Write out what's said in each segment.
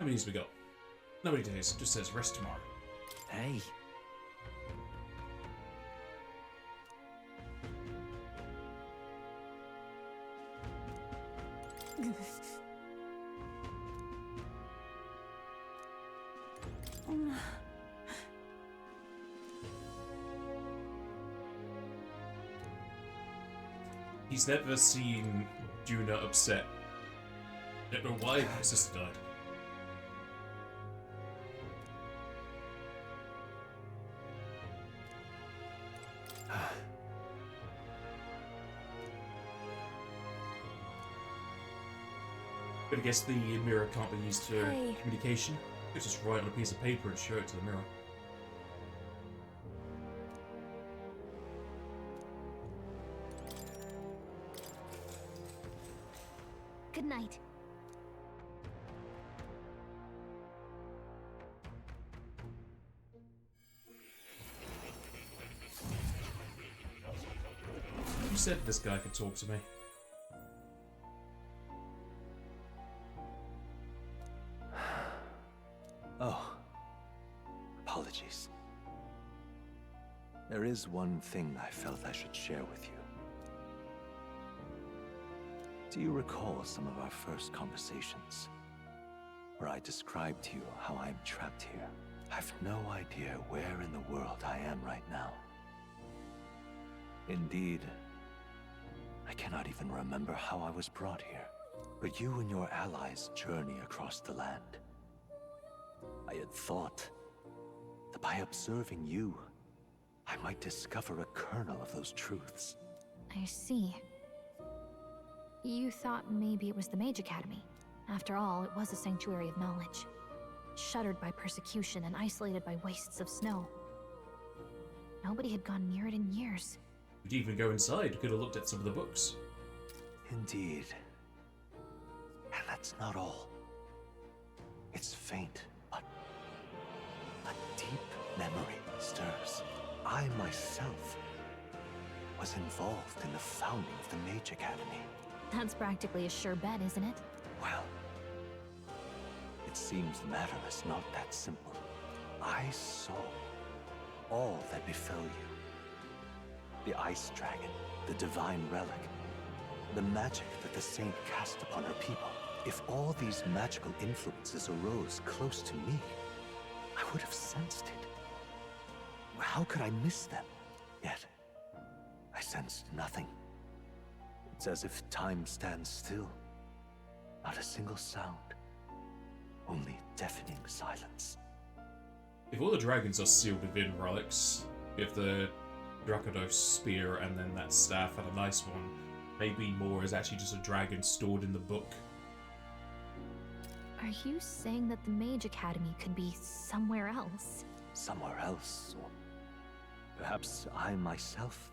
many days we got? Not many days, just says rest tomorrow. Hey. He's never seen Juna upset. I don't know why his sister died. But I guess the mirror can't be used for communication. You just write on a piece of paper and show it to the mirror. Good night. You said this guy could talk to me. Oh. Apologies. There is one thing I felt I should share with you. Do you recall some of our first conversations? Where I described to you how I'm trapped here? I've no idea where in the world I am right now. Indeed, I cannot even remember how I was brought here. But you and your allies journey across the land. I had thought that by observing you, I might discover a kernel of those truths. I see. You thought maybe it was the Mage Academy. After all, it was a sanctuary of knowledge. Shuttered by persecution and isolated by wastes of snow. Nobody had gone near it in years. We'd even go inside, could have looked at some of the books. Indeed. And that's not all. It's faint, but a deep memory stirs. I myself was involved in the founding of the Mage Academy. That's practically a sure bet, isn't it? Well, it seems the matter is not that simple. I saw all that befell you. The Ice Dragon, the Divine Relic, the magic that the Saint cast upon her people. If all these magical influences arose close to me, I would have sensed it. How could I miss them? Yet, I sensed nothing. It's as if time stands still. Not a single sound. Only deafening silence. If all the dragons are sealed within relics, if the Dracodos spear and then that staff and a nice one, maybe more is actually just a dragon stored in the book. Are you saying that the Mage Academy could be somewhere else? Somewhere else, or perhaps I myself?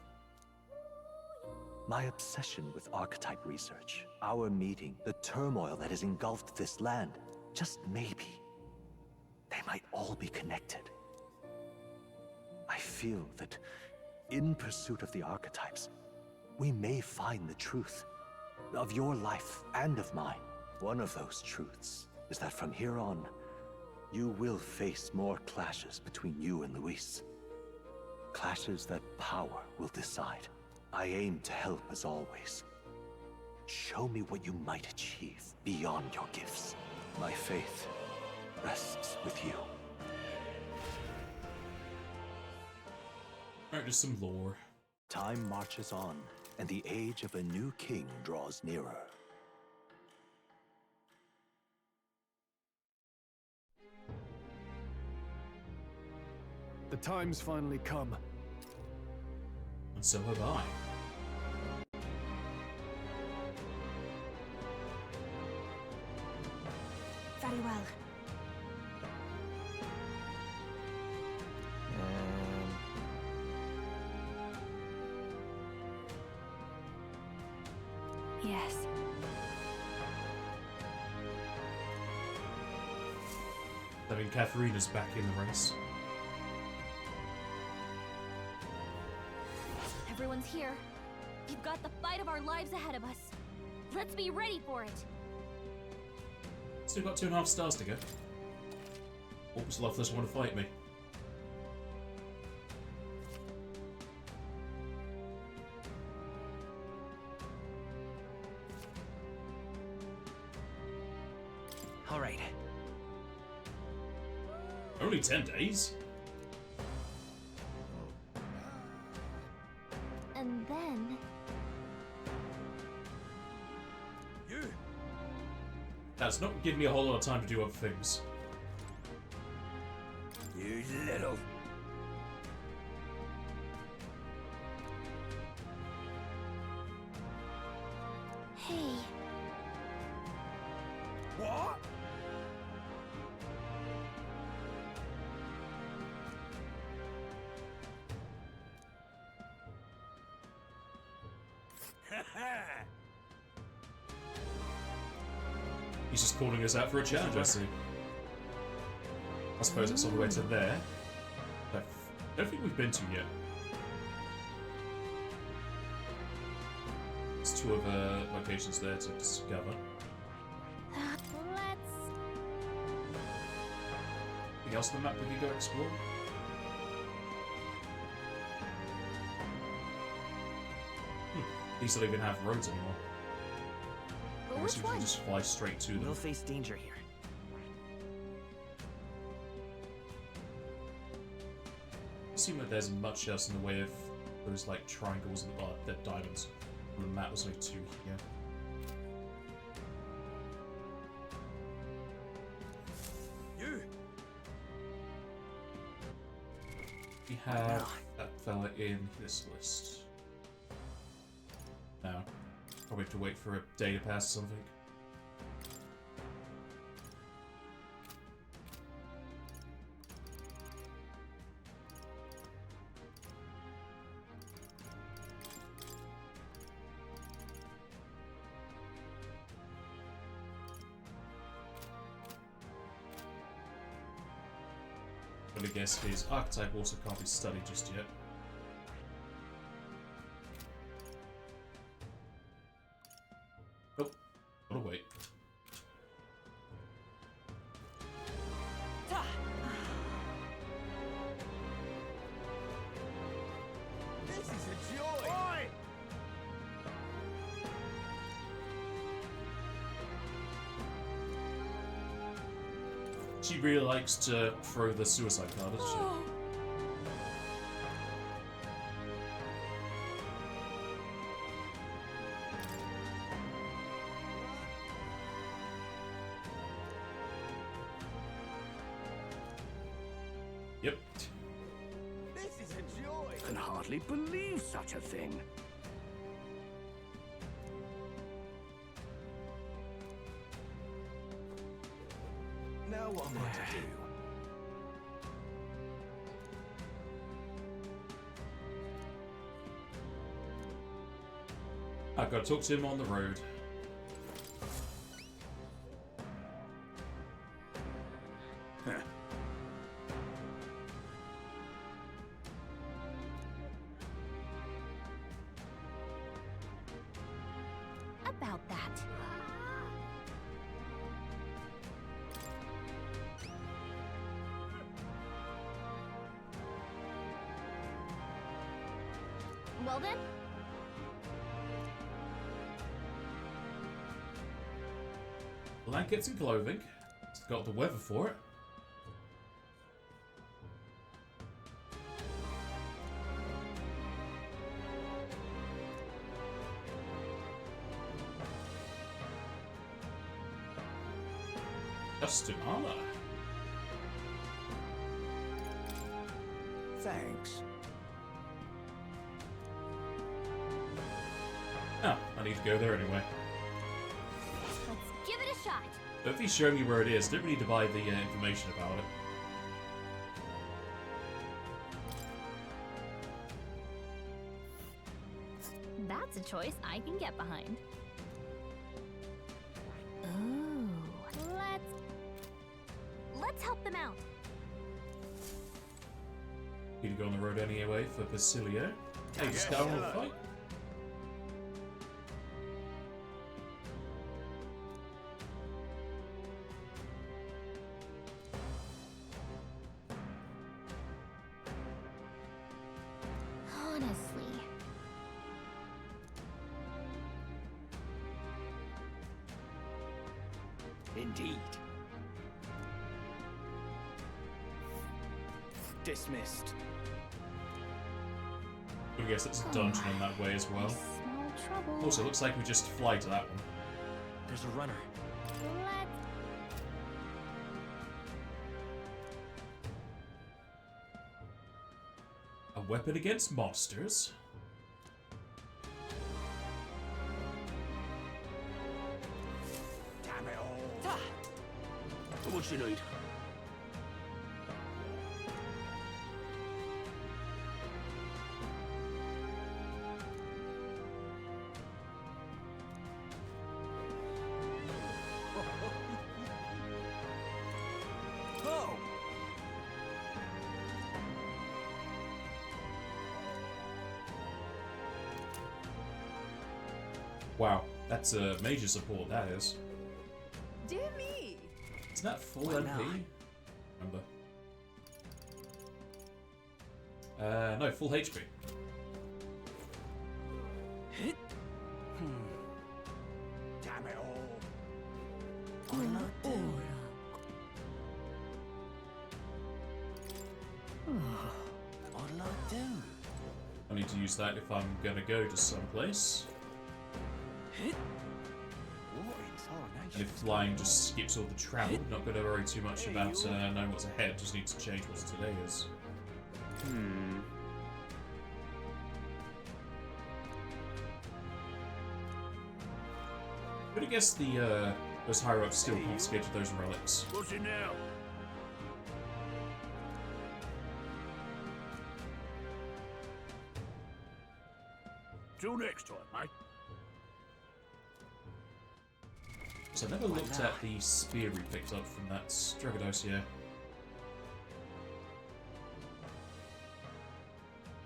My obsession with archetype research, our meeting, the turmoil that has engulfed this land, just maybe, they might all be connected. I feel that in pursuit of the archetypes, we may find the truth of your life and of mine. One of those truths is that from here on, you will face more clashes between you and Luis. Clashes that power will decide. I aim to help as always. Show me what you might achieve beyond your gifts. My faith rests with you. Alright, just some lore. Time marches on, and the age of a new king draws nearer. The time's finally come. And so have I. Very well. Yes. I mean, Katharina's back in the race. Everyone's here. We've got the fight of our lives ahead of us. Let's be ready for it. Still got 2.5 stars to go. Oops, Loveless want to fight me. All right. Only 10 days? And then... You! That's not giving me a whole lot of time to do other things. You little... Hey, What? He's just calling us out for a challenge, I see. I suppose it's all the way to there. I don't think we've been to yet. There's 2 other locations there to discover. let's... Anything else on the map we can go explore? These don't even have roads anymore. I guess Which we can one? just fly straight to them. We'll face danger here. It seems like there's much else in the way of those like triangles and the diamonds. On the map was only 2 here. You! We have that fella in this list. No. Probably have to wait for a day to pass or something. But I guess his archetype also can't be studied just yet. Oh, what a wait. This is a joy! Oi! She really likes to throw the suicide card, doesn't she? Yep. This is a joy! Can hardly believe such a thing. Now what am I to do? I've got to talk to him on the road. About that. Well then, Blankets and clothing. It's got the weather for it. Custom armor. Thanks. Oh, I need to go there anyway. let's give it a shot. But if he's showing me where it is, I don't really need to buy the information about it. That's a choice I can get behind. Ooh, let's help them out. Need to go on the road anyway for Basilio. Hey, just down on the fight. Indeed. Dismissed. I guess it's a dungeon in that way as well. Small trouble. Also, looks like we just fly to that one. There's a runner. Let's A weapon against monsters? Damn it all. What you need? Oh! Wow, that's a major support, that is. Dear me! Isn't that full Why MP? not? Remember. No, full HP. Damn it all. What'll I do? I need to use that if I'm gonna go to someplace. What in And if flying just skips all the travel, not gonna worry too much about knowing what's ahead, just need to change what today is. But I guess the those higher ups still confiscated those relics. What's it now? Till next time, mate. So I never looked at the spear we picked up from that Stragados,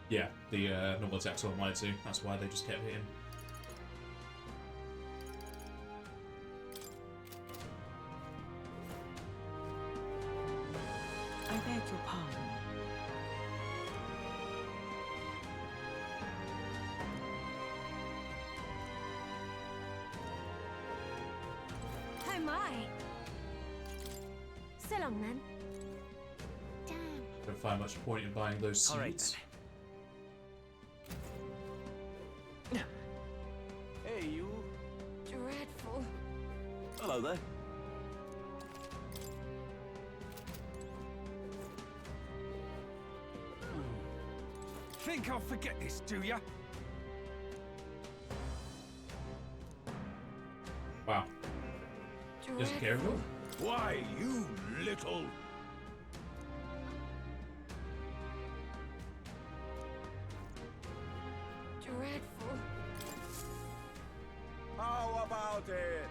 yeah, the normal attacks on mine too. That's why they just kept hitting. I beg your pardon. Oh my! So long then. Damn. Don't find much point in buying those All right, seeds. Hey, you. Dreadful. Hello there. Think I'll forget this, do ya? Wow. Doesn't care at all. Why, you little. Dreadful. How about it?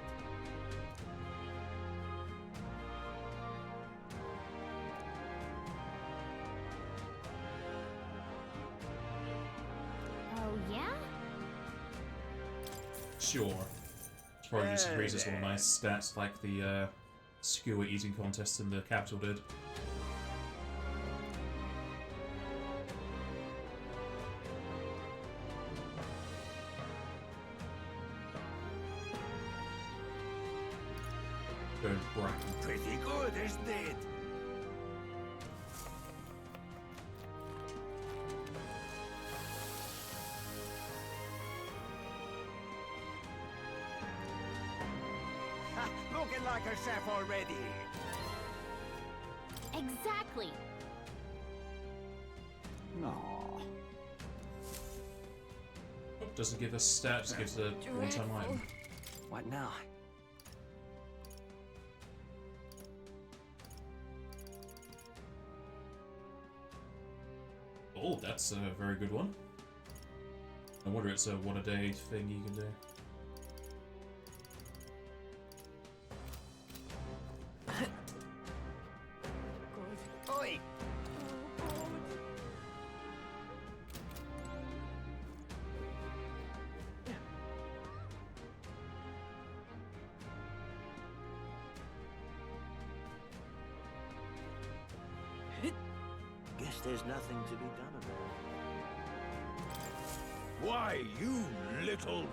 Oh yeah? Sure. It's probably just raises one of my stats like the skewer eating contest in the capital did. Going bracken. Pretty good, isn't it? Looking like a chef already. Exactly. No. Oh, doesn't give us stats, gives a one-time item. What now? Oh, that's a very good one. I wonder it's a one-a-day thing you can do. Oi! Guess there's nothing to be done about it. Why, you little.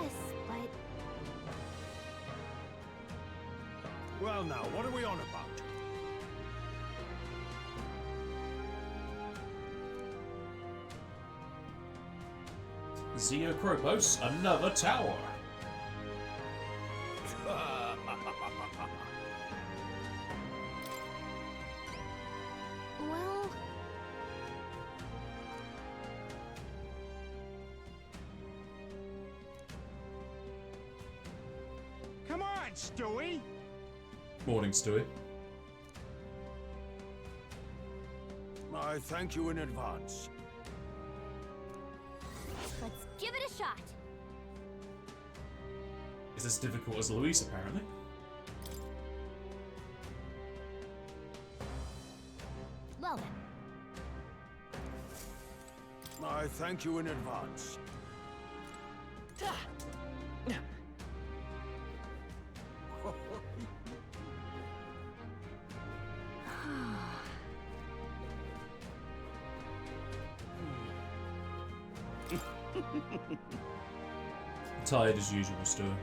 guess, but Well now, what are we on about? Xeocropos, another tower. well, Come on, Stewie! Morning, Stewie. I thank you in advance. let's give it a shot. It's as difficult as Luis, apparently. Well then, I thank you in advance. Tired as usual, Stewie.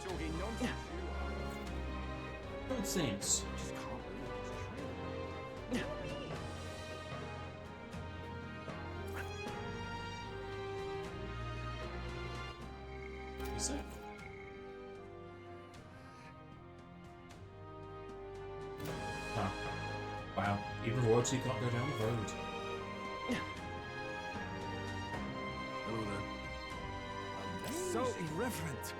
Talking nonsense. Nonsense. Just can't believe it's true. You say? Huh. Wow. Even royalty can't go down the road. Hello there. So irreverent.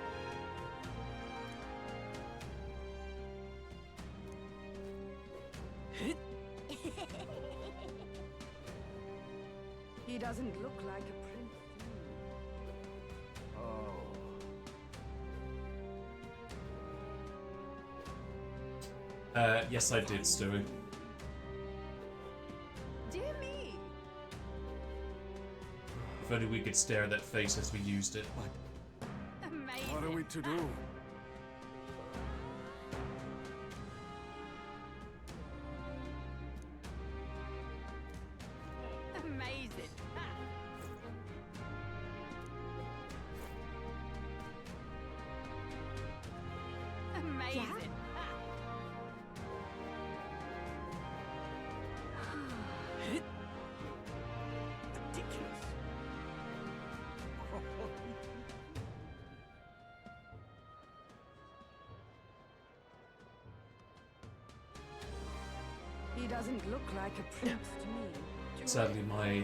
He doesn't look like a prince. Oh. Yes, I did, Stewie. Dear me! If only we could stare at that face as we used it. Amazing! What are we to do? Amazing! Amazing! Ridiculous. He doesn't look like a prince to me. Sadly, my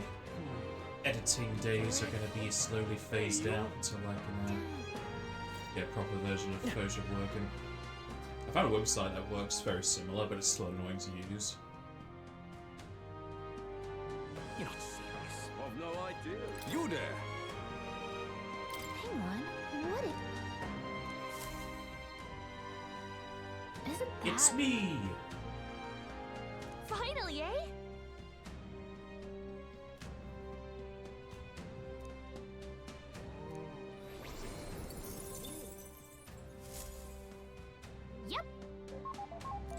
editing days are going to be slowly phased out until I can get a proper version of Photoshop working. I found a website that works very similar, but it's still annoying to use. You're not serious. I've no idea. You there? hang on, what isn't that... It's me! Finally, eh? Yep.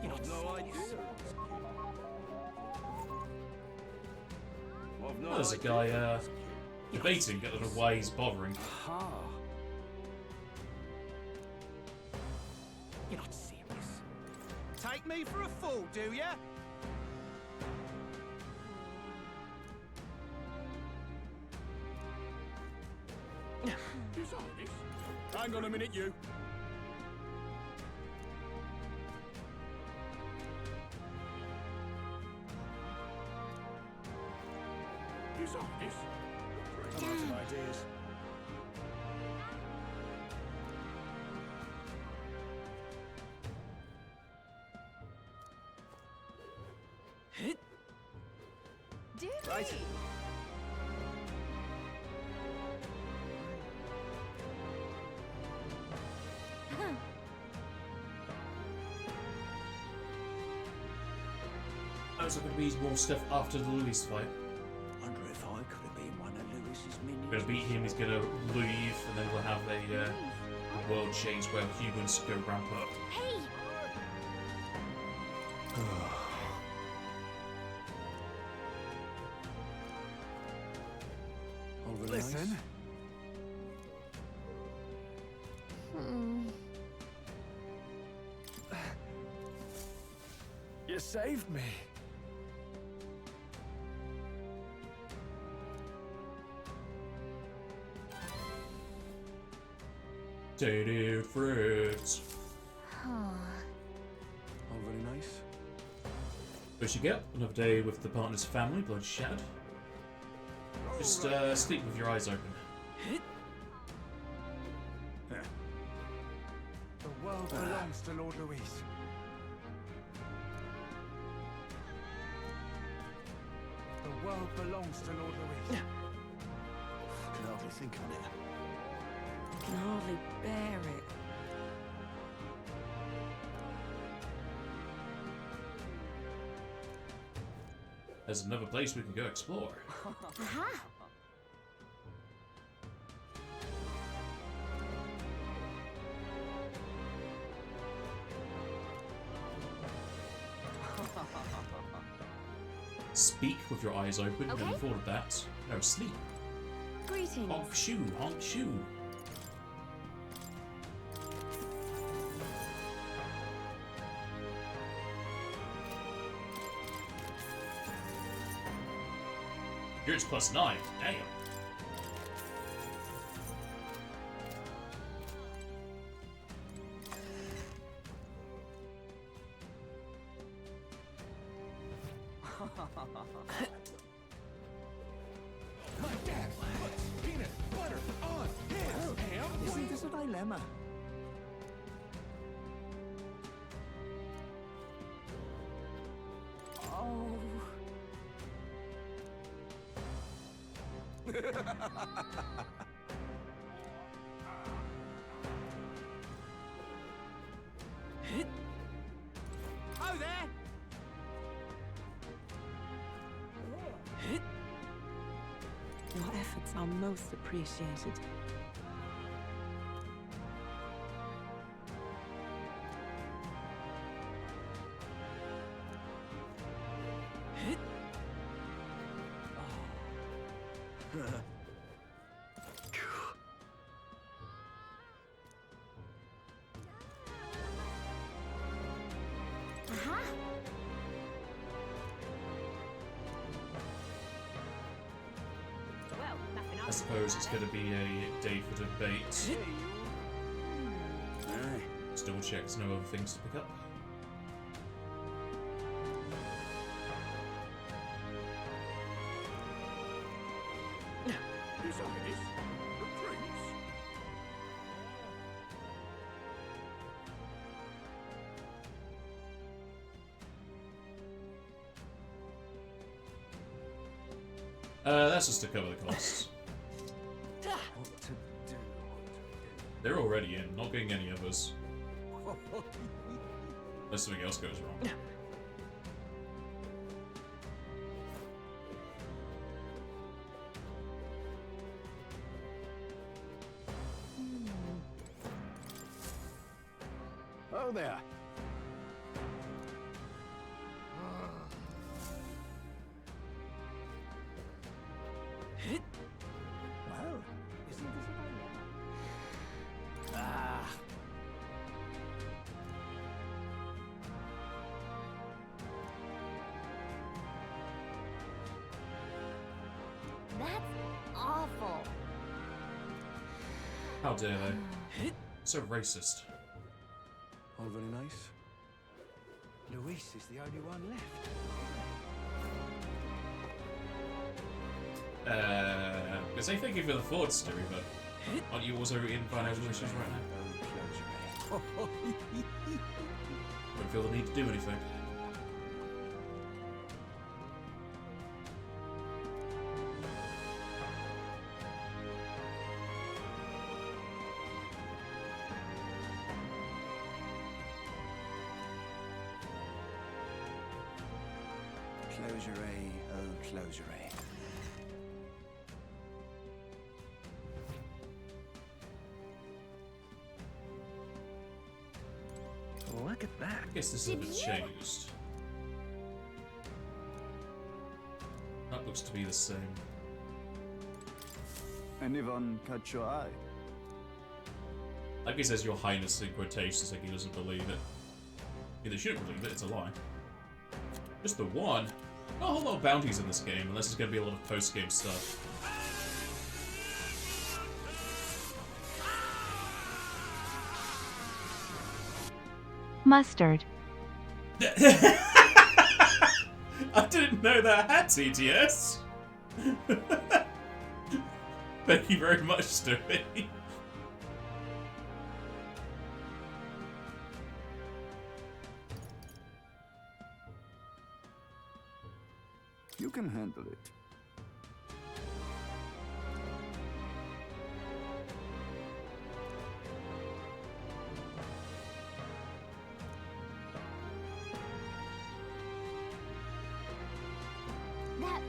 You're not no idea. I've no There's a idea. guy debating, I don't know why he's bothering. Aha. You're not serious. Take me for a fool, do ya? Hang on a minute, you. You saw this? I'm out of ideas. Dear Right. me! There's going to be more stuff after the Luis fight. Wonder if I could have been one of Lewis's minions. We're going to beat him, he's going to leave, and then we'll have a a world change where humans go rampant. Hey! All very Listen. nice. You saved me. Tainted fruits. All very nice. What you get? Another day with the partner's family, bloodshed. Just sleep with your eyes open. The world belongs to Lord Luis. The world belongs to Lord Luis. I can hardly think on it. I can hardly bear it. There's another place we can go explore. Aha! Speak with your eyes open. Okay. Never thought of that. No, sleep. Greetings. Honk shoe, honk shoe. Yours +9. Damn. My dad puts peanut butter on his ham. Isn't this a dilemma? Oh. Oh there! Your efforts are most appreciated. Aha! Well, nothing I else. suppose it's going to be a day for debate. Aye. Just double check there's no other things to pick up. His Highness, the Prince. That's just to cover the costs. What to do? They're already in, not getting any others. Unless something else goes wrong. Oh there. Well, isn't this a dilemma? Ah. That's awful. How dare they? So racist. All very nice. Luis is the only one left. Because I thank you for the thoughts, Stewie, but aren't you also in financial issues right now? Don't feel the need to do anything. Closure, oh closure. at that. I guess this is a bit changed. That looks to be the same. Anyone catch your eye? Like he says your highness in quotations, like he doesn't believe it. Yeah, they shouldn't believe it, it's a lie. Just the one. Not a whole lot of bounties in this game, unless there's going to be a lot of post-game stuff. Mustard. I didn't know that had TTS. Thank you very much, Stewie. You can handle it. That...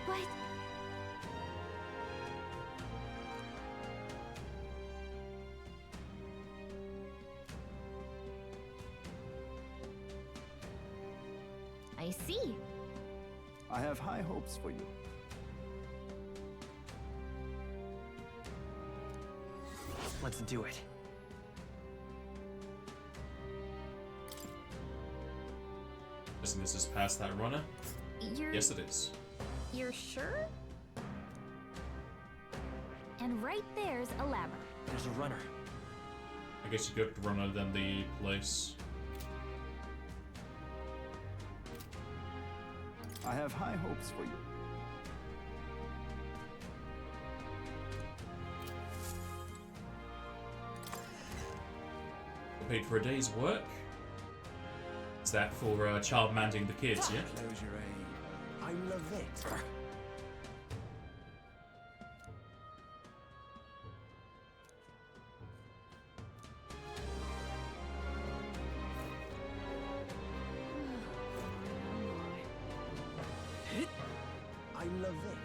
But... I see. I have high hopes for you. Let's do it. Isn't this is past that runner? Yes, it is. You're sure? And right there's a labyrinth. There's a runner. I guess you go to runner than the place. I have high hopes for you. Paid for a day's work. Is that for child manding the kids, yeah? Close your eye. I love it. I love it.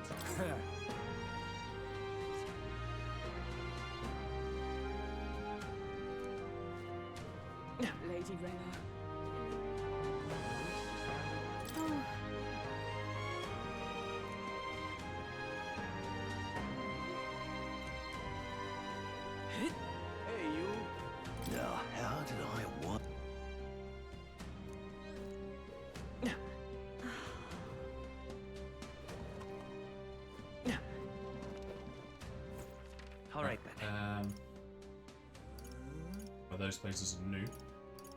Lady Rayla. Hey, you. Now, how did I want? All right then. Well, those places are new.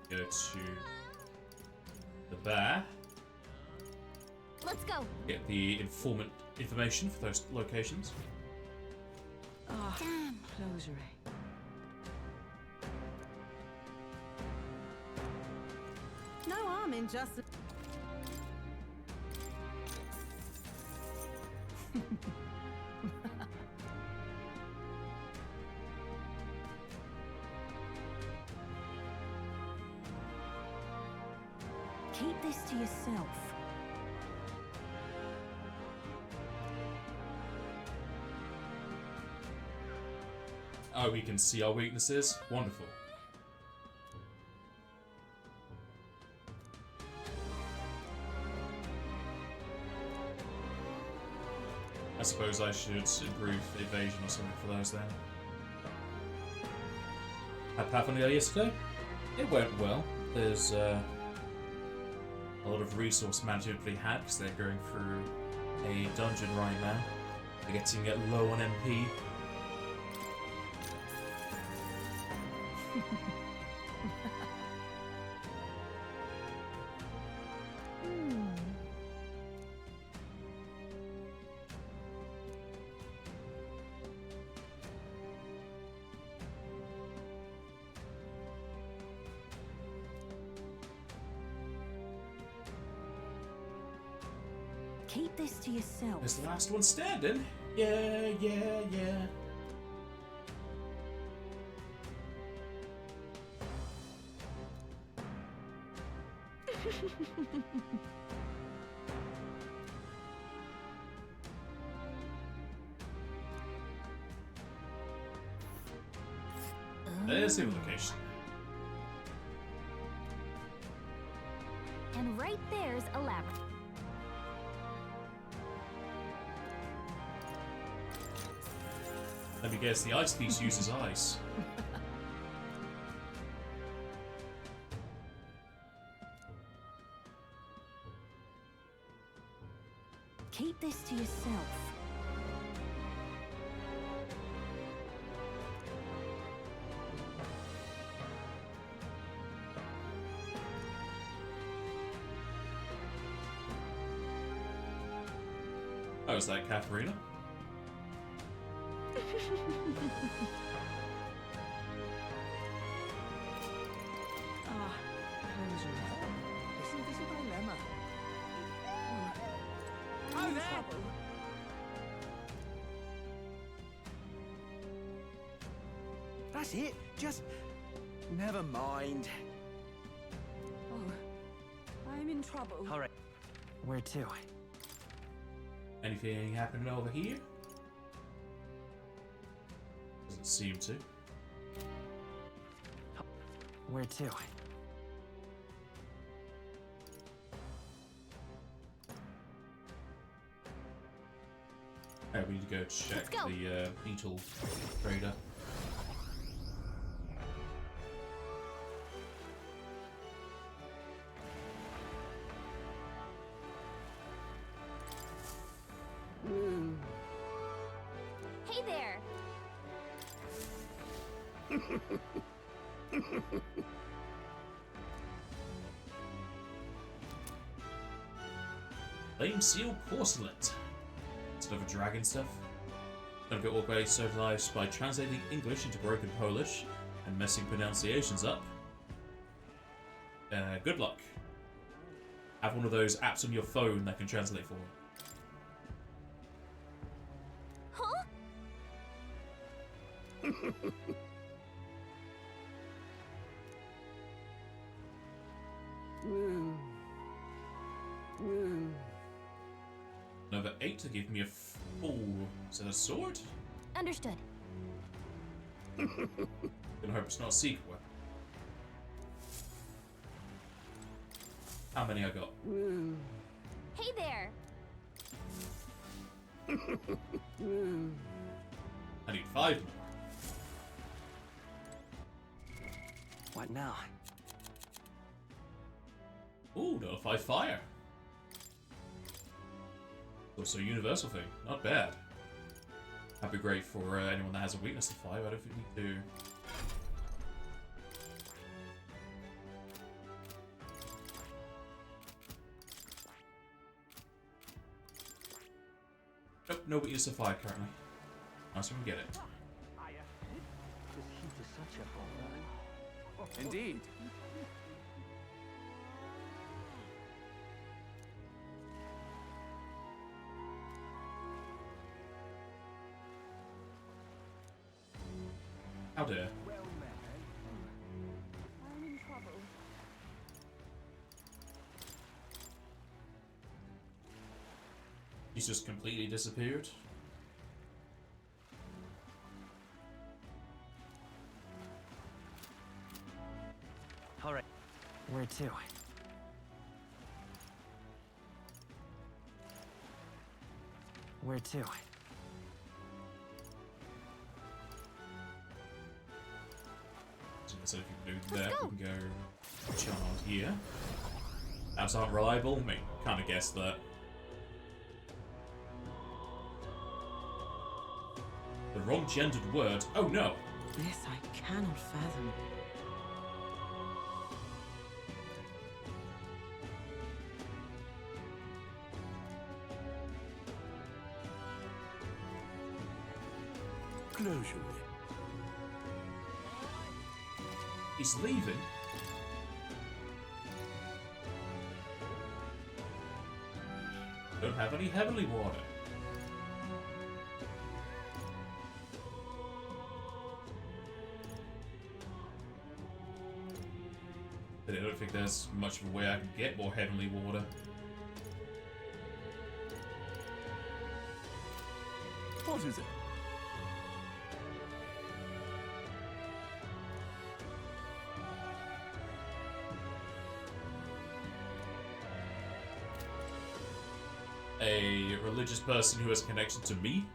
Go to the bear. Let's go. Get the information for those locations. Oh, Damn. close your eye. No harm in just... Keep this to yourself. Oh, we can see our weaknesses. Wonderful. I suppose I should improve evasion or something for those then. Had Pathfinder yesterday? It went well. There's a lot of resource management to be had because they're going through a dungeon right now. They're getting low on MP. Keep this to yourself. There's the last one standing. Yeah, yeah, yeah. there's the location. And right there's a labyrinth. Let me guess, the ice piece uses ice. Keep this to yourself. Oh, is that Katharina? Ah, closure. Isn't this a dilemma? I'm in there! trouble. That's it. Just never mind. Oh, I'm in trouble. All right. Where to? Anything happening over here? Doesn't seem to. Where to? Oh, we need to go check Let's go. the beetle trader. Hey there! Flame seal porcelain. Instead of a dragon stuff. Don't get away so lives by translating English into broken Polish and messing pronunciations up. Good luck. Have one of those apps on your phone that can translate for you. Huh? Another 8 to give me a full. Is that a sword? Understood. Gonna hope it's not a secret weapon. How many I got? Hey there! I need 5 more. What now? Ooh, nullify fire. Also a universal thing. Not bad. That'd be great for anyone that has a weakness to fire. I don't think we do. Nope, no weakness to fire currently. Nice when we get it. This heat is such a bother. Indeed. How dare. I'm in trouble. He's just completely disappeared. All right. Where to? Where to? So if you can do that, we can go charmed here. Apps aren't reliable? I mean, kind of guessed that. The wrong gendered word. Oh no! This I cannot fathom. Closure. He's leaving. Don't have any heavenly water. But I don't think there's much of a way I can get more heavenly water. What is it? a religious person who has a connection to me.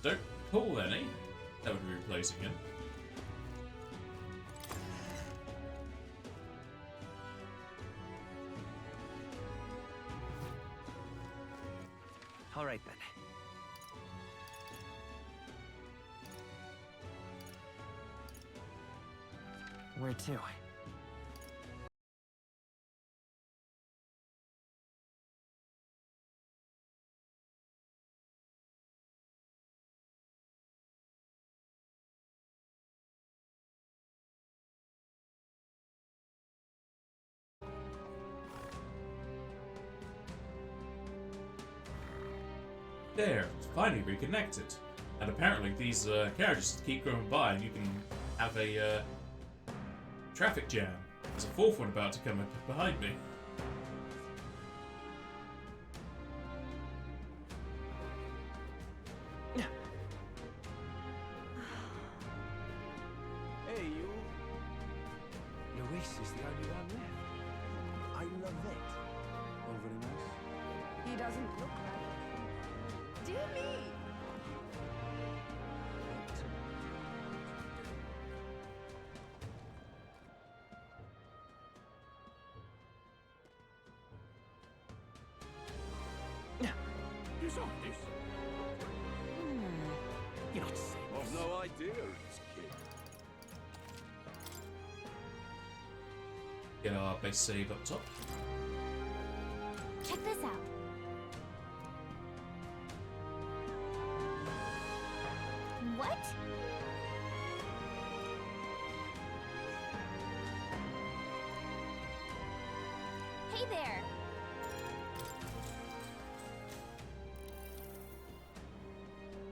Don't pull any. That would be replacing him. All right then. Where to? There, finally reconnected. And apparently these carriages keep going by and you can have a traffic jam. There's a fourth one about to come up behind me. Hey, you. Luis is the only one left. I love it. Oh, very nice. He doesn't look like it. Dear me! He's on this. You're not saying I've no idea who this kid. Get our base save up top. Check this out. What? Hey there.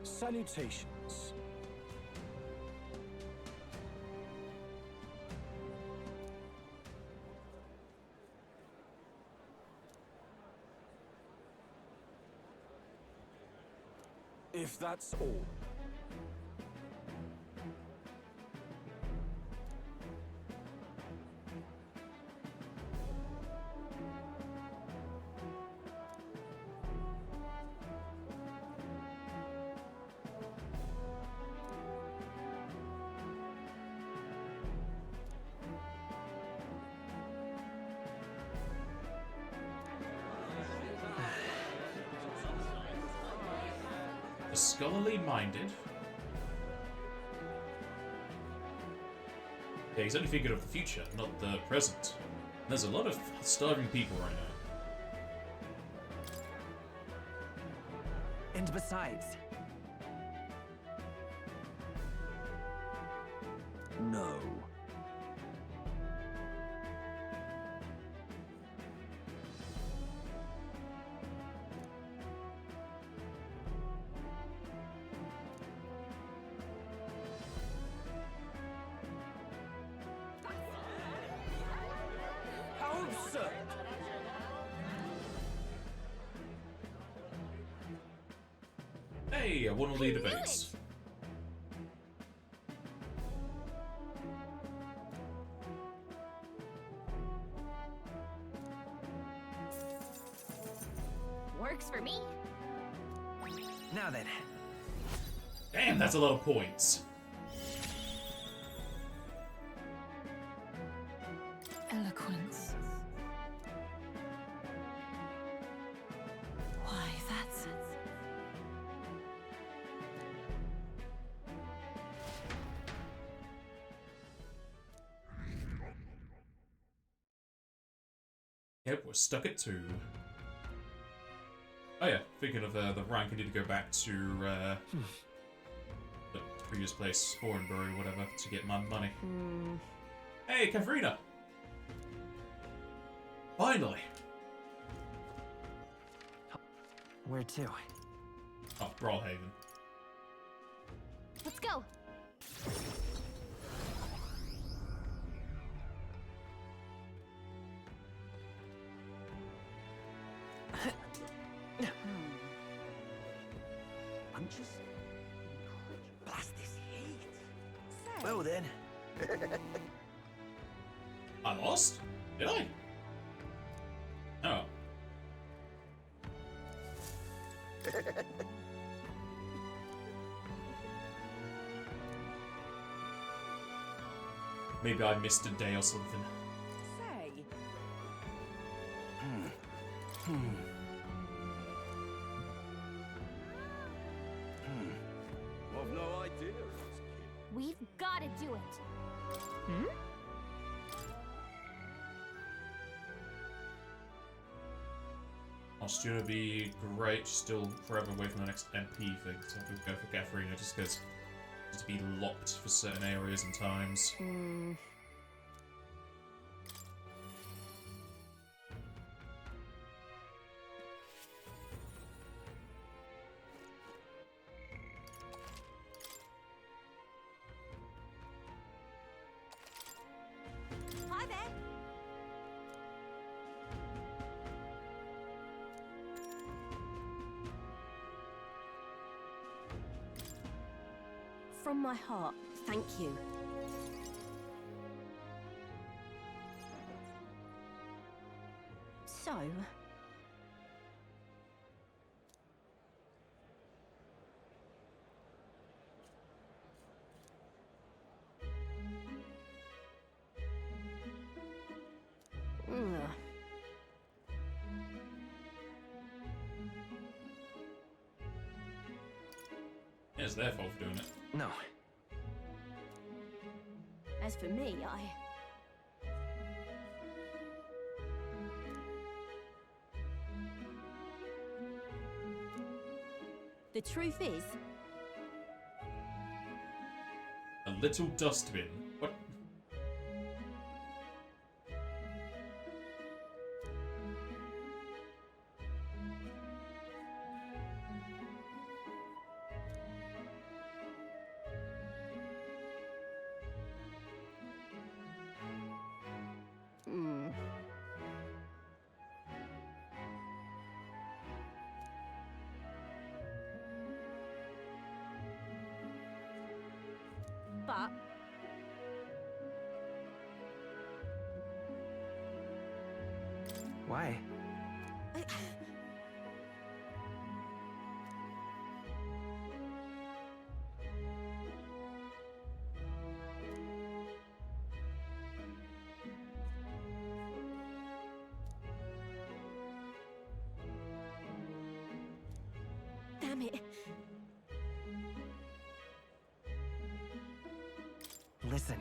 Salutations. If that's all. The scholarly minded. Yeah, he's only thinking of the future, not the present. There's a lot of starving people right now. And besides, No. How absurd! Hey, I won all the debates. Works for me. now then. Damn, that's a lot of points. Eloquence. Why, that's... Yep, we're stuck at 2. Oh yeah, thinking of the rank, I need to go back to the previous place, Orenbury, whatever, to get my money. Hey, Katharina! Finally! Where to? Oh, Brawlhaven. Let's go. I'm just... Blast this heat. Well then. I lost? Did I? Oh. Maybe I missed a day or something. Say, I've no idea. We've got to do it. Austria would be great, still forever away from the next MP thing, so I could go for Katharina just because to be locked for certain areas and times. Hi there. From my heart, thank you. So, Yeah, it's their fault for doing it. No. as for me, The truth is, A little dustbin. What? but Why? damn it. Listen.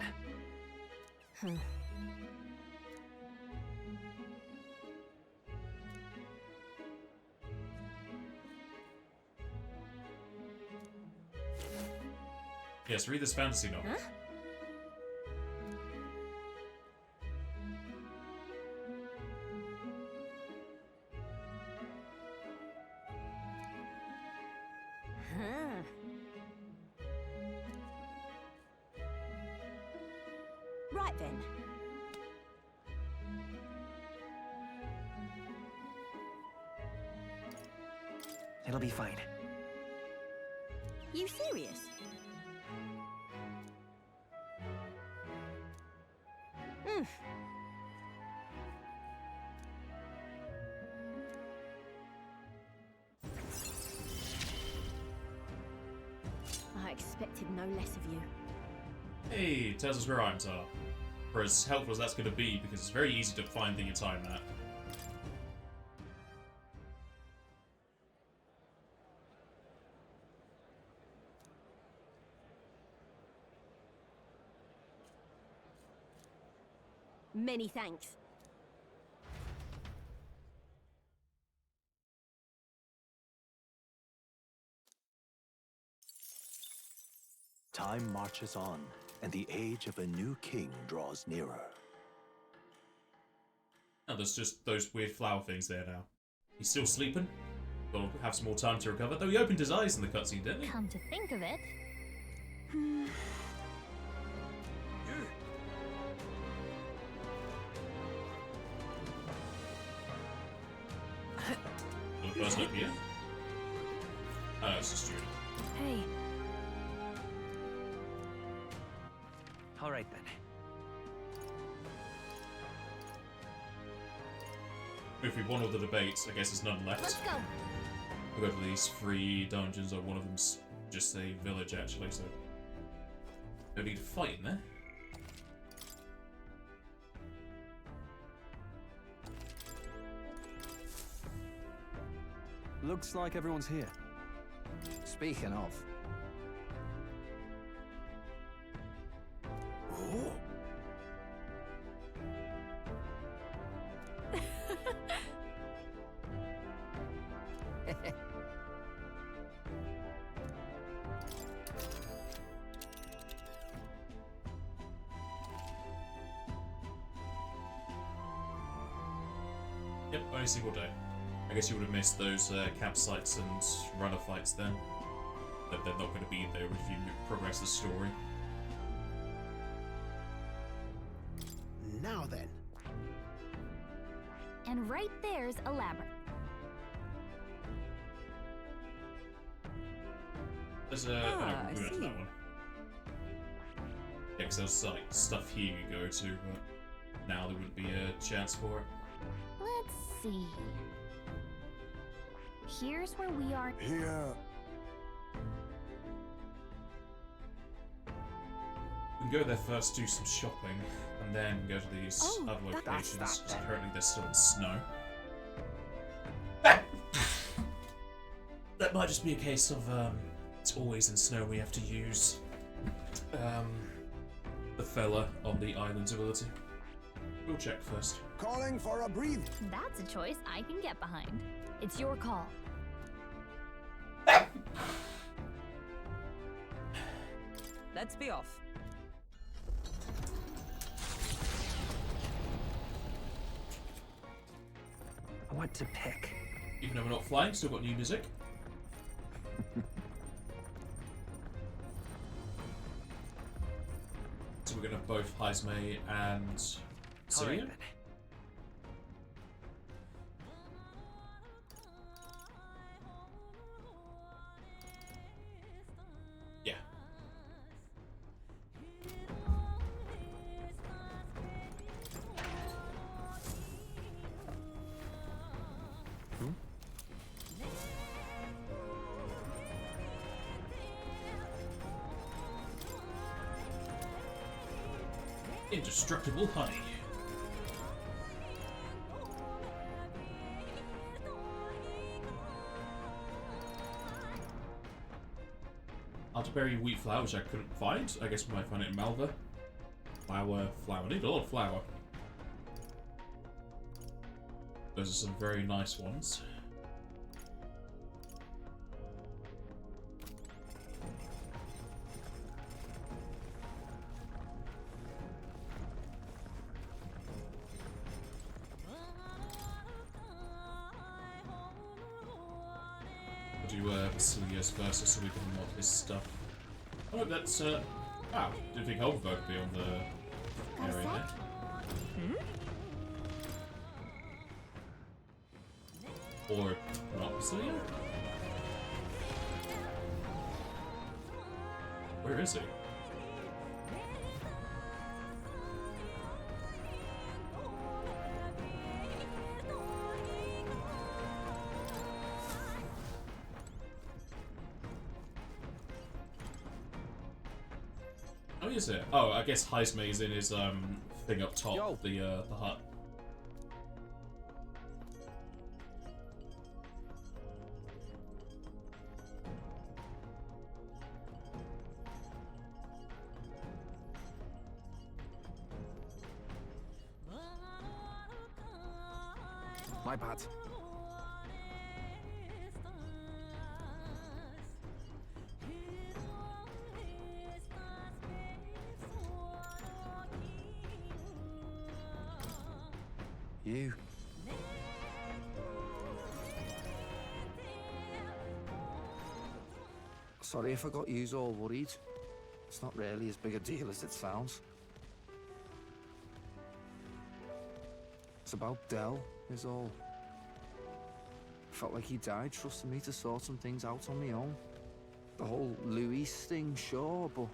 Yes, read this fantasy novel. Huh? Huh. Right then. It'll be fine. You serious? I expected no less of you. Hey, it tells us where items are. For as helpful as that's going to be, because it's very easy to find in your time map. Many thanks. Time marches on, and the age of a new king draws nearer. Oh, there's just those weird flower things there now. He's still sleeping? Gotta have some more time to recover. Though he opened his eyes in the cutscene, didn't he? Come to think of it, Well, the person up here? Oh, it's a student. hey, All right then. If we won all the debates, I guess there's none left. let's go. We go to these 3 dungeons, or one of them's just a village actually, so no need to fight in there. Looks like everyone's here. Speaking of. Oh, Yep, only single day. I guess you would have missed those campsites and runner fights then. But they're not going to be there if you progress the story. now then. And right there's a labyrinth. There's a... Ah, I we went to see. that one. Yeah, 'cause there's like stuff here you go to, but now there wouldn't be a chance for it. Let's see. Here's where we are. Here. We can go there first, do some shopping, and then go to these Oh, other that's locations. that 'Cause then. apparently there's still snow. That might just be a case of it's always in snow we have to use the fella on the island's ability. We'll check first. Calling for a breathe. That's a choice I can get behind. It's your call. Let's be off. What to pick? Even though we're not flying, still got new music. So we're gonna both Heisme and All right Syria. then. Yeah. Indestructible honey. Elderberry wheat flour, which I couldn't find. I guess we might find it in Malva. Flour. I need a lot of flour. Those are some very nice ones. We'll do Basilius first so we can unlock his stuff. Oh, that's wow, didn't think Holberg would be on the Got a area there. Or not Basilia? Where is he? Oh, is it? Oh, I guess Heisme is in his thing up top, Yo. the hut. My bad. You. Sorry if I got yous all worried. It's not really as big a deal as it sounds. It's about Dell, is all. Felt like he died trusting me to sort some things out on my own. The whole Louis thing, sure, but...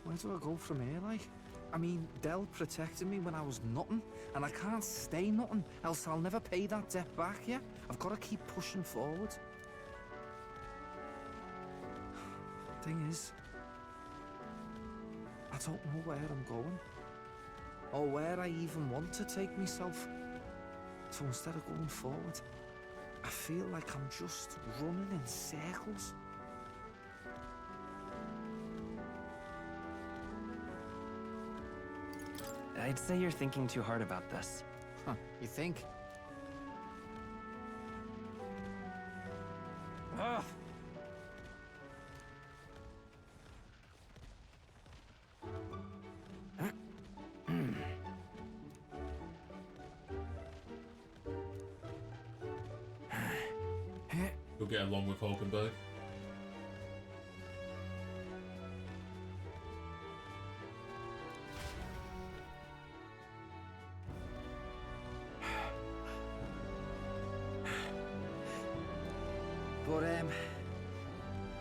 where do I go from here, like? I mean, Del protected me when I was nothing, and I can't stay nothing, else I'll never pay that debt back, yeah? I've got to keep pushing forward. Thing is, I don't know where I'm going, or where I even want to take myself. So instead of going forward, I feel like I'm just running in circles. I'd say you're thinking too hard about this. Huh, you think? Ugh. You'll get along with Hulkenberg.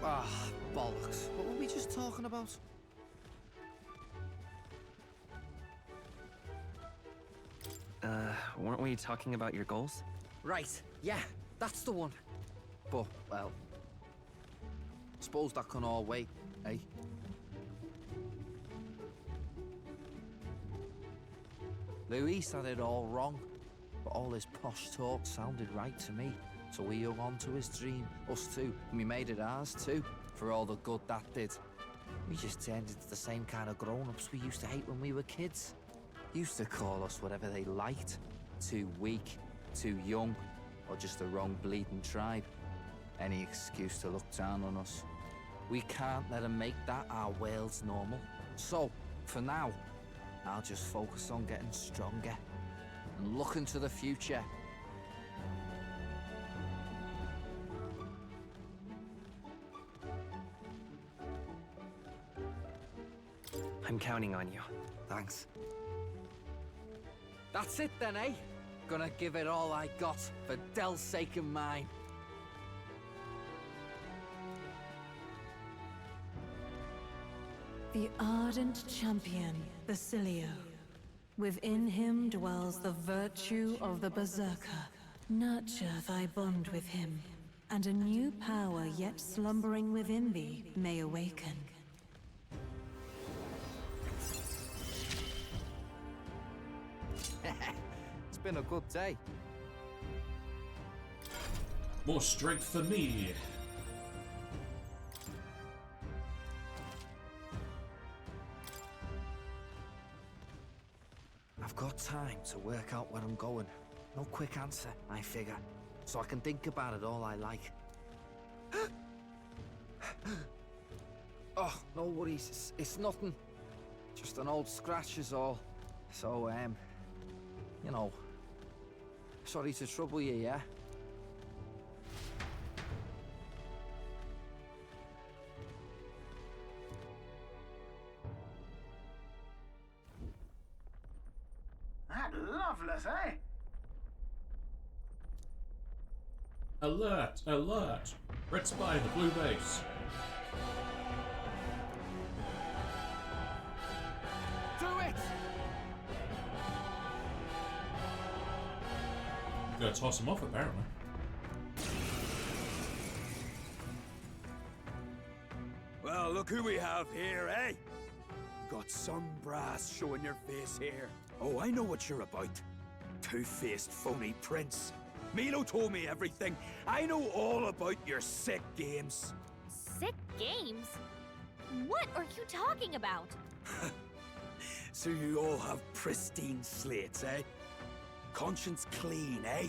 But, bollocks. What were we just talking about? Weren't we talking about your goals? Right, yeah, that's the one. But, well, suppose that can all wait, eh? Luis had it all wrong, but all his posh talk sounded right to me. So we hung on to his dream, us too, and we made it ours too, for all the good that did. We just turned into the same kind of grown-ups we used to hate when we were kids. Used to call us whatever they liked. Too weak, too young, or just the wrong bleeding tribe. Any excuse to look down on us. We can't let them make that our world's normal. So, for now, I'll just focus on getting stronger and looking to the future. I'm counting on you. Thanks. That's it then, eh? Gonna give it all I got for Del's sake and mine. The ardent champion, Basilio. Within him dwells the virtue of the Berserker. Nurture thy bond with him, and a new power yet slumbering within thee may awaken. It's been a good day. More strength for me. I've got time to work out where I'm going. No quick answer, I figure. So I can think about it all I like. Oh, no worries. It's nothing. Just an old scratch is all. So, you know, sorry to trouble you, yeah? That loveless, eh? Alert! Alert! Red spy, the blue base. Do it! Gonna toss him off, apparently. Well, look who we have here, eh? Got some brass showing your face here. Oh, I know what you're about. Two-faced phony prince. Milo told me everything. I know all about your sick games. Sick games? What are you talking about? So you all have pristine slates, eh? Conscience clean, eh?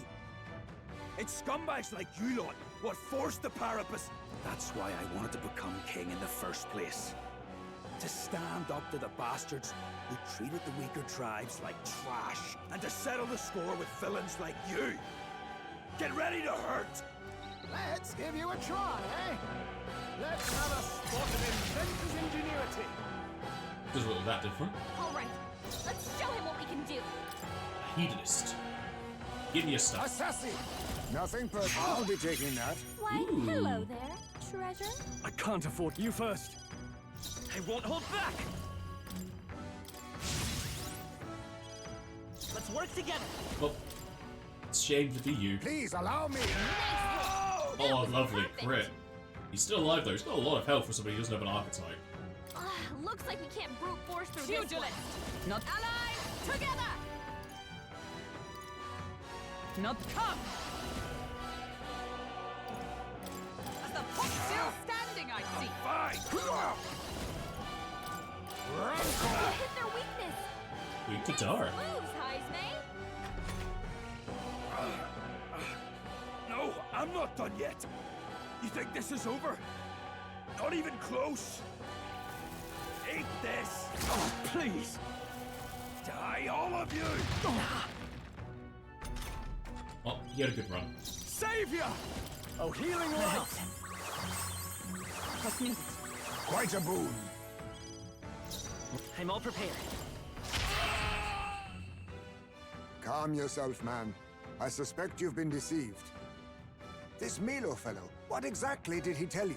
It's scumbags like you lot what forced the Parapus. That's why I wanted to become king in the first place. To stand up to the bastards who treated the weaker tribes like trash, and to settle the score with villains like you. Get ready to hurt! Let's give you a try, eh? Let's have a spot of inventor's ingenuity. Doesn't look that different. All right, let's show him what we can do. Hedonist. Give me your stuff. Assassin! Nothing personal. I'll be taking that. Why, hello there, treasure. I can't afford you first. I won't hold back! Let's work together. Well, it's a shame to be you. Please allow me. Oh, lovely crit. He's still alive though. He's got a lot of health for somebody who doesn't have an archetype. Looks like we can't brute force through this one. Not allies together. Not come. As the foot still standing, I see. Fine! You hit their weakness. Weak to Dar. Moves, Heismay. No, I'm not done yet. You think this is over? Not even close. Eat this! Oh, please! Die, all of you! Oh, he had a good run. Savior! Oh, healing light! What's needed? Quite a boon. I'm all prepared. Calm yourself, man. I suspect you've been deceived. This Milo fellow, what exactly did he tell you?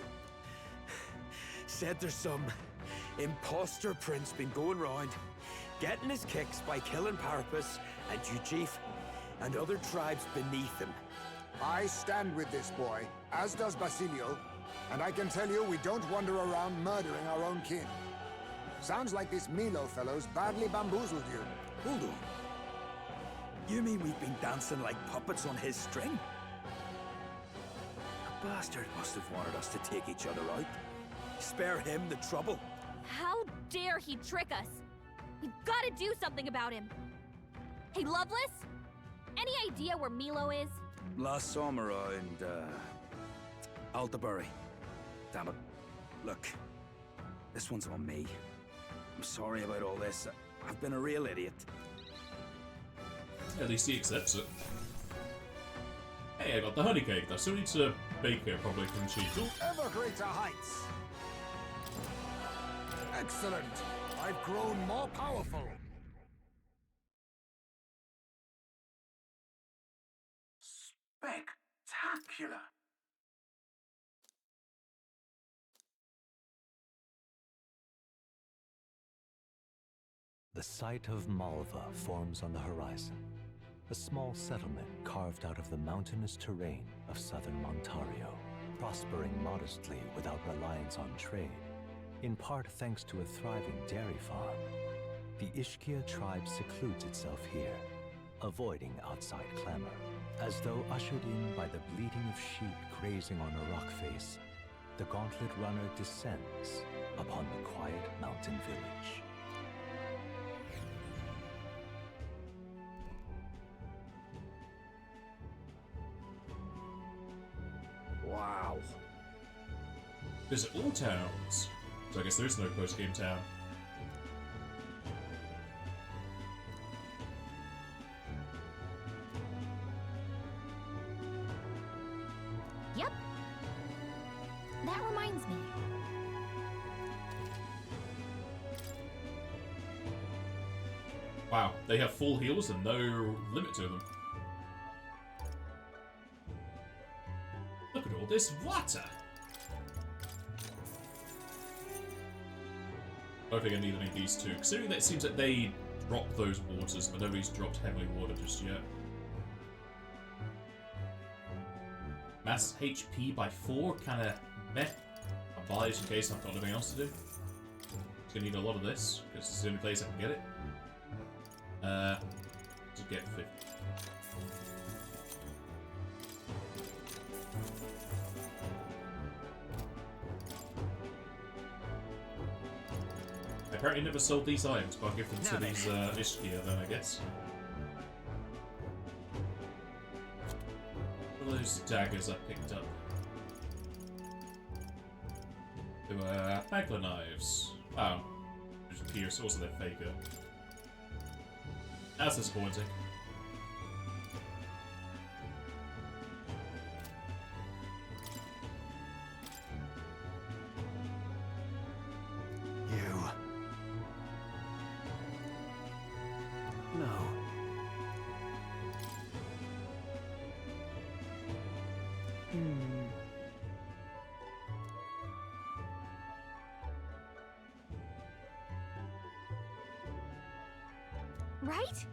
Said there's some imposter prince been going round, getting his kicks by killing Parapus and Ujif and other tribes beneath him. I stand with this boy, as does Basilio, and I can tell you we don't wander around murdering our own kin. Sounds like this Milo fellow's badly bamboozled you. Hold on. You mean we've been dancing like puppets on his string? The bastard must have wanted us to take each other out. Spare him the trouble. How dare he trick us? We've got to do something about him. Hey, Loveless? Any idea where Milo is? Last summer around, Altabury. Damn it. Look, this one's on me. I'm sorry about all this. I've been a real idiot. At least he accepts it. Hey, I got the honey cake. I still need to bake it probably, couldn't she? To ever greater heights. Excellent. I've grown more powerful. Spectacular. The site of Malva forms on the horizon, a small settlement carved out of the mountainous terrain of southern Montario, prospering modestly without reliance on trade, in part thanks to a thriving dairy farm. The Ishkia tribe secludes itself here, avoiding outside clamor, as though ushered in by the bleating of sheep grazing on a rock face. The gauntlet runner descends upon the quiet mountain village. Wow. Visit all towns. So I guess there is no post-game town. Yep. That reminds me. Wow, they have full heals and no limit to them. Look at all this water! I don't think I need any of these two, considering that it seems that they drop those waters, but nobody's dropped heavily water just yet. Mass HP by 4, kinda meh. I'll buy it in case I've got anything else to do. It's gonna need a lot of this, because it's the only place I can get it. To get 50. I apparently never sold these items, but I'll give them to these Ishkia then, I guess. What are those daggers I picked up? They were Bagler knives. Oh. There's Pierce, also they're faker. That's disappointing. No. Right?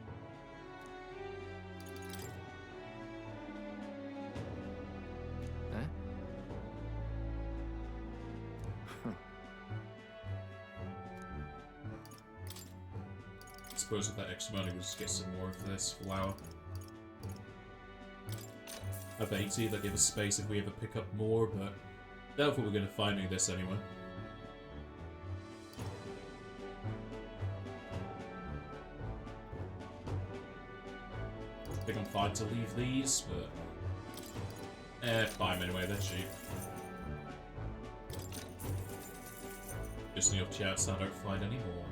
suppose with that extra money, we'll just get some more of this flour. I bet it's either give us space if we ever pick up more, but doubtful we're going to find any of this anyway. I think I'm fine to leave these, but buy them anyway, they're cheap. Just the off chance I don't find any more.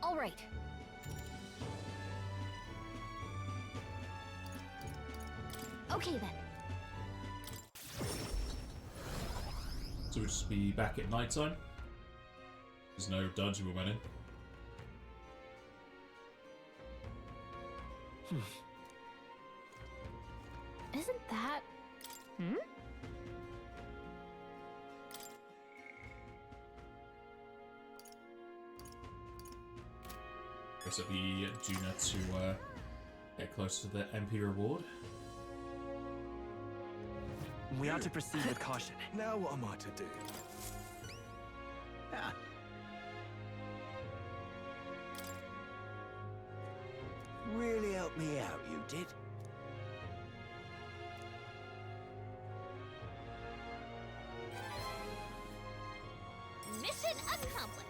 All right. Okay then. So we'll just be back at night time. There's no dungeon we went in. Isn't that... Hmm? Guess it'll be Juna to get close to the MP reward. We ought to proceed with caution. Now what am I to do? Ah. Really helped me out, you did. Mission accomplished.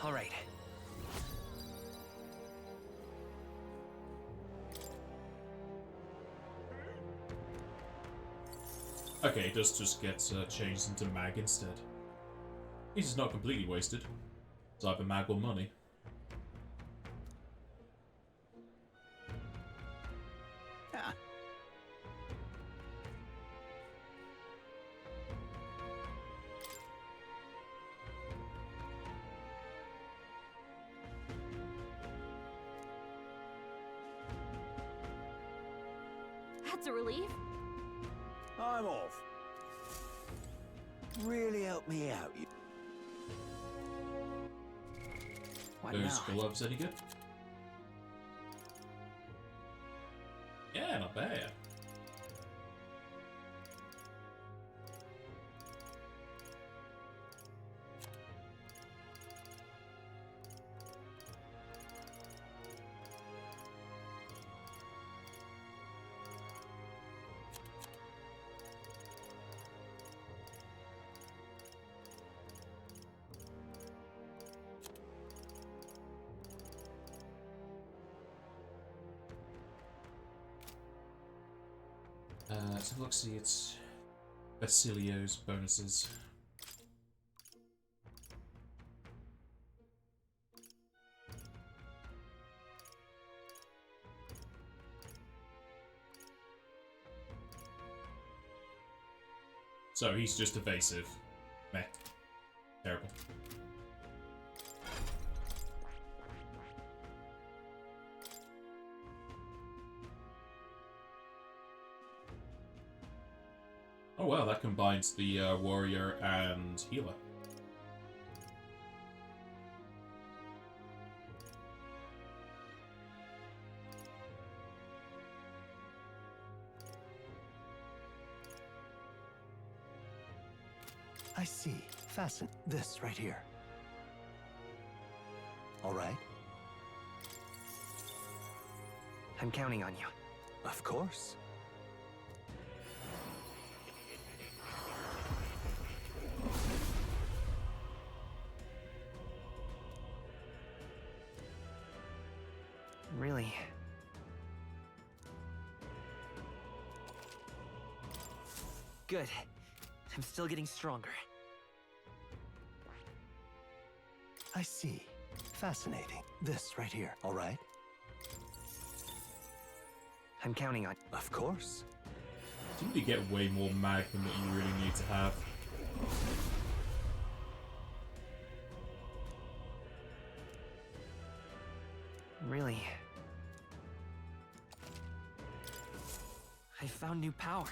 All right. Okay, it does just get changed into mag instead. He's just not completely wasted. It's either mag or money. Ah. That's a relief. I'm off. Really helped me out, you. What Those now? gloves any good? Yeah, not bad. So let's see, it's Basilio's bonuses. So he's just evasive. Meh. Terrible. Oh wow, that combines the warrior and healer. I see. Fasten this right here. All right? I'm counting on you. Of course. Really? Good. I'm still getting stronger. I see. Fascinating. This right here. All right? I'm counting on. Of course. Seem to get way more mag than what you really need to have. Really? I found new power.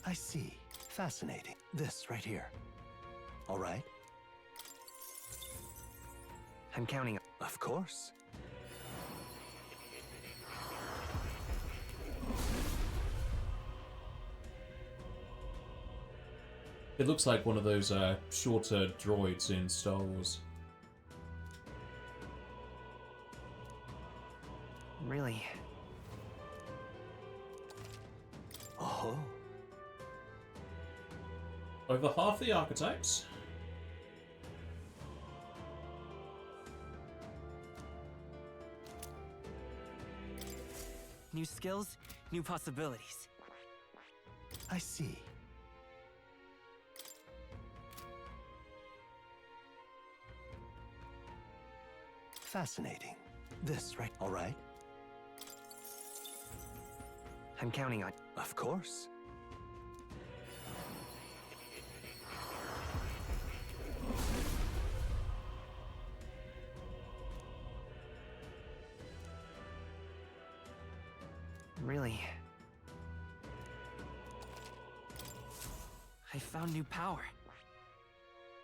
I see. Fascinating. This right here. All right? I'm counting on. Of course. It looks like one of those shorter droids in Star Wars. Really? Oh. Over half the archetypes. New skills, new possibilities. I see. Fascinating. This, right? All right. I'm counting on. Of course. Really? I found new power.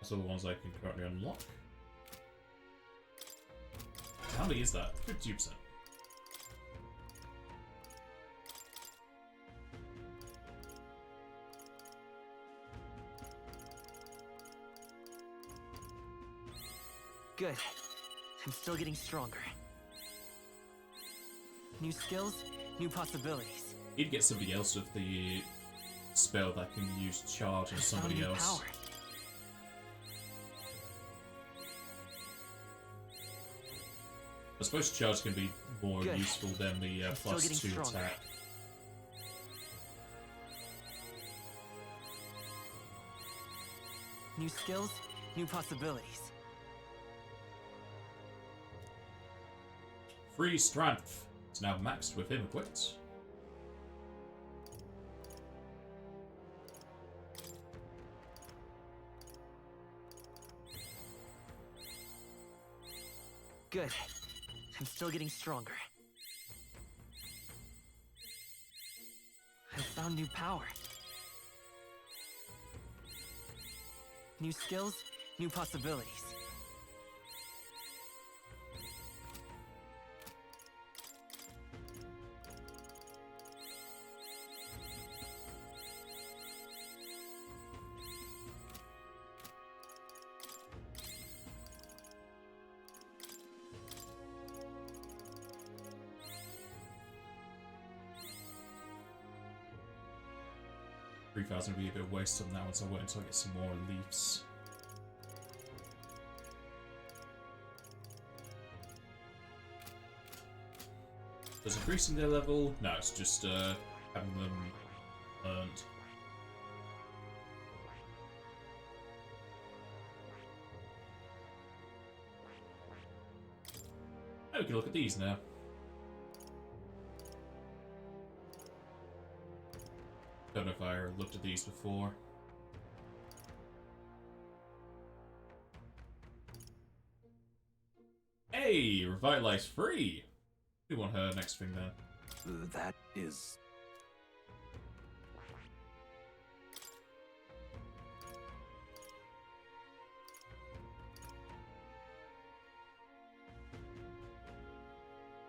Also the ones I can currently unlock. How many is that? 50%. Good. I'm still getting stronger. New skills, new possibilities. Need to get somebody else with the spell that can use charge on somebody Found new else. power. I suppose charge can be more Good. useful than the I'm still plus getting 2 stronger. attack. New skills, new possibilities. Free strength. It's now maxed with him equipped. Good. I'm still getting stronger. I found new power. New skills, new possibilities. $3,000 would be a bit of waste on that one, so I'll wait until I get some more leaves. Does increasing their level? No, it's just having them earned. Oh, we can look at these now. Don't know if I looked at these before. Hey, Revitalize free! We want her next thing then. That is...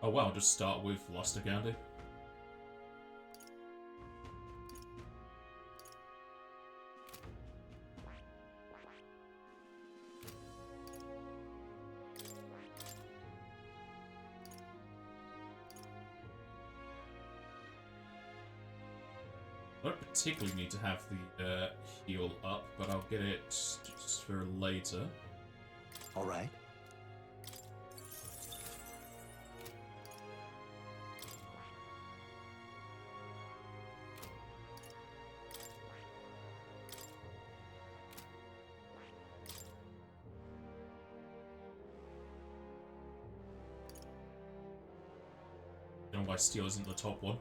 Oh wow, just start with Luster Candy. I don't particularly need to have the heal up, but I'll get it just for later. All right. Don't know why steel isn't the top one.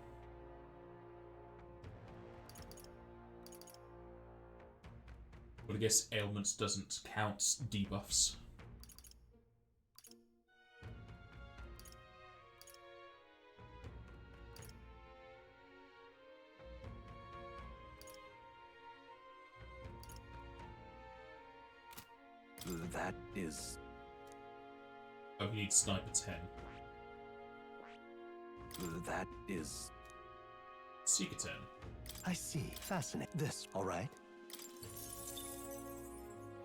But I guess ailments doesn't count debuffs. That is... Oh, you need Sniper 10. That is... Seeker 10. I see. Fascinating. This, all right?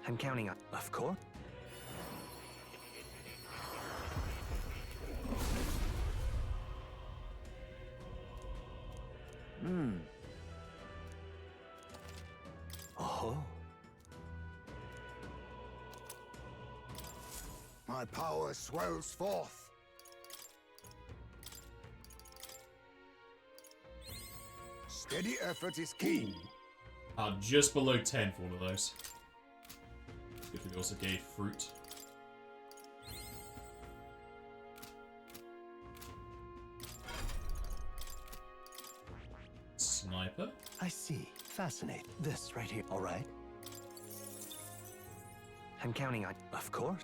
I'm counting on. Of course. Oh. My power swells forth. Steady effort is key. Just below 10 for one of those. Good thing we also gave fruit. Sniper? I see. Fascinating. This right here. All right. I'm counting on. Of course.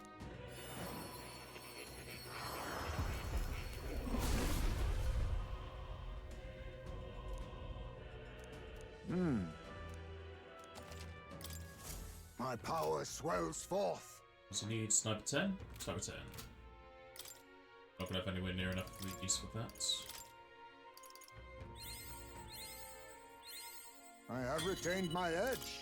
My power swells forth. So you need sniper 10? Sniper 10. Not gonna have anywhere near enough use for that. I have retained my edge.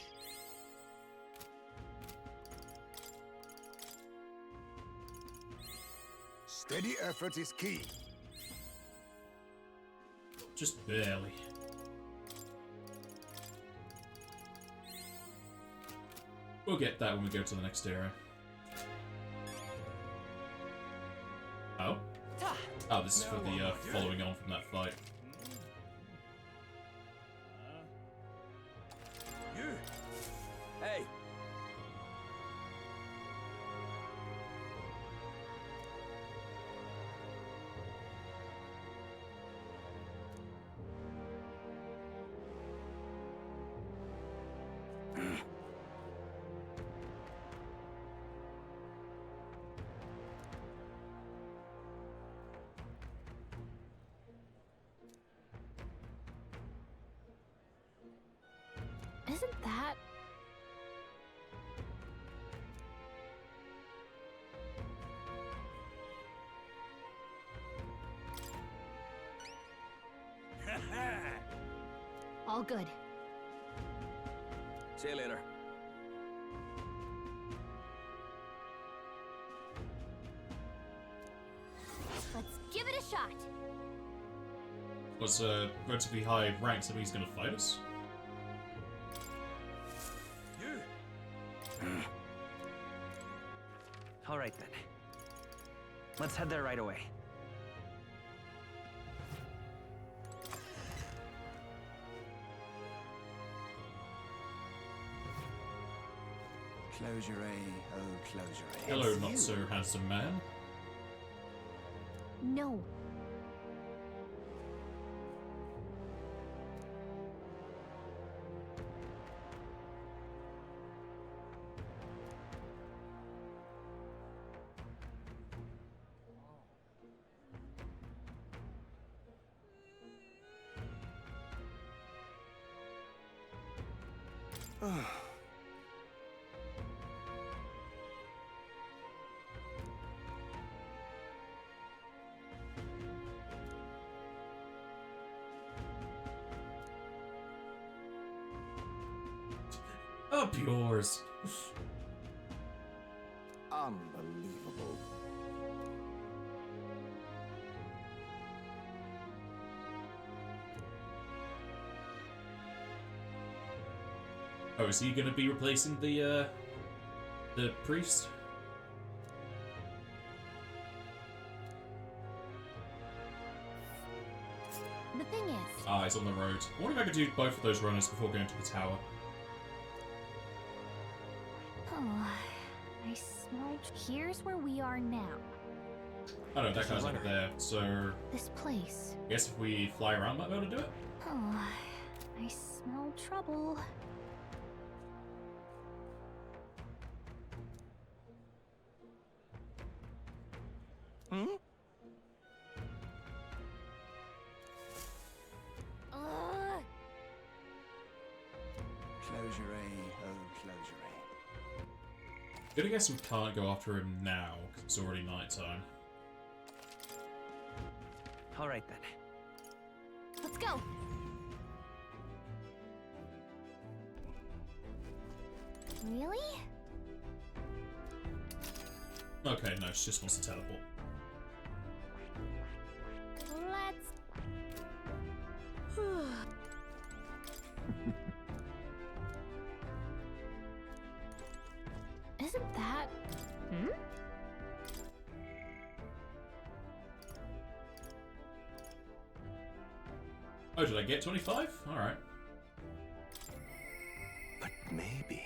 Steady effort is key. Just barely. We'll get that when we go to the next era. Oh? Oh, this is for the following on from that fight. You! Hey! Isn't that... all good. See you later. Let's give it a shot. Was relatively high rank, so he's gonna fight us. All right then. Let's head there right away. Closure A, oh closure A. Hello, not so handsome man. No. Up yours. Unbelievable. Oh, is he gonna be replacing the priest? The thing is... Ah, he's on the road. I wonder if I could do both of those runners before going to the tower. Oh, I smelled... Here's where we are now. Oh no, that guy's over there, so... This place. I guess if we fly around, might be able to do it? Oh, I smell trouble. Hmm? Closure A, oh closure A. Gonna guess we can't go after him now, because it's already nighttime. All right then. Let's go. Really? Okay, no, she just wants to teleport. Let's. Isn't that? Hmm? Oh, did I get 25? Alright. But maybe...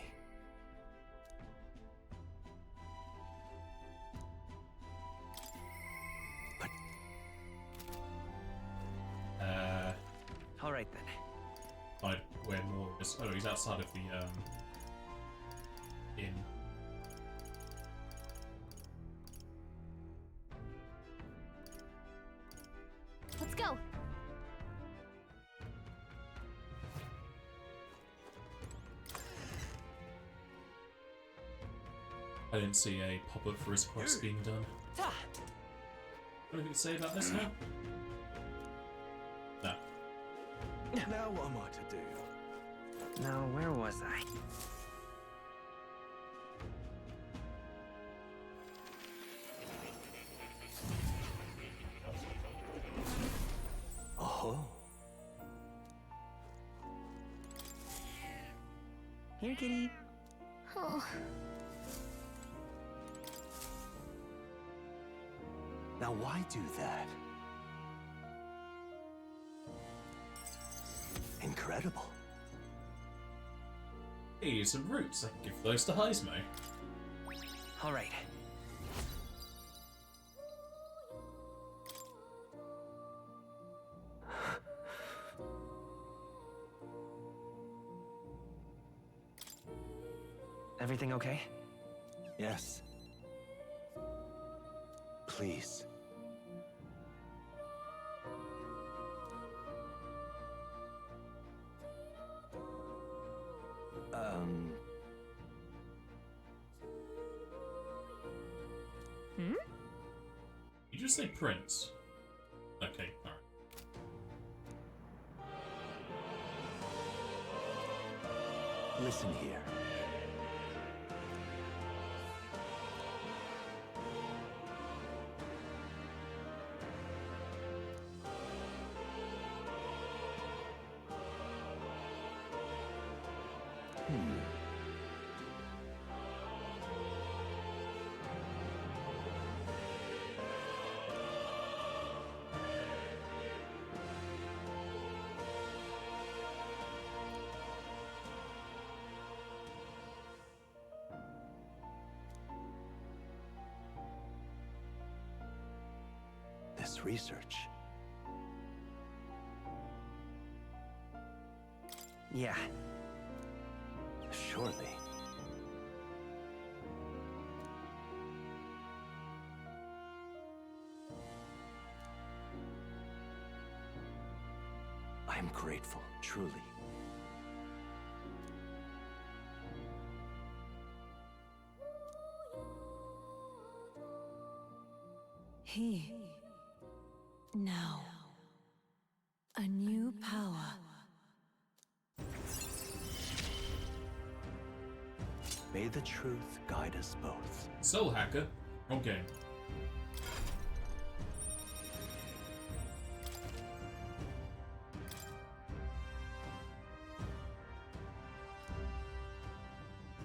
But... Alright then. Find where more is. Oh, he's outside of the, inn. Let's go. I didn't see a pop-up for his quest being done. Anything to say about this now? No. Now what am I to do? Now, where was I? Oh. Here, kitty. Oh. Now why do that? Incredible. Hey, some roots. I can give those to Heismo. Alright. Everything okay? Yes. Please. Hmm? You just say Prince. Okay, alright. Listen here. This research. Yeah. Surely. I'm grateful, truly. He. Now. A new power. May the truth guide us both. Soul Hacker. Wrong game.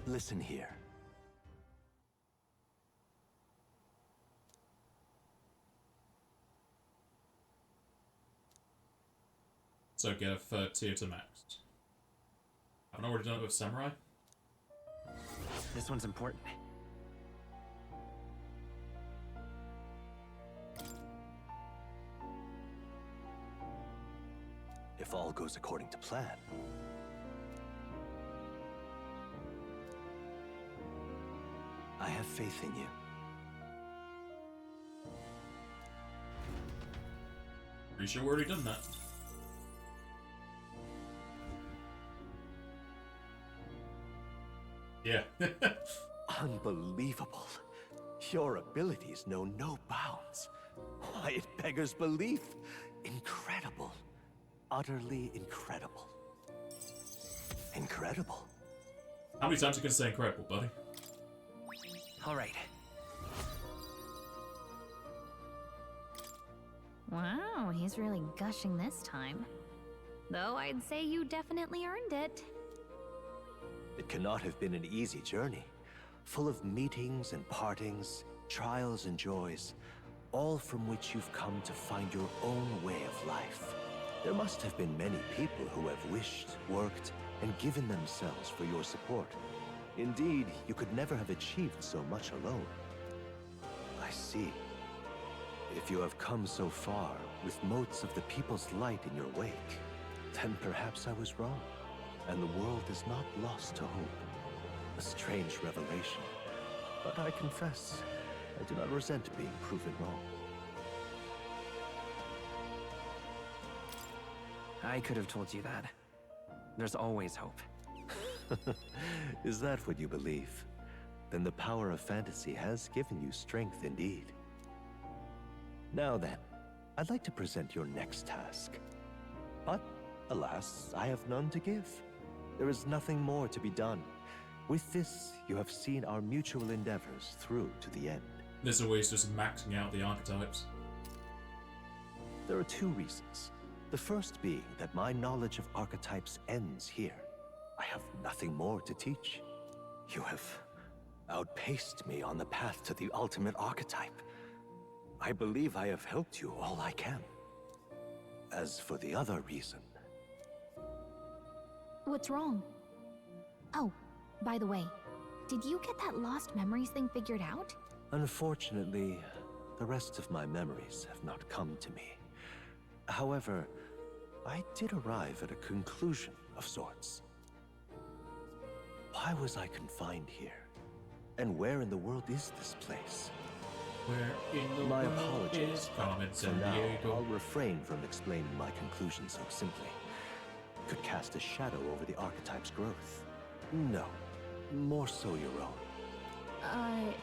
Listen here. So get a third tier to max. Haven't already done it with Samurai? This one's important. If all goes according to plan. I have faith in you. Pretty sure we've already done that. Yeah. Unbelievable. Your abilities know no bounds. Why, it beggars belief. Incredible. Utterly incredible. Incredible. How many times are you gonna say incredible, buddy? Alright. Wow, he's really gushing this time. Though I'd say you definitely earned it. It cannot have been an easy journey, full of meetings and partings, trials and joys, all from which you've come to find your own way of life. There must have been many people who have wished, worked, and given themselves for your support. Indeed, you could never have achieved so much alone. I see. If you have come so far with motes of the people's light in your wake, then perhaps I was wrong, and the world is not lost to hope. A strange revelation, but I confess, I do not resent being proven wrong. I could have told you that. There's always hope. Is that what you believe? Then the power of fantasy has given you strength indeed. Now then, I'd like to present your next task. But, alas, I have none to give. There is nothing more to be done. With this, you have seen our mutual endeavors through to the end. There's always just maxing out the archetypes. There are two reasons. The first being that my knowledge of archetypes ends here. I have nothing more to teach. You have outpaced me on the path to the ultimate archetype. I believe I have helped you all I can. As for the other reason... What's wrong? Oh, by the way, did you get that lost memories thing figured out? Unfortunately, the rest of my memories have not come to me. However, I did arrive at a conclusion of sorts. Why was I confined here? And where in the world is this place? Where in the My world apologies. is Carmen For now, Sandiego? I'll refrain from explaining my conclusion so simply. It could cast a shadow over the archetype's growth. No, more so your own.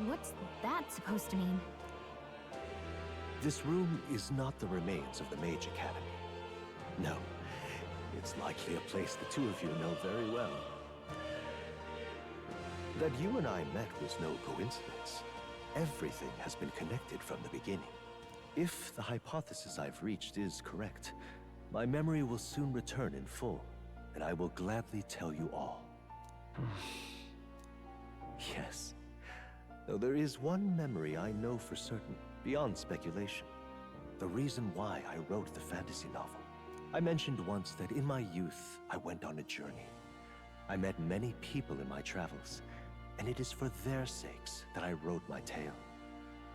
What's that supposed to mean? This room is not the remains of the Mage Academy. No, it's likely a place the two of you know very well. That you and I met was no coincidence. Everything has been connected from the beginning. If the hypothesis I've reached is correct, my memory will soon return in full, and I will gladly tell you all. Yes, though there is one memory I know for certain, beyond speculation. The reason why I wrote the fantasy novel. I mentioned once that in my youth, I went on a journey. I met many people in my travels, and it is for their sakes that I wrote my tale,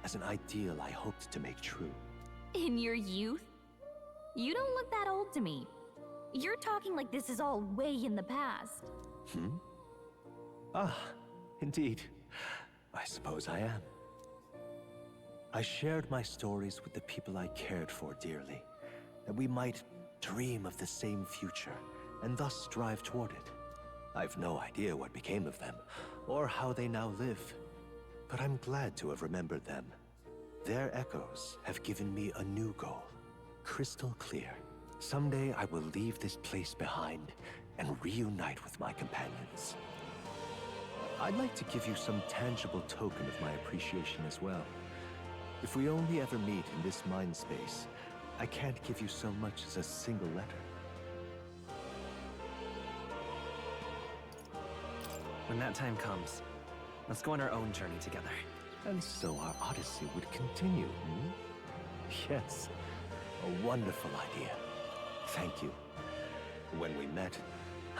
as an ideal I hoped to make true. In your youth? You don't look that old to me. You're talking like this is all way in the past. Ah, indeed. I suppose I am. I shared my stories with the people I cared for dearly, that we might dream of the same future, and thus strive toward it. I've no idea what became of them, or how they now live, but I'm glad to have remembered them. Their echoes have given me a new goal, crystal clear. Someday I will leave this place behind and reunite with my companions. I'd like to give you some tangible token of my appreciation as well. If we only ever meet in this mind space, I can't give you so much as a single letter. When that time comes, let's go on our own journey together. And so our odyssey would continue, Yes, a wonderful idea. Thank you. When we met,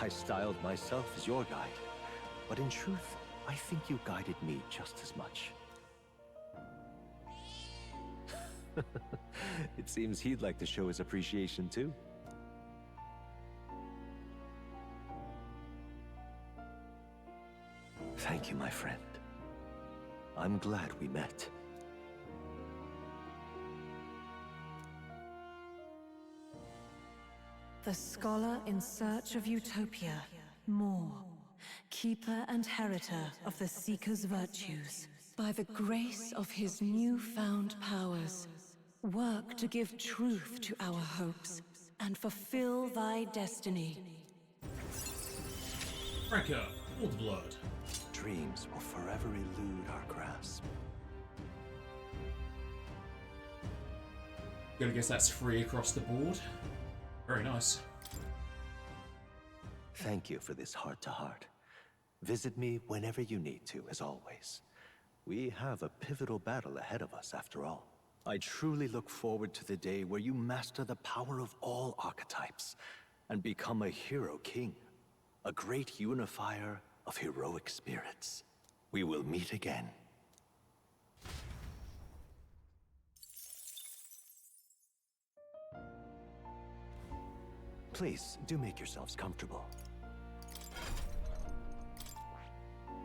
I styled myself as your guide. But in truth, I think you guided me just as much. It seems he'd like to show his appreciation too. Thank you, my friend. I'm glad we met. The scholar in search of utopia, more. Keeper and heritor of the Seeker's virtues. By the grace of his newfound powers, work to give truth to our hopes and fulfill thy destiny. Crank up, all the blood. Dreams will forever elude our grasp. Gonna guess that's free across the board. Very nice. Thank you for this heart-to-heart. Visit me whenever you need to, as always. We have a pivotal battle ahead of us, after all. I truly look forward to the day where you master the power of all archetypes and become a hero king, a great unifier of heroic spirits. We will meet again. Please, do make yourselves comfortable.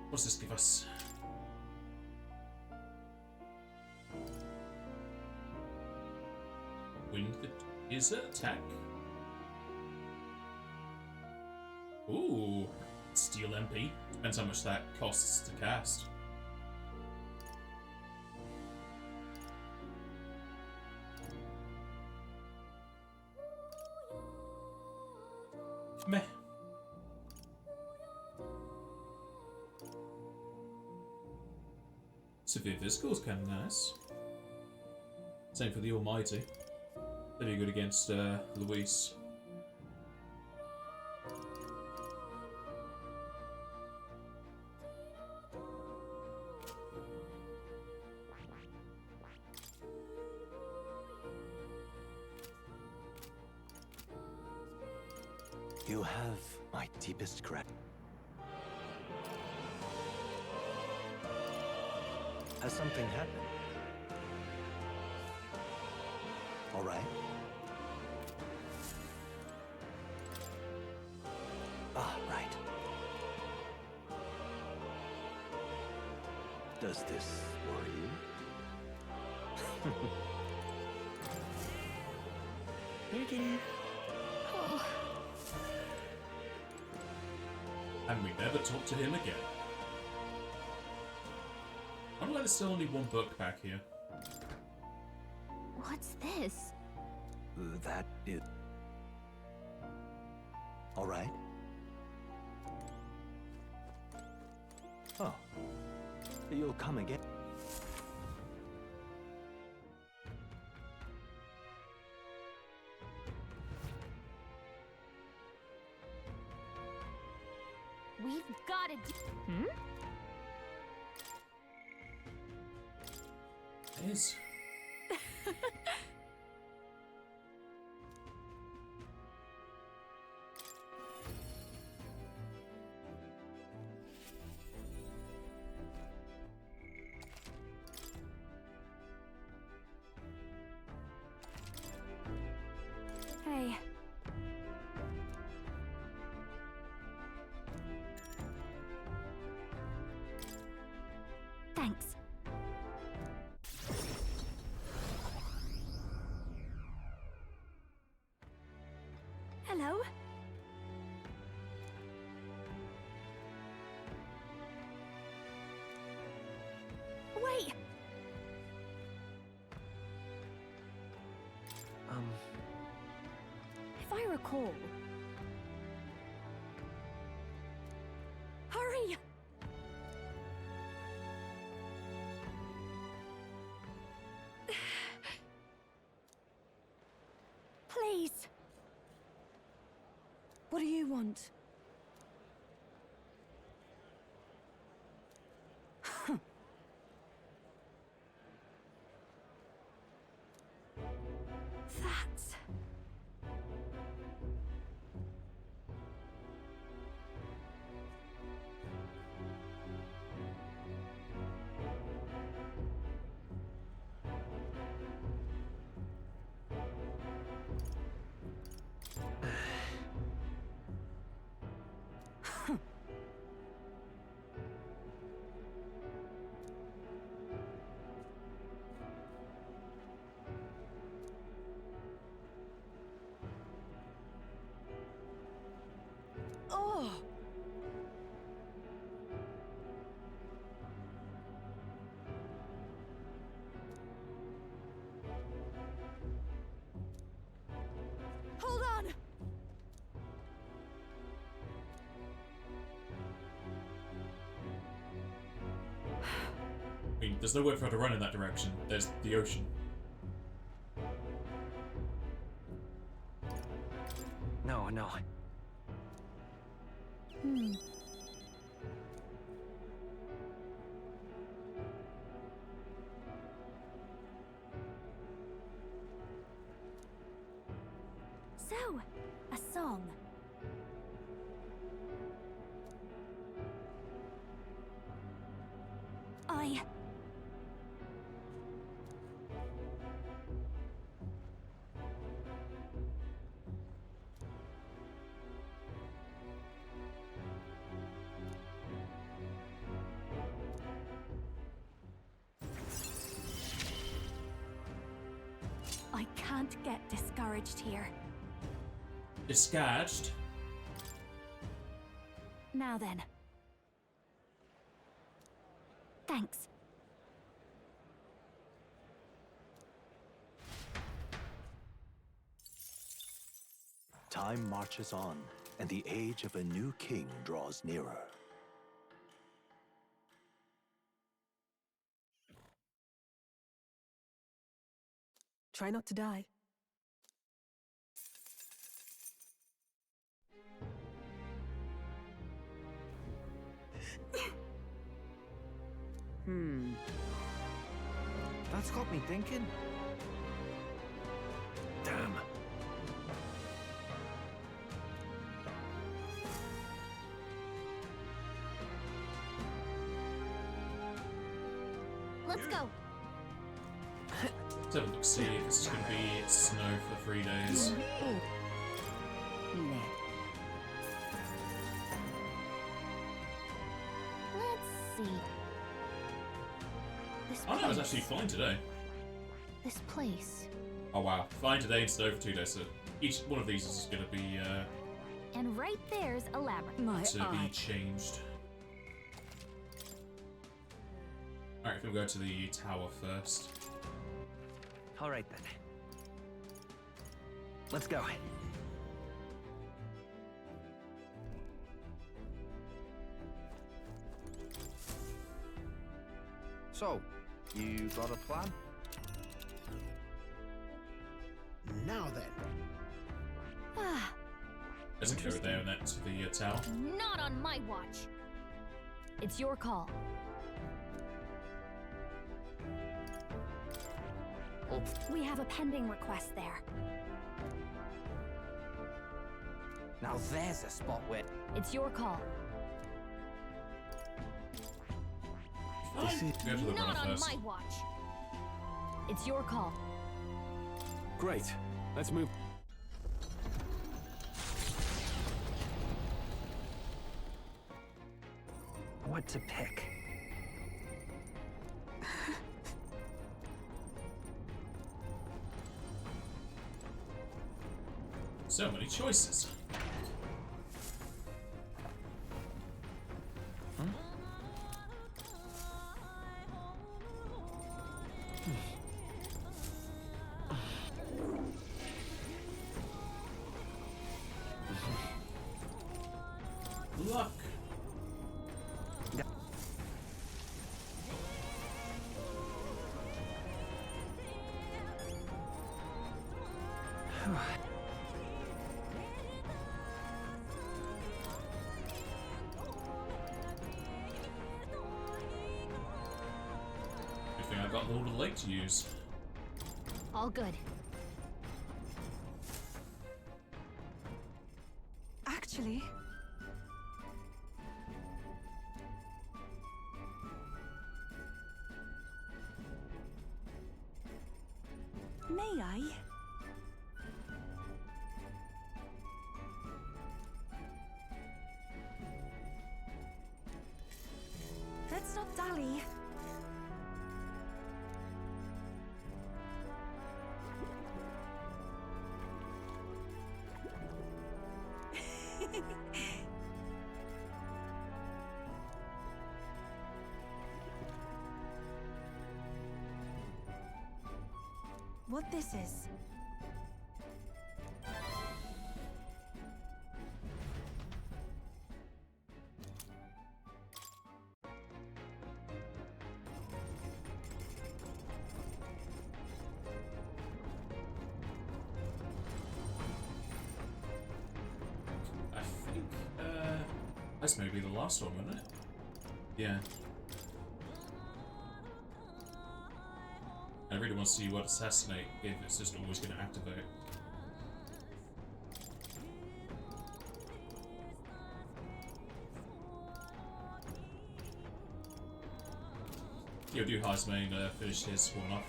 What's this give us? Wind is it attack? Ooh, Steel MP. Depends how much that costs to cast. Meh. Severe Physical is kind of nice. Same for the Almighty. That'd be good against Luis. You have my deepest gratitude. Has something happened? All right. Ah, right. Does this worry you? Okay. Oh. And we never talk to him again. I wonder why there's still only one book back here. What's this? That is... All right. Oh. You'll come again. We've got to do... Hmm? It is. Hey. Thanks. Hello? Wait! If I recall... Hurry! Please! What do you want? That's... Oh! Hold on! I mean, there's nowhere for her to run in that direction. There's the ocean. die. I can't get discouraged here. Discouraged? Now then. Thanks. Time marches on, and the age of a new king draws nearer. Try not to die. That's got me thinking. Damn. Let's go. Let's have a look, see if this is going to be snow for 3 days. Let's see. This Oh no, it was place. actually fine today. This place. Oh wow, fine today and snow for 2 days, so each one of these is going to be And right there's a labyrinth. My to be eye. changed. Alright, we'll go to the tower first. All right then. Let's go. So, you got a plan? Now then. Ah, There's a code there and that to the tower. not on my watch. It's your call. Up. We have a pending request there. Now there's a spot where... It's your call. Fine. Go to the Not runner on first. my watch. It's your call. Great. Let's move. What to pick? So many choices. Luck. Good thing I got all the lake to use. All good. Actually, may I? Let's not dally. What this is? I think, this may be the last one, wouldn't it? Yeah. I really want to see what assassinate if it's just always going to activate. You'll do Heisman finish his one off.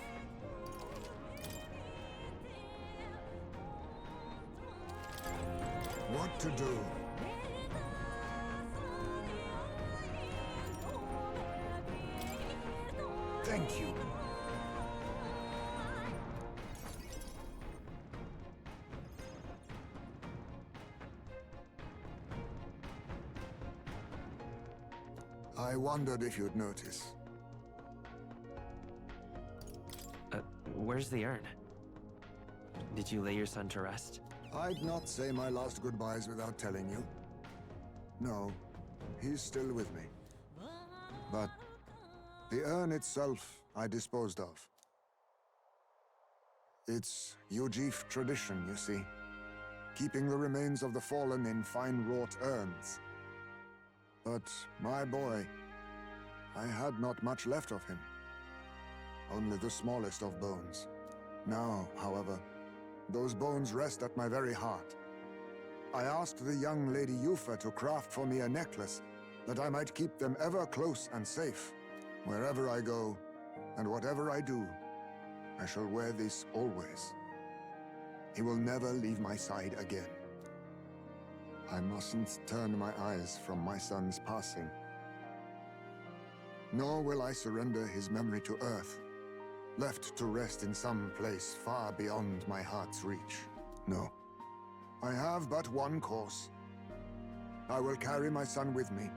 What to do? Thank you. I wondered if you'd notice. Where's the urn? Did you lay your son to rest? I'd not say my last goodbyes without telling you. No, he's still with me. But the urn itself I disposed of. It's Ujif tradition, you see. Keeping the remains of the fallen in fine wrought urns. But my boy, I had not much left of him. Only the smallest of bones. Now, however, those bones rest at my very heart. I asked the young Lady Yufa to craft for me a necklace, that I might keep them ever close and safe. Wherever I go, and whatever I do, I shall wear this always. He will never leave my side again. I mustn't turn my eyes from my son's passing. Nor will I surrender his memory to Earth, left to rest in some place far beyond my heart's reach. No. I have but one course. I will carry my son with me,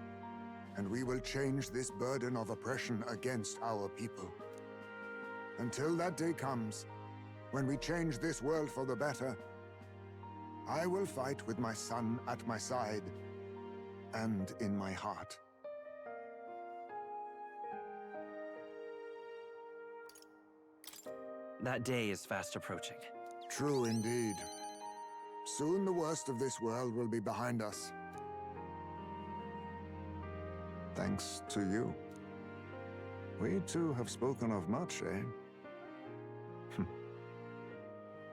and we will change this burden of oppression against our people. Until that day comes, when we change this world for the better, I will fight with my son at my side and in my heart. That day is fast approaching. True indeed. Soon the worst of this world will be behind us. Thanks to you. We too have spoken of much, eh?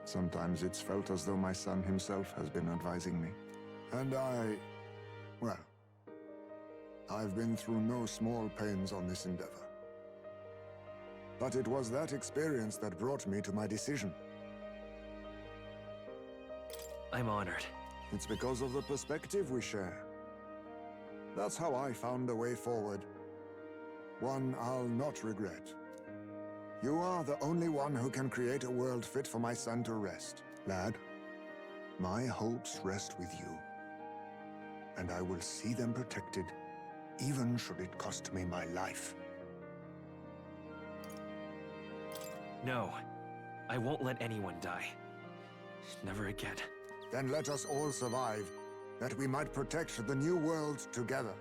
Sometimes it's felt as though my son himself has been advising me. And well, I've been through no small pains on this endeavor. But it was that experience that brought me to my decision. I'm honored. It's because of the perspective we share. That's how I found a way forward. One I'll not regret. You are the only one who can create a world fit for my son to rest. Lad, my hopes rest with you. And I will see them protected, even should it cost me my life. No, I won't let anyone die. Never again. Then let us all survive, that we might protect the new world together.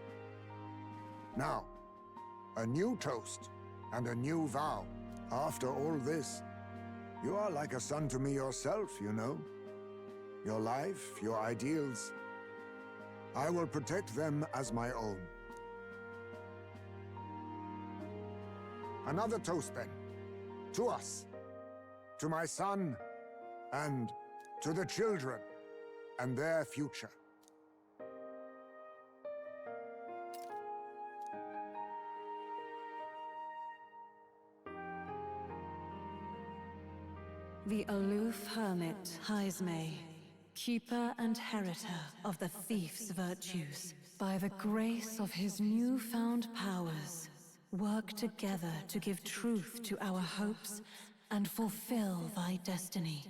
Now, a new toast and a new vow. After all this, you are like a son to me yourself, you know. Your life, your ideals. I will protect them as my own. Another toast then. To us. To my son. And to the children. And their future. The aloof hermit, Heisme, keeper and heritor of the thief's virtues, by the grace of his newfound powers, work together to give truth to our hopes and fulfill thy destiny.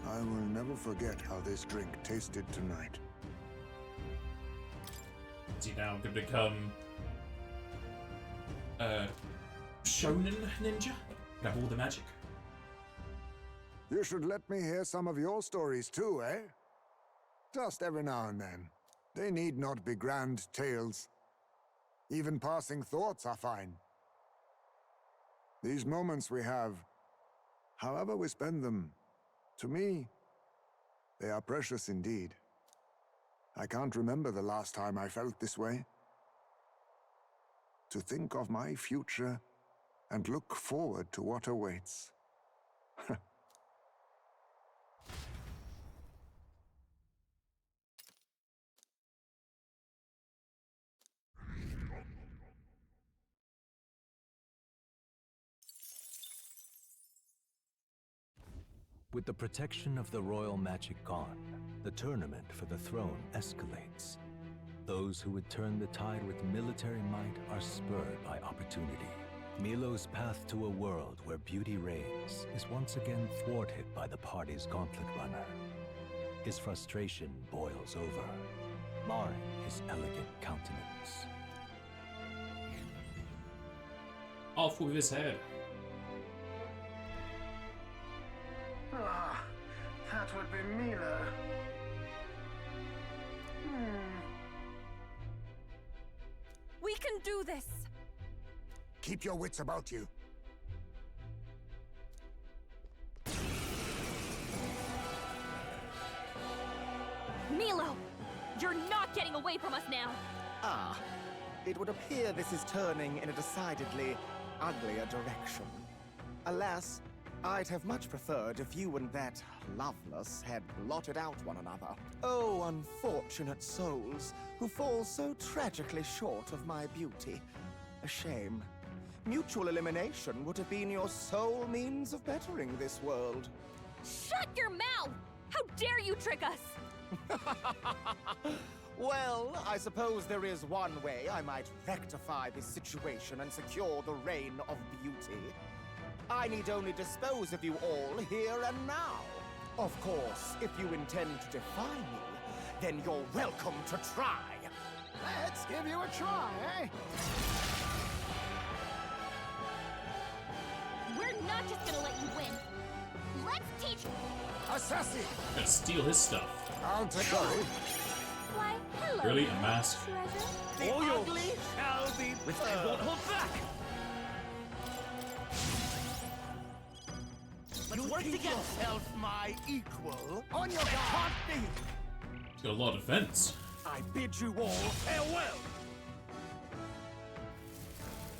I will never forget how this drink tasted tonight. Is he now going to become Shonen Ninja? Have all the magic? You should let me hear some of your stories too, eh? Just every now and then. They need not be grand tales. Even passing thoughts are fine. These moments we have, however we spend them, to me, they are precious indeed. I can't remember the last time I felt this way. To think of my future and look forward to what awaits. With the protection of the royal magic gone, the tournament for the throne escalates. Those who would turn the tide with military might are spurred by opportunity. Milo's path to a world where beauty reigns is once again thwarted by the party's gauntlet runner. His frustration boils over, marring his elegant countenance. Off with his head. Ah, that would be Milo. We can do this! Keep your wits about you. Milo! You're not getting away from us now! Ah, it would appear this is turning in a decidedly uglier direction. Alas, I'd have much preferred if you and that Loveless had blotted out one another. Oh, unfortunate souls who fall so tragically short of my beauty. A shame. Mutual elimination would have been your sole means of bettering this world. Shut your mouth! How dare you trick us! Well, I suppose there is one way I might rectify this situation and secure the reign of beauty. I need only dispose of you all here and now. Of course, if you intend to defy me, then you're welcome to try. Let's give you a try, eh? We're not just gonna let you win. Let's teach you. Assassin! Gonna steal his stuff. I'll take it. Why, hello. Really? A mask? Treasure? The ugly shall be I won't hold back! You work think together. yourself my equal? On your guard! Can't be! He's got a lot of defense. I bid you all farewell!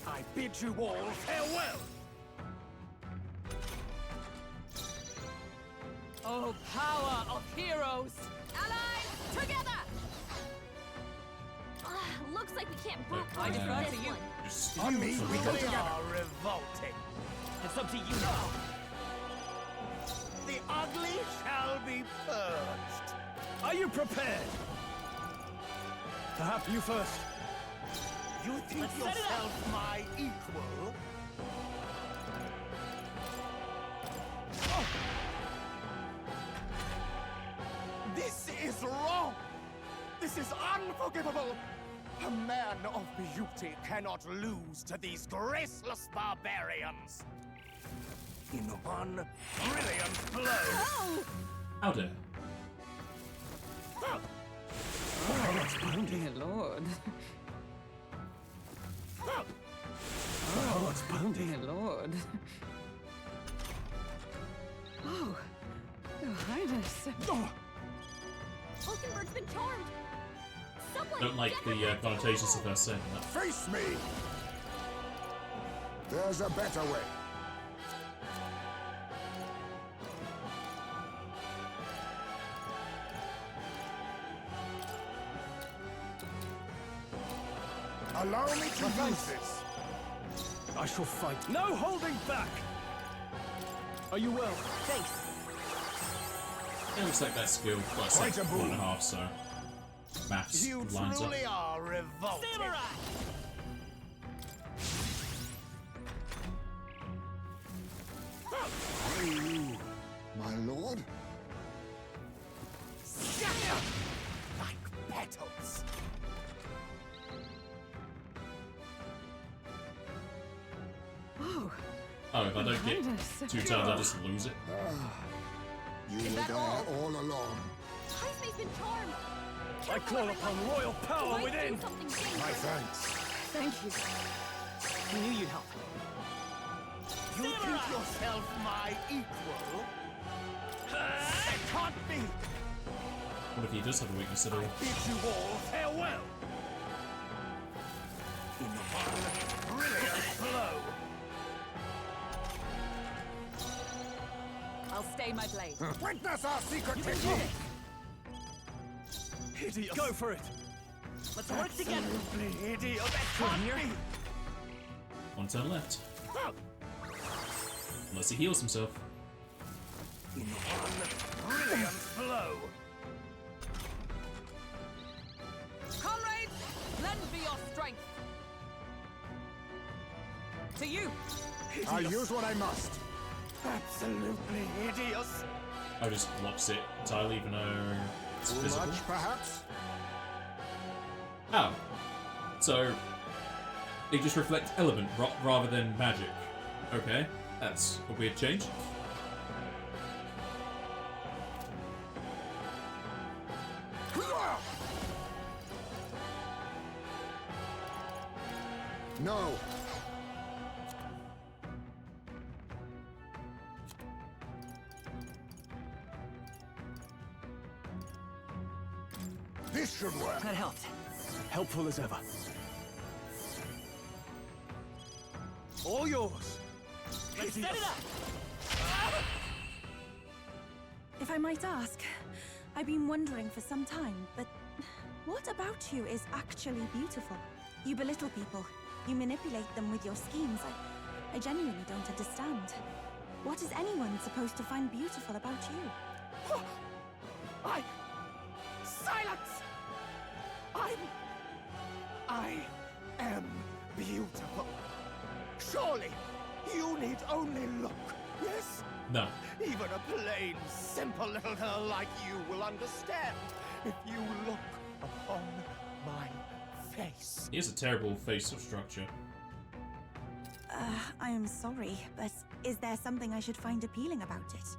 I bid you all farewell! Oh, power of heroes! Allies, together! Looks like we can't brute I force defer this to you. one. Just On me, we go They together. are revolting. It's up to you now. The ugly shall be purged. Are you prepared? Perhaps you first. You think Let's set it yourself my equal? Oh. This is wrong! This is unforgivable! A man of beauty cannot lose to these graceless barbarians! In one brilliant blow! How dare. Dear Lord. What's pounding? Dear Lord. Oh, Your Highness. Hulkenberg's been charmed. Someone Don't like get the her back to connotations of normal. her saying that. Face me! There's a better way. Allow me to use this. I shall fight. No holding back! Are you well? Thanks. It looks like that skill. Well, it's Quite like a 1.5, boon. so maths You lines up. truly are revolting. Samurai! Are you, my lord? Scatter like petals. Oh, if I don't get Highness. 2 turns, I just lose it. You were that there all along. Heismay's been charmed. I call upon royal power Might within! do something My dangerous. thanks. Thank you. I knew you'd help. You think yourself my equal? It can't be! What if he does have a weakness at all? Bid you all farewell! In one brilliant blow! I'll stay my blade. Witness our secret technique! Hideous! Go for it! Let's work together. Absolutely hideous! That can't be! 1 turn left. Unless he heals himself. In one brilliant blow. Comrades, lend me your strength. To you. I'll use what I must. Absolutely hideous. I just blocks it entirely, even though it's Too visible. much, perhaps? Oh. So, they just reflect element rather than magic. Okay, that's a weird change. No. This should work. That helped. Helpful as ever. All yours. Let's set it up. If I might ask, I've been wondering for some time, but what about you is actually beautiful? You belittle people. You manipulate them with your schemes. I genuinely don't understand. What is anyone supposed to find beautiful about you? Silence! I am beautiful. Surely, you need only look, yes? No. Even a plain, simple little girl like you will understand if you look upon my face. He has a terrible facial structure. I am sorry, but is there something I should find appealing about it?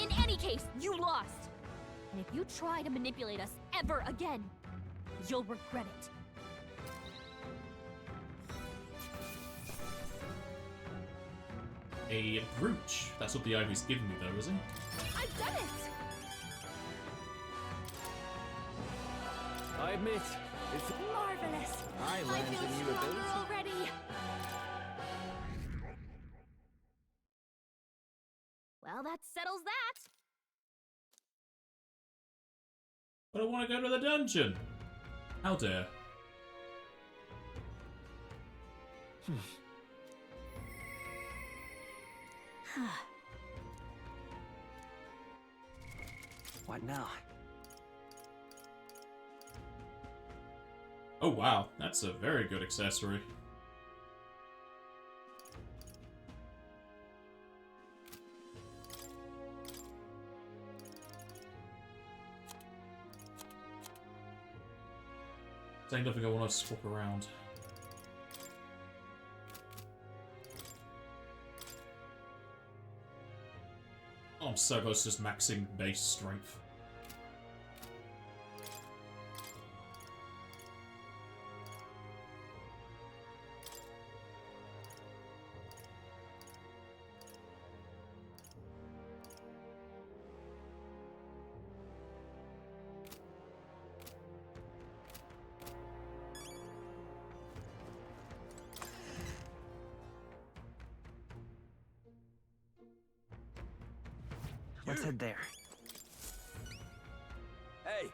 In any case, you lost. And if you try to manipulate us ever again, you'll regret it. A brooch. That's what the ivy's giving me, though, isn't it? I've done it! I admit, it's Marvelous! I learned feel a new stronger ability. already! Well, that settles that! But I want to go to the dungeon! How dare. What now? Oh wow, that's a very good accessory. Saying nothing I want to swap around. Oh, I'm so close to just maxing base strength. Let's head there. Hey!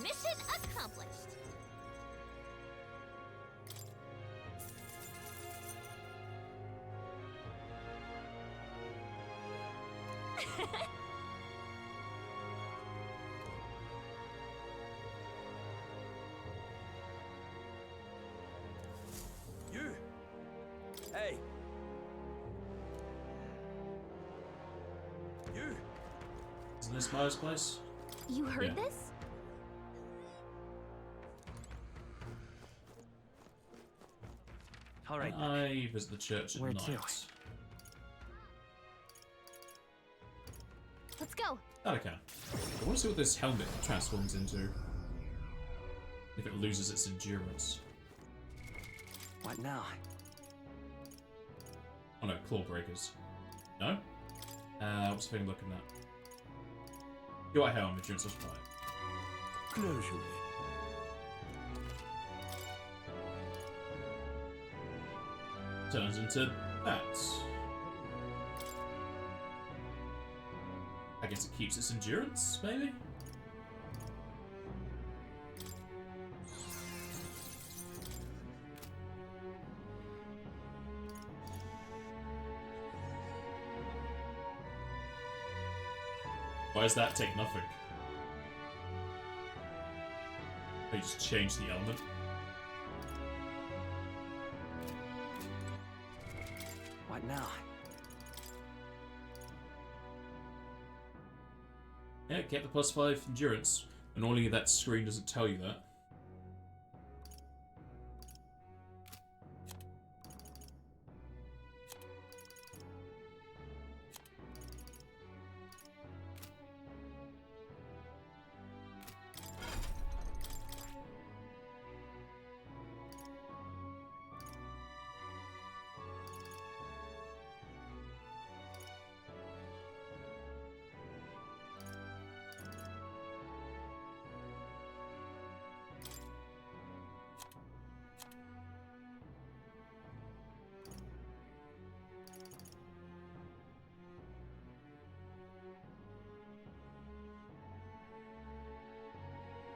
Mission accomplished. You! Hey! You! Isn't this Maya's place? You heard Yeah. this? All right. I visit the church at Where night. to? Let's go. That I can. I want to see what this helmet transforms into. If it loses its endurance. What now? Oh no, claw breakers. No? What's the thing looking at? Do I have endurance? That's fine. Close your Turns into that. I guess it keeps its endurance, maybe? Why does that take nothing? They just change the element. What now? Yeah, get the +5 endurance. And only that screen doesn't tell you that.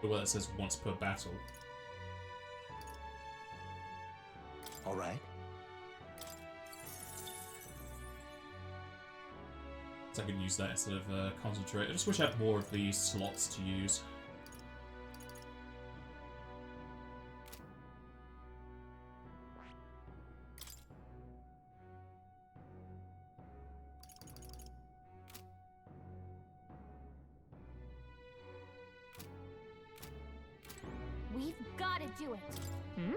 Well, it says once per battle. All right. So I can use that instead of concentrate. I just wish I had more of these slots to use. We've got to do it. Hmm?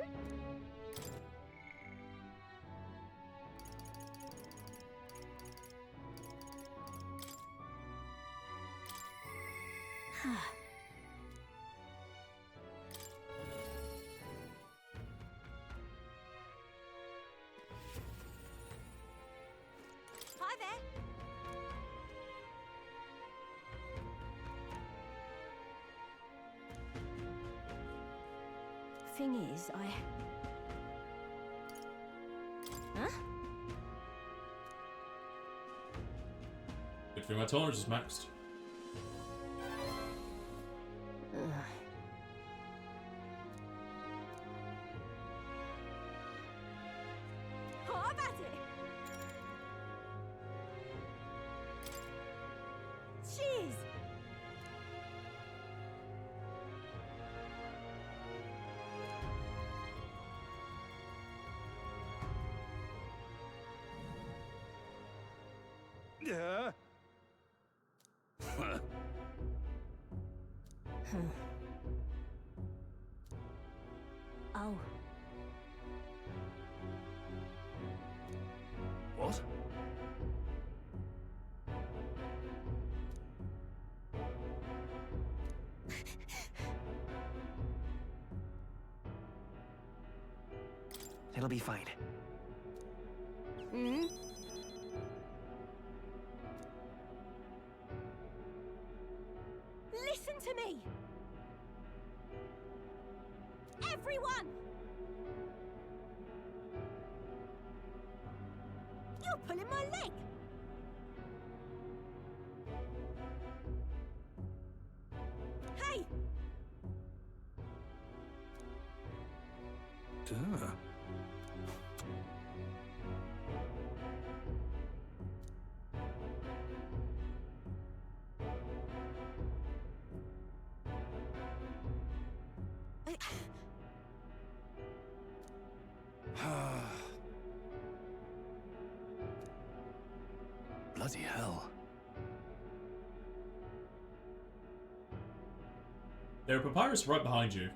Hi there. Thing is, Huh? Good thing my tolerance is maxed. How about it? Cheers! Yeah. Oh. What? It'll be fine. Hmm? Listen to me! Everyone! You're pulling my leg! Hey! Duh. Bloody hell. There are papyrus right behind you.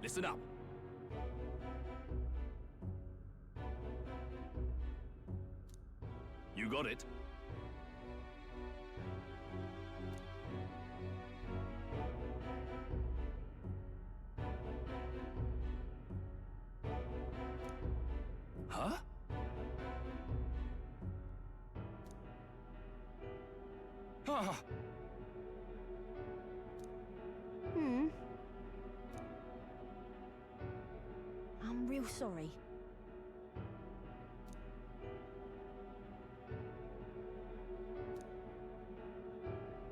Listen up. You got it. I'm real sorry.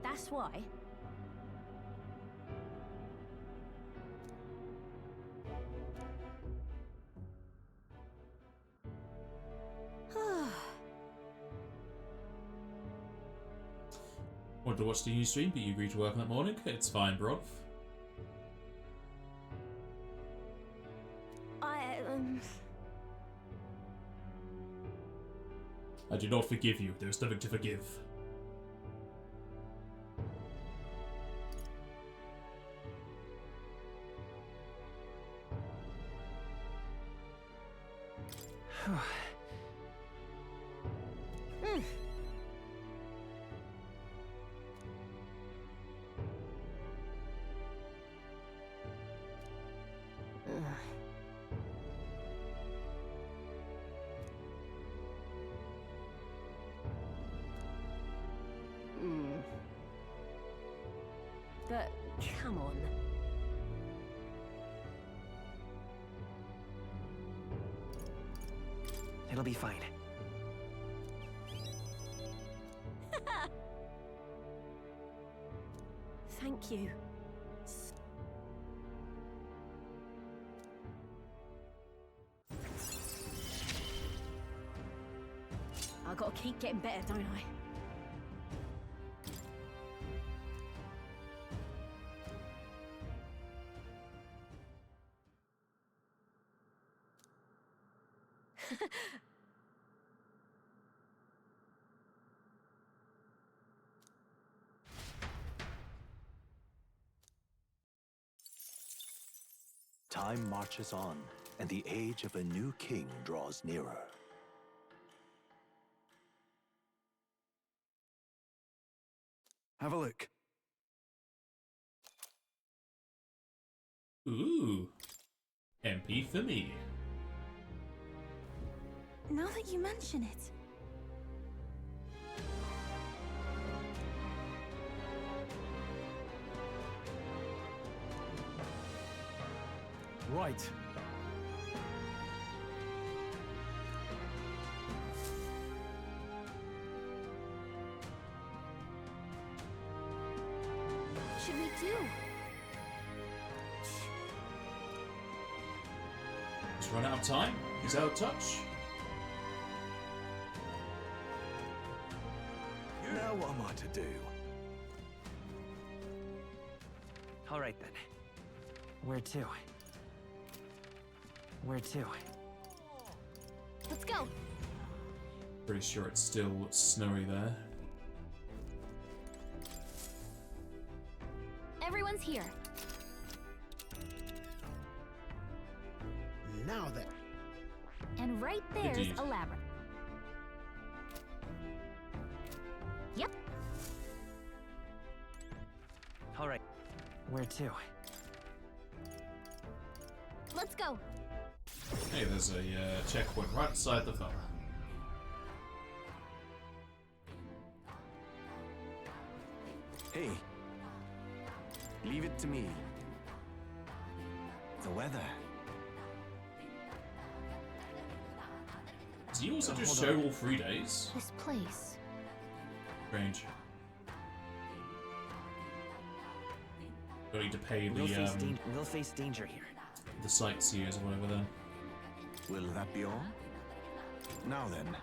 That's why. Wanted to watch the new stream, but you agreed to work that morning. It's fine, bro. I do not forgive you. There is nothing to forgive. But come on. It'll be fine. Thank you. I gotta keep getting better, don't I? Time marches on, and the age of a new king draws nearer. Have a look. Ooh. MP for me. Now that you mention it. Right. What should we do? Just run out of time. He's out of touch. Now what am I to do? All right then. Where to? Where to? Let's go. Pretty sure it's still snowy there. Everyone's here. Now then. And right there's Indeed. a labyrinth. Yep. All right. Where to? Let's go. Hey, there's a checkpoint right beside the fella. Hey, leave it to me. The weather. Does he also just show all 3 days? This place. Strange. Don't need to pay We'll the face danger here. the sightseers or whatever then. Will that be all? Now then.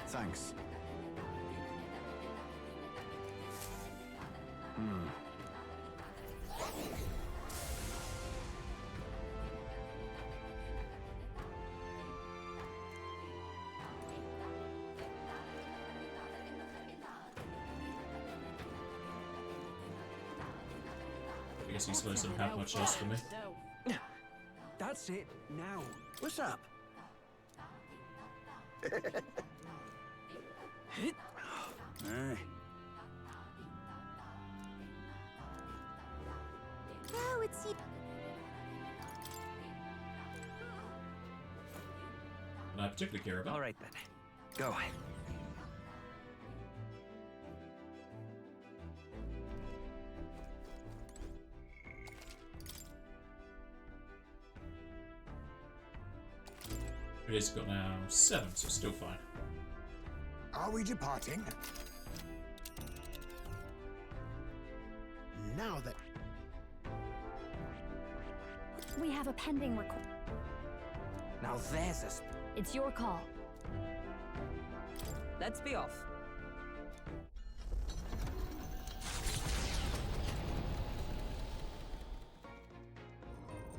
Thanks. I guess he's supposed to have much else for me. That's it, now. What's up? Oh, it's you. that I particularly care about. All right then. Go. It has got now 7, so still fine. Are we departing? Now that... We have a pending request. Now there's a... It's your call. Let's be off.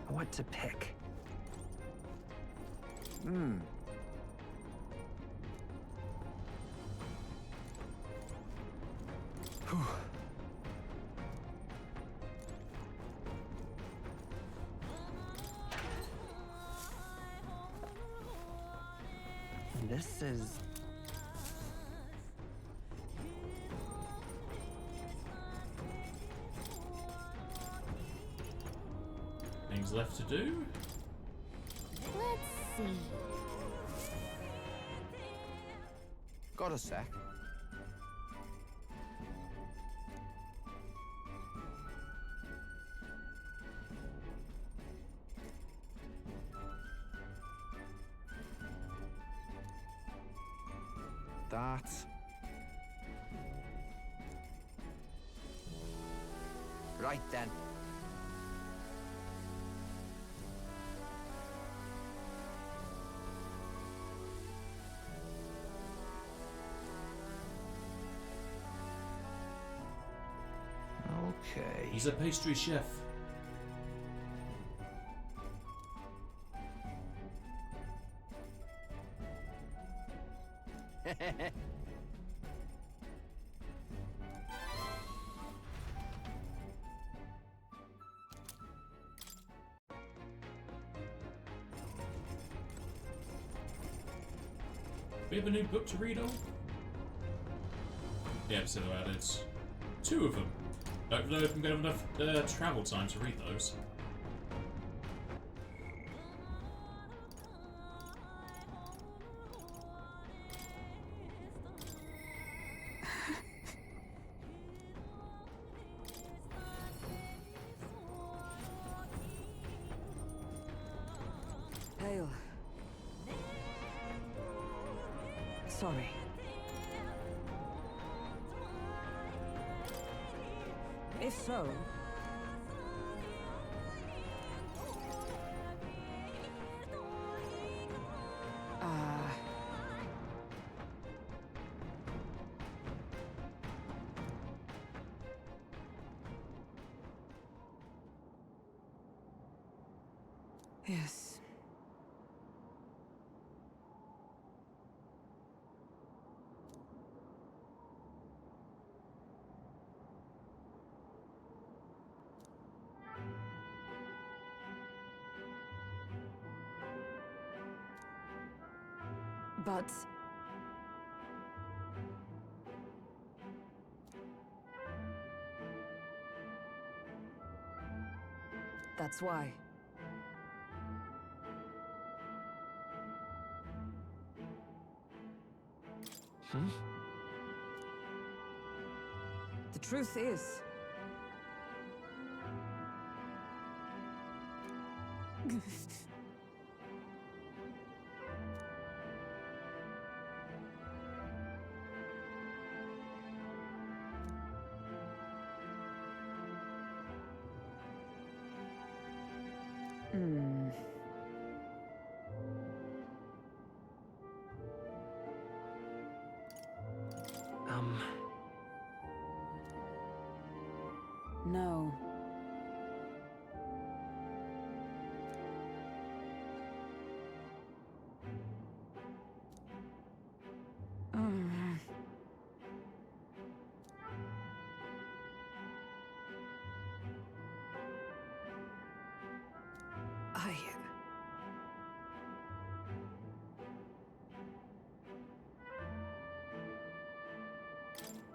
What to pick? This is... Things left to do? Let's see. Got a sec. That. Right then. Okay. He's a pastry chef. We have a new book to read on? Yeah, so I added 2 of them. Don't know if I'm going to have enough travel time to read those. Pale. Sorry. If so... Yes. But... That's why. The truth is... No.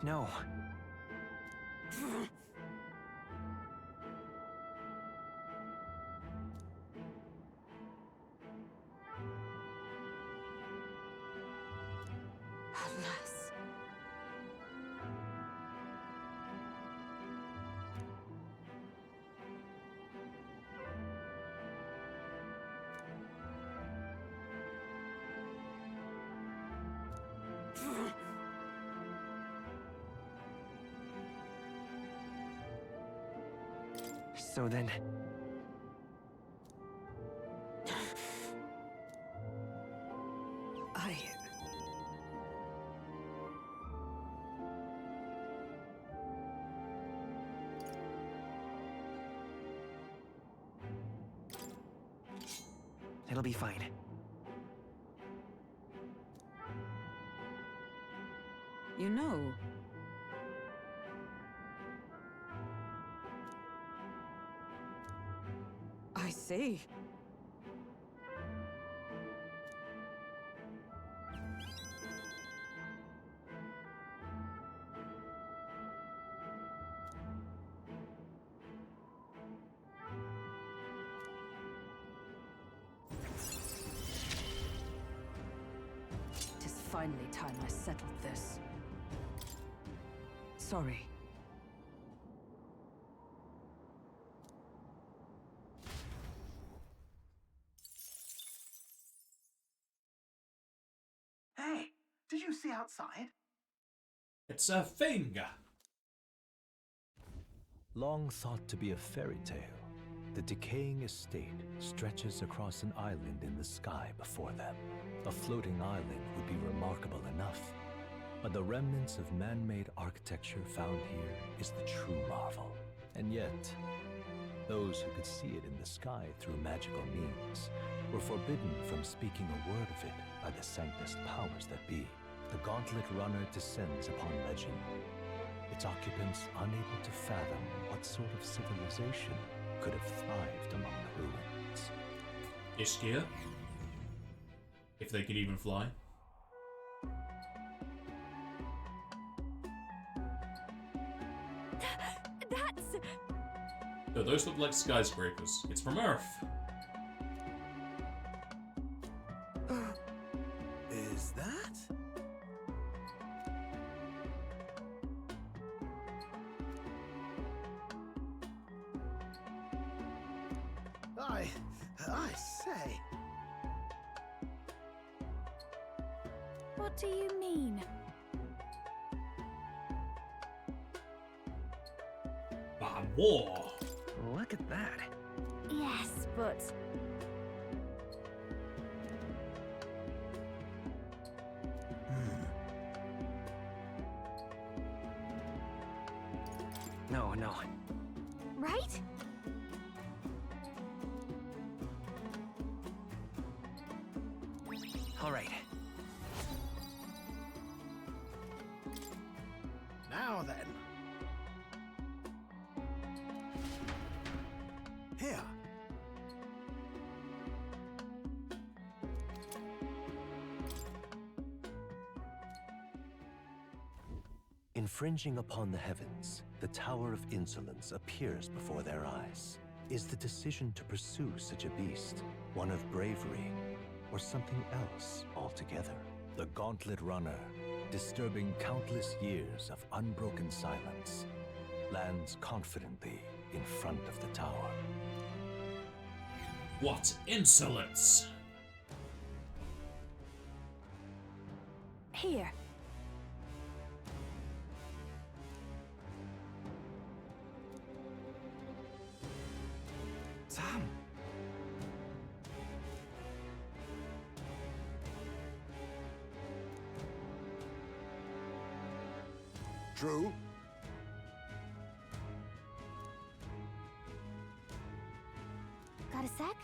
No. Alas. So then... It'll be fine. You know... I see. It is finally time I settled this. Sorry. Hey, did you see outside? It's a finger. Long thought to be a fairy tale, the decaying estate stretches across an island in the sky before them. A floating island would be remarkable enough, but the remnants of man-made architecture found here is the true marvel. And yet, those who could see it in the sky through magical means were forbidden from speaking a word of it by the sanctest powers that be. The Gauntlet Runner descends upon legend, its occupants unable to fathom what sort of civilization could have thrived among the ruins. Ishkia? If they could even fly. That's... No, those look like skyscrapers. It's from Earth. Is that? I say. What do you mean? War. Look at that. Yes, but... No. Right? All right. Now then. Here. Infringing upon the heavens, the Tower of Insolence appears before their eyes. Is the decision to pursue such a beast one of bravery, or something else altogether? The Gauntlet Runner, disturbing countless years of unbroken silence, lands confidently in front of the tower. What insolence! Here. Sam. True. Got a sec?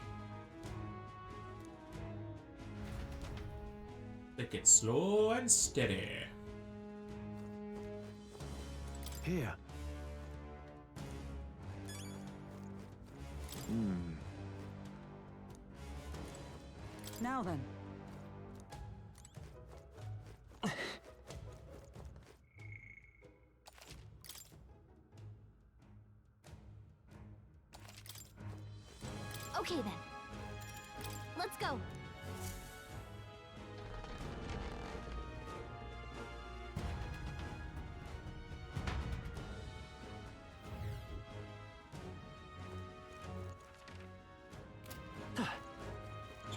Take it slow and steady. Here. Now then. Okay then. Let's go.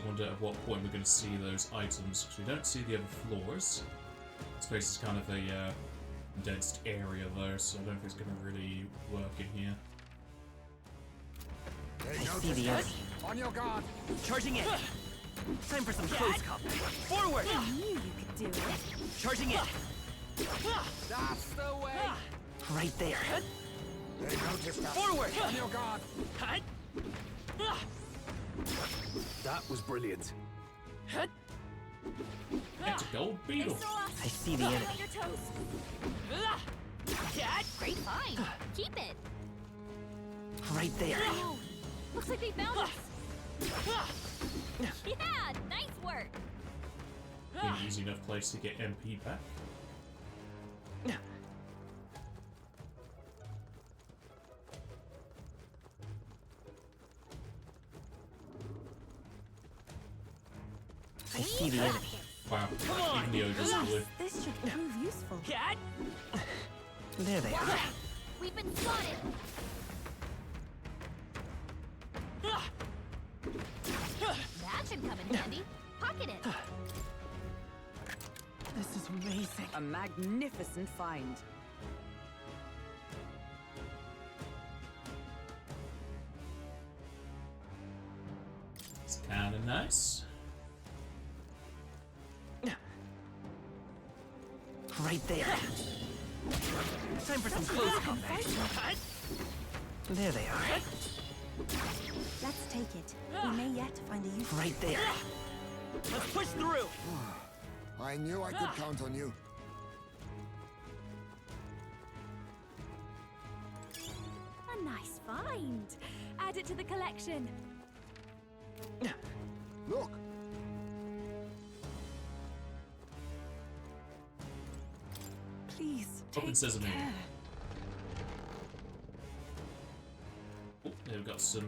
I wonder at what point we're going to see those items, because we don't see the other floors. This place is kind of a condensed area though, so I don't think it's going to really work in here. I see the enemy. On your guard! Charging in! Time for some close combat. Forward! I knew you could do it. Charging in! That's the way! Right there. They noticed us. Forward! On your guard! That was brilliant. It's a gold beetle. I see the enemy. On your toes. Great find. Keep it. Right there. Oh, looks like they found us. Yeah, nice work. An easy enough place to get MP back. I see the enemy. Wow, even the ogres are blue. This should prove useful. There they are. We've been spotted. That should come in handy. Pocket it. This is amazing. A magnificent find. It's kind of nice. Right there. Time for some close combat. There they are. Let's take it. We may yet find a use. Right there. Let's push through. I knew I could count on you. A nice find. Add it to the collection. Look! Please, Open take sesame. care. Oh, they've got some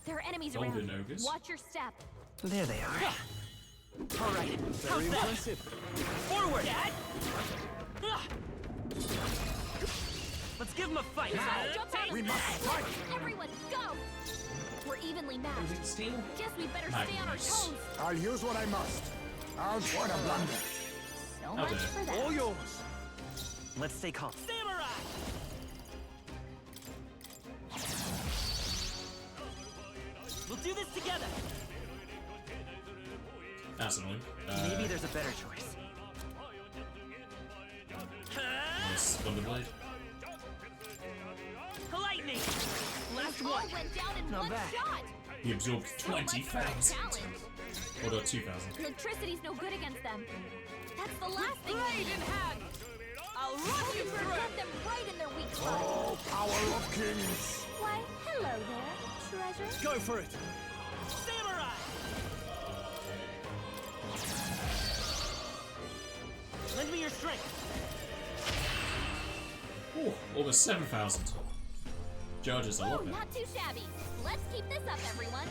There are enemies golden around. ogres. Watch your step. There they are. All right. Very impressive. Forward! Let's give them a fight. Jump out We and must fight! Everyone, go! We're evenly matched. Steel? Guess we better stay on our Magnus. toes. I'll use what I must. Out what a blunder. So How much dare. for that. All yours. Let's stay calm. Samurai! We'll do this together. That's annoying. Maybe there's a better choice. Nice Thunderblade. Lightning! Last All one. went down in Not one bad. shot. He absorbed So much for that 20,000. challenge. What about 2,000? Electricity's no good against them. That's the last thing we Blade need. in hand! I'll run you We've through! got them right in their weak spot. Oh, power of kings! Why, hello there, treasure. Go for it. Samurai! Lend me your strength. Oh, almost 7,000. Judges, I Ooh, love that. not too shabby. Let's keep this up, everyone.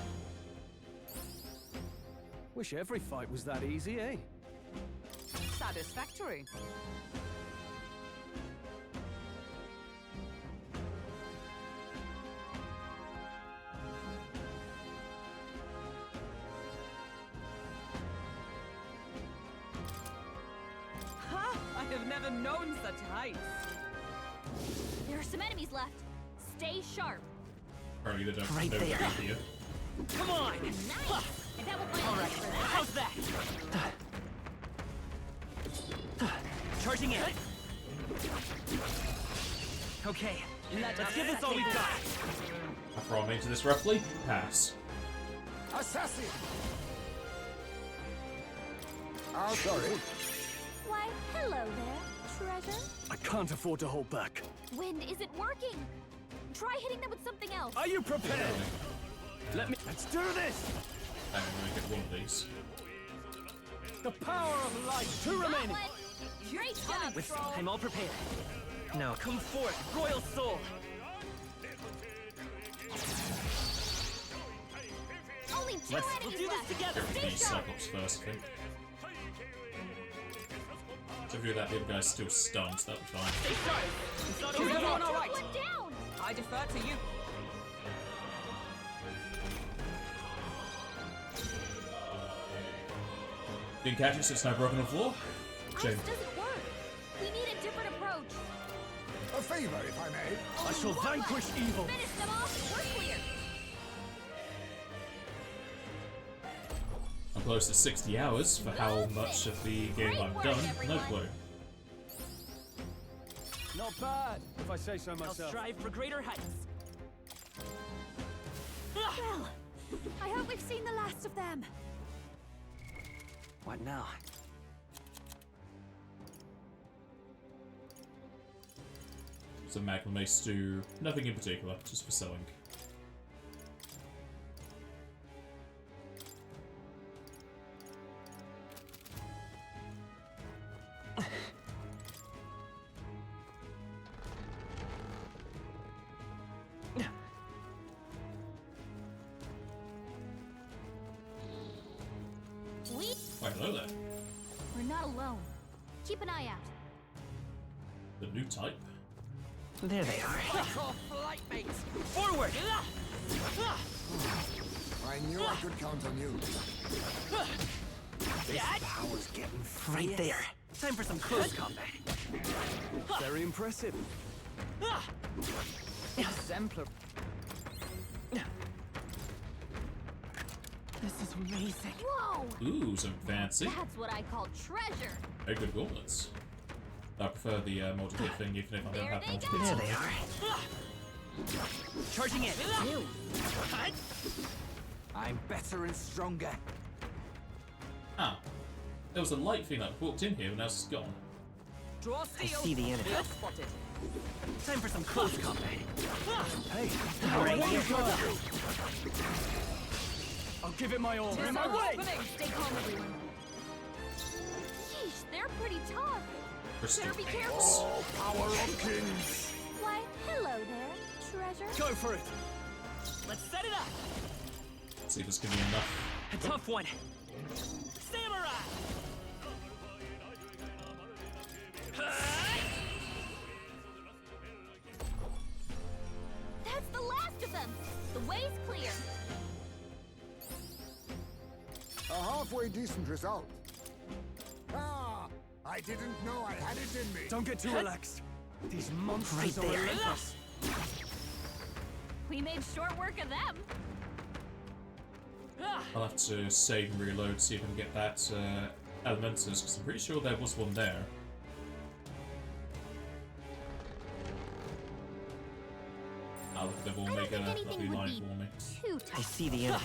Wish every fight was that easy, eh? Satisfactory. Ha! I have never known such heights. There are some enemies left. Stay sharp. Apparently they don't Right know there. what here. Come on. Nice. And that will find All us right. for that. How's that? Charging in. Okay. Let's give this all we've got. How far am I into this roughly? Pass. Assassin! Oh, sorry. Why, hello there, treasure. I can't afford to hold back. Wind isn't working. Try hitting them with something else. Are you prepared? Let's do this! I'm gonna get one of these. The power of light. Two Got remaining. one. Great job, With troll. I'm all prepared. Now come forth, royal soul. Only 2 We'll enemies do this left. together. Get Stay the sharp. Cyclops first, I think. So if you do that, the other guy's still stunned, so that'll be fine. Stay sharp. Is Took everyone all right? one down. I defer to you. Didn't catch it, so it's now broken on the floor. Shame. Ice doesn't work. We need a different approach. A favor, if I may. I shall vanquish evil. Finish them off. We're clear. I'm close to 60 hours for how much of the game I've done. No clue. Not bad, if I say so myself. I'll strive for greater heights. Well, I hope we've seen the last of them. What now? Some macrame stew. Nothing in particular, just for selling. Why, hello there. We're not alone. Keep an eye out. The new type. There they are. Flight mates! Forward! I knew I could count on you. This power's getting right there. Time for some close combat. Very impressive. Exemplar. This is amazing. Whoa! Ooh, some fancy. That's what I call treasure. Very good gauntlets. I prefer the multi-hit thing, even if I don't have multiple. There they are. Charging in. I'm better and stronger. Ah. There was a light thing that walked in here, but now it's gone. Draw steel. I see the enemy. Spotted. Time for some close combat. Hey, Right here. I'll give it my all. In my way! Stay calm, everyone. Yeesh, they're pretty tough. Better be careful. Oh, power of kings! Why, hello there, treasure. Go for it! Let's set it up. Let's see if this can be enough. A tough one. Samurai. That's the last of them. The way's clear. A halfway decent result. Ah, I didn't know I had it in me. Don't get too relaxed. These monsters are Right there. relentless. We made short work of them. I'll have to save and reload, see if I can get that Elementus, because I'm pretty sure there was one there. I'll look at the wall, make a lovely line for me. I see the enemy.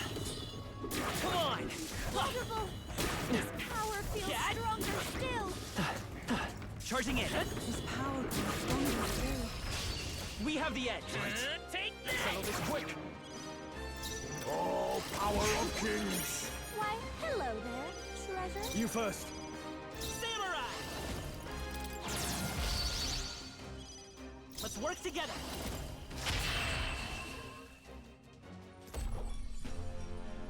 Come on! Wonderful! This power feels stronger still. Charging in. This power grows stronger too. We have the edge. Take Settle this quick. Oh, power of kings! Why, hello there, treasure. You first. Samurai! Let's work together.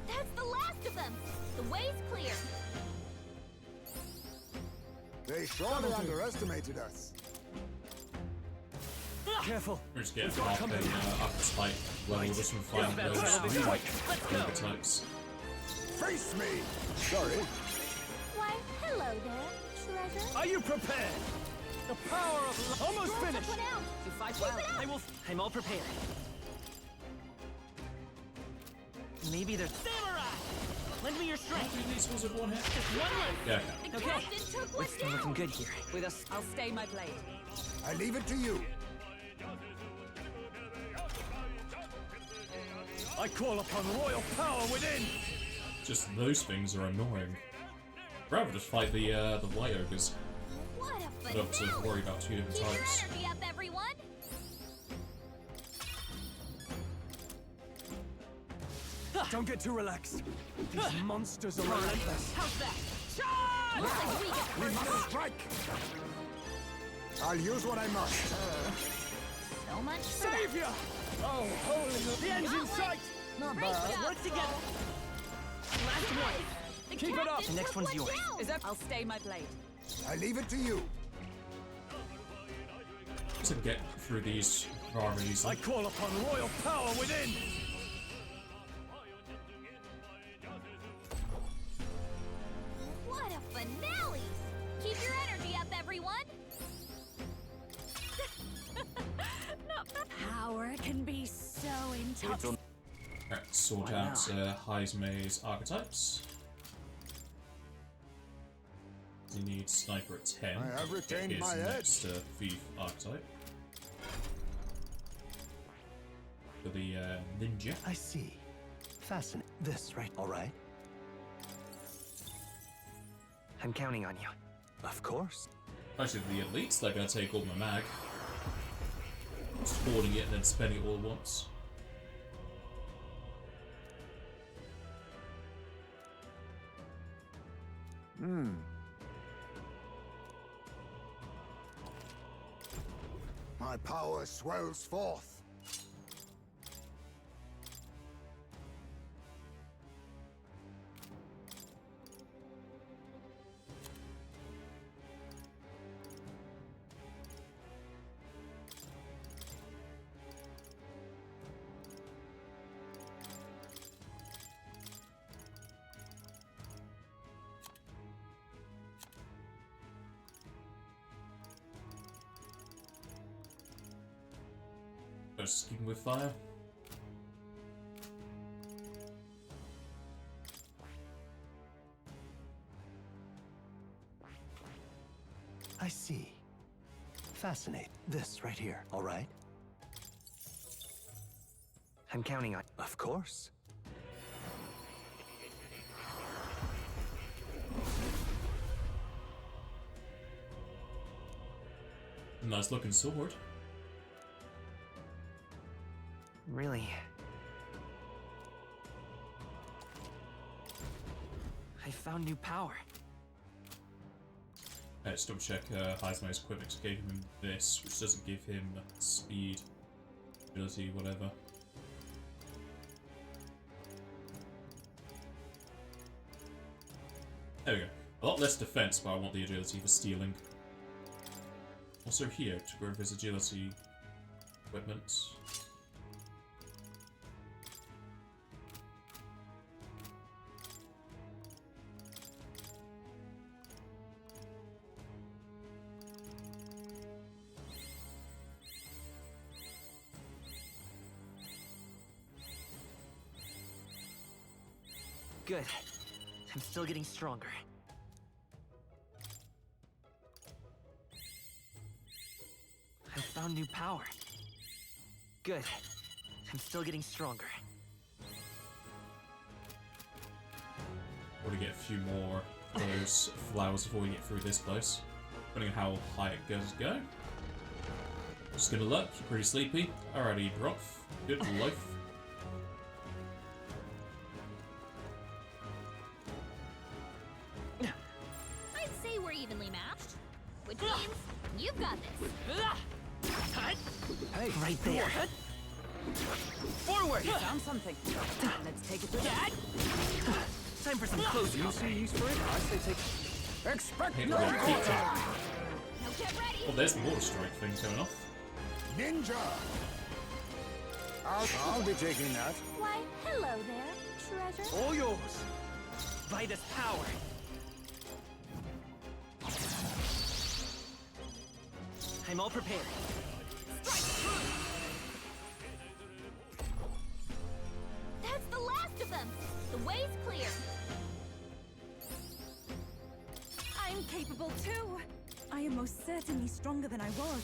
That's the last of them. The way's clear. They surely underestimated us. Careful. We're just getting off and up the spike level with some flying blows. Let's go. Types. Face me! Sorry. Why, hello there, treasure. Are you prepared? The power of almost Roll finished. that one out. You fight Keep well. it up. I will. I'm all prepared. Maybe there's Samurai. Lend me your strength. These ones with one hit. Just one left. Yeah, The Okay. captain took one We're still down. looking good here. With us, I'll stay my blade. I leave it to you. I call upon royal power within. just those things are annoying. Rather just fight the white ogres. What a I don't have to finale! worry about two different Keep your types. energy up, everyone. Don't get too relaxed. These monsters are relentless. How's that? Charge! Looks like we get We must strike! I'll use what I must. so much for that. Savior! Oh, holy, the end's in sight! Not Great bad. job, work together. Last one. The Keep it up. captain The next took one's one yours. down. Is that? I'll stay my blade. I leave it to you. To get through these rather I easily. call upon royal power within. What a Alright, sort out Heismay's archetypes. You need sniper at 10. I have retained Here's my the edge. next thief archetype. For the ninja. I see. Fascinating. This, right? All right. I'm counting on you. Of course. Actually, the elites, they're going to take all my mag. Just hoarding it and then spending it all at once. My power swells forth. Just keeping with fire. I see. Fascinating. This right here. All right. I'm counting on. Of course. Nice looking sword. Really? I found new power. Let's double check Heismay's equipment gave him this, which doesn't give him speed, agility, whatever. There we go. A lot less defense, but I want the agility for stealing. Also here, to grow his agility equipment. Good. I'm still getting stronger. I found new power. Good. I'm still getting stronger. Want to get a few more of those flowers before we get through this place. Depending on how high it goes go. Just gonna look, pretty sleepy. Alrighty, Broth. Good life. I'd say we're evenly matched. Which means you've got this. Hey, right there. Forward! You found something. Let's take it to that. Time for some close You see use for it? I say take. Expect Hit no the keep more. top. Now get ready. Oh, there's the water strike thing going off. Ninja! I'll be taking that. Why, hello there, treasure. All yours. By this power. I'm all prepared. That's the last of them. The way's clear. I'm capable too. I am most certainly stronger than I was.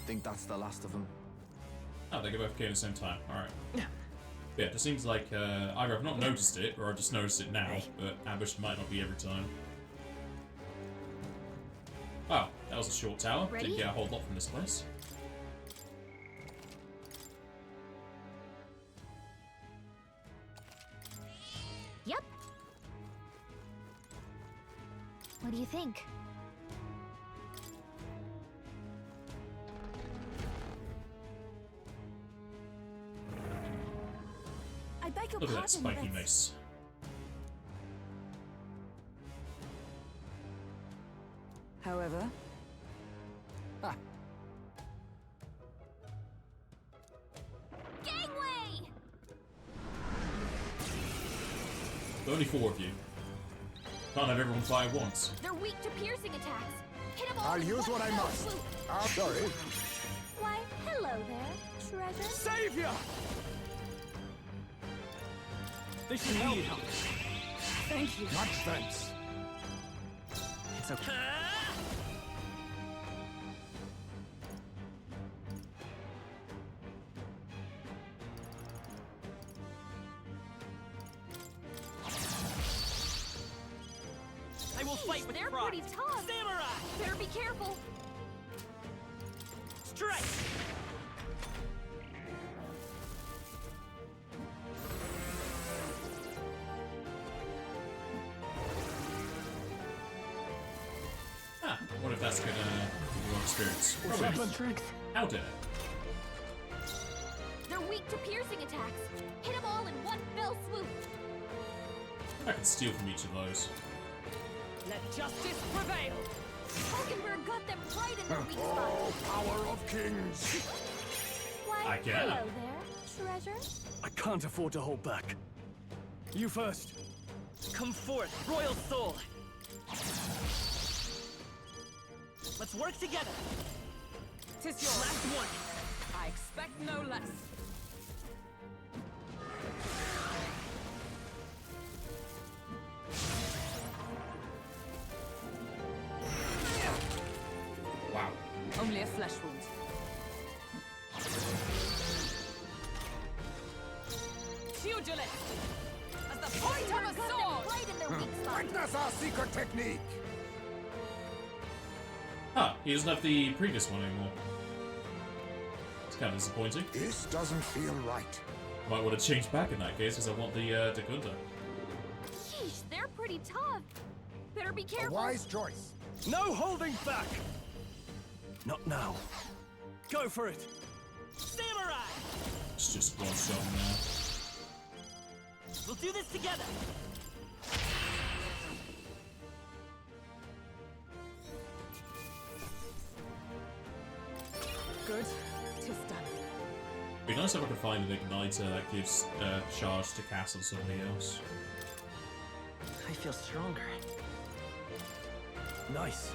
Think that's the last of them. Oh, they both came at the same time. Alright. Yeah, it seems like either I've not noticed it, or I've just noticed it now, but ambush might not be every time. Wow, that was a short tower. Ready? Didn't get a whole lot from this place. Yep. What do you think? I beg your Look at that pardon, spiky but mace. however, Gangway! There's only 4 of you. Can't have everyone fly at once. They're weak to piercing attacks. Hit them all I'll with use one what I fell must. swoop. Sorry. Why, hello there, treasure. Savior! This should help. Thank you. Much thanks. It's okay. I will fight with They're pride. pretty tough. Samurai! Better be careful. Strike! Ah, what if that's gonna give you more experience? What's Probably. happened? Strength. How dare? They're weak to piercing attacks. Hit them all in one fell swoop. I can steal from each of those. Let justice prevail! Hulkenberg got them right in their weak spot. Oh, power of kings! Why, I can. hello there, treasure. I can't afford to hold back. You first. Come forth, royal soul! Let's work together! 'Tis your last one! I expect no less. Wow. Only a flesh wound. Pugilist! As the point of a Hulkenberg got them sword! right in their weak spot. Witness our secret technique! Ah, he doesn't have the previous one anymore. It's kind of disappointing. This doesn't feel right. I might want to change back in that case because I want the Degunda. Yeesh, they're pretty tough. Better be A careful. wise choice. No holding back! Not now. Go for it! Samurai! It's just one shot now. We'll do this together! Good. 'Tis done. It'd be nice if I could find an igniter that gives charge to cast on somebody else. I feel stronger. Nice.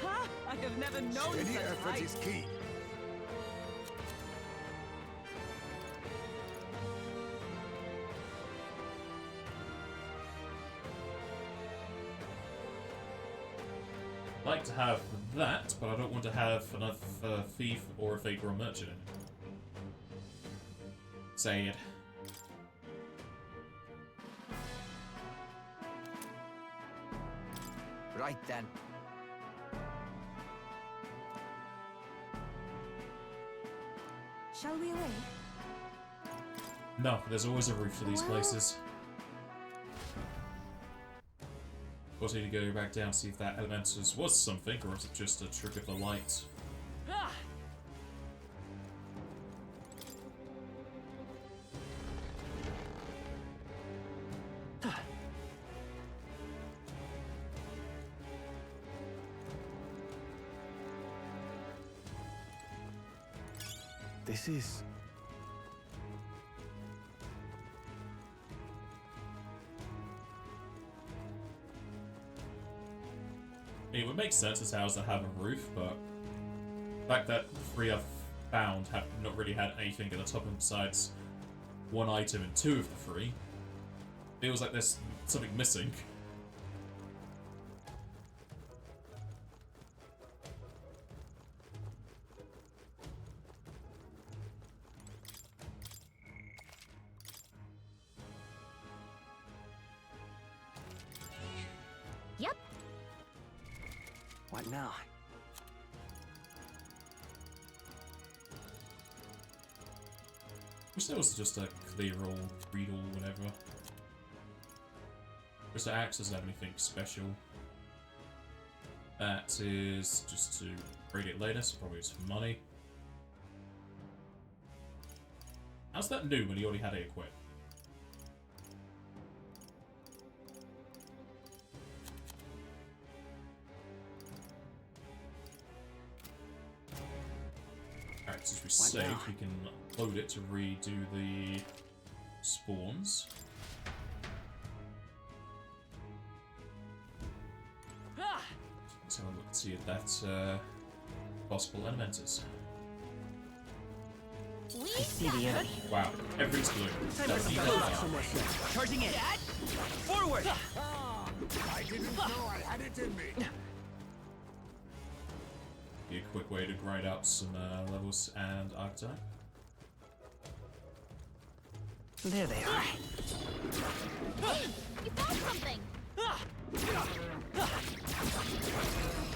Ha! I have never known Steady such effort height. is key. I'd like to have that, but I don't want to have another thief or a fake or a merchant in it. Say it. Right then. Shall we away? No, there's always a roof to these Well- places. Also need to go back down, see if that elementals was something, or is it just a trick of the light? Ah! This is... I mean, it would make sense as houses that have a roof, but the fact that the three I've found have not really had anything at the top besides one item in two of the three, feels like there's something missing. Yep. What now? Wish there was just a clear all, read all, whatever. Just the axe doesn't have anything special. That is just to trade it later, so probably it's for money. How's that new when he already had it equipped? Alright, since we What saved, now? we can load it to redo the spawns. Ah! Let's have a look and see if that's possible elementals. I see the enemy. Wow, everything's blue. Time for some close. Charging in. Forward! I didn't know I had it in me. Be a quick way to grind up some levels and archetype. There they are. Hey, you found something.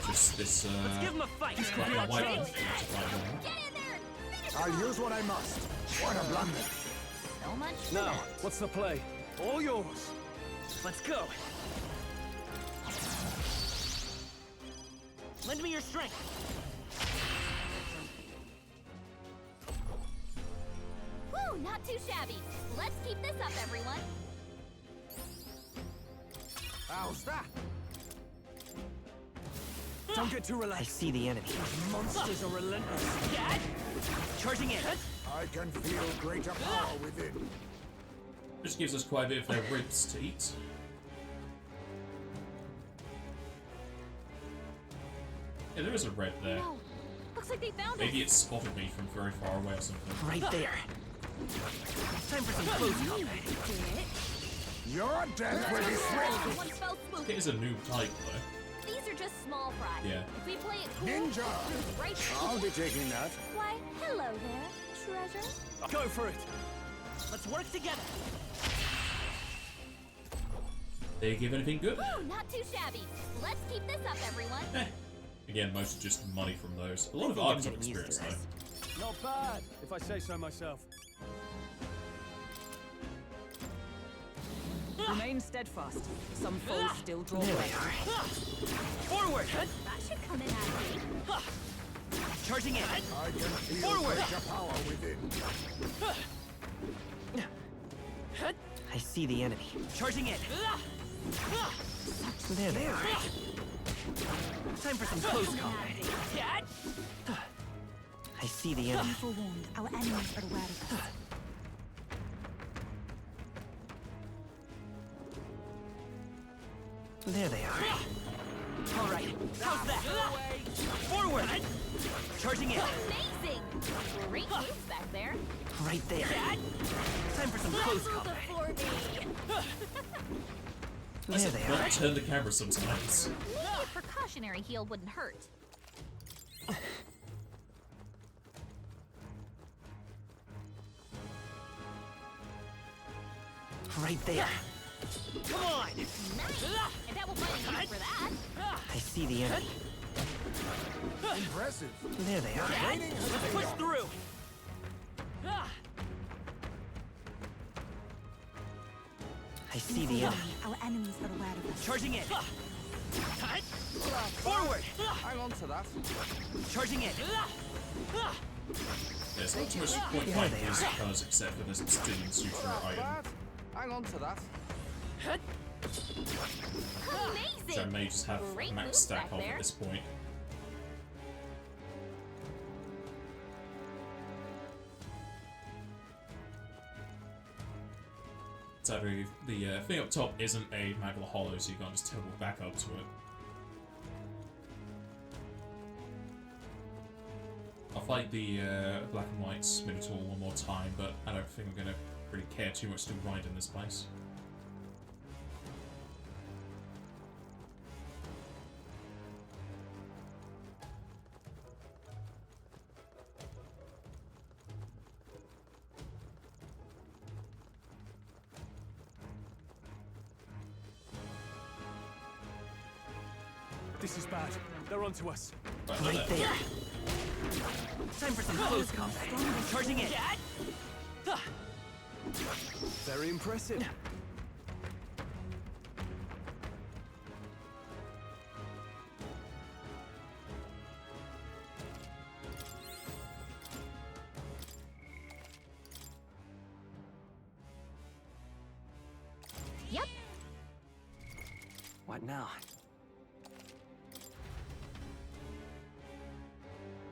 Just this Let's give him a fight. black and white one. Get in there and finish I'll use what I must. What a blunder. so much for Now, that. what's the play? All yours. Let's go. Lend me your strength. Woo, not too shabby. Let's keep this up, everyone. How's that? Don't get too I relaxed. see the enemy. Monsters are relentless. Charging in. I can feel greater power within. Which gives us quite a bit of ribs to eat. Yeah, there is a red there. No, looks like they found Maybe us. it spotted me from very far away or something. Right there. Time for some close combat. Your death will be swift. One fell swoop. It is a noob type though. These are just small fry. Yeah. If we play it cool, Ninja! right. I'll be taking that. Why, hello there, treasure. Go for it. Let's work together. They give anything good? Woo, not too shabby. Let's keep this up, everyone. Eh. Again, mostly just money from those. A lot of think I'm archetype getting used experience to this. though. Not bad, if I say so myself. Remain steadfast. Some foes still draw There they breath. are. Forward! That should come in handy. Charging in. I can feel Forward! greater power within. I see the enemy. Charging in. There they are. Time for some close combat. I see the enemy. Be forewarned, our enemies are aware of us. There they are. All right. How's that? Forward! Charging in. Amazing! Great moves back there. Right there. Time for some close combat. Before me. There they are. Don't turn the camera sometimes. Maybe a precautionary heal wouldn't hurt. Right there. Come on! Nice! And that will find you for that. I see the enemy. Impressive. There they are. Training has Let's paid push off. through. I see the enemy. Our enemies are aware of us. Charging in. Forward! Hang on to that. Charging in. There's not too much point Yeah, fighting they these are. colours except for this student suture item, Hang on to that. which I Amazing! may just have Great max moves stack back of there. at this point. Sadly, the thing up top isn't a Magla Hollow, so you can't just teleport back up to it. I'll fight the Black and White Minotaur one more time, but I don't think I'm gonna really care too much to grind in this place. This is bad. They're onto us. Right there. Time for some close combat. Charging in. Very impressive. Yep. What now?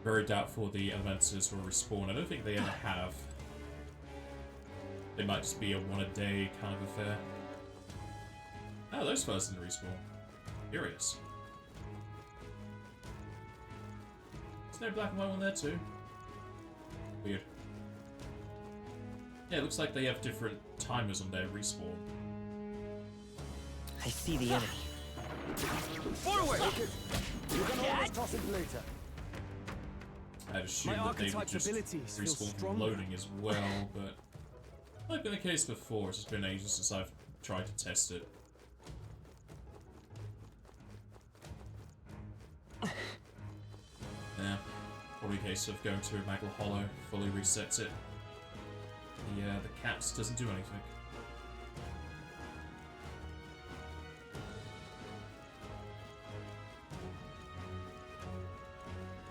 Very doubtful the Elementals will respawn. I don't think they ever have. They might just be a one-a-day kind of affair. Oh, those fellas didn't respawn. Curious. Is there a black and white one there too? Weird. Yeah, it looks like they have different timers on their respawn. I see the enemy. Forward! You can always toss it later. I'd assume that they would just respawn from loading as well, but like been the case before, it's just been ages since I've tried to test it. Yeah, probably a case of going to Maggle Hollow, fully resets it. The caps doesn't do anything.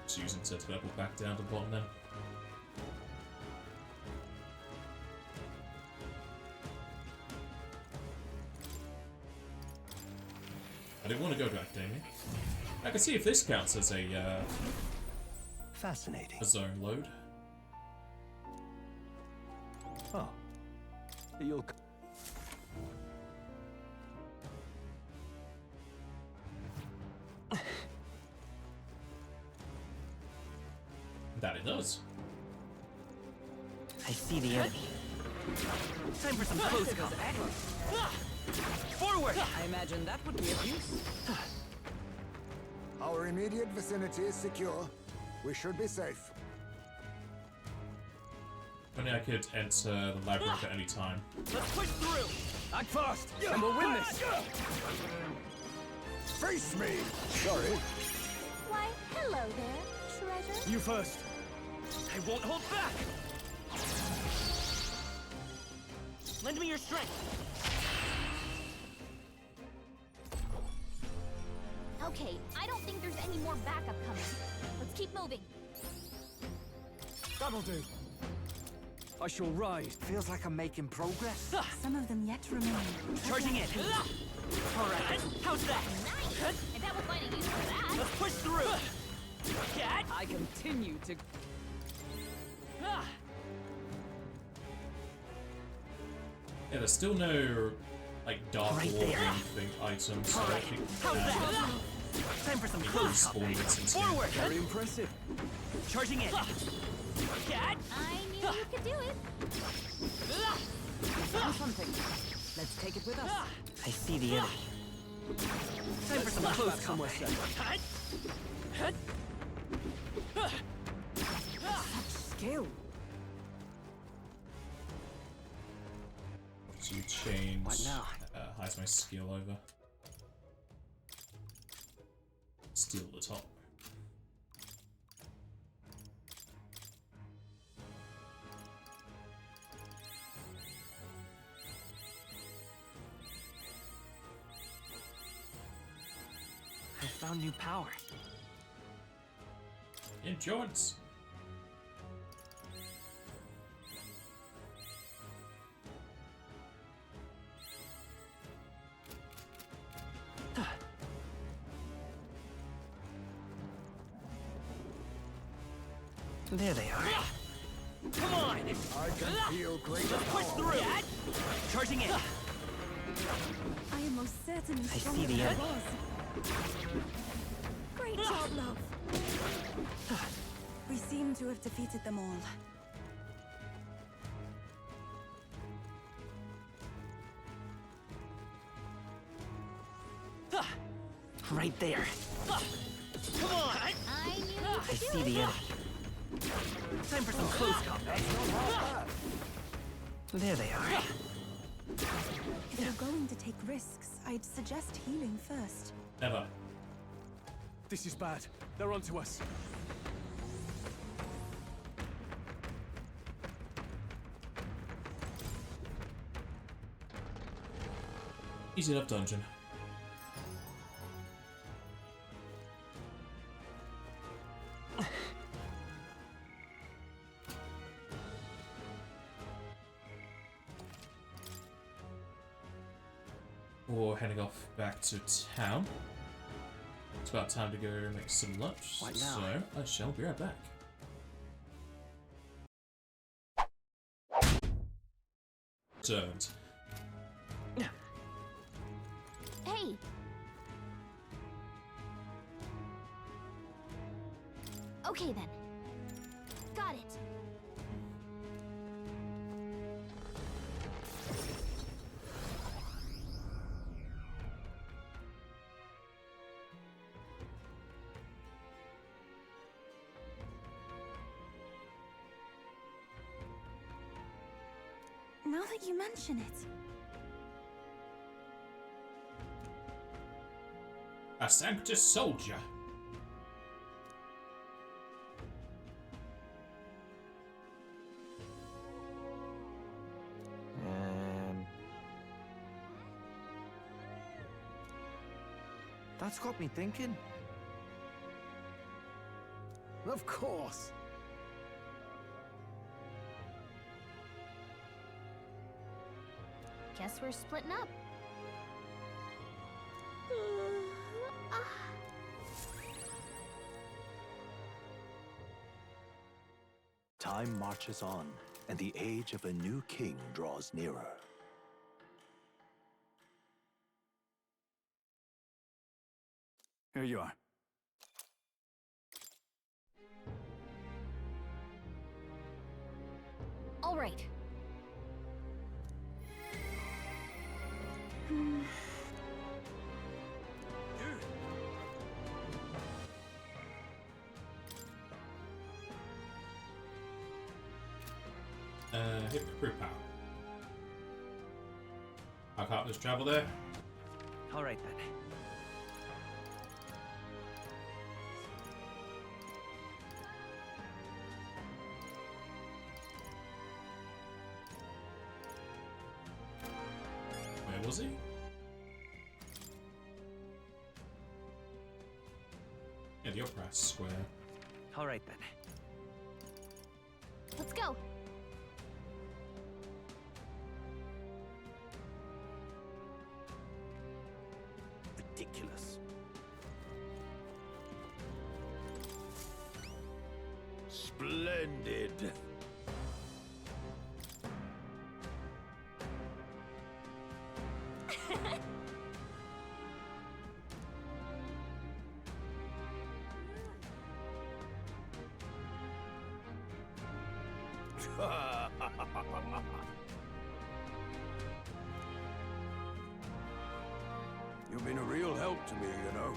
Just using to teleport back down to the bottom then. I didn't want to go back, Damien. I can see if this counts as a fascinating. A zone load. Oh. You'll... That it does. I see the enemy. Time for some close combat. Forward! I imagine that would be of use. Our immediate vicinity is secure. We should be safe. If only I could enter the labyrinth at any time. Let's push through! Act fast, and we'll win this! Face me! Sorry. Why, hello there, treasure. You first. I won't hold back! Lend me your strength! Okay, I don't think there's any more backup coming. Let's keep moving. That'll do. I shall rise. Feels like I'm making progress. Some of them yet remain. Charging in. Alright, how's that? Nice! And that was lighting use for that. Let's push through! Cat! I continue to... Yeah, there's still no like dark orb or anything items. So I don't think how's that? Time for some close combat. Forward! Very impressive. Charging in. Cat! I knew you could do it. Found something. Let's take it with us. I see the enemy. Time for some close combat. Such skill. So you change. What now? Hides my skill over. Steal the top. I found new power. Endurance. There they are. Come on! I can feel great. Push through! Charging in! I am most certainly I stronger see the than I enemy. was. Great job, love. We seem to have defeated them all. Right there. Come on! I knew you I could do see it. the enemy. Time for some close combat. There they are. If you're going to take risks, I'd suggest healing first. Never. This is bad. They're onto us. Easy enough dungeon. Or heading off back to town. It's about time to go make some lunch, What now? so I shall be right back. Returned. Hey! Okay then. Got it. Now that you mention it. A Sanctus soldier. That's got me thinking. Of course. Guess we're splitting up. Time marches on, and the age of a new king draws nearer. Here you are. All right. Hit the crew power. I can't just travel there. All right then. Where was he? Yeah, the Opera Square. All right then. Let's go. Ridiculous. Splendid. You've been a real help to me, you know.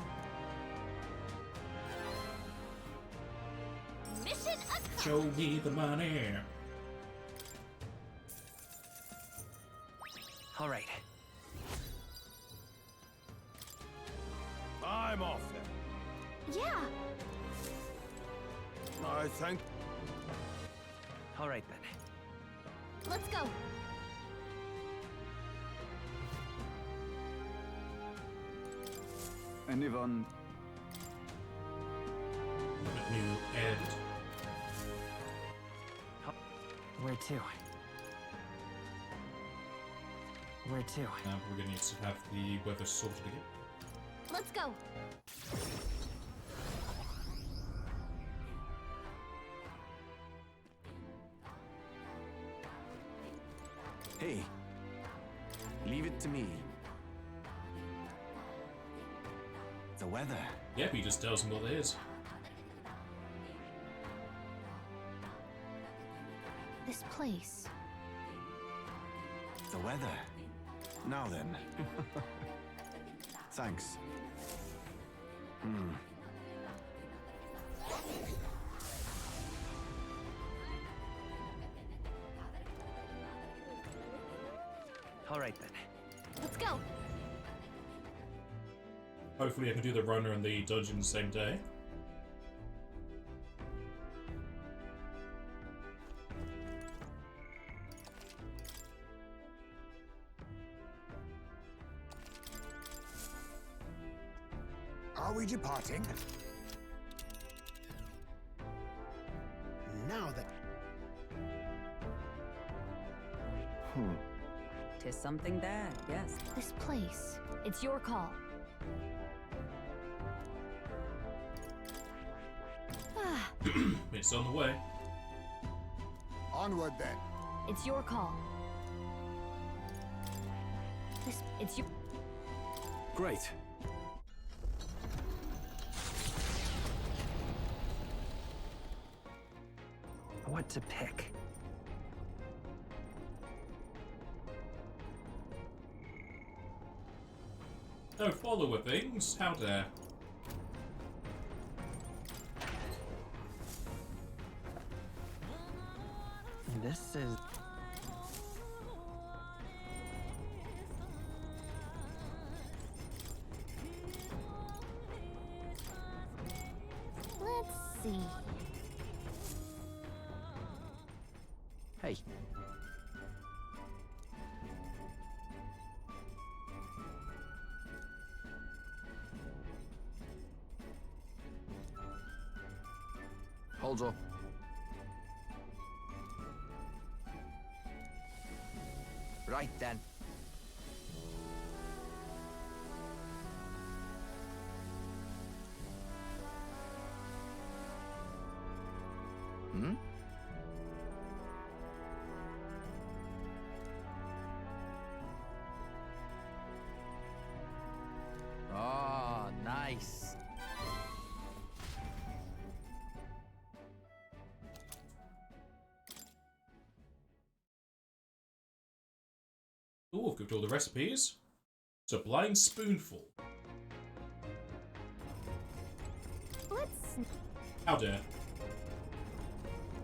Mission accomplished. Show me the money. All right. I'm off then. Yeah. I thank. All right then. Let's go. Anyone? A new end. Where to? Where to? Now we're gonna need to have the weather sorted again. Let's go. Hey, leave it to me. The weather. Yep, he just tells him what it is. This place. The weather. Now then. Thanks. All right then. Let's go. Hopefully I can do the runner and the dungeon the same day. Are we departing? Now that... Tis something there, yes. This place. It's your call. It's on the way. Onward then. It's your call. It's your... Great. What to pick? No follower things. How dare. This is... Hey. Hold up. Right then. Hmm? Oh, nice. Oh, I've got all the recipes. It's a blind spoonful. Let's... How dare.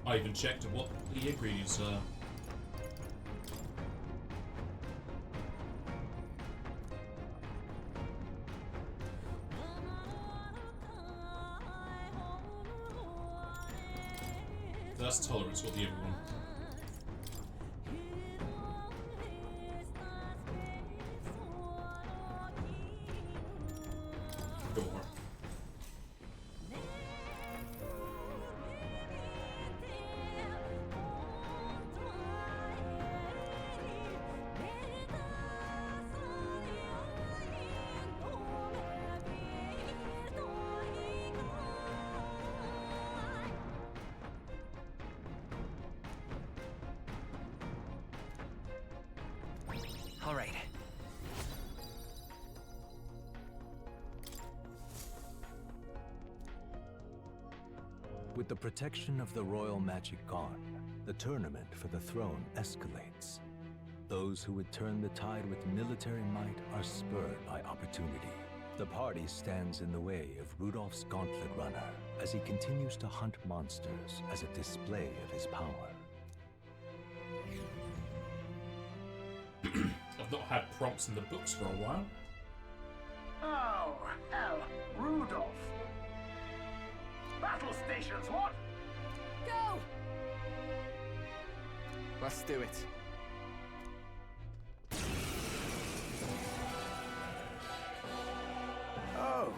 I even checked what the ingredients are. That's tolerance for the other one. Sure. All right. With the protection of the royal magic gone, the tournament for the throne escalates. Those who would turn the tide with military might are spurred by opportunity. The party stands in the way of Rudolph's Gauntlet Runner as he continues to hunt monsters as a display of his power. I've not had prompts in the books for a while. Oh, hell, Rudolph. Battle stations, what? Go! Let's do it. Oh.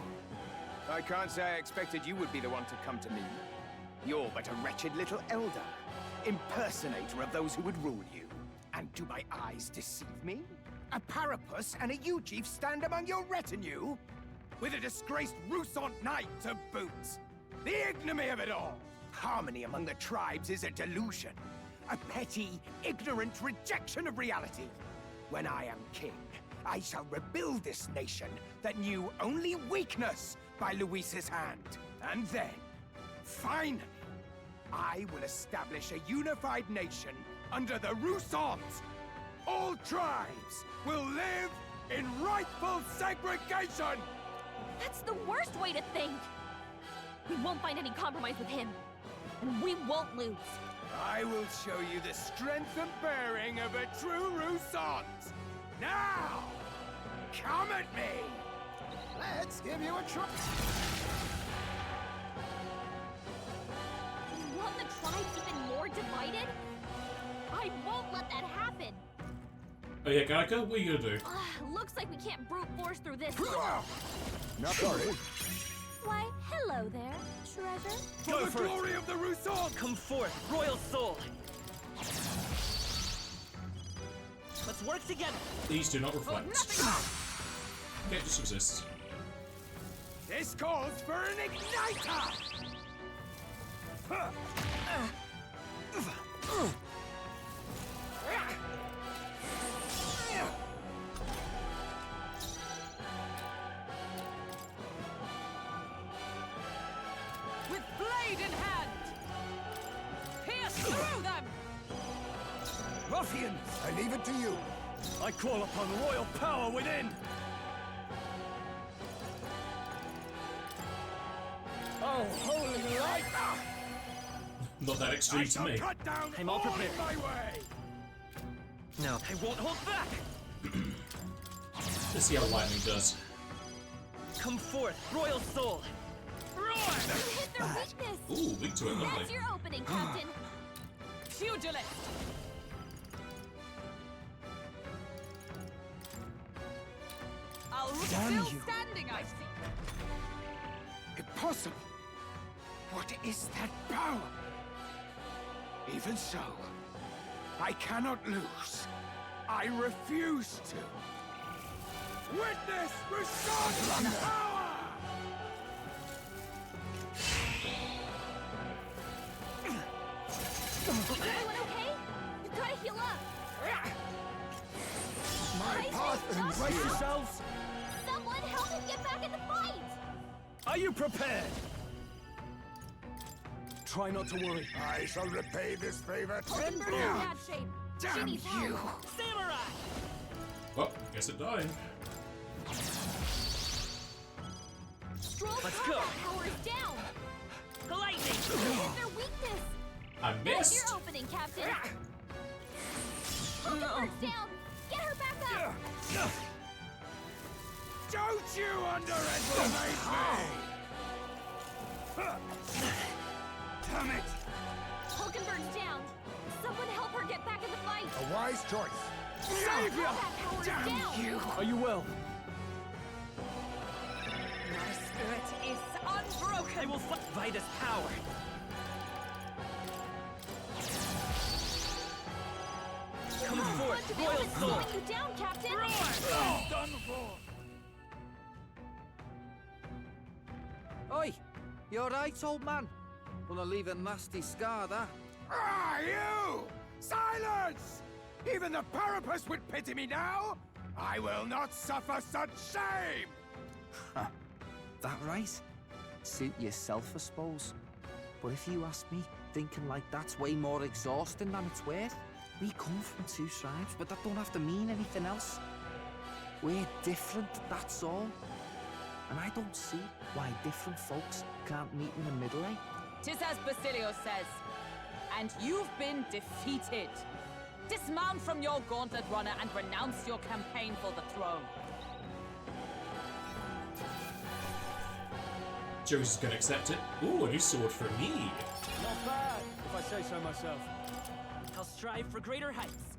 I can't say I expected you would be the one to come to me. You're but a wretched little elder, impersonator of those who would rule you. And do my eyes deceive me? A Parapus and a Uchief stand among your retinue? With a disgraced Rusant knight to boot! The ignominy of it all! Harmony among the tribes is a delusion. A petty, ignorant rejection of reality. When I am king, I shall rebuild this nation that knew only weakness by Luis's hand. And then, finally, I will establish a unified nation under the Rusants. All tribes will live in rightful segregation! That's the worst way to think! We won't find any compromise with him. And we won't lose. I will show you the strength and bearing of a true Rusant! Now! Come at me! Let's give you a try. You want the tribes even more divided? I won't let that happen! Oh yeah, Gaika, what are you gonna do? Looks like we can't brute force through this. Not sorry. Why, hello there, treasure. For the glory of the Rusant! Come forth, royal soul! Let's work together! These do not reflect. Okay, it just exists. This calls for an igniter! With blade in hand! Pierce through them! Ruffians, I leave it to you. I call upon royal power within! Oh, holy light! Not that extreme to me. Cut down I'm all prepared. in my way! No, I won't hold back! Let's see how lightning does. Come forth, royal soul! You hit their weakness! Ooh, weak to it, lovely. That's your opening, Captain. pugilist! Damn Still you. standing, I see. Impossible! What is that power? Even so, I cannot lose. I refuse to. Witness Rasgar's power! Everyone okay? You gotta heal up. My path and brace yourselves! Someone help him get back in the fight! Are you prepared? Try not to worry. I shall repay this favor Hulkenberg's in bad shape. She Damn needs you! help. Samurai! Well, guess it died. Stroll's Let's combat go. power is down. Lightning! What is their weakness? I missed. Your opening, Captain. Hulkenberg's down. Get her back up. Don't you underestimate me! Damn it! Hulkenberg's down. Someone help her get back in the fight. A wise choice. Savior! Combat power is Damn down. you! Are you well? My spirit is unbroken! I will fight Vida's power! Come forth, Bunch of Royal elements Soul! slowing you down, Captain. Done for! Oi! You alright, old man? Gonna leave a nasty scar, that. Ah, you! Silence! Even the Parapus would pity me now! I will not suffer such shame! That right? Suit yourself, I suppose. But if you ask me, thinking like that's way more exhausting than it's worth. We come from two tribes, but that don't have to mean anything else. We're different, that's all. And I don't see why different folks can't meet in the middle, eh? 'Tis as Basilio says, and you've been defeated. Dismount from your gauntlet runner and renounce your campaign for the throne. Joe's gonna accept it. Ooh, a new sword for me. Not bad, if I say so myself. I'll strive for greater heights.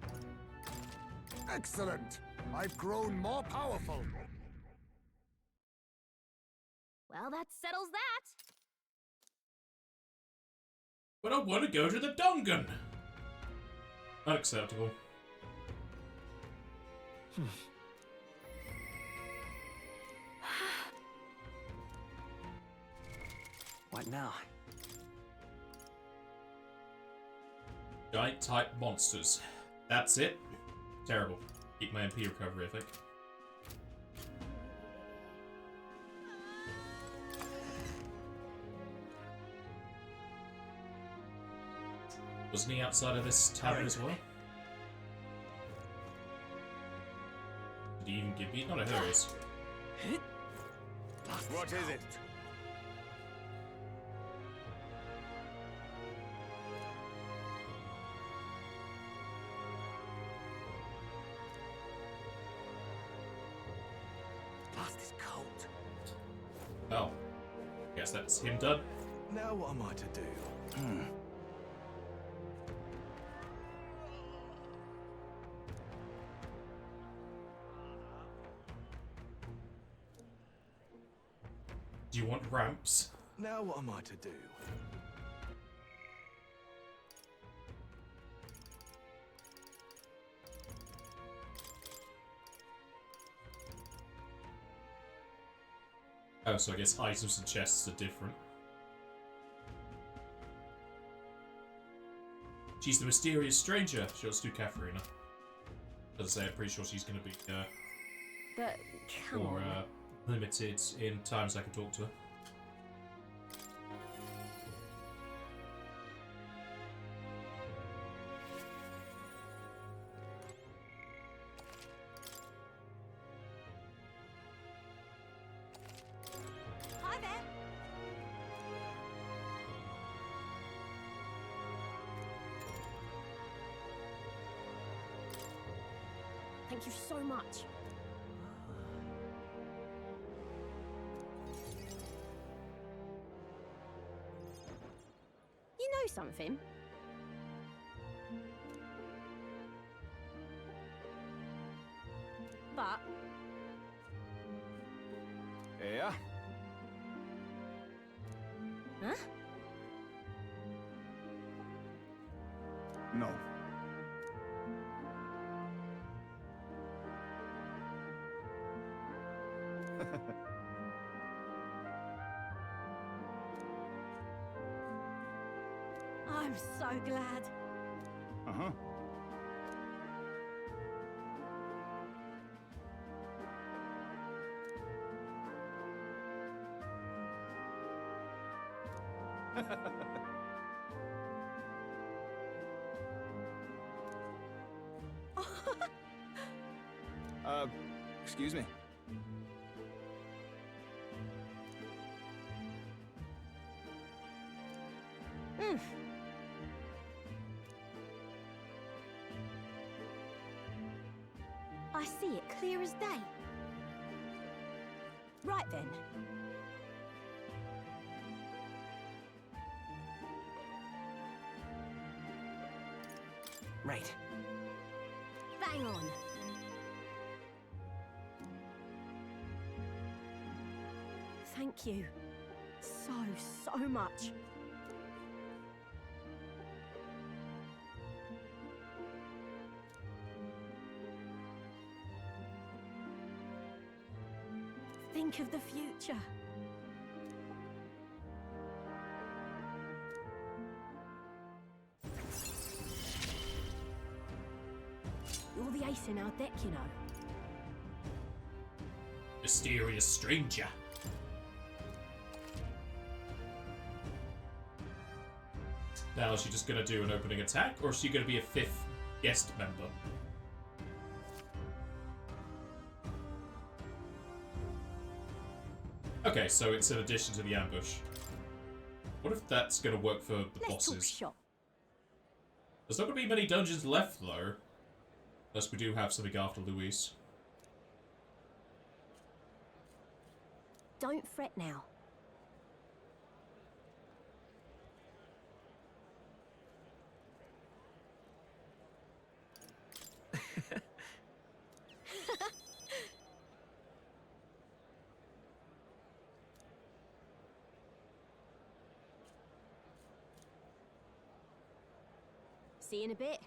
Excellent. I've grown more powerful. Well, that settles that. But I want to go to the Dungeon. Unacceptable. What now? Giant type monsters. That's it. Terrible. Keep my MP recovery, I think. Wasn't he outside of this tower as well? Did he even give me? Not a hers. What is it? Blast is cold. Oh. Guess that's him done. Now what am I to do? Do you want ramps? Now what am I to do? Oh, so I guess items and chests are different. She's the mysterious stranger. Sure, let's do Katharina. As I say, I'm pretty sure she's going to be But come more on. limited in times I can talk to her. Hi there. Thank you so much. You know something? But Yeah? huh? No. I'm so glad. Uh-huh. Excuse me. Mm. I see it clear as day. Right then. Right. Bang on. Thank you. So much. Think of the future. You're the ace in our deck, you know. Mysterious stranger. Now, is she just gonna do an opening attack, or is she gonna be a 5th guest member? Okay, so it's in addition to the ambush. What if that's gonna work for the bosses? Shot. There's not gonna be many dungeons left, though. Unless we do have something after Luis. Don't fret now. See you in a bit.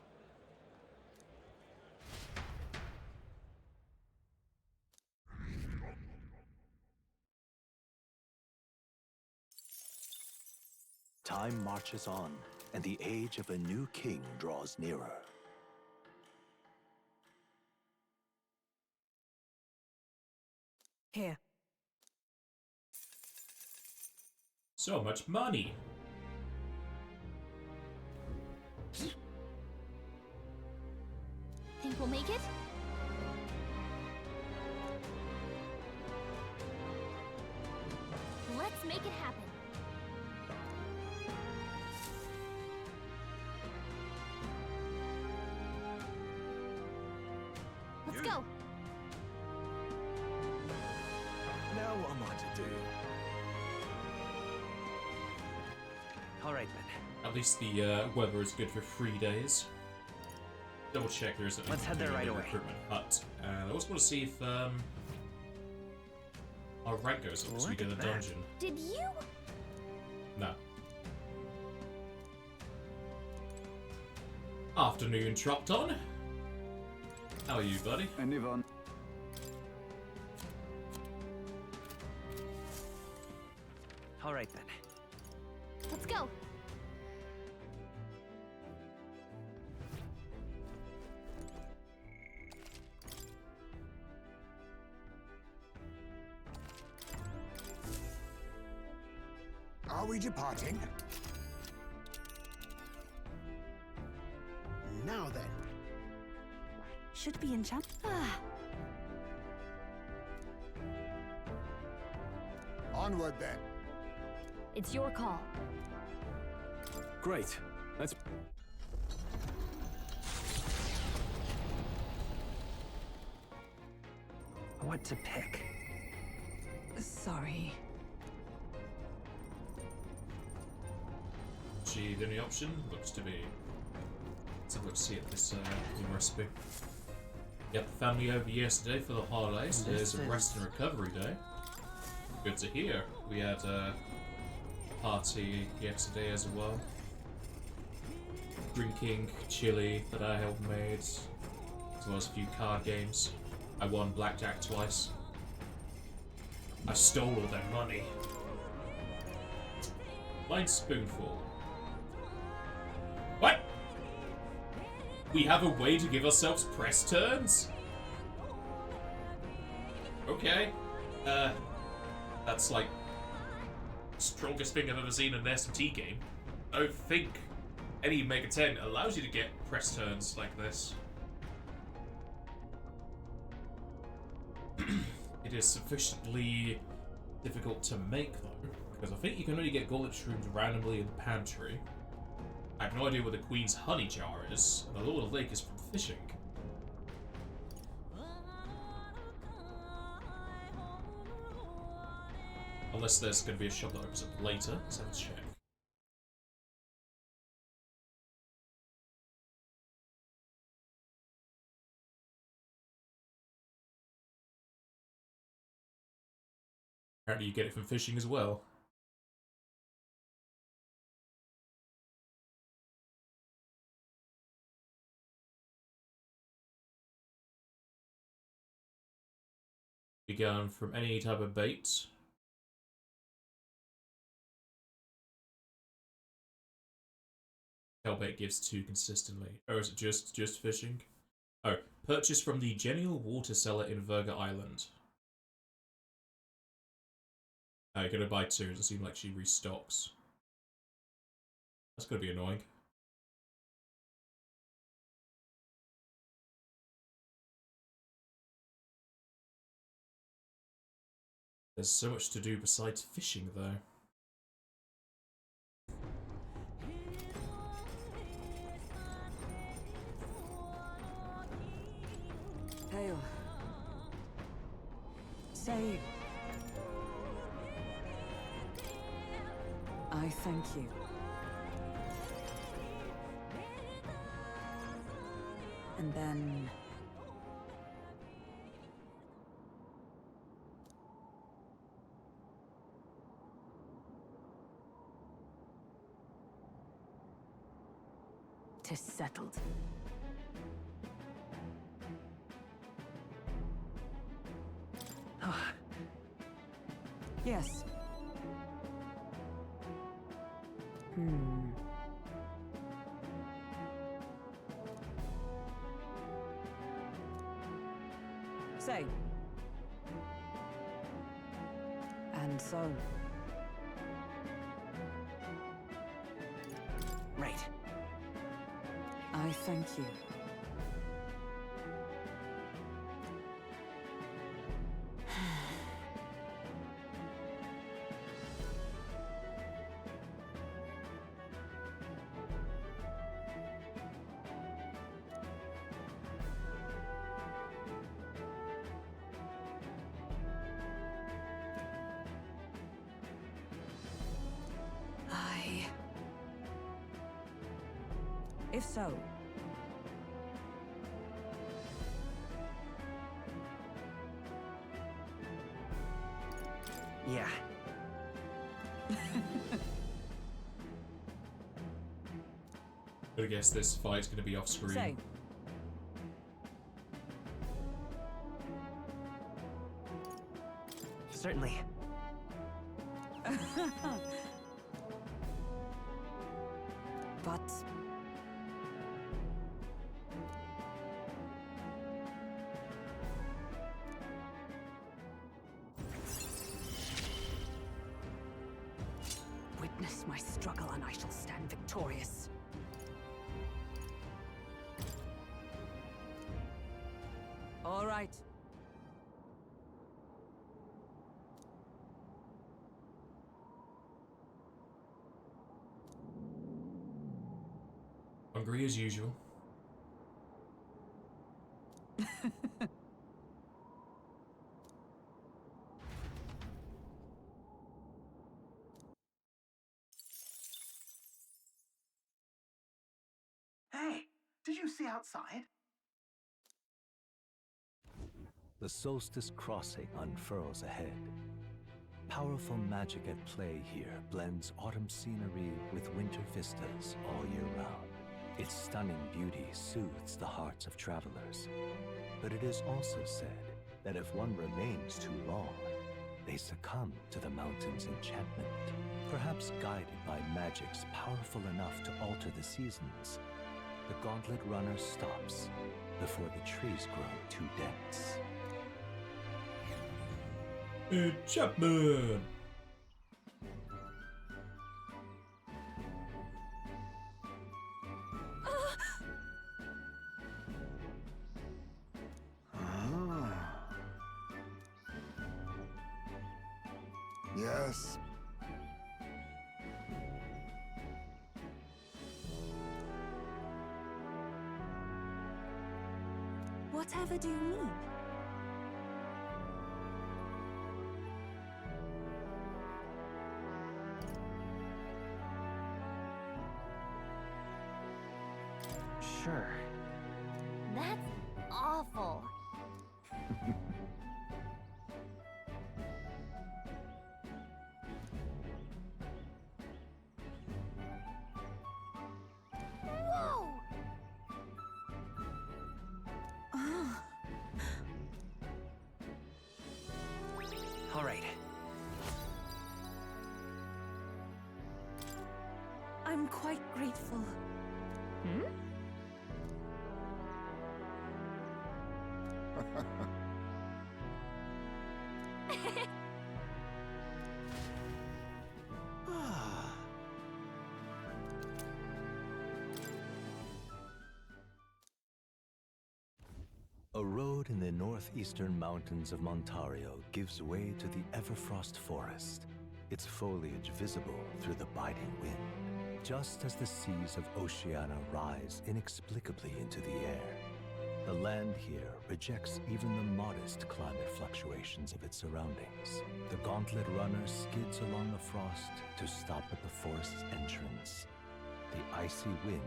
Time marches on, and the age of a new king draws nearer. Here. So much money. Think we'll make it? Let's make it happen. Let's go. Now what am I to do? All right, then. At least the weather is good for 3 days. Double check there isn't Let's head there right away. Recruitment hut. I also want to see if our rank goes up as we get a dungeon. Did you? No. Afternoon, Tropton. How are you, buddy? And Yvonne. All right, then. Let's go. Are we departing? Now then. Should be in champ. Onward then. It's your call. Great. Let's... What to pick? Sorry. Gee, the only option looks to be... Let's have a look, see at this new recipe. Yep, family over yesterday for the holidays. There's a rest and recovery day. Good to hear. We had a party yesterday as well. Drinking chili that I helped made, as well as a few card games. I won blackjack twice. I stole all their money. Mine's spoonful. What? We have a way to give ourselves press turns? Okay. That's like strongest thing I've ever seen in an SMT game. I don't think any Mega 10 allows you to get press turns like this. It is sufficiently difficult to make though, because I think you can only get gauntlet shrooms randomly in the pantry. I have no idea where the Queen's honey jar is, and the Lord of the Lake is from fishing. Unless there's going to be a shop that opens up later, so let's check. Apparently you get it from fishing as well. Begun from any type of bait. Hellbait gives 2 consistently. Or is it just fishing? Oh, purchase from the Genial Water Seller in Virga Island. Oh, you're gonna buy 2, it doesn't seem like she restocks. That's gonna be annoying. There's so much to do besides fishing, though. Hail. Say... I thank you. And then... "'Tis settled. Yes. Say. And so. Right. I thank you. If so... Yeah. I guess this fight's gonna be off screen. Say. Certainly. But... Witness my struggle and I shall stand victorious. All right. Hungry as usual. Hey, did you see outside? the solstice crossing unfurls ahead. Powerful magic at play here blends autumn scenery with winter vistas all year round. Its stunning beauty soothes the hearts of travelers. But it is also said that if one remains too long, they succumb to the mountain's enchantment. Perhaps guided by magics powerful enough to alter the seasons, the Gauntlet Runner stops before the trees grow too dense. Enchantment! Yes. Whatever do you mean? Sure. That's awful. Whoa! All right. I'm quite grateful. Hmm? A road in the northeastern mountains of Montario gives way to the Everfrost Forest, its foliage visible through the biting wind, just as the seas of Oceania rise inexplicably into the air. The land here rejects even the modest climate fluctuations of its surroundings. The Gauntlet Runner skids along the frost to stop at the forest's entrance, the icy wind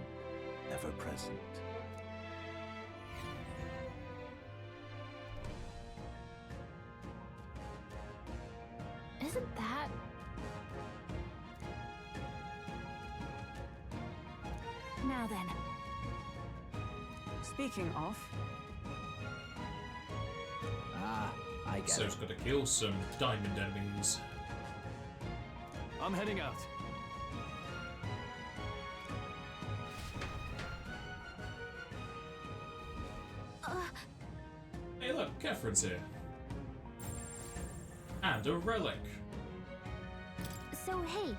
ever present. Isn't that... Now then. Speaking of... I get So it. it's got to kill some diamond enemies. I'm heading out. Hey look, Catherine's here. And a relic. So, hey.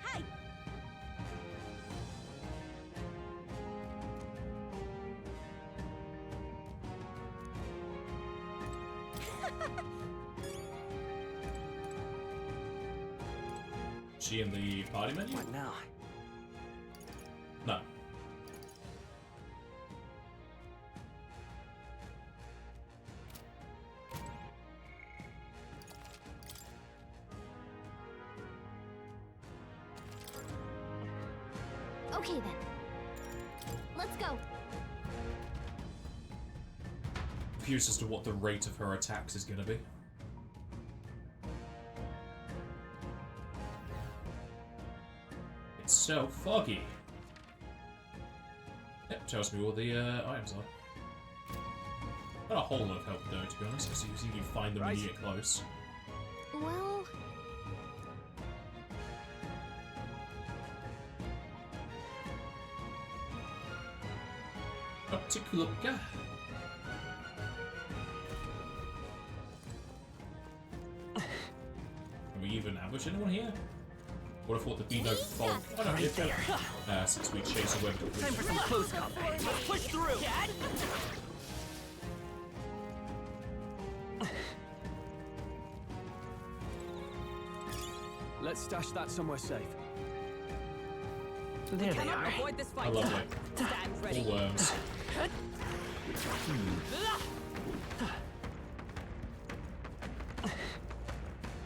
Hi! She in the party menu? What now? No. Okay then. Let's go. Confused as to what the rate of her attacks is going to be. It's so foggy. Yep, tells me all the items are. Not a whole lot of help though, to be honest, because you can find them when you get close. Well... Up to Kulupka. Can we even ambush anyone here? Would have thought there'd be no fog. Oh no, Right there. Since we chase a web. Time for some close combat. Let's push through! Let's stash that somewhere safe. There they Cannot are. avoid this I fight. love it. Stand ready. All worms.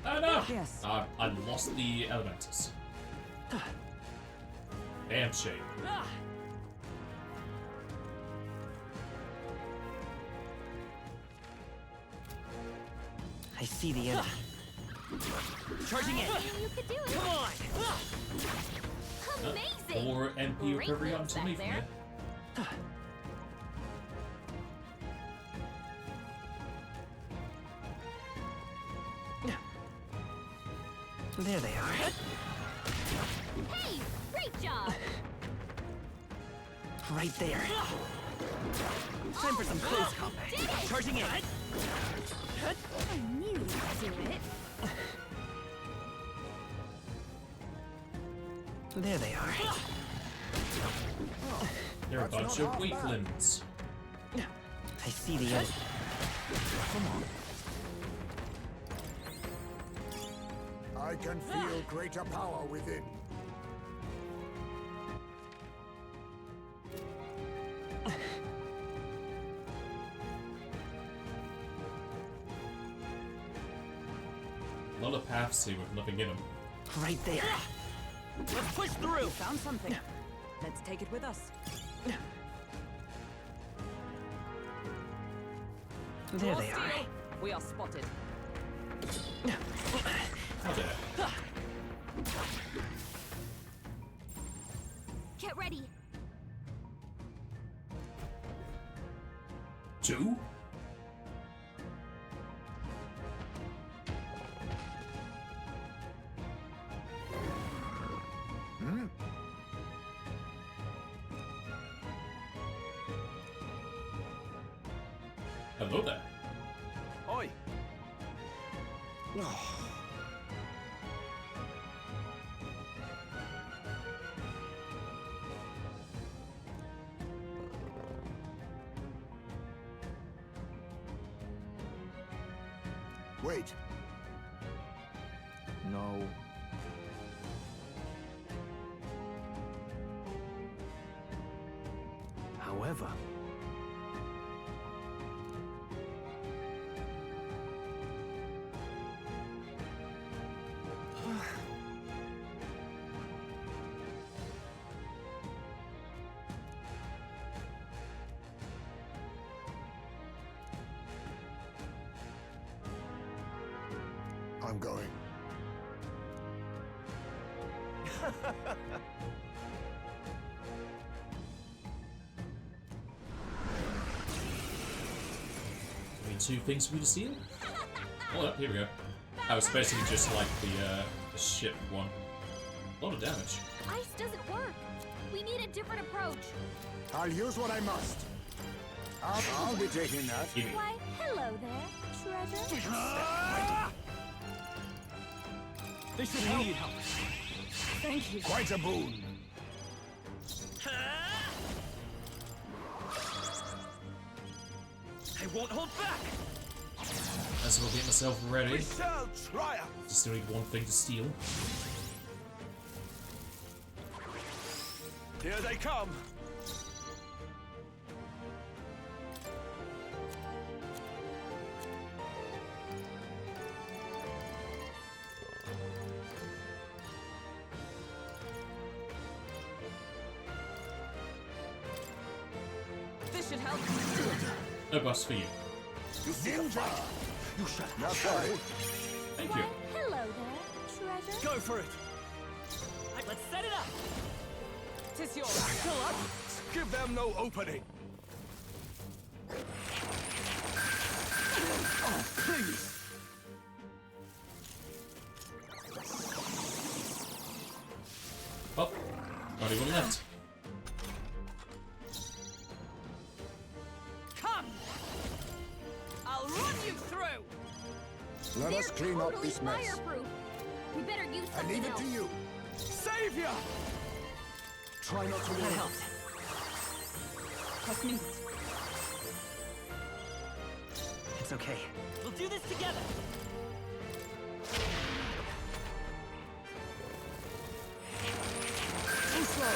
Oh no! Yes. I lost the elementals. Damn shame. I see the enemy. Charging in. You could do it. Come on. Amazing. Or MP Great recovery moves underneath back me. there. There they are. Hey, great job. Right there. Time for some close combat. Charging in. I knew you'd do it. There they are. They're a bunch of weaklings. I see the enemy. Come on. I can feel greater power within. A lot of paths here with nothing in them. Right there. Let's push through. We found something. Let's take it with us. There they are. We are spotted. Oh dear. Get ready. 2? Hello there. Oi. Wait. No. However, I'm going. I mean, 2 things for me to steal? Oh, here we go. That was basically just like the ship one. A lot of damage. Ice doesn't work. We need a different approach. I'll use what I must. I'll be taking that. Why, hello there, treasure. They should need help. Thank you. Quite a boon. I won't hold back. As well get myself ready. We shall triumph. Just still need one thing to steal. Here they come. This should help. No bus for you. You see a fight. You shall Not sorry. Thank you. Hello there, treasure. Go for it. Right, let's set it up. Tis yours. Still up. Give them no opening. Oh, please. Oh, not even left. Come. I'll run you through. Let us clean up Totally this mess. fireproof. We better use I something leave it else. to you. Savior! Try not to That worry. helped. Trust me. it's okay. We'll do this together. Too slow.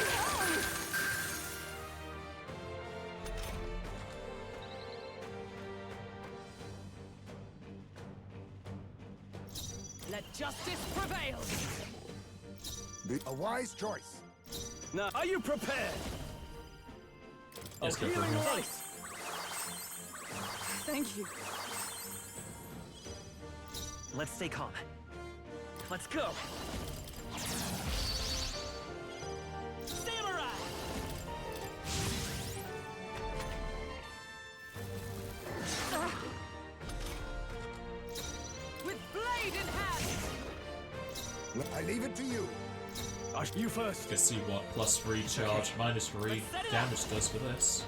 Let justice prevail. A wise choice. Now, are you prepared? Yes, go for healing it. ice. Thank you. Let's stay calm. Let's go! Samurai! With blade in hand! I leave it to you. You first. Let's see what +3 charge, -3 damage does for this.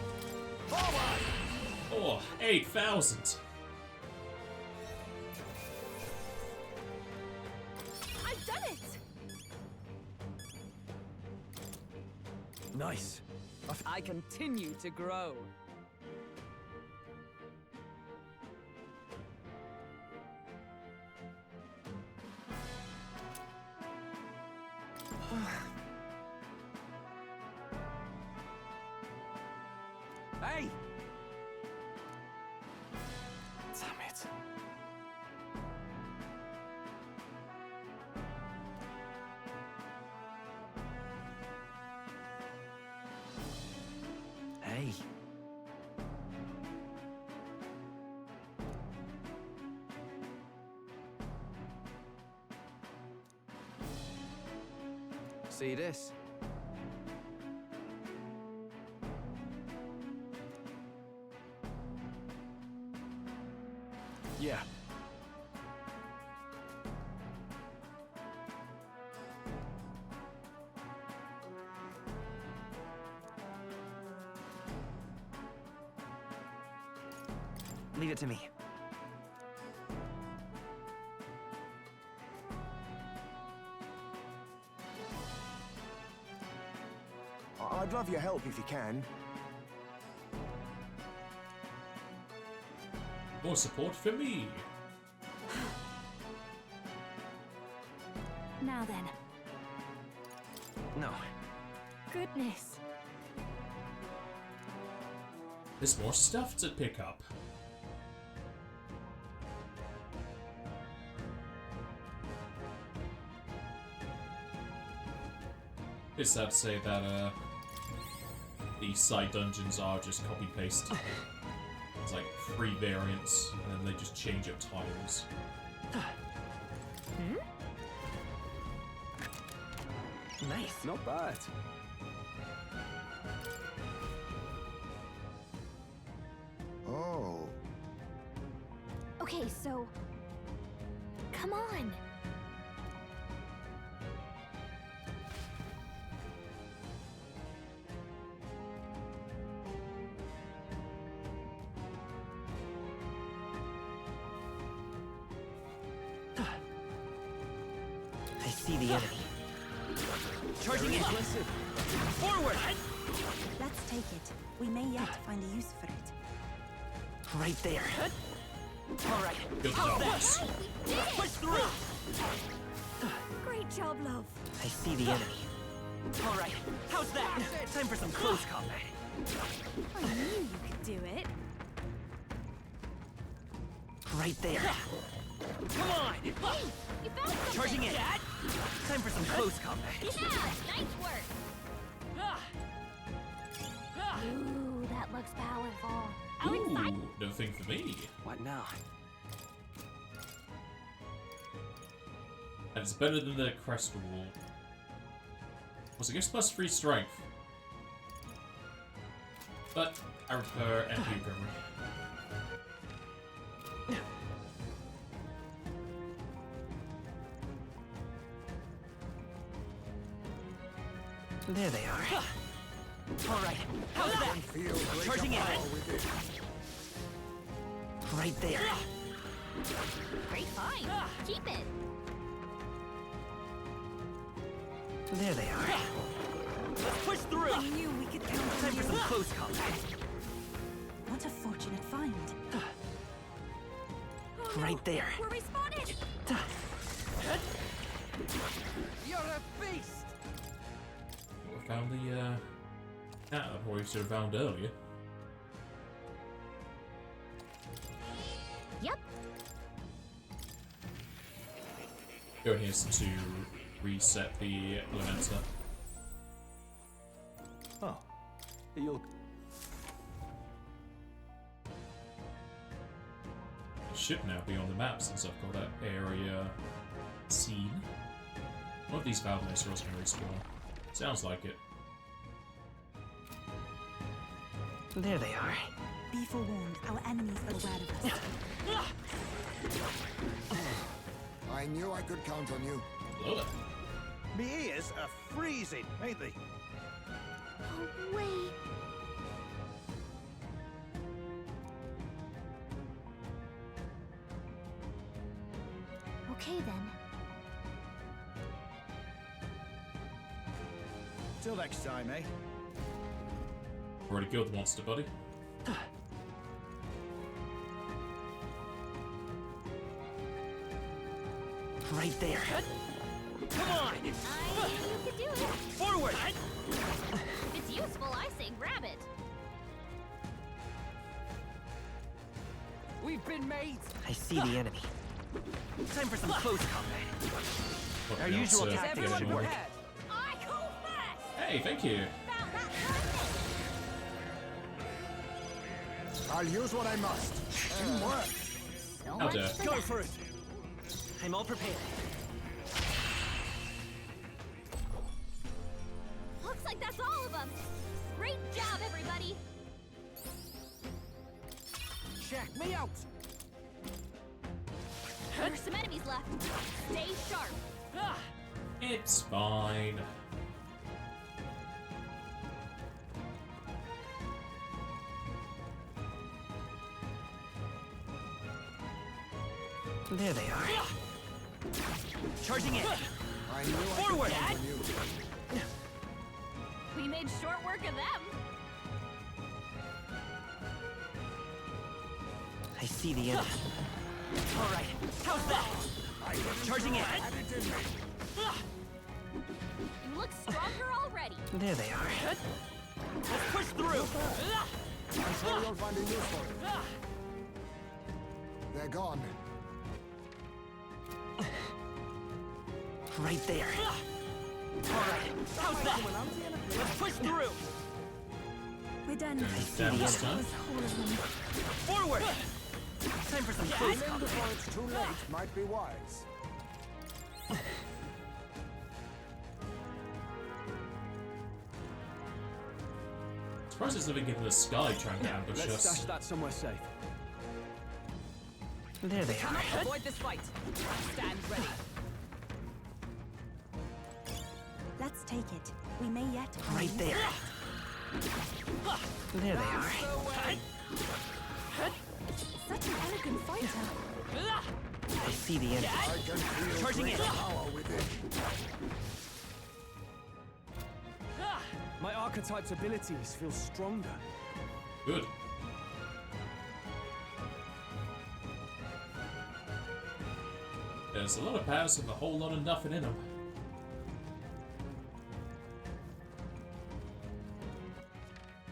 Oh, 8,000! I've done it! Nice. I continue to grow. Hey! Damn it. Hey. See this? Yeah. Leave it to me. I'd love your help if you can. More support for me! Now then. No. Goodness. There's more stuff to pick up. It's sad to say that these side dungeons are just copy-paste. It's like 3 variants, and then they just change up titles. Nice. Not bad. Oh. Okay, so... Come on! I see the enemy. Charging in! Forward! Let's take it. We may yet find a use for it. Right there. Alright, Good how's job. that? Push through! Great job, love. I see the enemy. Alright, how's that? Time for some close combat. I knew you could do it. Right there. Come on! Hey, you found something! Charging in! Time for some close combat. Yeah, nice work! Ooh, that looks powerful. How exciting! Ooh, no thing for me. What now? And it's better than the crest wall. Was I guess +3 strength. But I prefer MP recovery. There they are. Alright, how's that? Charging in! Right there. Great find. Keep it. There they are. Let's push through! I knew we could count on Time for some you. close combat. What a fortunate find. Right there. We're respawning! You're a beast! I found the that I should have found earlier. Yep. Go here to reset the Elementa. Oh, you'll... Should now be on the map since I've got that area seen. One of these Valve Nosaurs can respawn. Sounds like it. There they are. Be forewarned, our enemies are aware of us. I knew I could count on you. Love it. Me ears are freezing, ain't they? Oh, wait. Okay then. Till next time, eh? Already killed the monster, buddy. Right there. Come on! I knew you could do it. Forward! If it's useful, I say grab it. We've been made. I see the enemy. Time for some close combat. Our usual tactics should work. I go first! Hey, thank you. I'll use what I must. Teamwork. So How much dare. for Go that. for it! I'm all prepared. Looks like that's all of them. Great job, everybody. Check me out! There's some enemies left. Stay sharp. It's fine. There they are. Charging in. I knew I Forward! could count on you. We made short work of them. I see the enemy. All right. How's that? Charging in. You look stronger already. There they are. Let's push through! I'm sure you'll find a use for it. They're gone. Right there. All right. How's that? Let's push through. We're done. Down this time. Forward! Time for some close Leaving combat. before it's too late might be wise. Surprised there's nothing in the sky trying to ambush Let's us. stash that somewhere safe. There they are. Avoid this fight. Stand ready. Let's take it. We may yet find Right there. There they are. Such an elegant fighter. I see the enemy. I can feel Charging great in. power within. My archetype's abilities feel stronger. Good. There's a lot of powers and a whole lot of nothing in them.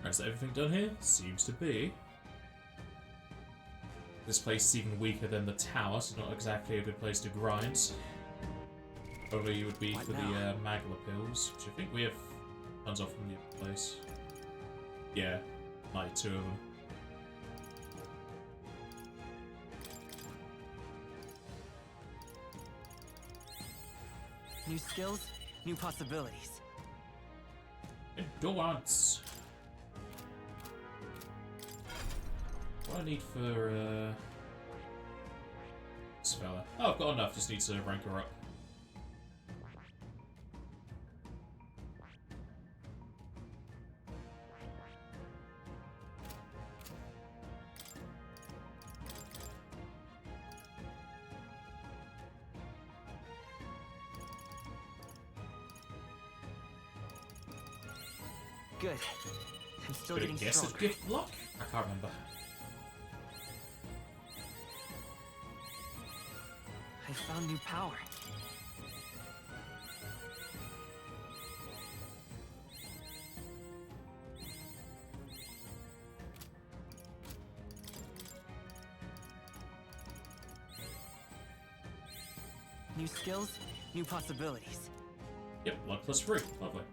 Is everything done here? Seems to be. This place is even weaker than the tower, so not exactly a good place to grind. Probably you would be for the Magla pills, which I think we have tons of from the other place. Yeah, 92 of them. New skills, new possibilities. Endurance. What do I need for this fella? Oh, I've got enough. Just need to rank her up. Good. I'm still Could I getting guess stronger. it's gift luck? I can't remember. I found new power. New skills, new possibilities. Yep, luck +3. Lovely.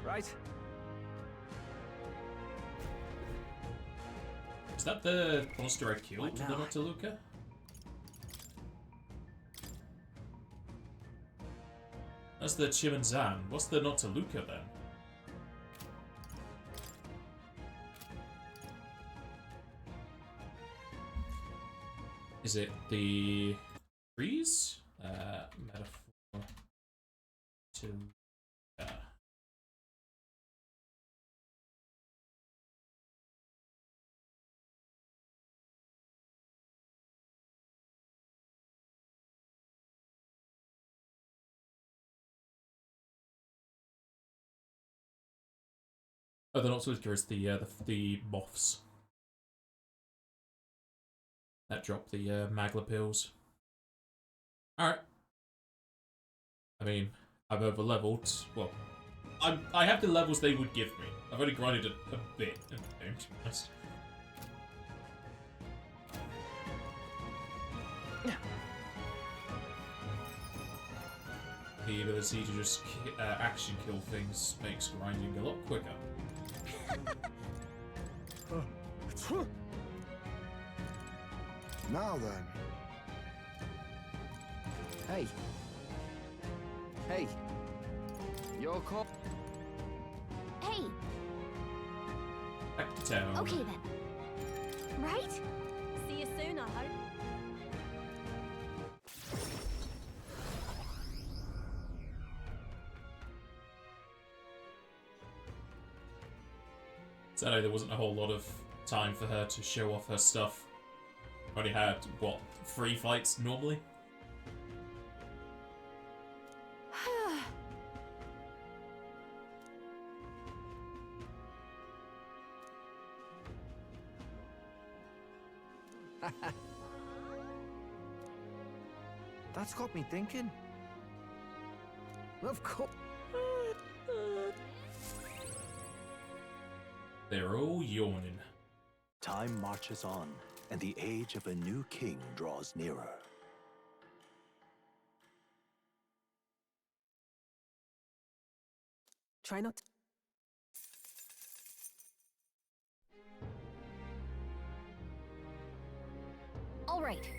Right. Is that the monster I killed, the Notaluka? That's the Chimanzan. What's the Notaluka then? Is it the trees? Metaphor to oh, the Notaluka is the moths that drop the Magla pills. Alright. I mean, I've over leveled. Well, I have the levels they would give me. I've only grinded a bit in the game, to be honest. The ability to just action kill things makes grinding a lot quicker. Now then. Hey. Hey. Your call. Hey. Back to town. Okay then. Right? See you soon, I hope. Sadly, there wasn't a whole lot of time for her to show off her stuff. Only had, what, 3 fights normally? That's got me thinking. Of course. They're all yawning. Time marches on, and the age of a new king draws nearer. Try not. All right.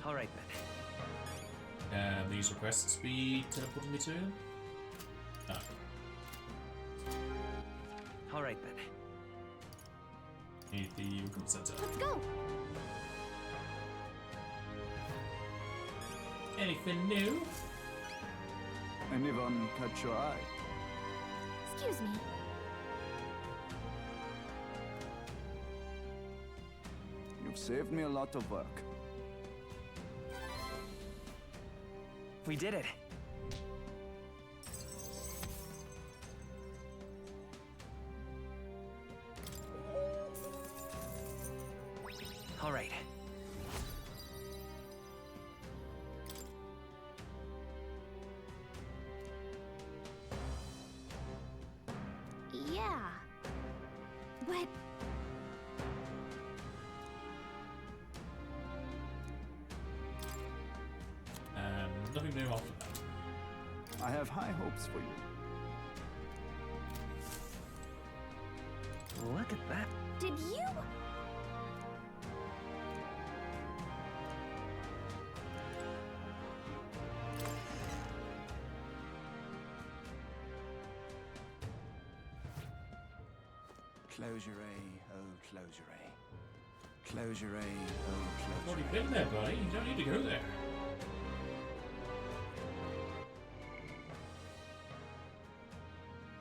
All right then. These requests be teleporting me to him? No. All right then. Need the recruit center. Let's go. Anything new? Anyone catch your eye? Excuse me. You've saved me a lot of work. We did it. All right. Yeah. But Nothing new after that. I have high hopes for you. Look at that. did you? Close your A, oh close your A. Close your A, oh close You've already your been there, buddy. You don't need to go there.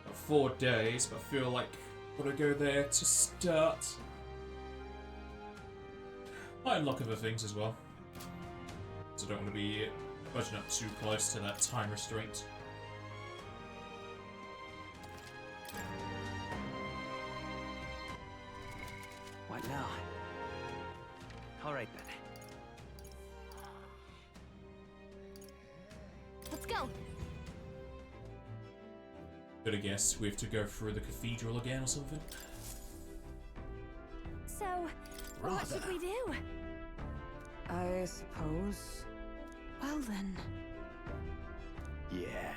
Got 4 days, but I feel like I'm gonna go there to start. Might unlock other things as well. So I don't want to be budging up too close to that time restraint. What now? All right then. Let's go. Could I guess we have to go through the cathedral again or something? So, what should we do? I suppose. Well then. Yeah.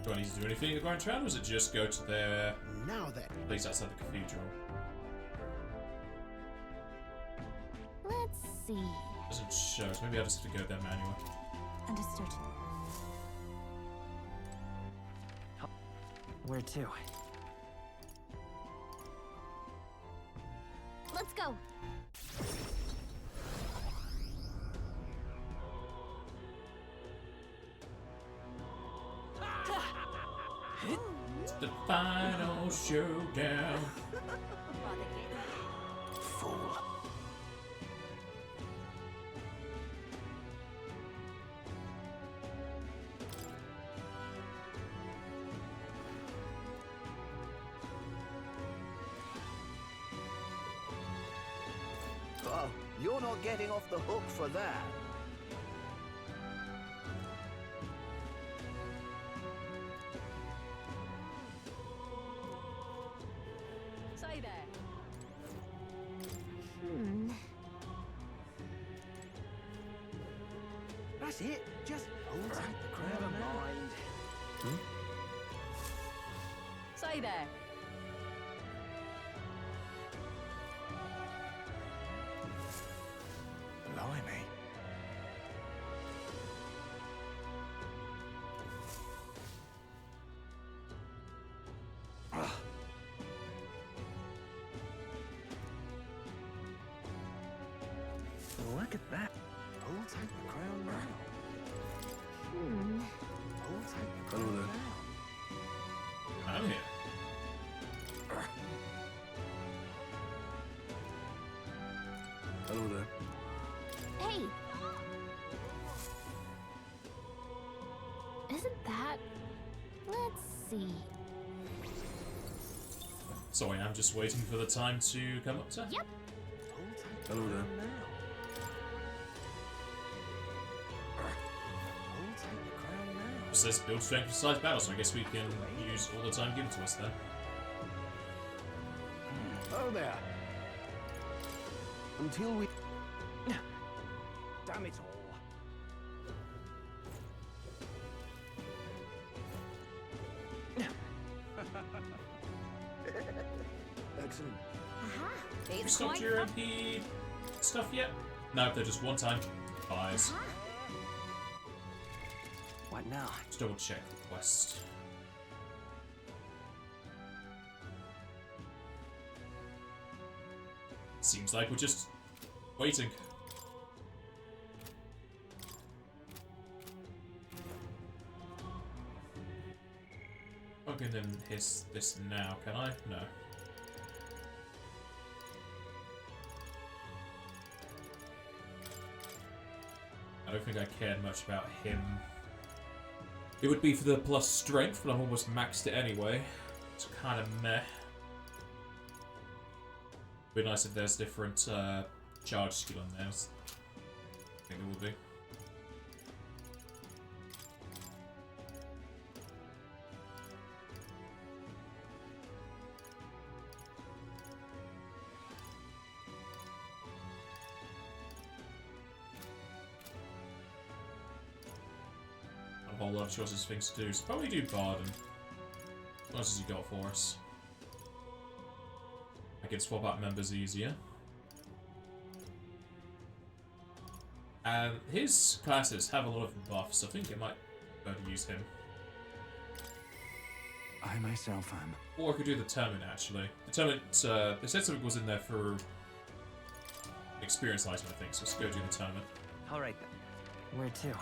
Do I need to do anything at Grand Town, or is it just go to their place outside the cathedral? Let's see. Doesn't show, so maybe I just have to go there manually. Understood. Where to? Let's go. It's the final showdown. Fool. Oh, you're not getting off the hook for that. Say there. That's it. Just hold tight the crown. Never mind. Say there. Blimey. Look at that. Hold tight the crown now. Hold tight the crown now. I'm here. Hello there. Hey! Isn't that... Let's see. So I am just waiting for the time to come up to. Yep. Hello there. It says build strength for size battle, so I guess we can use all the time given to us then. Oh there. Until we... Damn it all. Excellent. Have you stopped your MP stuff yet? No, they're just one time buys. What now? Just double check the quest. Seems like we're just waiting. Okay, then hiss this now, can I? No. I don't think I cared much about him. It would be for the plus strength, but I've almost maxed it anyway. It's kind of meh. Be nice if there's different charge skill on there. I think there will be. A whole lot of choices, things to do. So probably do Barden. What else has he got for us? I can swap out members easier. And his classes have a lot of buffs, so I think I might better use him. I myself am. Or I could do the tournament, actually. The tournament, they said something was in there for experience item, I think, so let's go do the tournament. Alright then. Where to?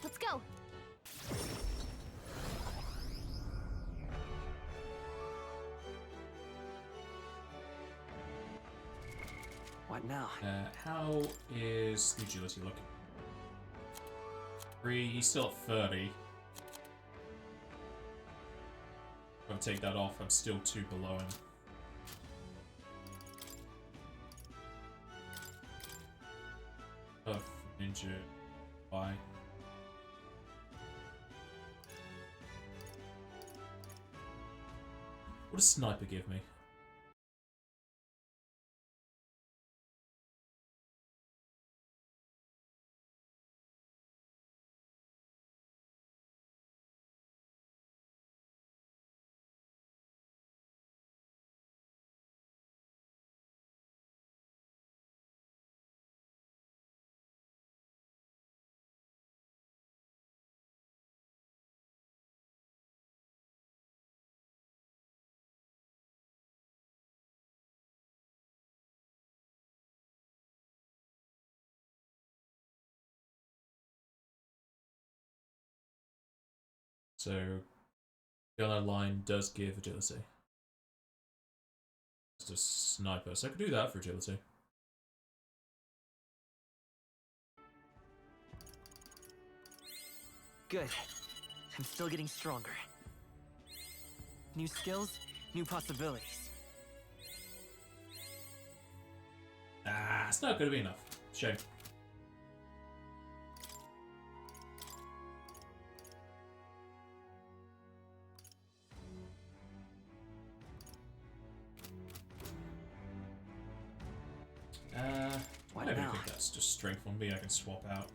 Let's go. What now? How is the agility looking? 3, he's still at 30. If I take that off, I'm still 2 below him. injured. Why? What does sniper give me? So, gunner line does give agility. It's just sniper, so I could do that for agility. Good. I'm still getting stronger. New skills, new possibilities. Ah, it's not going to be enough. Shame. I don't think that's just strength on me. I can swap out.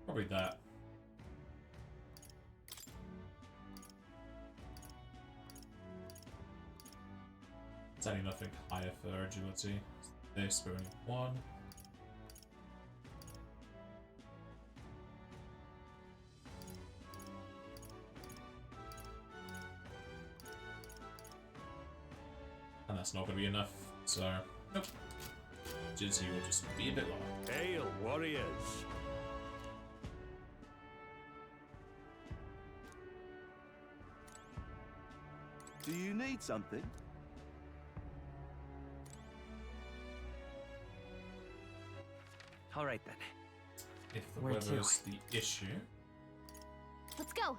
Probably that. It's adding nothing higher for agility. This, we're only 1. And that's not going to be enough, so nope. Agility will just be a bit lower. Hail, warriors! Do you need something? All right then. If the Where weather's the issue, Let's go.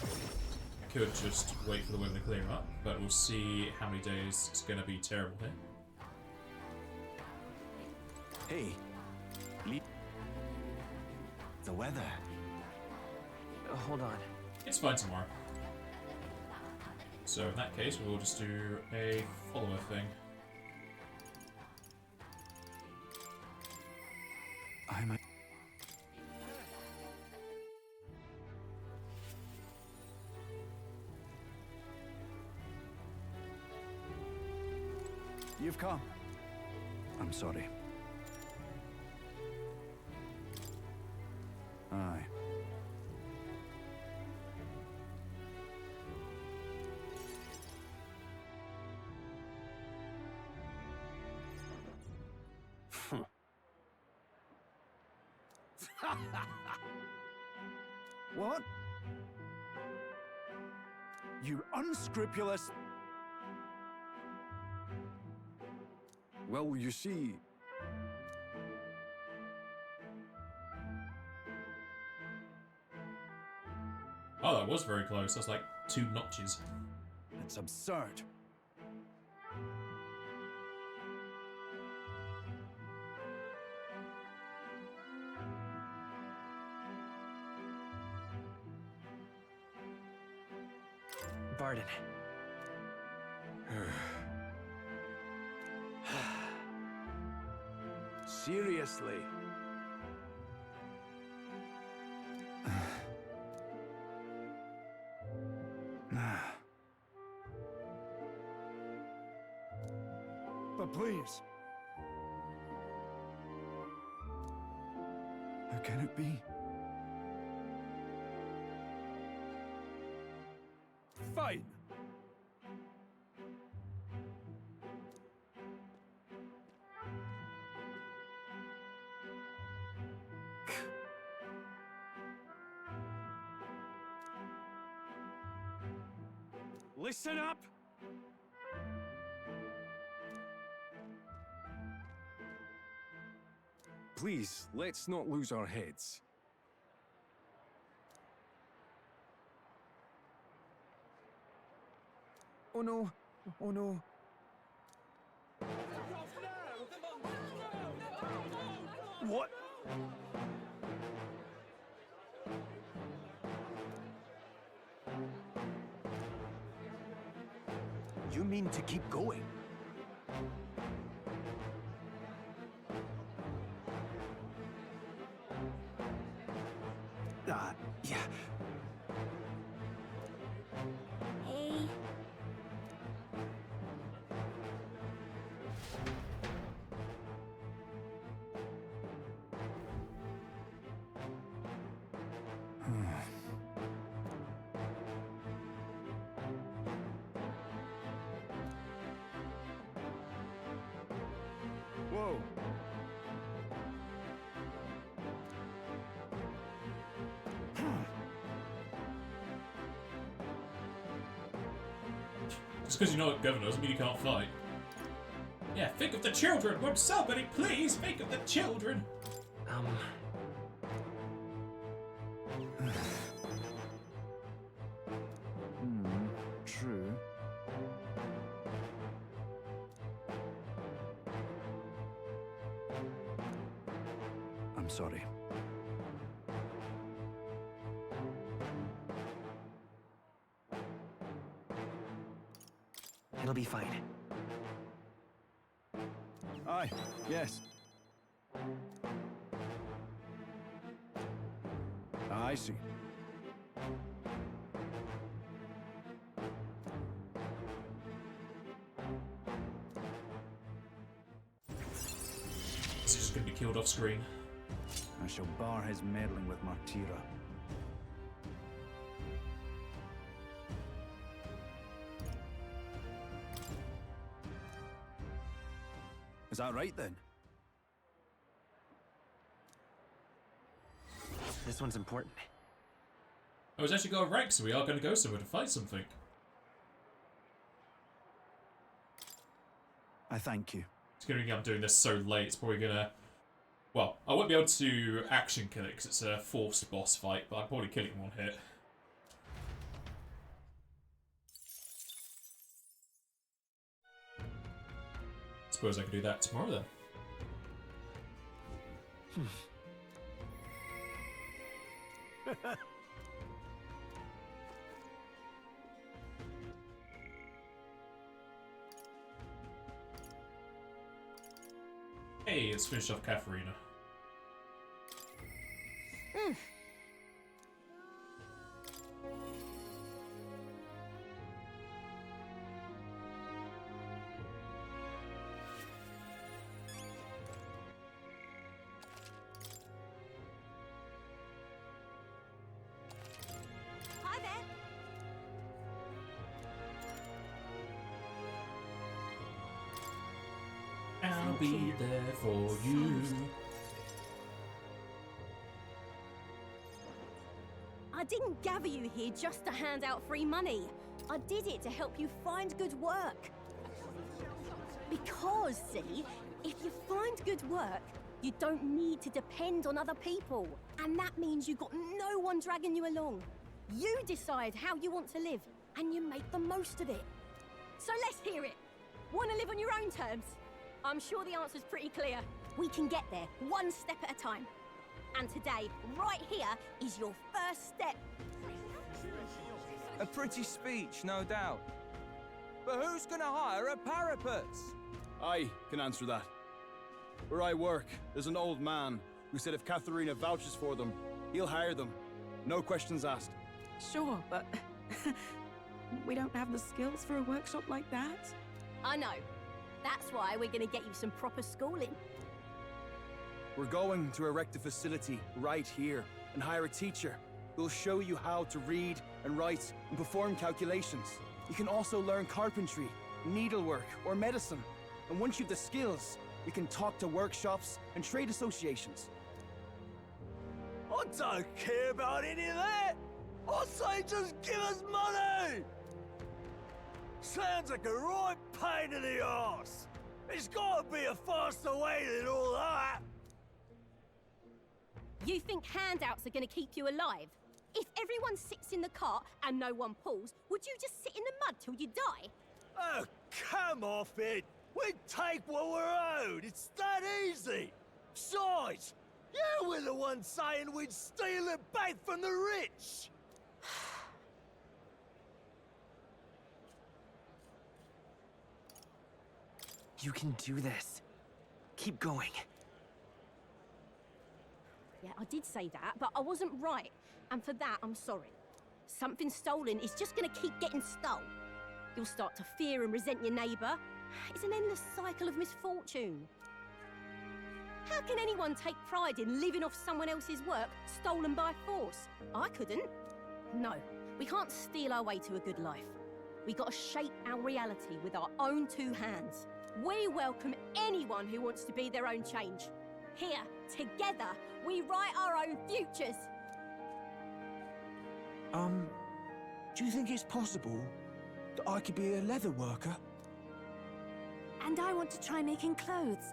I could just wait for the weather to clear up, but we'll see how many days it's going to be terrible here. Hey, the weather. Hold on. It's fine tomorrow. So in that case, we'll just do a follower thing. I'm. You've come. I'm sorry. Aye. What? You unscrupulous... Well, you see... Oh, that was very close. That's like 2 notches. It's absurd. Varden. Seriously? But please. How can it be? Fine. Listen up! Please, let's not lose our heads. Oh no! Oh no! What? You mean to keep going? Yeah. Hey. Whoa. Just because you're not a governor doesn't mean you can't fight. Yeah, think of the children! Would somebody please think of the children? True. I'm sorry. It'll be fine. Aye, yes. I see. Is he just going to be killed off screen? I shall bar his meddling with Martira. Is that right then? This one's important. I was actually got a rank, so we are going to go somewhere to fight something. I thank you. Considering I'm doing this so late, it's probably gonna... Well, I won't be able to action kill it because it's a forced boss fight, but I'll probably kill it in one hit. Suppose I could do that tomorrow then. Hey, let's finish off Katharina. Hi there. I'll be there for you. I didn't gather you here just to hand out free money. I did it to help you find good work. Because, see, if you find good work, you don't need to depend on other people. And that means you've got no one dragging you along. You decide how you want to live, and you make the most of it. So let's hear it. Want to live on your own terms? I'm sure the answer's pretty clear. We can get there, one step at a time. And today, right here, is your first step. A pretty speech, no doubt. But who's gonna hire a parapet? I can answer that. Where I work, there's an old man who said if Katharina vouches for them, he'll hire them. No questions asked. Sure, but we don't have the skills for a workshop like that. I know. That's why we're gonna get you some proper schooling. We're going to erect a facility right here and hire a teacher who'll show you how to read and write and perform calculations. You can also learn carpentry, needlework, or medicine. And once you've the skills, you can talk to workshops and trade associations. I don't care about any of that! I say just give us money! Sounds like a right pain in the arse. There's gotta be a faster way than all that! You think handouts are gonna keep you alive? If everyone sits in the cart and no one pulls, would you just sit in the mud till you die? Oh, come off it! We take what we're owed! It's that easy! Besides, You were the one saying we'd steal it back from the rich! You can do this. Keep going. Yeah, I did say that, but I wasn't right. And for that, I'm sorry. Something stolen is just gonna keep getting stole. You'll start to fear and resent your neighbour. It's an endless cycle of misfortune. How can anyone take pride in living off someone else's work stolen by force? I couldn't. No, we can't steal our way to a good life. We gotta shape our reality with our own two hands. We welcome anyone who wants to be their own change. Here, together, we write our own futures. Do you think it's possible that I could be a leather worker? And I want to try making clothes.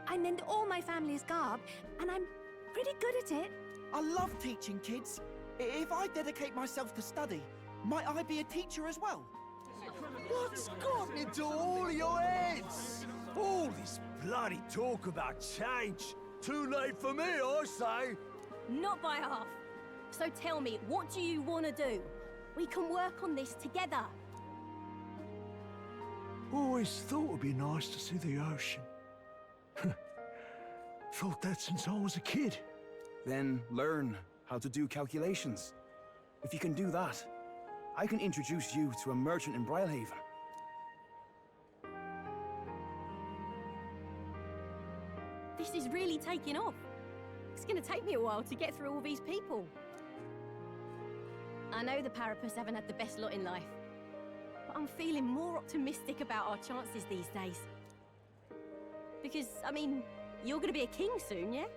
I mend all my family's garb, and I'm pretty good at it. I love teaching kids. If I dedicate myself to study, might I be a teacher as well? What's gotten into all your heads? All this bloody talk about change. Too late for me, I say. Not by half. So tell me, what do you want to do? We can work on this together. Always thought it'd be nice to see the ocean. Thought that since I was a kid. Then learn how to do calculations. If you can do that, I can introduce you to a merchant in Brylehaven. This is really taking off. It's gonna take me a while to get through all these people. I know the Parapus haven't had the best lot in life, but I'm feeling more optimistic about our chances these days. Because, I mean, you're gonna be a king soon, yeah?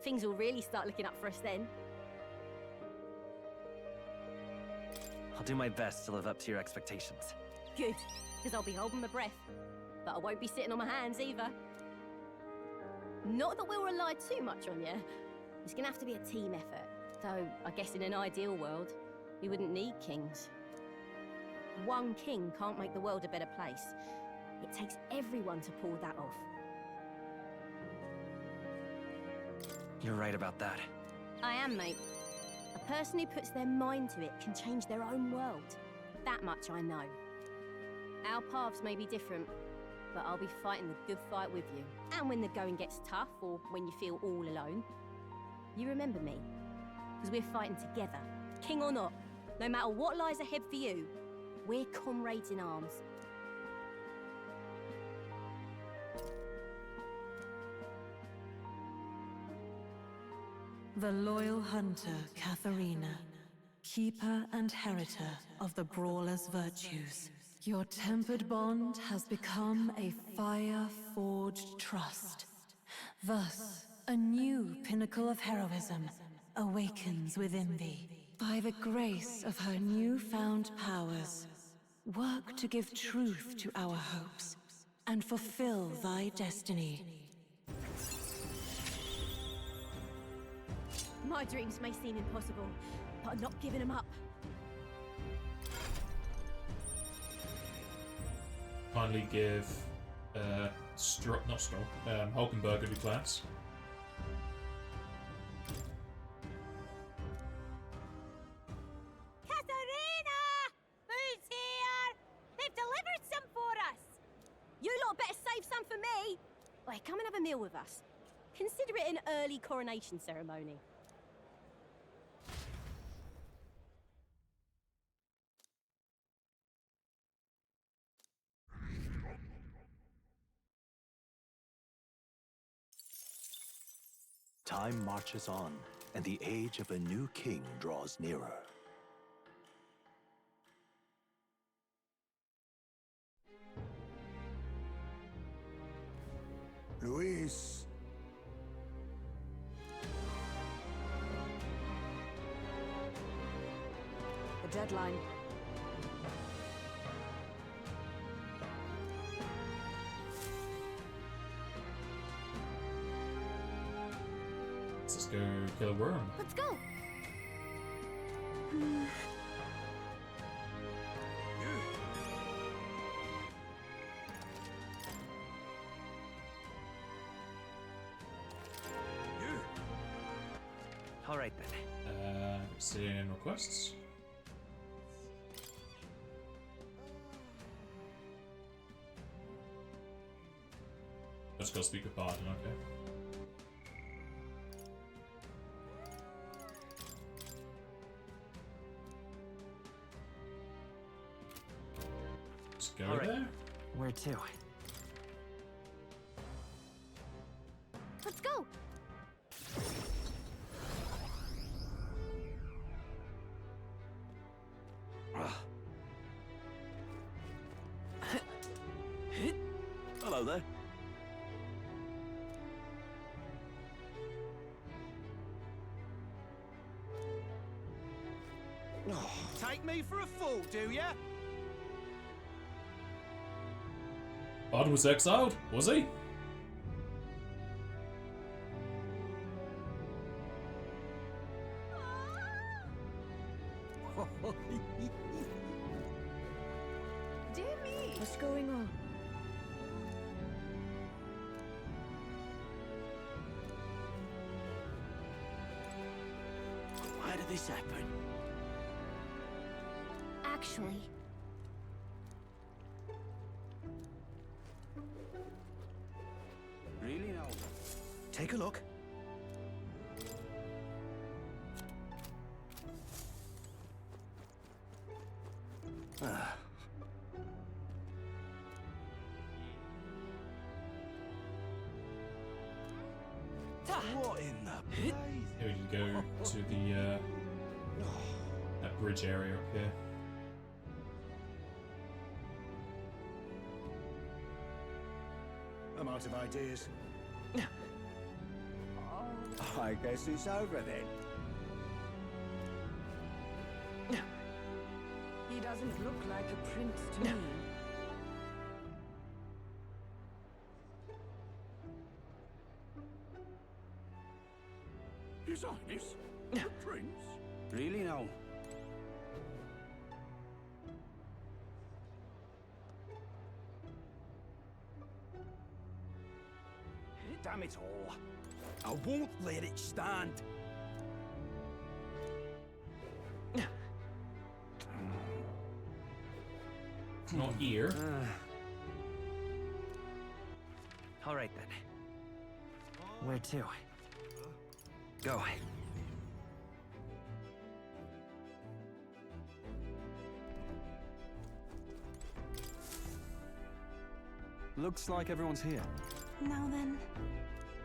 Things will really start looking up for us then. I'll do my best to live up to your expectations. Good, because I'll be holding my breath. But I won't be sitting on my hands either. Not that we'll rely too much on you. It's gonna have to be a team effort. Though, I guess in an ideal world, we wouldn't need kings. One king can't make the world a better place. It takes everyone to pull that off. You're right about that. I am, mate. A person who puts their mind to it can change their own world. That much I know. Our paths may be different, but I'll be fighting the good fight with you. And when the going gets tough, or when you feel all alone, you remember me. Because we're fighting together, king or not. No matter what lies ahead for you, we're comrades in arms. The loyal hunter, Katharina, keeper and heritor of the Brawler's virtues. Your tempered bond has become a fire-forged trust. Thus, a new pinnacle of heroism awakens within thee. By the grace of her newfound powers, work to give truth to our hopes and fulfill thy destiny. My dreams may seem impossible, but I'm not giving them up. Finally give Hulkenberg a new class. Katharina! Who's here? They've delivered some for us! You lot better save some for me! Wait, come and have a meal with us. Consider it an early coronation ceremony. Time marches on, and the age of a new king draws nearer. Luis. A deadline. Let's go kill a worm. Let's go! Alright then. It's in requests. Let's go speak with Barden, okay. Let's go there. Where to? Let's go! Hello there. Take me for a fool, do ya? Barden was exiled, was he? Dear me! What's going on? Why did this happen? Actually, Really now? Take a look. What in the place? Here we can go to the that bridge area up here. I'm out of ideas. I guess it's over then. He doesn't look like a prince to me. His Highness, the Prince. Really now? Damn it all. I won't let it stand. It's not here. Alright then. Where to? Go. Looks like everyone's here. Now then.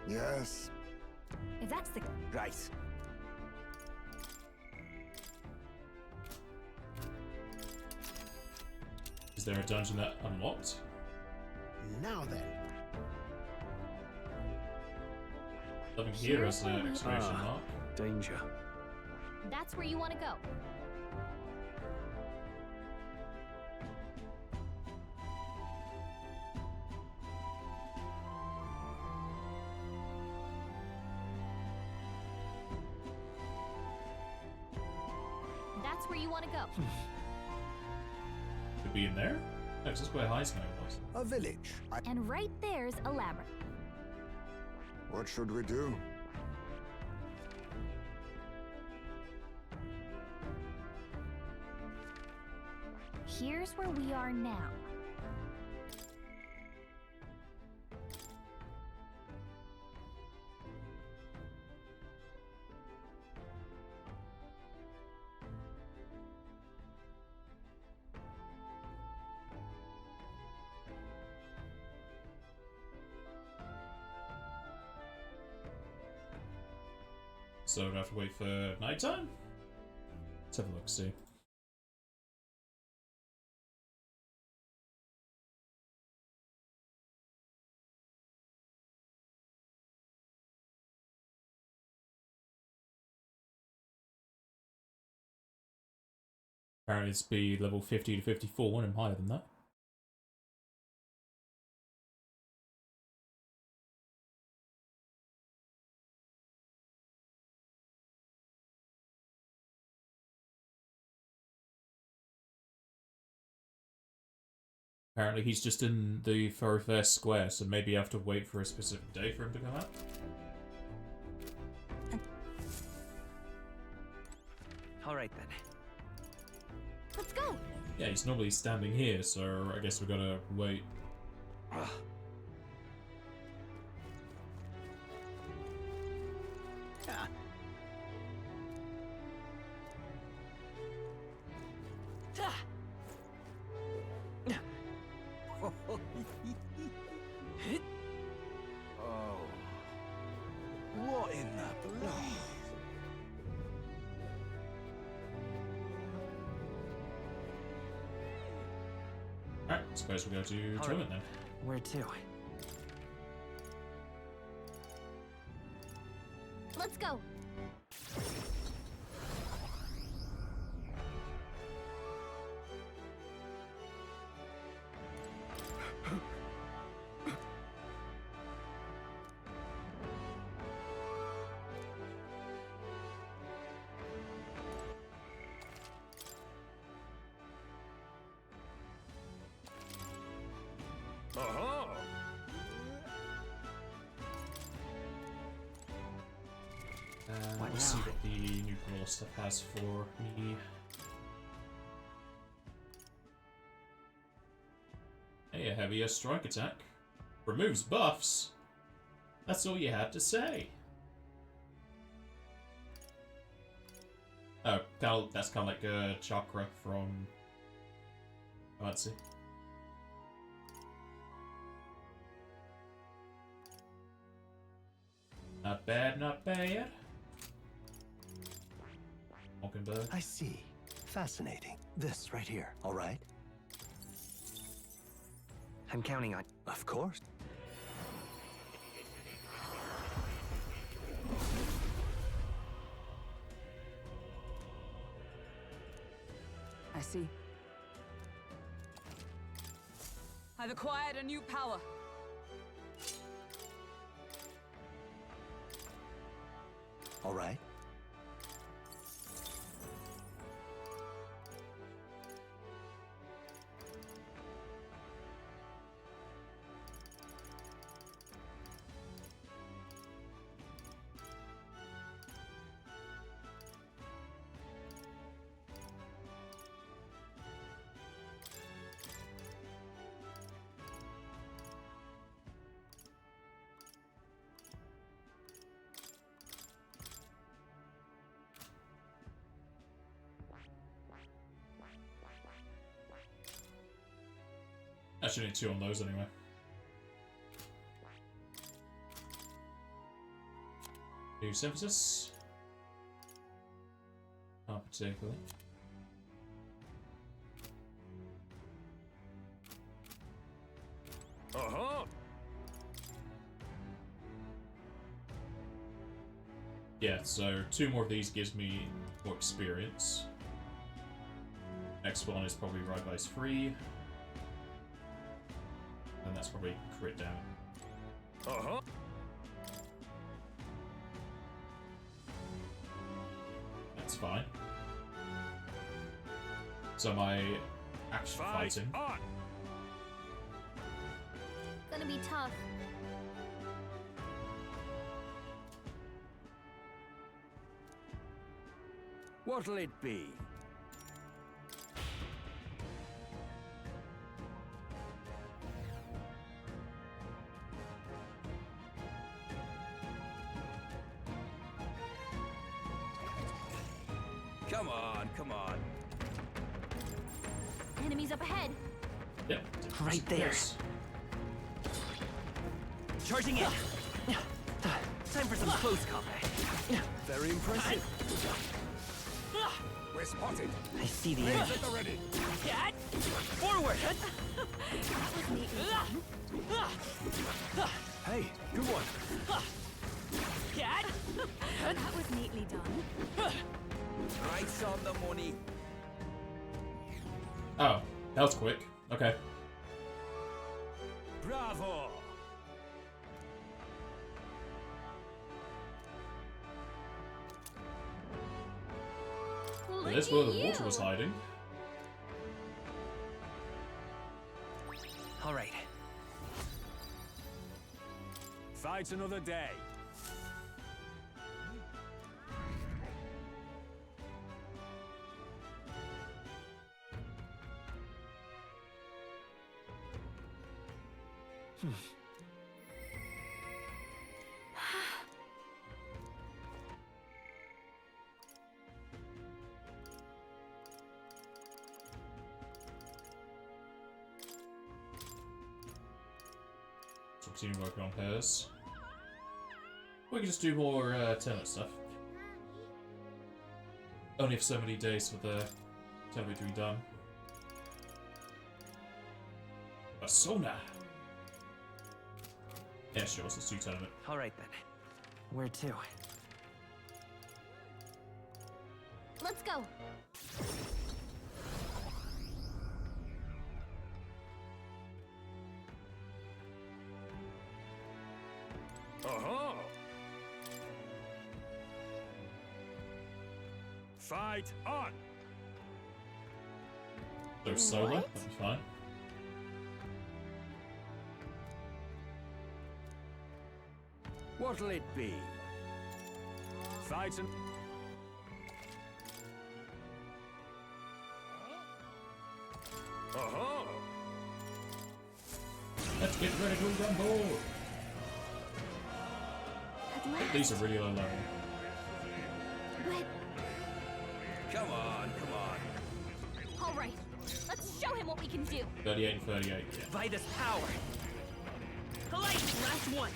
Yes. if that's the... Right. Is there a dungeon that unlocked? Now then. Nothing here as an exclamation mark. Danger. That's where you want to go. That's where you want to go. Could be in there? No, 'cause that's where High Snow was. A village. And right there's a labyrinth. What should we do? Here's where we are now. So we have to wait for nighttime? Let's have a look, see. Apparently it's be level 50 to 54 and I'm higher than that. Apparently he's just in the Thoroughfare Square, so maybe you have to wait for a specific day for him to come out. All right then. Let's go. Yeah, he's normally standing here, so I guess we gotta wait. Oh. What in the blood? Alright, suppose we go to tournament then. Where to? Let's go. Let's see what the nuclear stuff has for me. Hey, a heavier strike attack. Removes buffs? That's all you had to say. Oh, that's kind of like a chakra from... Oh, let's see. Not bad, not bad. Mockingbird. I see. Fascinating. This right here, all right? I'm counting on... Of course. I see. I've acquired a new power. All right. Actually, need 2 on those anyway. New synthesis. Not particularly. Yeah, so 2 more of these gives me more experience. Next one is probably Ride Vice free. And that's probably crit down. That's fine. So my action fighting. Gonna be tough. What'll it be? Come on, come on. Enemies up ahead. Yep. Right there. Yes. Charging in. Time for some close combat. Very impressive. We're spotted. I see the enemy. Already. Forward. That was neatly done. Hey, good one. That was neatly done. Right on the money. Oh, that was quick. Okay. Bravo. Well, that's where the water was hiding. All right. Fight another day. So continue working on hers. We can just do more tournament stuff. Only for so many days for the tournament to be done. Persona! Yeah, sure, let's do tournament. Alright then. Where to? Let's go. Aha! Fight on! So solo, that'd be fine. What'll it be? Fight and... Aha! Let's get ready to rumble! These are really low level. But... Come on, come on. All right, let's show him what we can do. 38 and 38, yeah. By this power. Polite, last one.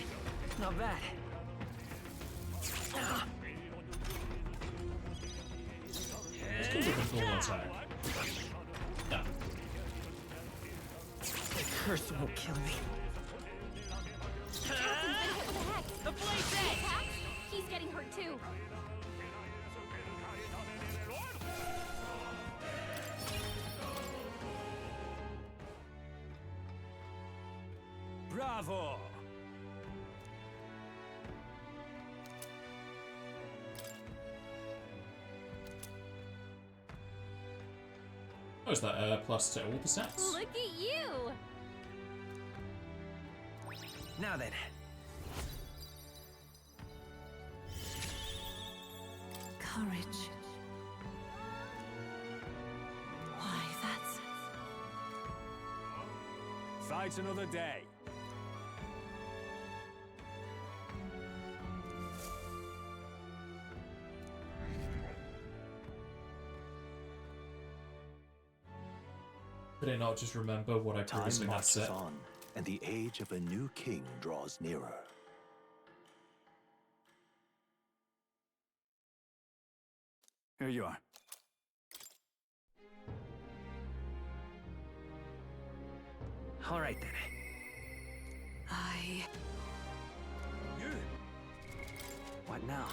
Not bad. Let's go with a full attack. Yeah. The curse won't kill me. The blade's dead! He's getting hurt too. Bravo! Oh, is that plus to all the stats? Look at you! Now then. Courage. Why, that's... Fight another day. Did I not just remember what I previously Time had set? marches on, and the age of a new king draws nearer. Here you are. Alright then. What now?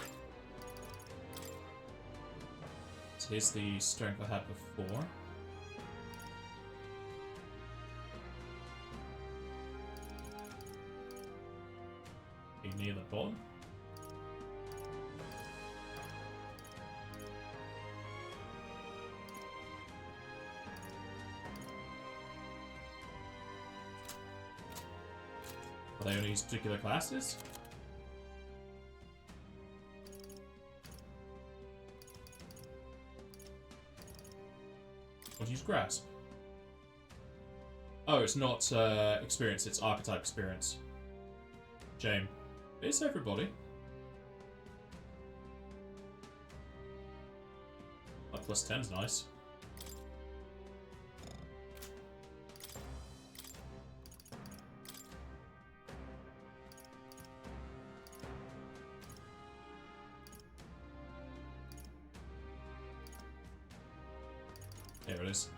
So here's the strength I had before. Be near the bottom. Are they only use particular classes? What do you use grasp? Oh, it's not experience, it's archetype experience. Shame. It's everybody. That plus 10's nice. There it is.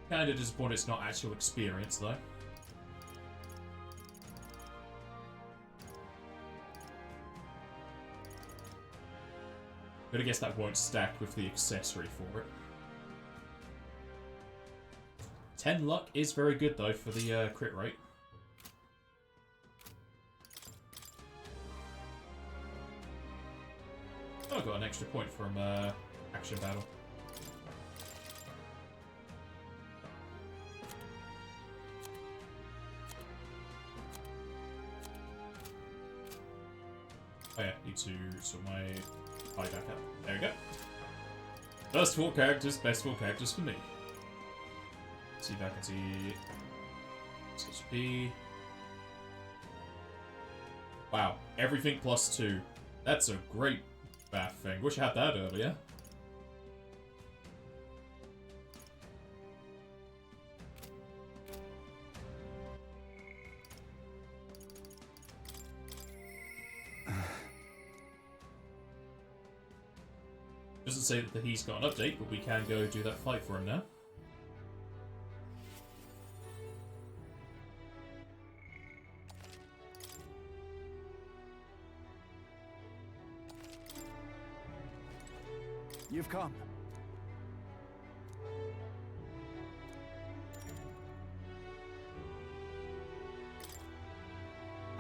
Kinda disappointed it's not actual experience though. But I guess that won't stack with the accessory for it. 10 luck is very good though for the crit rate. Oh, I got an extra point from action battle. Oh yeah, need to sort my eye back up. There we go. First 4 characters, best 4 characters for me. see if I can see HP. Wow, everything +2. That's a great math thing. Wish I had that earlier. Doesn't say that he's got an update, but we can go do that fight for him now. You've come.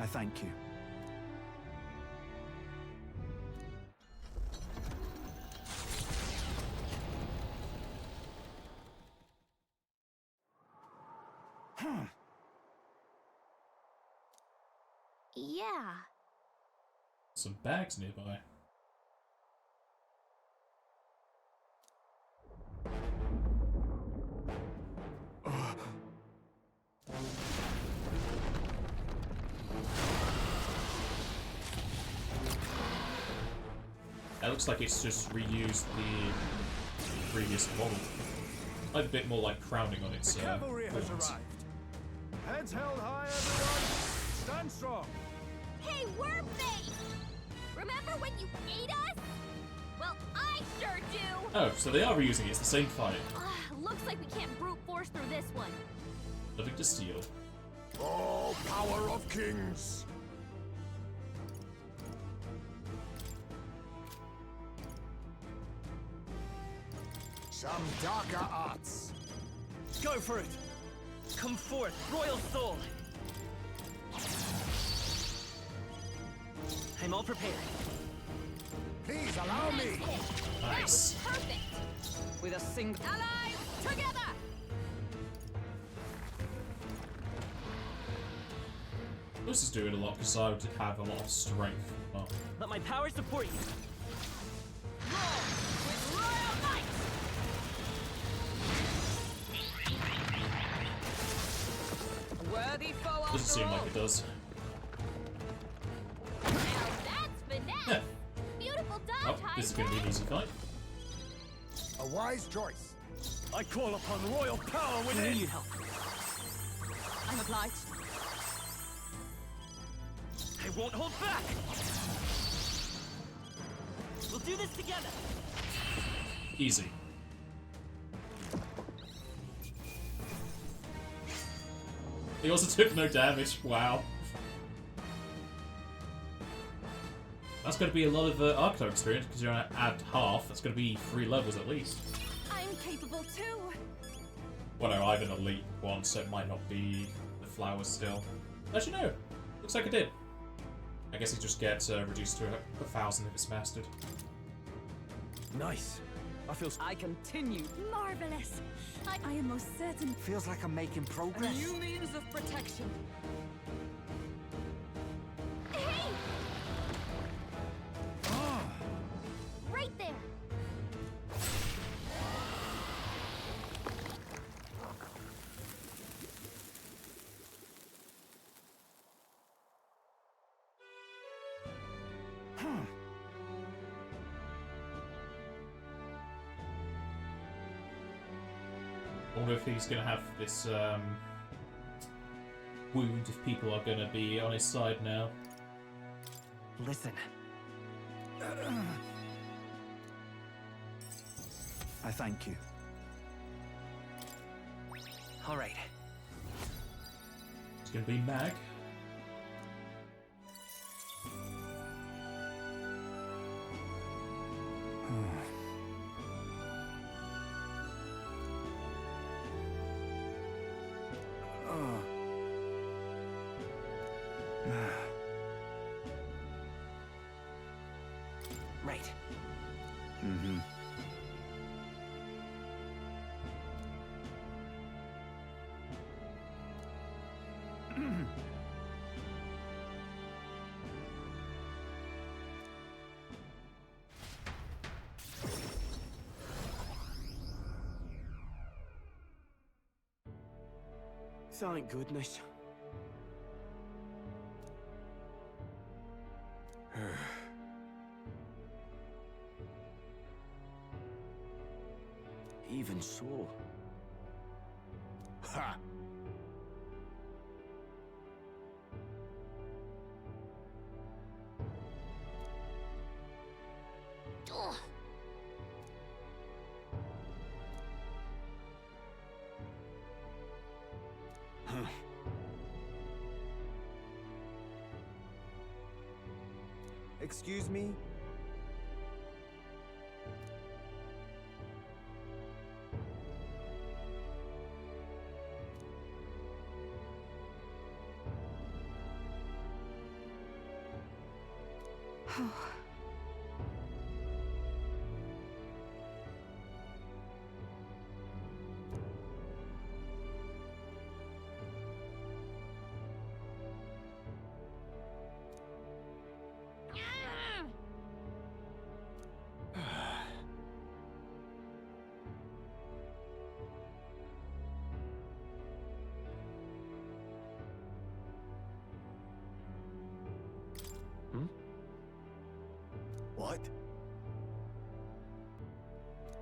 I thank you. Yeah. Some bags nearby. That looks like it's just reused the previous model. Like a bit more like crowning on its Cavalry has horns. arrived. Heads held high, everyone. Stand strong. Hey, worm face! Remember when you ate us? Well, I sure do! Oh, so they are reusing it. It's the same fight. Looks like we can't brute force through this one. Nothing to steal. Oh, power of kings! Some darker arts. Go for it! Come forth, royal soul! I'm all prepared. Please allow me! Nice. Perfect! With a single allies together! This is doing a lot because I would have a lot of strength. Oh. Let my power support you. With royal might! Worthy foe Doesn't seem like it does. Now that's finesse! Yeah. Beautiful Oh, dodge, this is going to be an easy fight. A wise choice. I call upon royal power I within. need help. I'm obliged. I won't hold back! We'll do this together! Easy. He also took no damage. Wow. That's going to be a lot of Archetype experience because you're going to add half. That's going to be 3 levels at least. I'm capable too. Well, no, I have an elite one, so it might not be the flowers still. Actually, no. Looks like it did. I guess it just gets reduced to 1,000 if it's mastered. Nice. I continue. Marvelous. I am most certain. Feels like I'm making A progress. new means of protection. Hey! Right there! I wonder if he's going to have this wound if people are going to be on his side now. Listen. I thank you. All right. It's going to be Mag. Right. Mm-hmm. Thank goodness. Even so. Ha! Excuse me? What?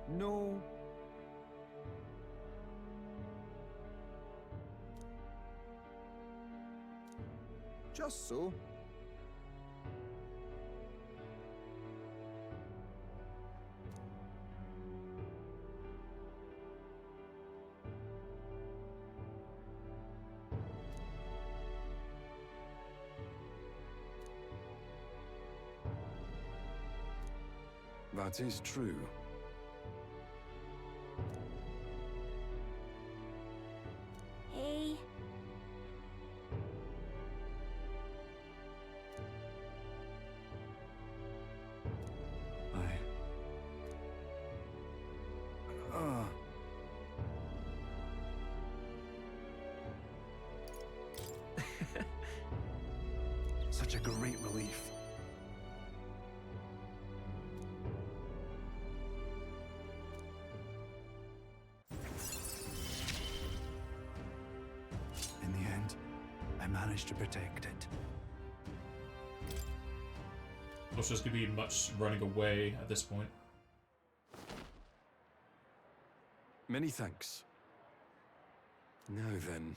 No. Just so. That is true. Hey. Such a great relief. In the end, I managed to protect it. Not sure there's going to be much running away at this point. Many thanks. Now then.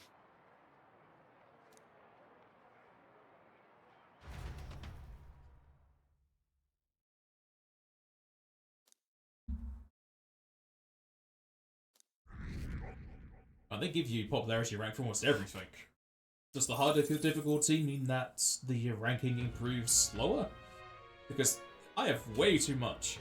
They give you popularity rank for almost everything. Does the harder difficulty mean that the ranking improves slower? Because I have way too much.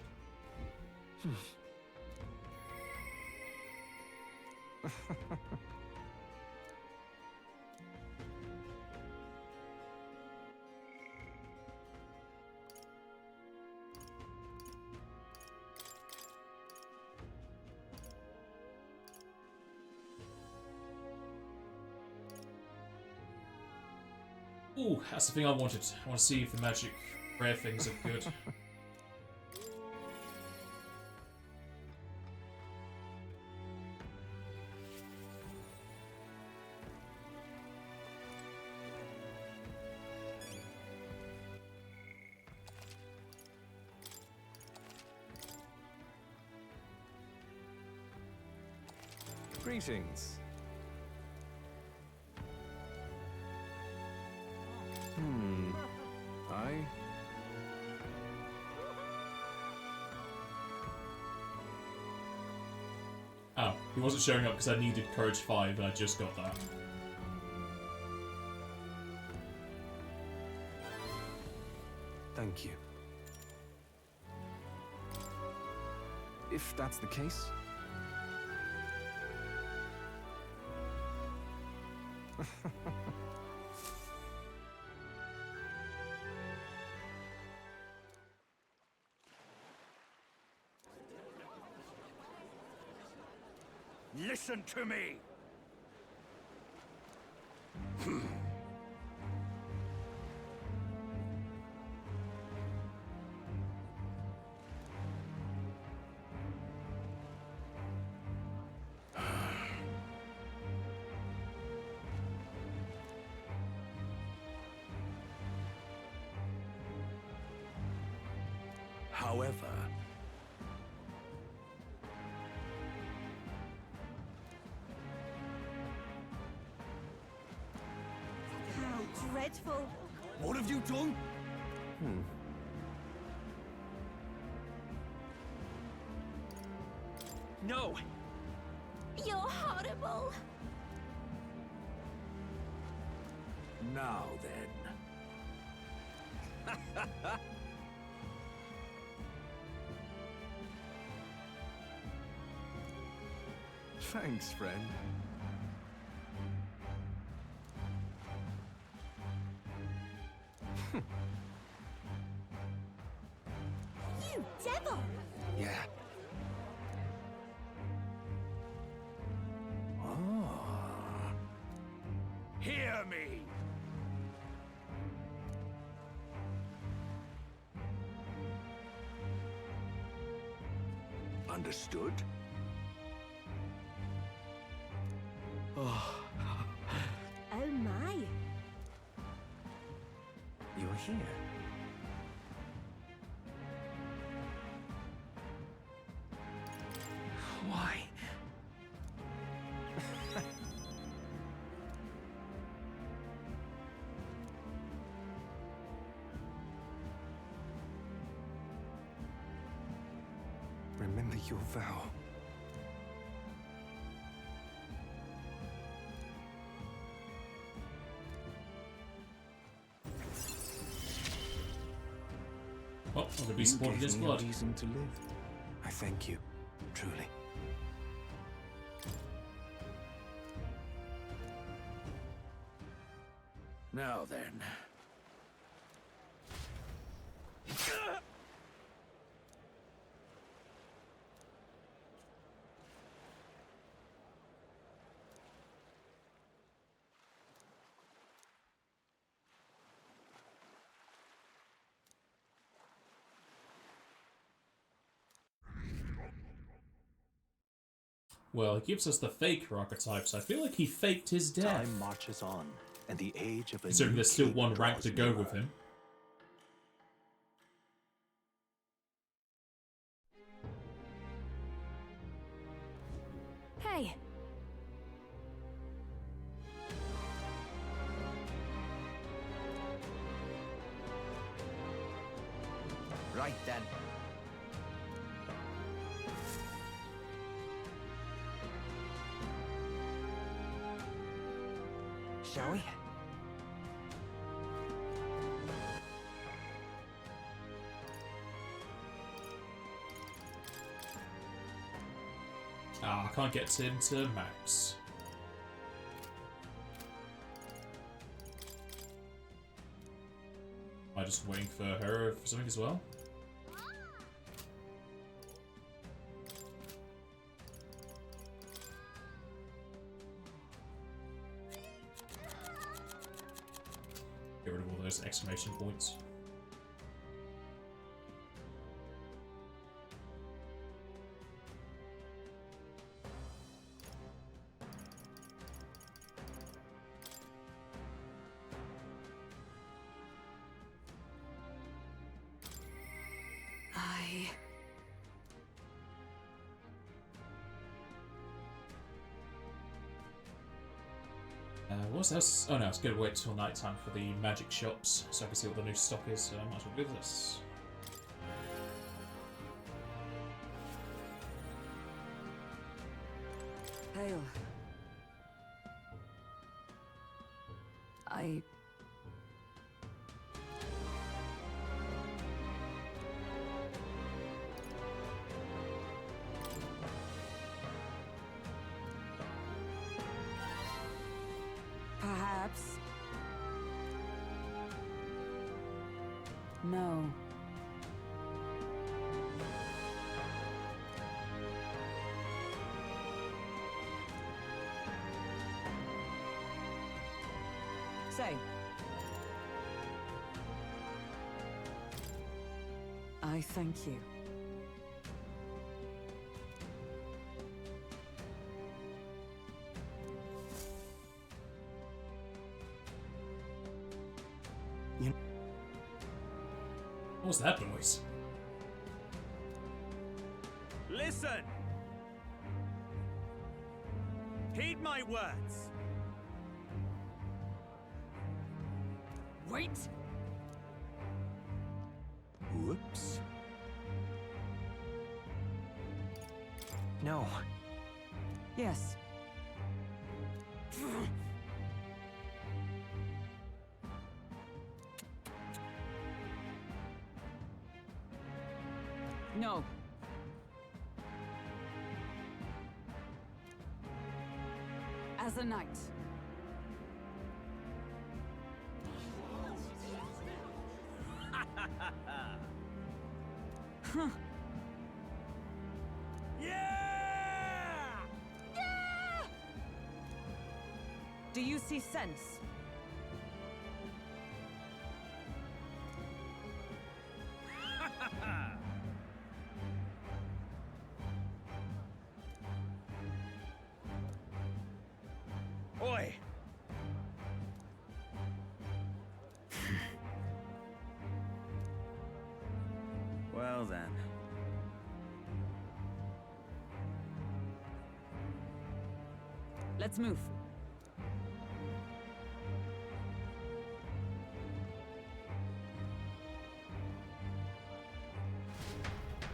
Ooh, that's the thing I wanted. I want to see if the magic rare things are good. Greetings. I... Oh, he wasn't showing up because I needed Courage 5 and I just got that. Thank you. If that's the case... Listen to me! However, How dreadful. what have you done? No! You're horrible. Now then. Thanks, friend. You devil! Yeah. Oh. Hear me! Understood? Oh, Oh my. you're here. Why? Remember your vow. Well, I'm gonna be supporting this blood. Reason to live. I thank you, truly. Now then. Well, he gives us the faker archetypes. I feel like he faked his death. Time marches on, and the age of a Considering new there's still king one rank draws to go nearer. with him. Hey, Right then. Shall we? Ah, I can't get him to max. Am I just waiting for her for something as well? Get rid of all those exclamation points. What's this? Oh no, it's gonna wait till night time for the magic shops so I can see what the new stock is, so I might as well do this. Hail. I... Perhaps. No. Say. I thank you. What was that noise? Listen! Heed my words. Wait! Whoops. No. Yes. No. As a knight. Huh. Yeah! Do you see sense? Oi! Well then. Let's move.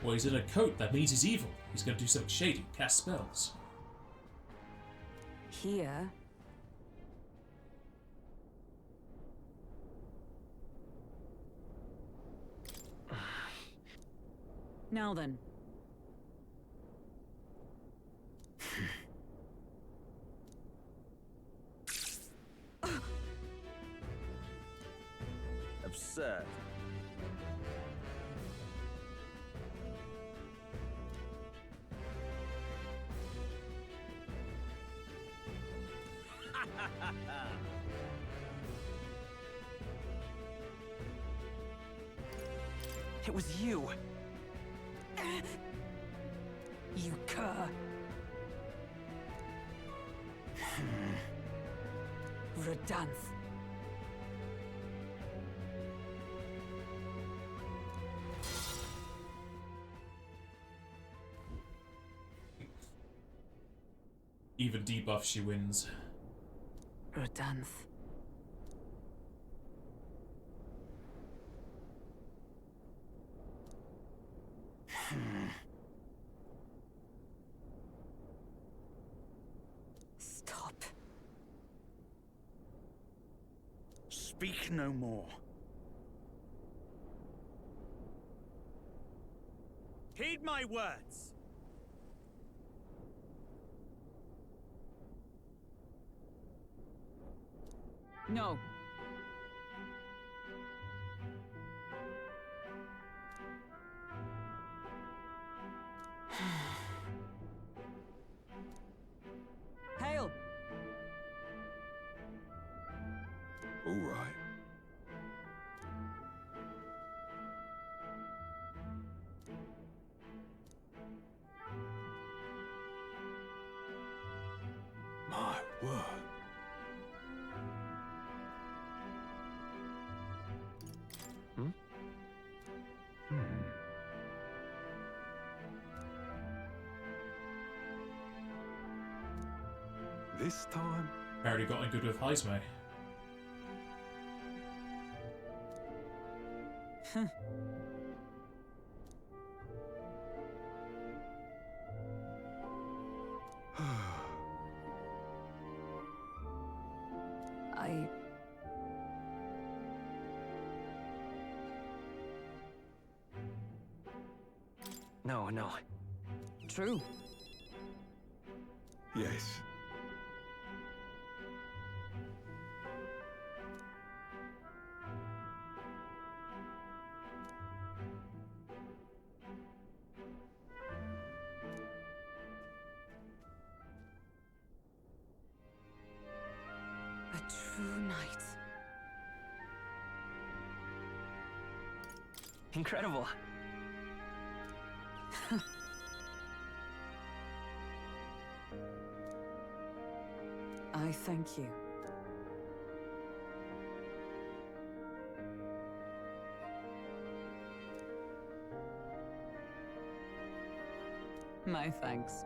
Well, he's in a coat. That means he's evil. He's going to do something shady, cast spells. Here. Now then. Absurd. It was you. You cur. Redanth. Even debuff, she wins. Redanth. Stop. Speak no more. Heed my words. No. Hail! All right. My word. This time? Already got in good with Heisme. No. True. Yes. A true knight. Incredible. I thank you. My thanks.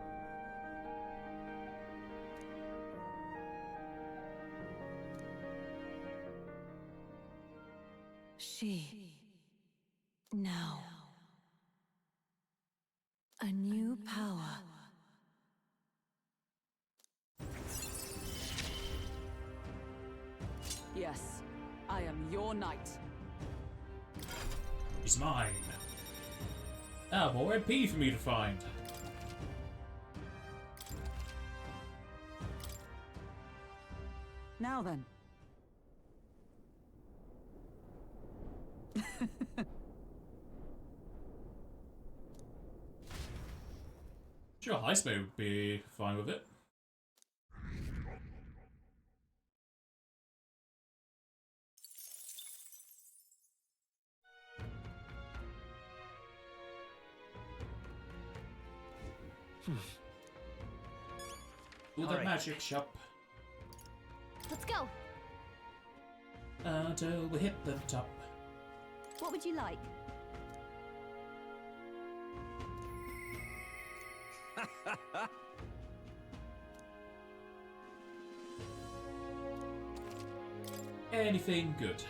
She. Now. A new power. Yes, I am your knight. He's mine. Ah, more MP for me to find. Now then. Sure, Heisman would be fine with it. Ooh, the magic shop. Let's go. Until we hit the top. What would you like? Anything good.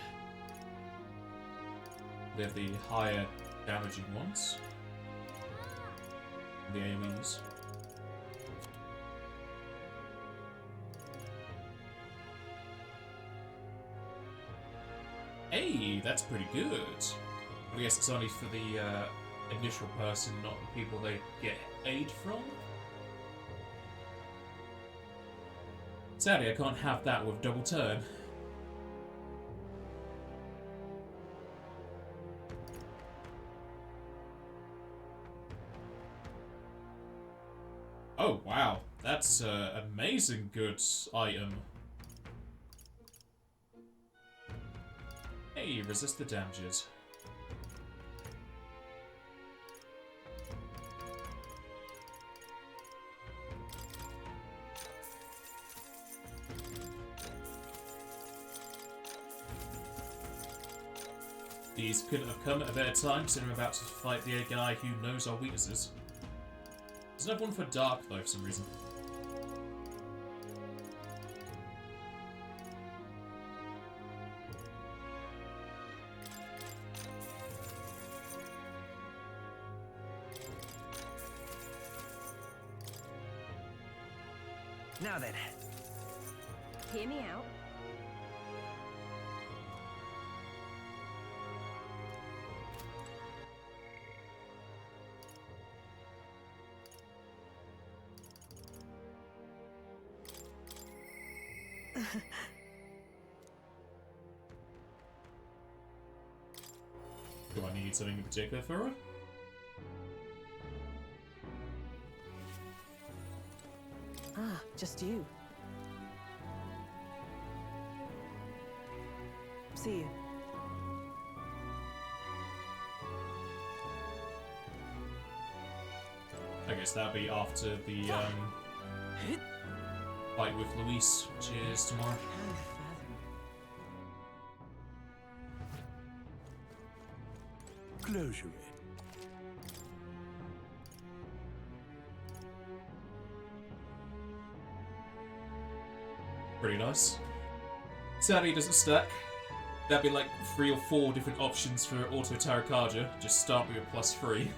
They're the higher damaging ones. The AoEs. Hey, that's pretty good. I guess it's only for the initial person, not the people they get aid from. Sadly, I can't have that with double turn. Oh, wow. That's an amazing good item. Hey, resist the damages. These couldn't have come at a better time, considering I'm about to fight the guy who knows our weaknesses. There's another one for Dark, though, for some reason. Now then. Hear me out. Do I need something in particular for her? Ah, just you. See you. I guess that'll be after the fight with Luis, which is tomorrow. Close your Pretty nice. Sadly, it doesn't stack. That'd be like 3 or 4 different options for auto Tarakaja. Just start with a +3.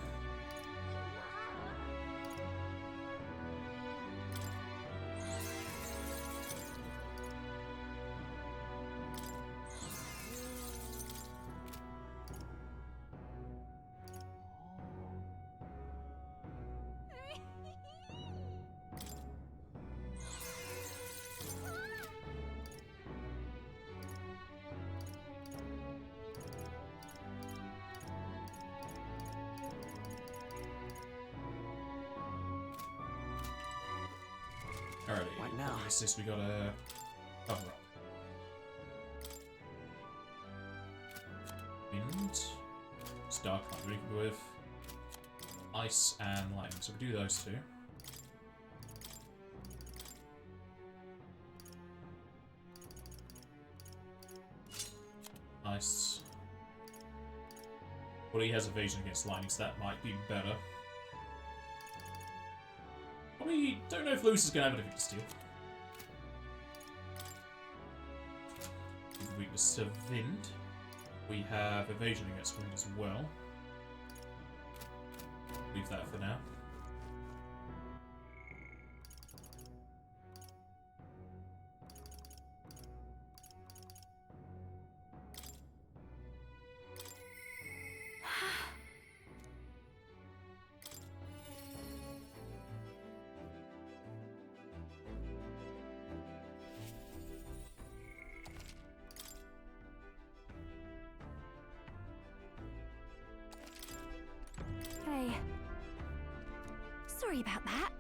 Alrighty, what now? What's this? We gotta cover up. Wind. Dark lightning with ice and lightning. So we do those two. Ice. Well, he has evasion against lightning, so that might be better. Probably don't know if Lewis is going to have anything to steal. Weakness to Vind. We have evasion against wind as well. Leave that for now. Hey. Sorry about that.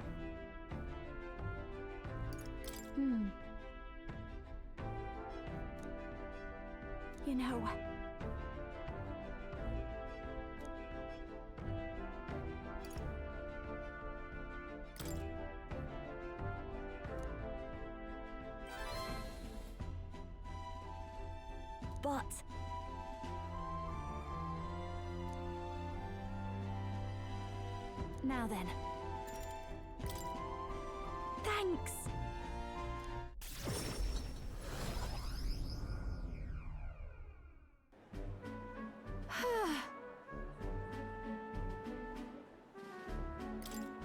You know... But... Now then. Thanks!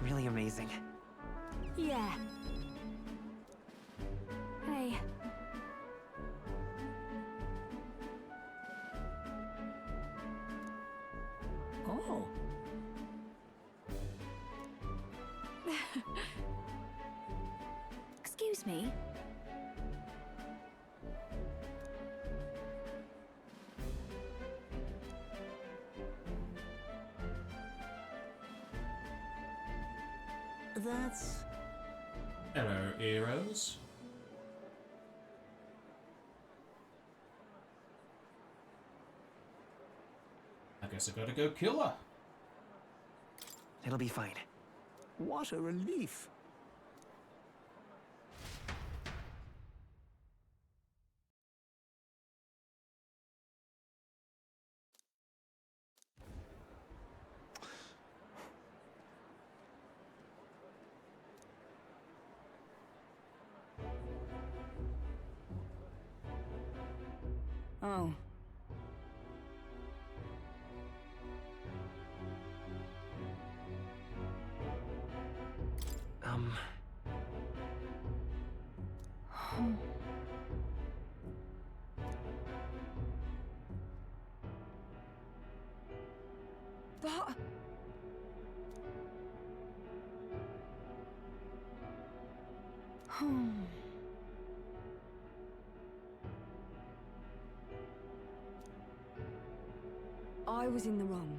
Really amazing. Yeah. Hey. Oh. Excuse me? That's... Hello, heroes. I guess I gotta go kill her. It'll be fine. What a relief. Oh. But... I was in the wrong.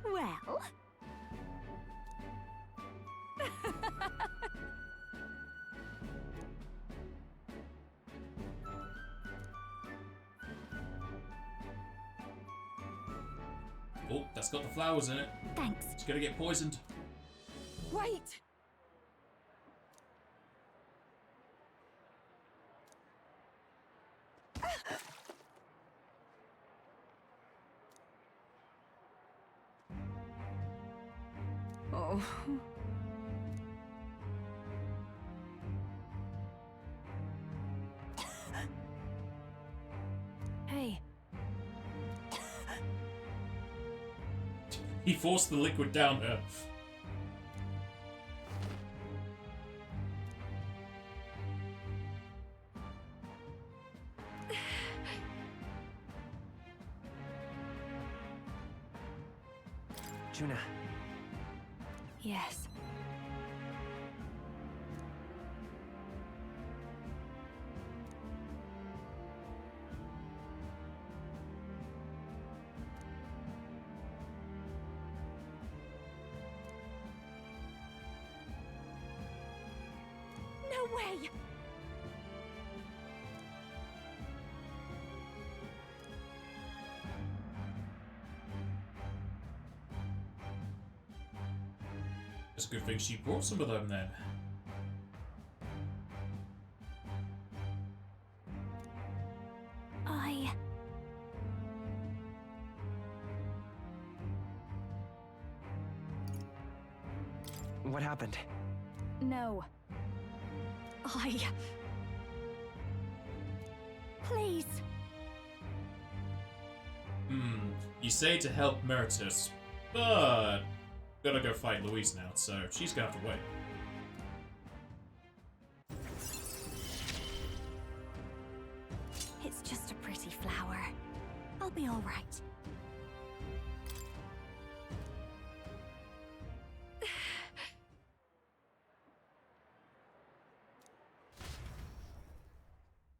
Well... Oh, that's got the flowers in it. Thanks. It's gonna get poisoned. Wait! Oh. Hey. He forced the liquid down her. Juna. Yes. No way! It's a good thing she brought some of them then. What happened? No. Please. You say to help Meritus, but gotta go fight Louise now, so she's gonna have to wait. It's just a pretty flower. I'll be all right.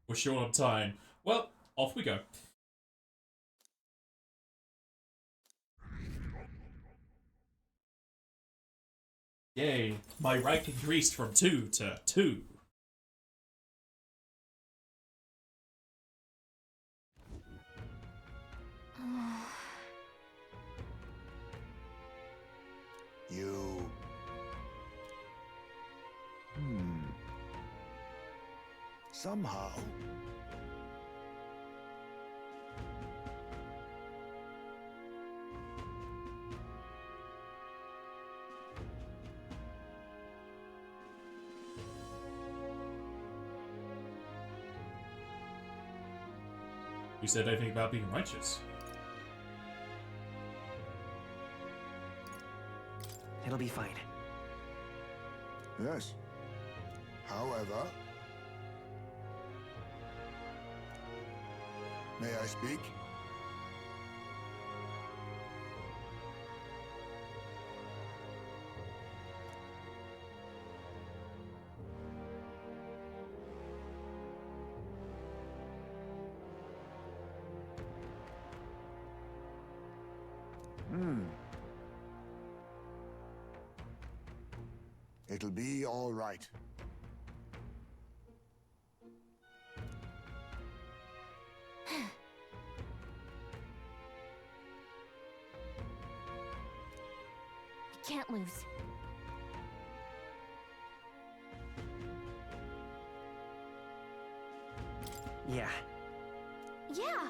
We're short on time. Well, off we go. Yay, my rank increased from 2 to 2. You... Somehow... Who said anything about being righteous? It'll be fine. Yes. However... May I speak? It'll be all right. We can't lose. Yeah. Yeah.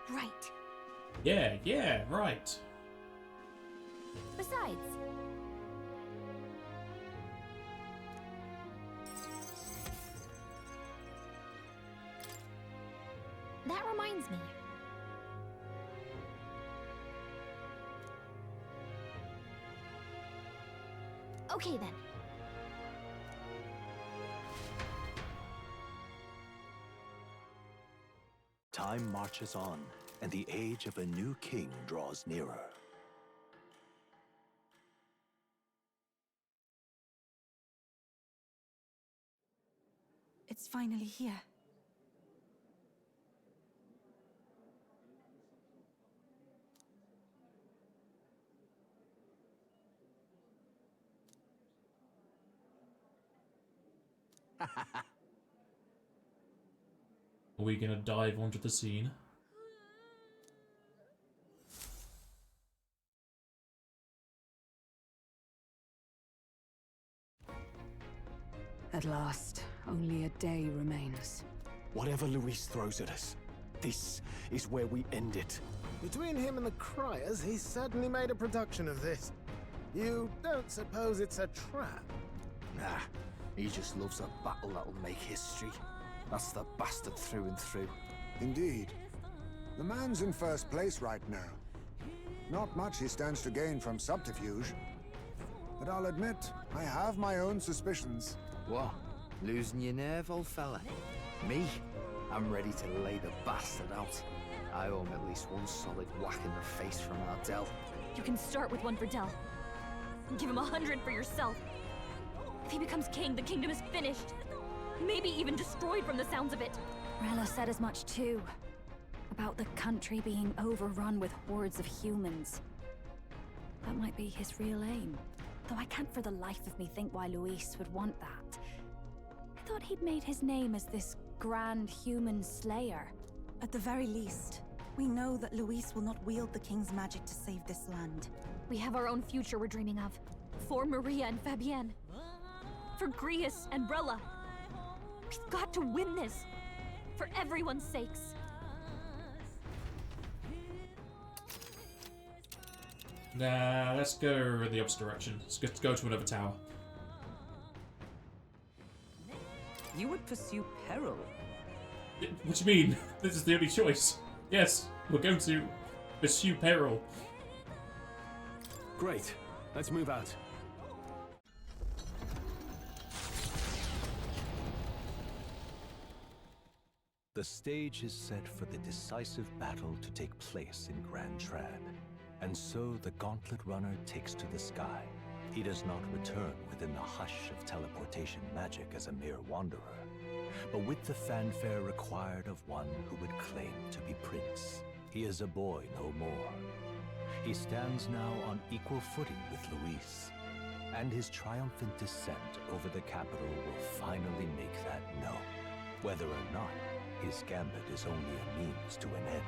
Right. Yeah, right. Besides, that reminds me. Okay then. Time marches on, and the age of a new king draws nearer. It's finally here. Are we gonna dive onto the scene? At last, only a day remains. Whatever Luis throws at us, this is where we end it. Between him and the Criers, he's certainly made a production of this. You don't suppose it's a trap? Nah, he just loves a battle that'll make history. That's the bastard through and through. Indeed. The man's in first place right now. Not much he stands to gain from subterfuge. But I'll admit, I have my own suspicions. What? Losing your nerve, old fella? Me? I'm ready to lay the bastard out. I owe him at least one solid whack in the face from Ardell. You can start with one for Del. Give him 100 for yourself. If he becomes king, the kingdom is finished. Maybe even destroyed from the sounds of it. Rella said as much too. About the country being overrun with hordes of humans. That might be his real aim. Though I can't for the life of me think why Luis would want that. I thought he'd made his name as this grand human slayer. At the very least, we know that Luis will not wield the king's magic to save this land. We have our own future we're dreaming of. For Maria and Fabienne. For Grius and Rella. We've got to win this. For everyone's sakes. Nah, let's go in the opposite direction. Let's go to another tower. You would pursue peril? What do you mean? This is the only choice. Yes, we're going to pursue peril. Great. Let's move out. The stage is set for the decisive battle to take place in Grand Trad. And so the Gauntlet Runner takes to the sky. He does not return within the hush of teleportation magic as a mere wanderer, but with the fanfare required of one who would claim to be Prince. He is a boy no more. He stands now on equal footing with Luis, and his triumphant descent over the capital will finally make that known, whether or not his gambit is only a means to an end.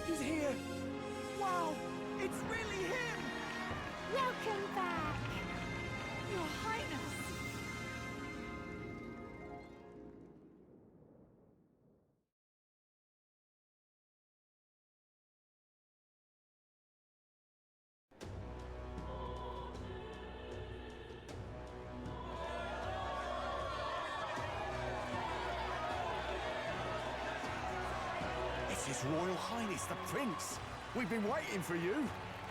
He's here! Wow! It's really him! Welcome back! Your Highness! It's His Royal Highness the Prince. We've been waiting for you.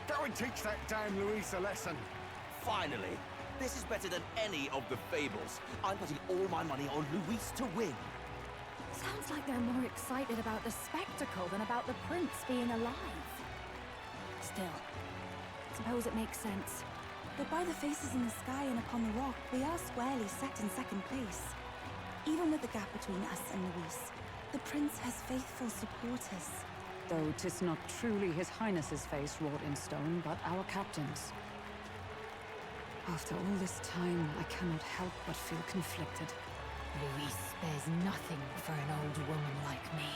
Go and teach that damn Luis a lesson. Finally! This is better than any of the fables. I'm putting all my money on Luis to win. Sounds like they're more excited about the spectacle than about the prince being alive. Still, suppose it makes sense. But by the faces in the sky and upon the rock, we are squarely set in second place. Even with the gap between us and Luis, the prince has faithful supporters. Though 'tis not truly His Highness's face wrought in stone, but our captain's. After all this time, I cannot help but feel conflicted. Luis spares nothing for an old woman like me.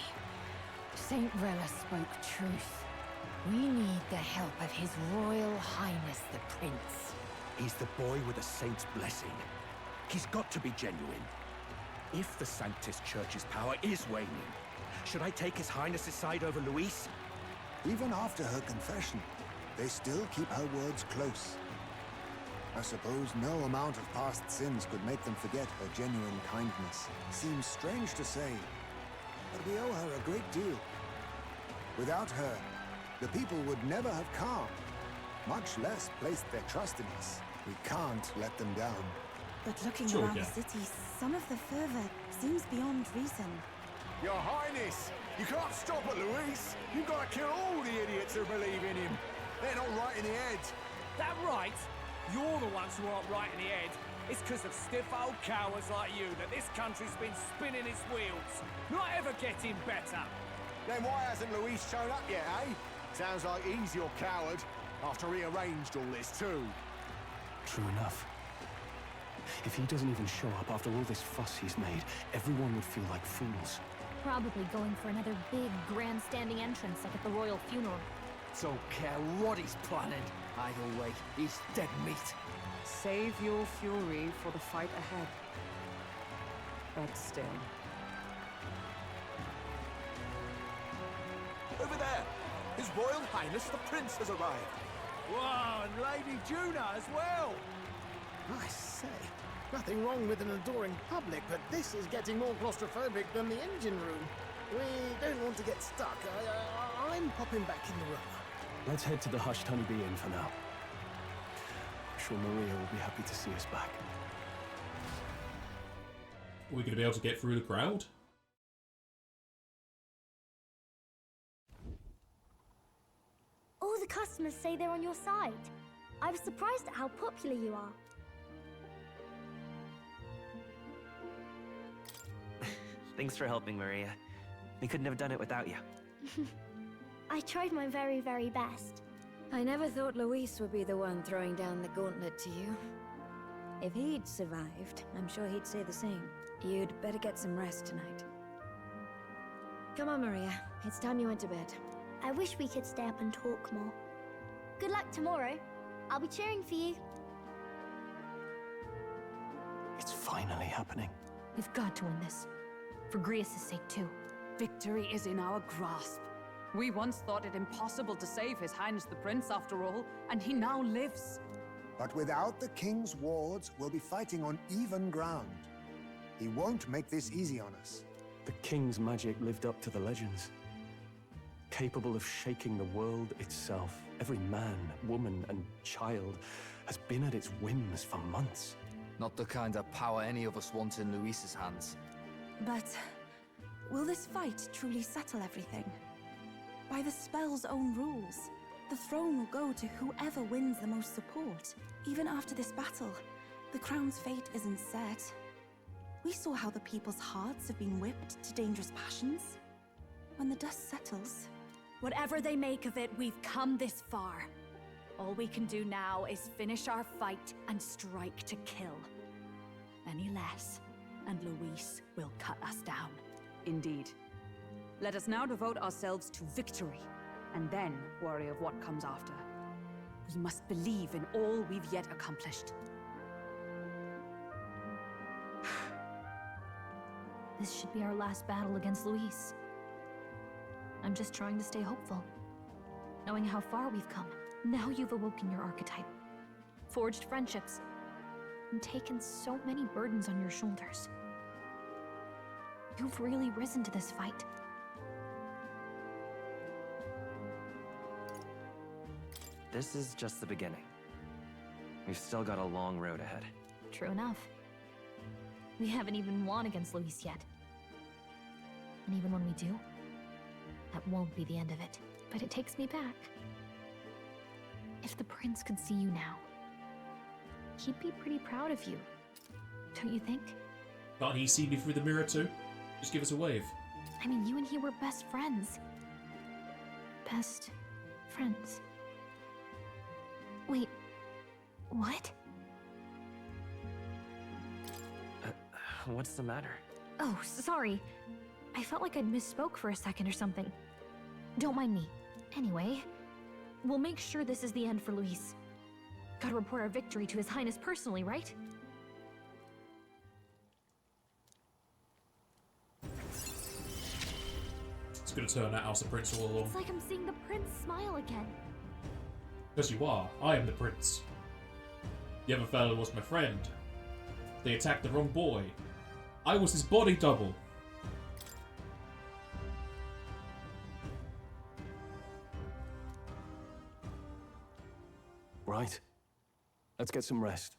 Saint Rella spoke truth. We need the help of His Royal Highness the Prince. He's the boy with the saint's blessing. He's got to be genuine. If the Sanctus Church's power is waning, should I take His Highness's side over Luis? Even after her confession, they still keep her words close. I suppose no amount of past sins could make them forget her genuine kindness. Seems strange to say, but we owe her a great deal. Without her, the people would never have come, much less placed their trust in us. We can't let them down. But looking around the city, some of the fervor seems beyond reason. Your Highness, you can't stop at Luis. You've got to kill all the idiots who believe in him. They're not right in the head. That right? You're the ones who aren't right in the head. It's because of stiff old cowards like you that this country's been spinning its wheels. Not ever getting better. Then why hasn't Luis shown up yet, eh? Sounds like he's your coward, after he arranged all this too. True enough. If he doesn't even show up after all this fuss he's made, everyone would feel like fools. Probably going for another big, grandstanding entrance like at the royal funeral. Don't care what he's planning. Either way, he's dead meat. Save your fury for the fight ahead. But still. Over there! His Royal Highness the Prince has arrived. Wow, and Lady Juna as well! I say, nothing wrong with an adoring public, but this is getting more claustrophobic than the engine room. We don't want to get stuck. I'm popping back in the room. Let's head to the Hushed Honeybee Inn for now. I'm sure Maria will be happy to see us back. Are we going to be able to get through the crowd? All the customers say they're on your side. I was surprised at how popular you are. Thanks for helping, Maria. We couldn't have done it without you. I tried my very, very best. I never thought Luis would be the one throwing down the gauntlet to you. If he'd survived, I'm sure he'd say the same. You'd better get some rest tonight. Come on, Maria. It's time you went to bed. I wish we could stay up and talk more. Good luck tomorrow. I'll be cheering for you. It's finally happening. We've got to win this. For Grius' sake, too. Victory is in our grasp. We once thought it impossible to save His Highness the Prince, after all, and he now lives. But without the king's wards, we'll be fighting on even ground. He won't make this easy on us. The king's magic lived up to the legends. Capable of shaking the world itself. Every man, woman, and child has been at its whims for months. Not the kind of power any of us want in Luis's hands. But will this fight truly settle everything? By the spell's own rules, the throne will go to whoever wins the most support. Even after this battle, the crown's fate isn't set. We saw how the people's hearts have been whipped to dangerous passions. When the dust settles... Whatever they make of it, we've come this far. All we can do now is finish our fight and strike to kill. Any less, and Luis will cut us down. Indeed. Let us now devote ourselves to victory, and then worry of what comes after. We must believe in all we've yet accomplished. This should be our last battle against Luis. I'm just trying to stay hopeful. Knowing how far we've come. Now you've awoken your archetype. Forged friendships. And taken so many burdens on your shoulders. You've really risen to this fight. This is just the beginning. We've still got a long road ahead. True enough. We haven't even won against Luis yet. And even when we do, that won't be the end of it. But it takes me back. If the prince could see you now, he'd be pretty proud of you. Don't you think? Can't he see me through the mirror too? Just give us a wave. I mean, you and he were best friends. Best friends. Wait, what? What's the matter? Oh, sorry. I felt like I'd misspoke for a second or something. Don't mind me. Anyway, we'll make sure this is the end for Luis. Gotta report our victory to His Highness personally, right? It's gonna turn out I was the prince all along. It's like I'm seeing the prince smile again. Yes, you are. I am the prince. The other fellow was my friend. They attacked the wrong boy. I was his body double. Right. Let's get some rest.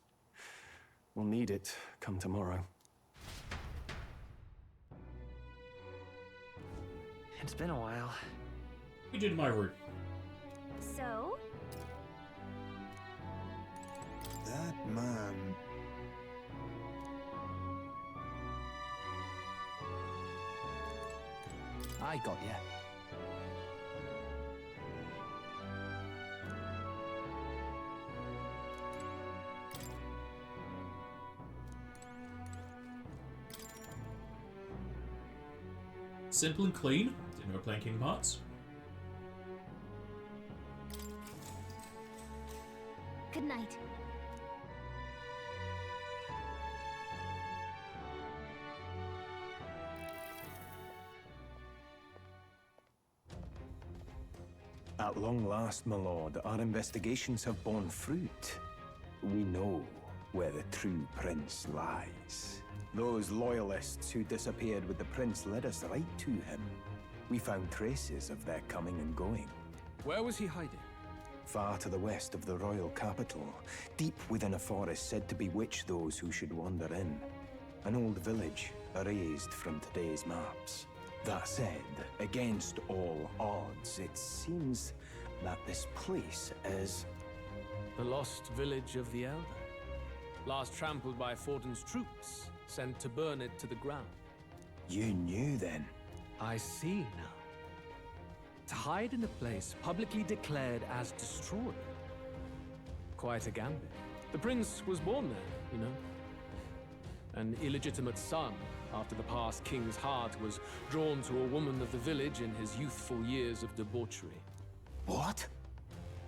We'll need it come tomorrow. It's been a while. We did my route. So? That man... I got you. Simple and clean. Didn't know we were playing Kingdom Hearts. Good night. At long last, my lord, our investigations have borne fruit. We know where the true prince lies. Those loyalists who disappeared with the prince led us right to him. We found traces of their coming and going. Where was he hiding? Far to the west of the royal capital, deep within a forest said to bewitch those who should wander in. An old village, erased from today's maps. That said, against all odds, it seems that this place is... The lost village of the Elder. Last trampled by Fortin's troops, sent to burn it to the ground. You knew then? I see now. To hide in a place publicly declared as destroyed. Quite a gambit. The prince was born there, you know. An illegitimate son, after the past king's heart was drawn to a woman of the village in his youthful years of debauchery. What?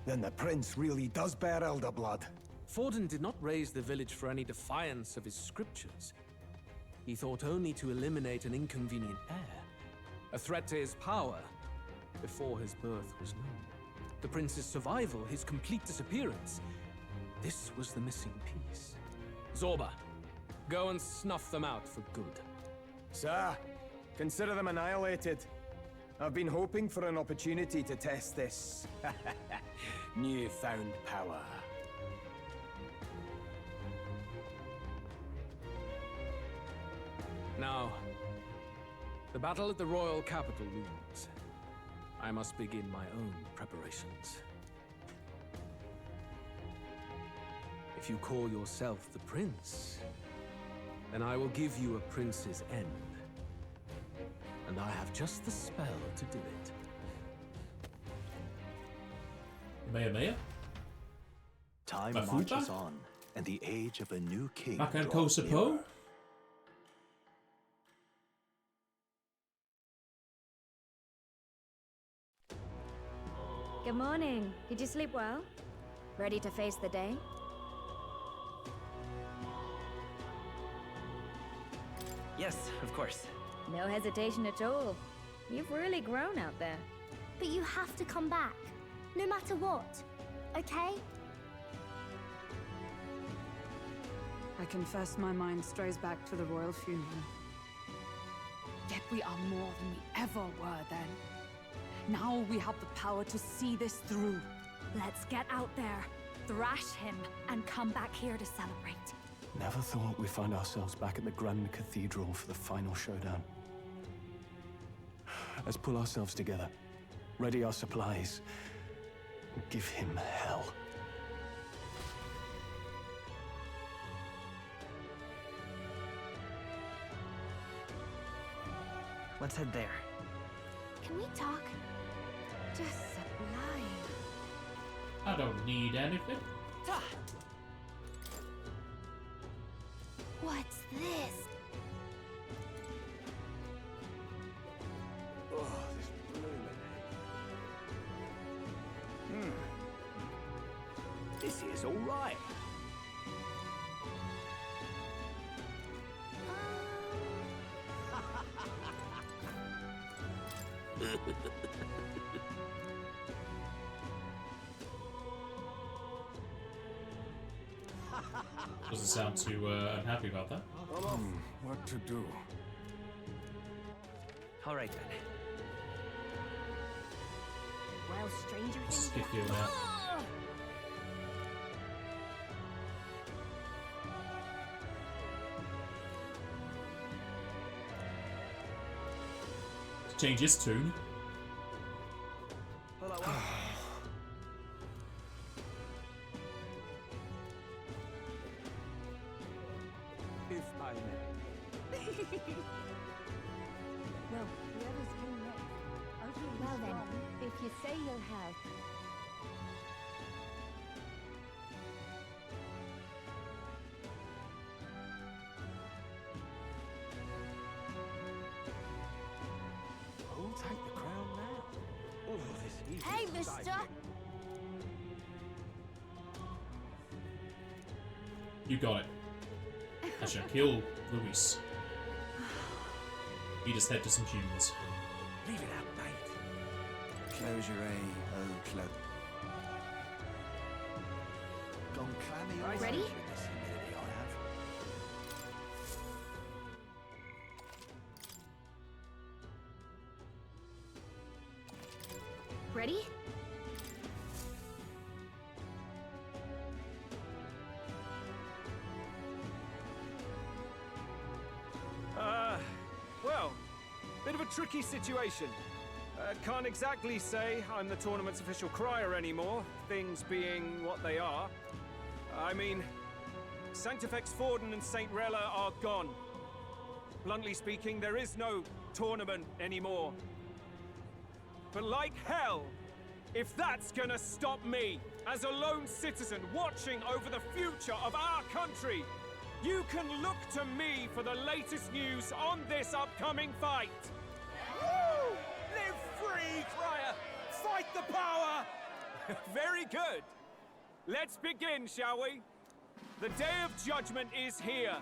Then the prince really does bear elder blood. Fortin did not raise the village for any defiance of his scriptures. he thought only to eliminate an inconvenient heir, a threat to his power, before his birth was known. The prince's survival, his complete disappearance. This was the missing piece. Zorba, go and snuff them out for good. Sir, consider them annihilated. I've been hoping for an opportunity to test this newfound power. Now, the battle at the royal capital looms. I must begin my own preparations. If you call yourself the prince, then I will give you a prince's end. And I have just the spell to do it. Maya? Time Mafuta? marches on, and the age of a new king Back and draws Kosopo? nearer. Good morning. Did you sleep well? Ready to face the day? Yes, of course. No hesitation at all. You've really grown out there. But you have to come back, no matter what. Okay? I confess my mind strays back to the royal funeral. Yet we are more than we ever were then. Now we have the power to see this through. Let's get out there, thrash him, and come back here to celebrate. Never thought we'd find ourselves back at the Grand Cathedral for the final showdown. Let's pull ourselves together, ready our supplies, and give him hell. Let's head there. Can we talk? Just sublime. I don't need anything. What's this? Oh, this blooming. This is all right. Doesn't sound too unhappy about that. What to do? All right then. Well, stranger things Skip have- you now. Ugh! Change his tune. If I may. Well, whoever's king next. Okay, well then, if you say you'll have. Who'll take the crown now? Oh, this is Hey, exciting. mister! You got it. I shall kill Luis. He just head to some humans. Leave it out, mate. Closure oh, close. Gone clammy all Ready? over in this humidity I have. Ready? Well, bit of a tricky situation. Can't exactly say I'm the tournament's official crier anymore, things being what they are. I mean, Sanctifex Forden and St. Rella are gone. Bluntly speaking, there is no tournament anymore. But like hell, if that's gonna stop me, as a lone citizen watching over the future of our country, you can look to me for the latest news on this upcoming fight. Woo! Live free, crier! Fight the power! Very good. Let's begin, shall we? The day of judgment is here.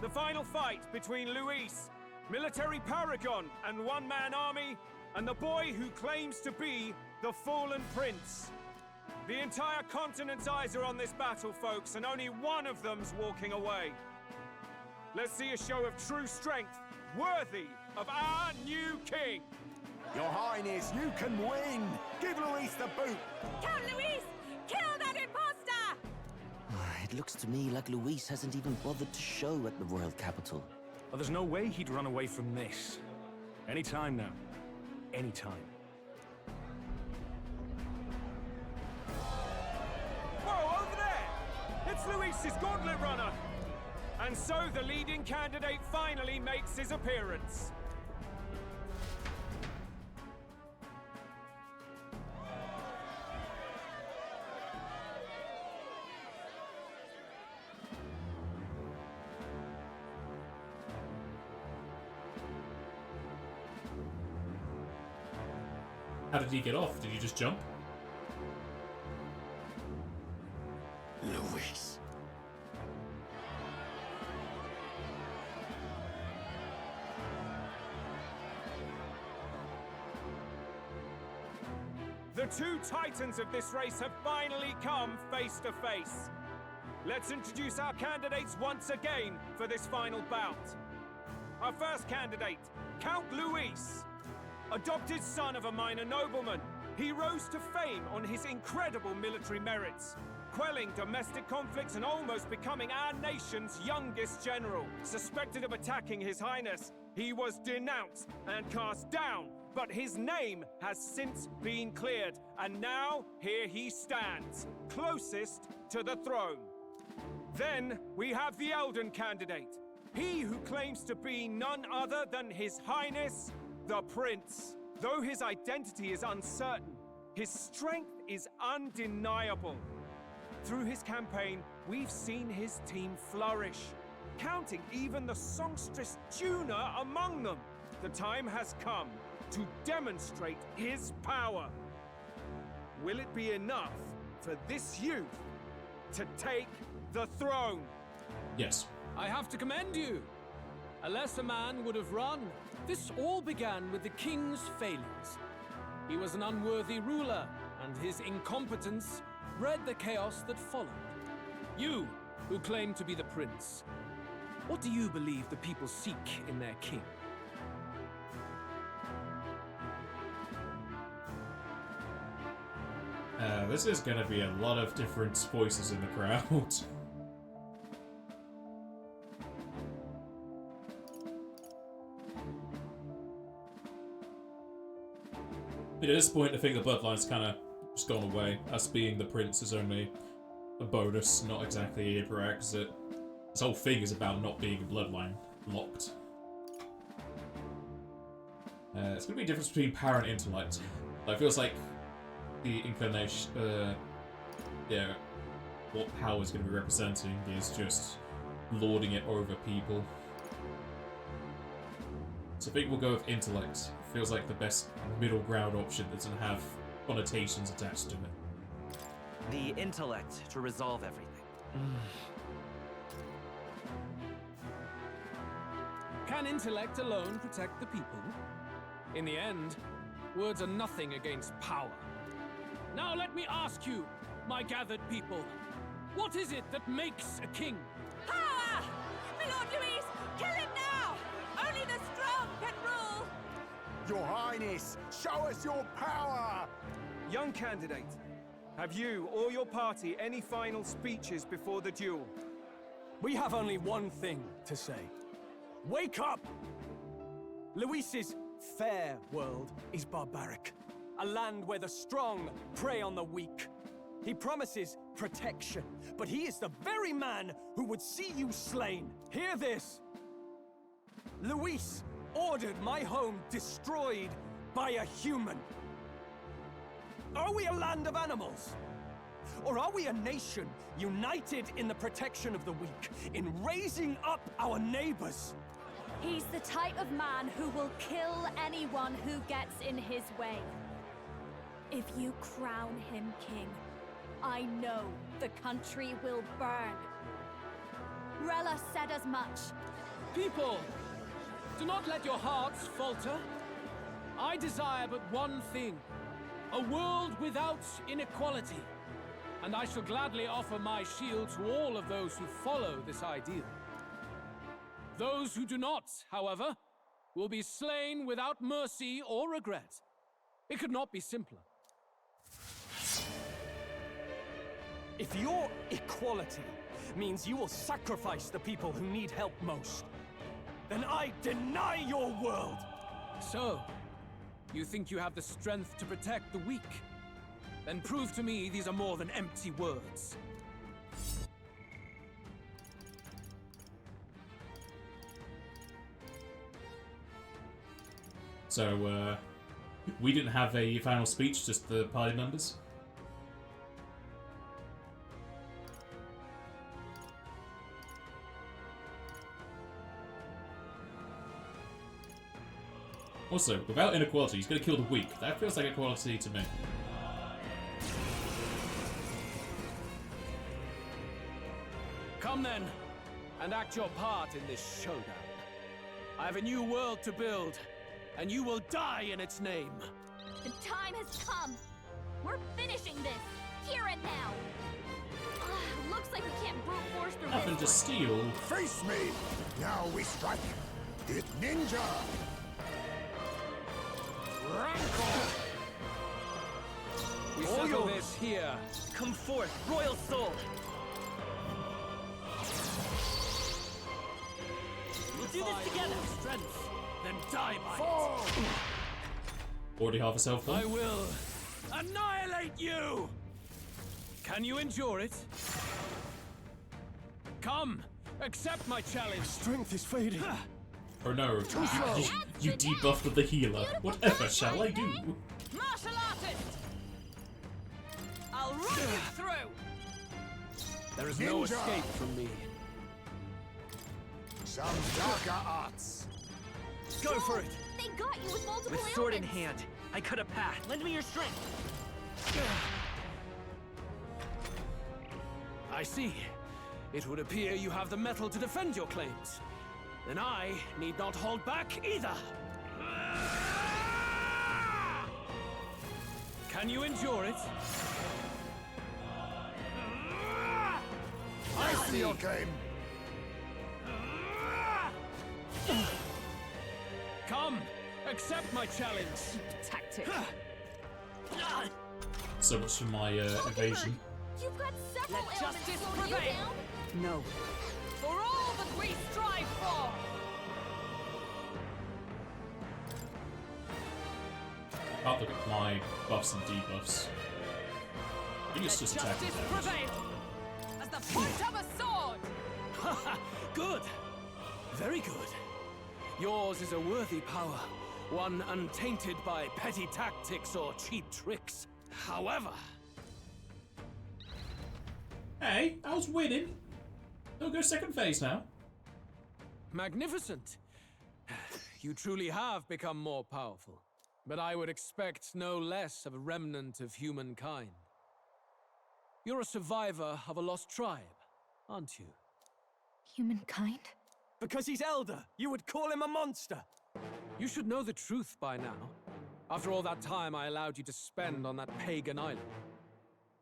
The final fight between Luis, military paragon and one-man army, and the boy who claims to be the fallen prince. The entire continent's eyes are on this battle, folks, and only one of them's walking away. Let's see a show of true strength, worthy of our new king. Your Highness, you can win! Give Luis the boot! Count Luis! Kill that imposter! It looks to me like Luis hasn't even bothered to show at the royal capital. Well, there's no way he'd run away from this. Any time now. Any time. Whoa, over there! It's Luis's gauntlet runner! And so the leading candidate finally makes his appearance. How did he get off? Did he just jump? Luis. The two titans of this race have finally come face to face. Let's introduce our candidates once again for this final bout. Our first candidate, Count Luis. Adopted son of a minor nobleman, he rose to fame on his incredible military merits, quelling domestic conflicts and almost becoming our nation's youngest general. Suspected of attacking His Highness, he was denounced and cast down, but his name has since been cleared, and now here he stands, closest to the throne. Then we have the Elden candidate, he who claims to be none other than His Highness, the Prince. Though his identity is uncertain, his strength is undeniable. Through his campaign, we've seen his team flourish, counting even the songstress Juna among them. The time has come to demonstrate his power. Will it be enough for this youth to take the throne? Yes. I have to commend you. A lesser man would have run. This all began with the king's failures. He was an unworthy ruler, and his incompetence bred the chaos that followed. You, who claim to be the prince, what do you believe the people seek in their king? This is gonna be a lot of different voices in the crowd. At this point, I think the bloodline's kind of just gone away. Us being the prince is only a bonus, not exactly a prerequisite. This whole thing is about not being bloodline locked. It's going to be a difference between power and intellect. It feels like the inclination, yeah, what power is going to be representing is just lording it over people. So I think we'll go with intellect. Feels like the best middle ground option that doesn't have connotations attached to it. The intellect to resolve everything. Can intellect alone protect the people? In the end, words are nothing against power. Now let me ask you, my gathered people, what is it that makes a king? Power! My Lord Luis, kill him now! Only the strong can rule! Your Highness, show us your power! Young candidate, have you or your party any final speeches before the duel? We have only one thing to say. Wake up! Luis's fair world is barbaric. A land where the strong prey on the weak. He promises protection, but he is the very man who would see you slain. Hear this! Luis ordered my home destroyed by a human. Are we a land of animals? Or are we a nation united in the protection of the weak, in raising up our neighbors? He's the type of man who will kill anyone who gets in his way. If you crown him king, I know the country will burn. Rella said as much. People, do not let your hearts falter. I desire but one thing, a world without inequality. And I shall gladly offer my shield to all of those who follow this ideal. Those who do not, however, will be slain without mercy or regret. It could not be simpler. If your equality means you will sacrifice the people who need help most, then I deny your world! So, you think you have the strength to protect the weak? Then prove to me these are more than empty words. So, we didn't have a final speech, just the party members? Also, without inequality, he's gonna kill the weak. That feels like equality to me. Come then, and act your part in this showdown. I have a new world to build, and you will die in its name. The time has come. We're finishing this, here and now. Looks like we can't brute force through Nothing to this steal. Face me! Now we strike. Hit ninja! Rancor! We All settle yours. this here. Come forth, royal soul! We'll do this together! Strength, then die by Fall! Already half a health. I will annihilate you! Can you endure it? Come, accept my challenge. Strength is fading. Oh no, you debuffed the healer. Whatever shall I do? Martial artist! I'll run you through! There is no escape from me. Some darker arts. Go for it! They got you with multiple With sword in ailments. hand, I cut a path. Lend me your strength. I see. It would appear you have the metal to defend your claims. Then I need not hold back either. Can you endure it? I see your game. Come, accept my challenge. Tactic. So much for my evasion. You've got several Let ailments justice slowing you prevail. down. No. For all that we strive for! I'll look at my buffs and debuffs. I think it's just attacking Justice damage. prevail! As the point of a sword! Good. Very good. Yours is a worthy power, one untainted by petty tactics or cheap tricks. However... Hey, I was winning. Don't go second phase now. Magnificent. You truly have become more powerful. But I would expect no less of a remnant of humankind. You're a survivor of a lost tribe, aren't you? Humankind? Because he's elder, you would call him a monster. You should know the truth by now. After all that time I allowed you to spend on that pagan island.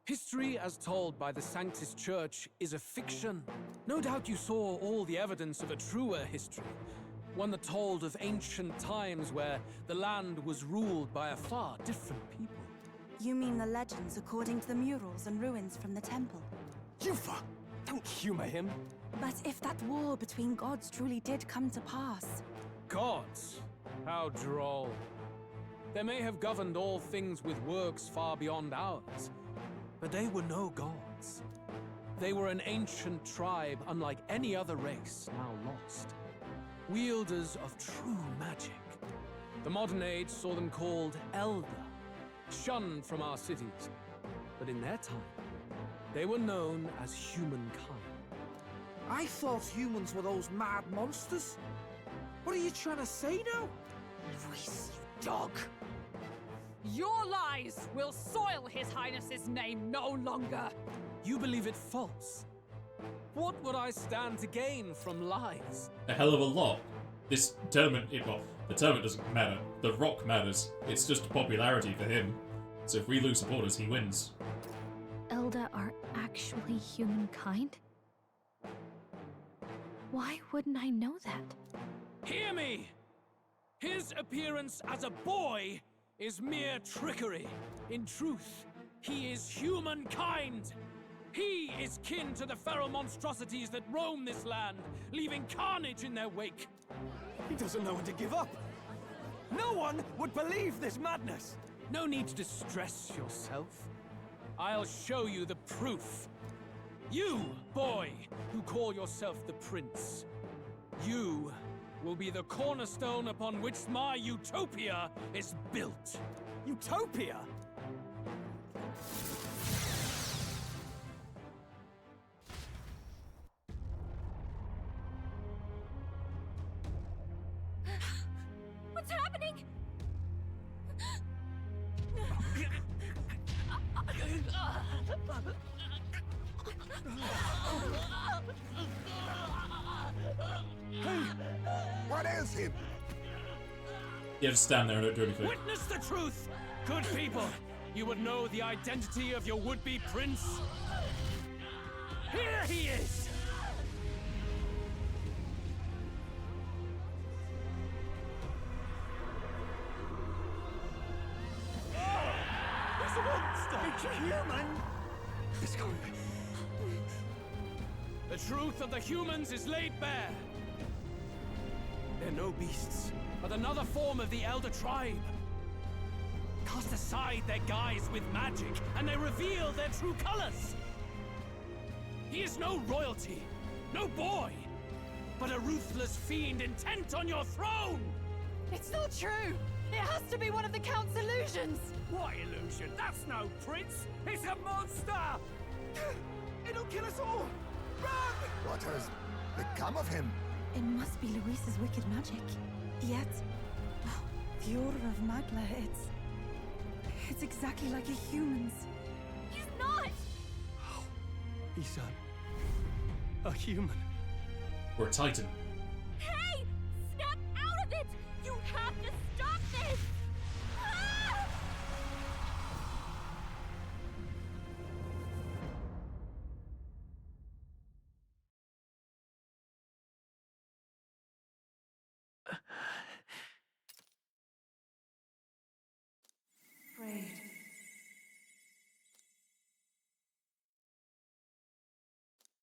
History as told by the Sanctus Church is a fiction. No doubt you saw all the evidence of a truer history. One that told of ancient times where the land was ruled by a far different people. You mean the legends according to the murals and ruins from the temple? Yufa! Don't humor him. But if that war between gods truly did come to pass... Gods? How droll. They may have governed all things with works far beyond ours, but they were no gods. They were an ancient tribe unlike any other race now lost. Wielders of true magic. The modern age saw them called Elder, shunned from our cities. But in their time, they were known as humankind. I thought humans were those mad monsters. What are you trying to say now? Luis, you dog. Your lies will soil His Highness's name no longer. You believe it false, What would I stand to gain from lies? A hell of a lot. This tournament, well, the tournament doesn't matter. The rock matters. It's just popularity for him. So if we lose supporters, he wins. Elda are actually humankind? Why wouldn't I know that? Hear me! His appearance as a boy is mere trickery. In truth, he is humankind. He is kin to the feral monstrosities that roam this land, leaving carnage in their wake. He doesn't know when to give up. No one would believe this madness. No need to distress yourself. I'll show you the proof. You, boy, who call yourself the prince. You will be the cornerstone upon which my utopia is built. Utopia? What's happening? Hey, what ails him? Yeah, just stand there and don't do anything. Witness the truth! Good people, you would know the identity of your would-be prince. Here he is! He's a monster! It's a human! It's gone. The truth of the humans is laid bare. They're no beasts, but another form of the Elder Tribe. Cast aside their guise with magic, and they reveal their true colors. He is no royalty, no boy, but a ruthless fiend intent on your throne! It's not true! It has to be one of the Count's illusions! What illusion? That's no prince! It's a monster! It'll kill us all! Run! What has become of him? It must be Luis's wicked magic. Yet, oh, the aura of Magla, it's exactly like a human's. He's not! He's a human. Or a titan. Hey! Snap out of it! You have to stop this! Ah! Afraid.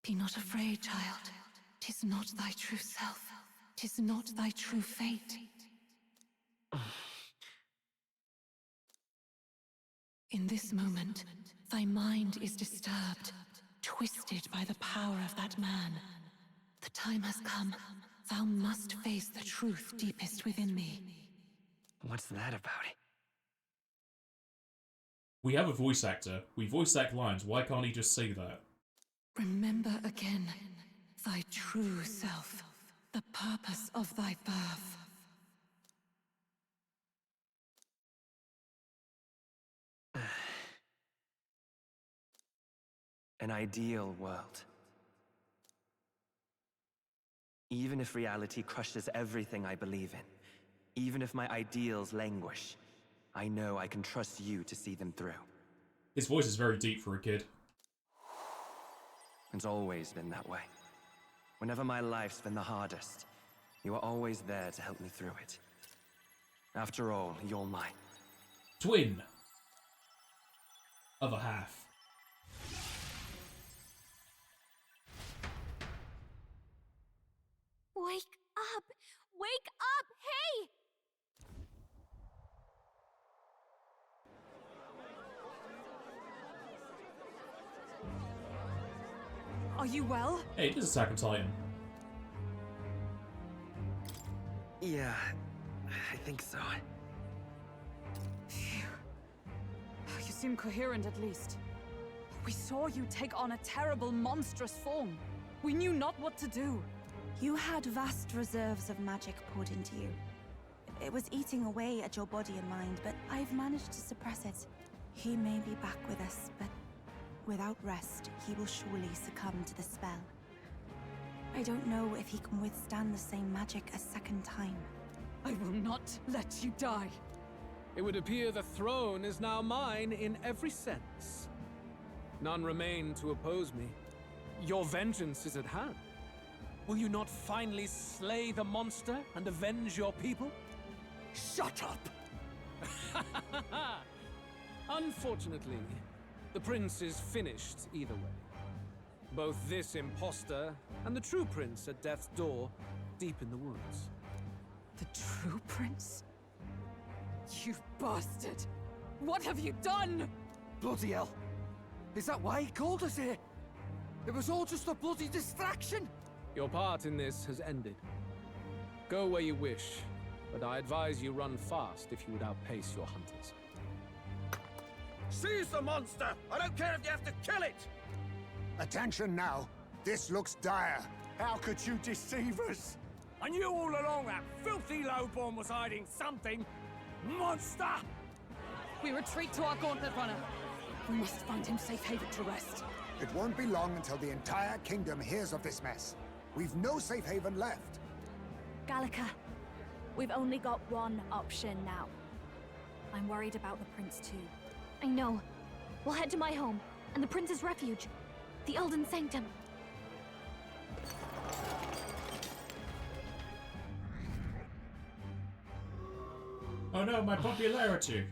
Be not afraid, child. 'Tis not thy true self. 'Tis not thy true fate. In this moment, thy mind is disturbed, twisted by the power of that man. The time has come. Thou must face the truth deepest within thee. What's that about? We have a voice actor. We voice act lines. Why can't he just say that? Remember again thy true self, the purpose of thy birth. An ideal world. Even if reality crushes everything I believe in, even if my ideals languish, I know I can trust you to see them through. His voice is very deep for a kid. It's always been that way. Whenever my life's been the hardest, you are always there to help me through it. After all, you're mine. Twin. Other half. Wake up! Wake up! Hey! Are you well? Hey, it is Attack on Titan. Yeah, I think so. Phew. You seem coherent at least. We saw you take on a terrible, monstrous form. We knew not what to do. You had vast reserves of magic poured into you. It was eating away at your body and mind, but I've managed to suppress it. He may be back with us, but without rest, he will surely succumb to the spell. I don't know if he can withstand the same magic a second time. I will not let you die. It would appear the throne is now mine in every sense. None remain to oppose me. Your vengeance is at hand. Will you not finally slay the monster and avenge your people? Shut up! Unfortunately, the prince is finished either way. Both this imposter and the true prince at death's door, deep in the woods. The true prince? You bastard! What have you done? Bloody hell! Is that why he called us here? It was all just a bloody distraction! Your part in this has ended. Go where you wish, but I advise you run fast if you would outpace your hunters. Seize the monster! I don't care if you have to kill it! Attention now. This looks dire. How could you deceive us? I knew all along that filthy lowborn was hiding something. Monster! We retreat to our gauntlet runner. We must find him safe haven to rest. It won't be long until the entire kingdom hears of this mess. We've no safe haven left. Gallica, we've only got one option now. I'm worried about the prince too. I know. We'll head to my home, and the prince's refuge. The Elden Sanctum. Oh no, my popularity!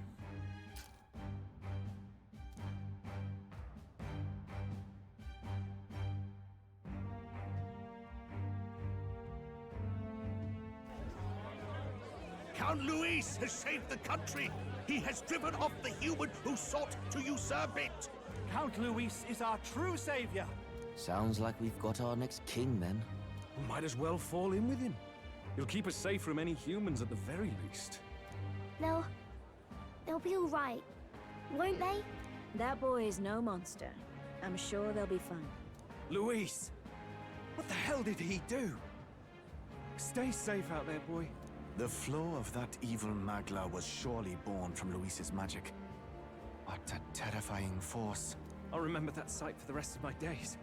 Count Luis has saved the country! He has driven off the human who sought to usurp it! Count Luis is our true savior! Sounds like we've got our next king, then. We might as well fall in with him. He'll keep us safe from any humans at the very least. They'll be all right, won't they? That boy is no monster. I'm sure they'll be fine. Luis! What the hell did he do? Stay safe out there, boy. The flow of that evil Magla was surely born from Luis's magic. What a terrifying force. I'll remember that sight for the rest of my days.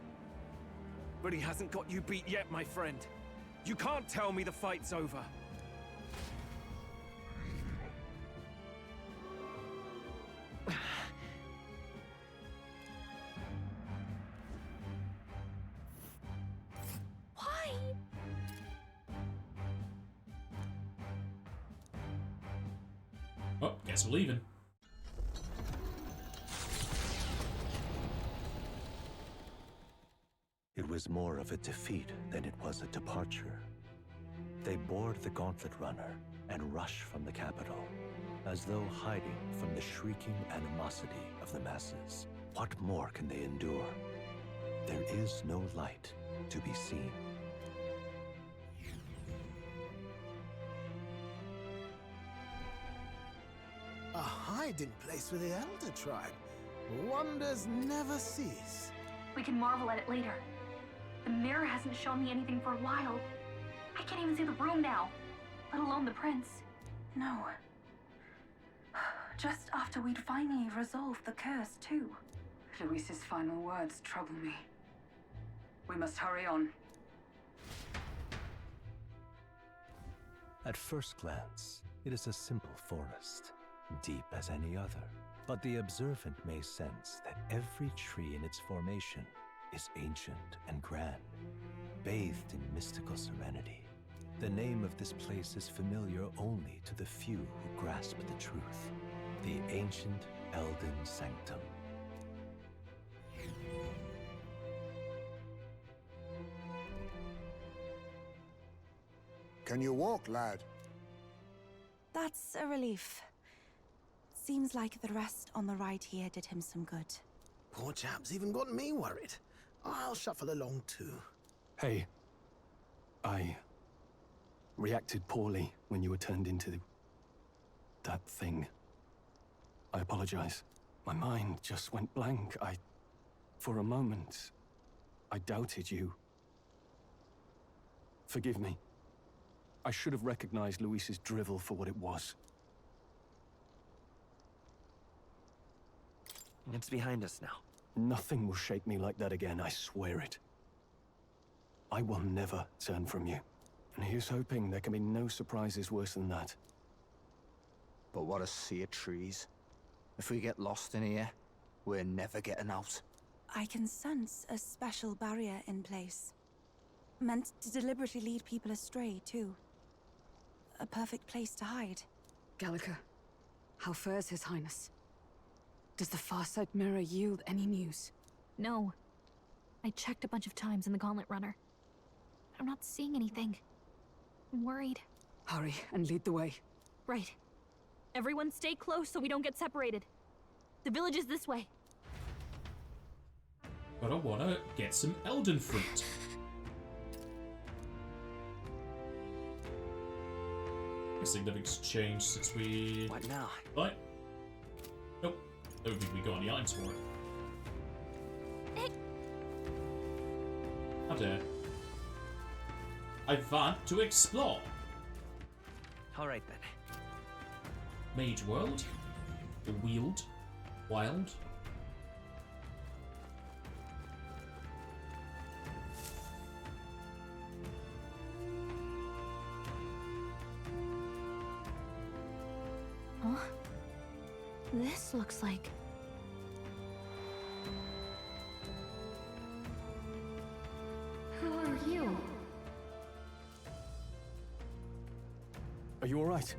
But he hasn't got you beat yet, my friend. You can't tell me the fight's over. Why? Oh, guess we're leaving. It was more of a defeat than it was a departure. They board the gauntlet runner and rush from the capital, as though hiding from the shrieking animosity of the masses. What more can they endure? There is no light to be seen. A hiding place for the Elder Tribe. Wonders never cease. We can marvel at it later. The mirror hasn't shown me anything for a while. I can't even see the room now, let alone the prince. No. Just after we'd finally resolved the curse, too. Luis's final words trouble me. We must hurry on. At first glance, it is a simple forest, deep as any other. But the observant may sense that every tree in its formation is ancient and grand, bathed in mystical serenity. The name of this place is familiar only to the few who grasp the truth. The ancient Elden Sanctum. Can you walk, lad? That's a relief. Seems like the rest on the ride here did him some good. Poor chap's even got me worried. I'll shuffle along too. Hey, I reacted poorly when you were turned into that thing. I apologize. My mind just went blank. For a moment, I doubted you. Forgive me. I should have recognized Luis's drivel for what it was. It's behind us now. Nothing will shake me like that again, I swear it. I will never turn from you. And here's hoping there can be no surprises worse than that. But what a sea of trees. If we get lost in here, we're never getting out. I can sense a special barrier in place. Meant to deliberately lead people astray, too. A perfect place to hide. Gallica, how fares His Highness? Does the Farsight Mirror yield any news? No. I checked a bunch of times in the Gauntlet Runner. I'm not seeing anything. I'm worried. Hurry and lead the way. Right. Everyone stay close so we don't get separated. The village is this way. But I wanna get some Elden fruit. Guessing nothing's changed since we... What now? Right. Nope. Don't think we got any items for it. How dare. I want to explore. Alright then. Mage World? Wield? Wild? Huh? This looks like... Who are you? Are you alright?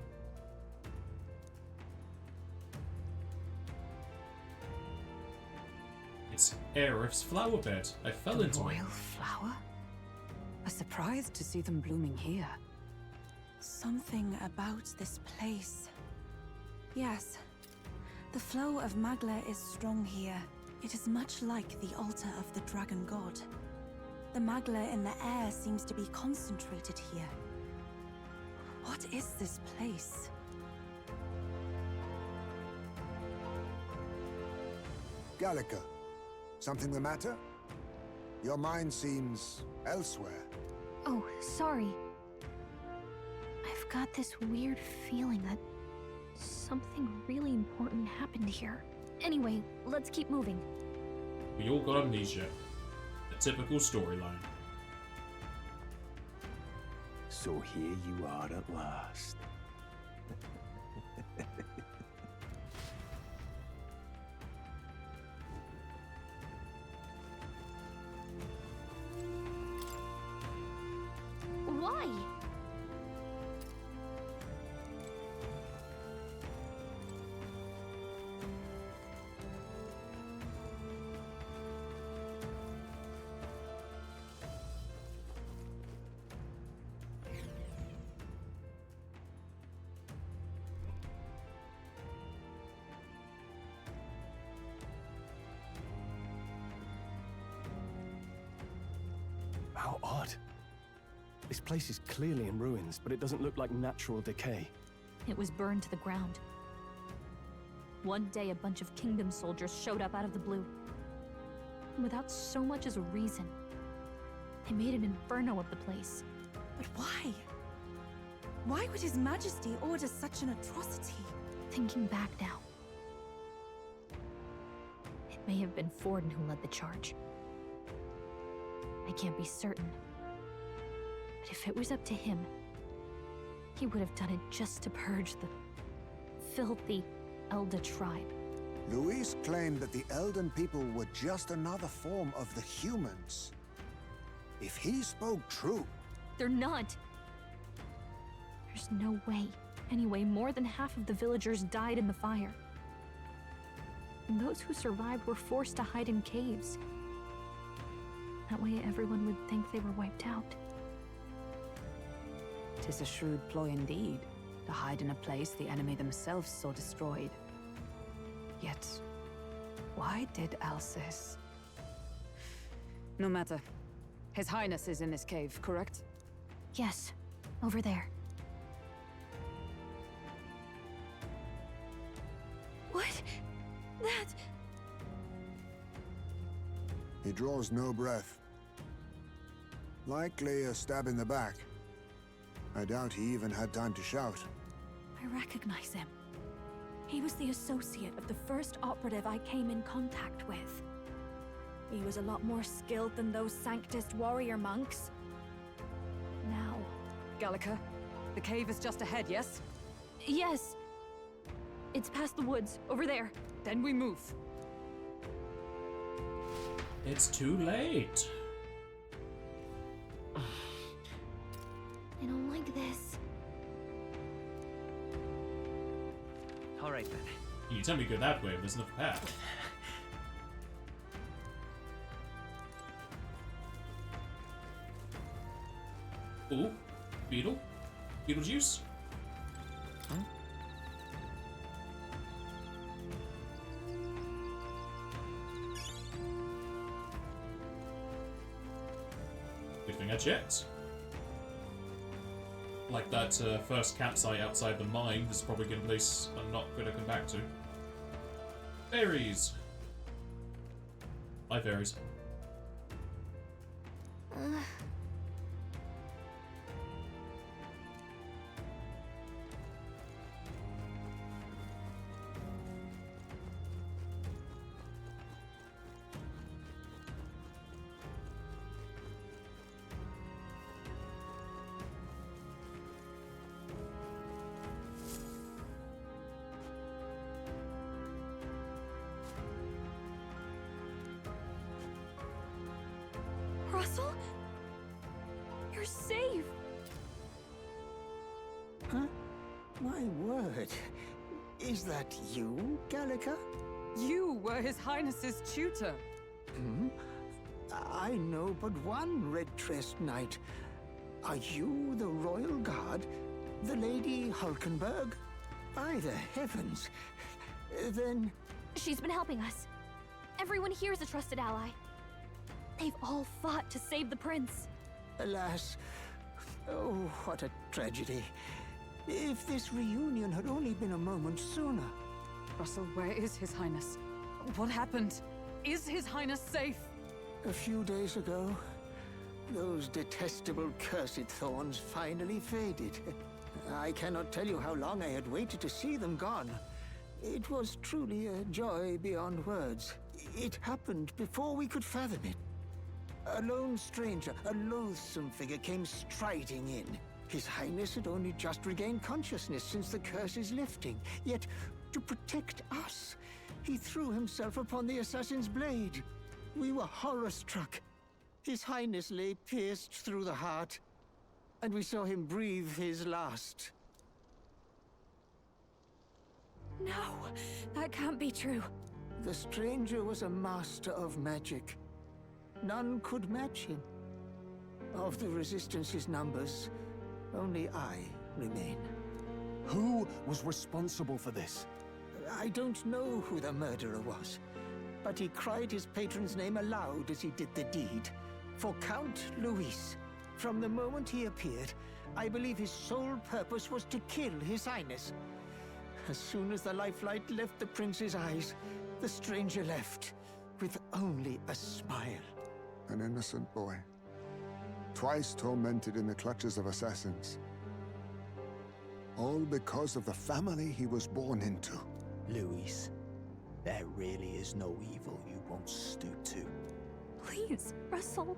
It's Aerith's flower bed. I fell into it. Royal flower? A surprise to see them blooming here. Something about this place. Yes. The flow of Magla is strong here. It is much like the altar of the dragon god. The Magla in the air seems to be concentrated here. What is this place? Gallica, something the matter? Your mind seems elsewhere. Oh, sorry. I've got this weird feeling that something really important happened here. Anyway, let's keep moving. We all got amnesia. A typical storyline. So here you are at last. Why? How odd. This place is clearly in ruins, but it doesn't look like natural decay. It was burned to the ground. One day, a bunch of kingdom soldiers showed up out of the blue. Without so much as a reason. They made an inferno of the place. But why? Why would His Majesty order such an atrocity? Thinking back now, it may have been Forden who led the charge. I can't be certain. But if it was up to him, he would have done it just to purge the filthy Elder tribe. Luis claimed that the Elden people were just another form of the humans. If he spoke true... They're not! There's no way. Anyway, more than half of the villagers died in the fire. And those who survived were forced to hide in caves. That way everyone would think they were wiped out. 'Tis a shrewd ploy indeed, to hide in a place the enemy themselves saw destroyed. Yet, why did Alcest? No matter. His Highness is in this cave, correct? Yes, over there. What? That... He draws no breath. Likely a stab in the back. I doubt he even had time to shout. I recognize him. He was the associate of the first operative I came in contact with. He was a lot more skilled than those Sanctist warrior monks. Now... Gallica, the cave is just ahead, yes? Yes. It's past the woods, over there. Then we move. It's too late. I don't like this. Alright then. You tell me go that way, there's another path. Ooh, beetle? Beetlejuice? Huh? Good thing I checked. Like that first campsite outside the mine is probably a place I'm not going to come back to. Fairies! Bye, fairies. Russell? You're safe! Huh? My word. Is that you, Gallica? You were His Highness's tutor. Hmm? I know but one red-dressed knight. Are you the royal guard? The Lady Hulkenberg? By the heavens. Then... She's been helping us. Everyone here is a trusted ally. They've all fought to save the prince. Alas. Oh, what a tragedy. If this reunion had only been a moment sooner. Russell, where is His Highness? What happened? Is His Highness safe? A few days ago, those detestable cursed thorns finally faded. I cannot tell you how long I had waited to see them gone. It was truly a joy beyond words. It happened before we could fathom it. A lone stranger, a loathsome figure, came striding in. His Highness had only just regained consciousness since the curse's lifting. Yet, to protect us, he threw himself upon the assassin's blade. We were horror-struck. His Highness lay pierced through the heart, and we saw him breathe his last. No, that can't be true. The stranger was a master of magic. None could match him. Of the Resistance's numbers, only I remain. Who was responsible for this? I don't know who the murderer was, but he cried his patron's name aloud as he did the deed. For Count Luis, from the moment he appeared, I believe his sole purpose was to kill His Highness. As soon as the lifelight left the prince's eyes, the stranger left, with only a smile. An innocent boy. Twice tormented in the clutches of assassins. All because of the family he was born into. Luis, there really is no evil you won't stoop to. Please, Russell.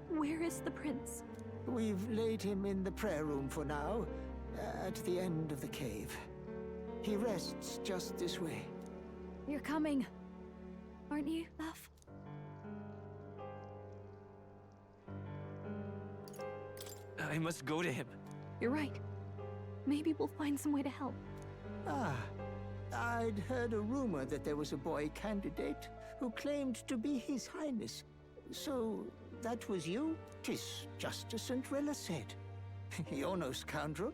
Where is the prince? We've laid him in the prayer room for now, at the end of the cave. He rests just this way. You're coming, aren't you, love? I must go to him. You're right. Maybe we'll find some way to help. Ah, I'd heard a rumor that there was a boy candidate who claimed to be His Highness. So, that was you? 'Tis just as St. Rilla said. You're no scoundrel.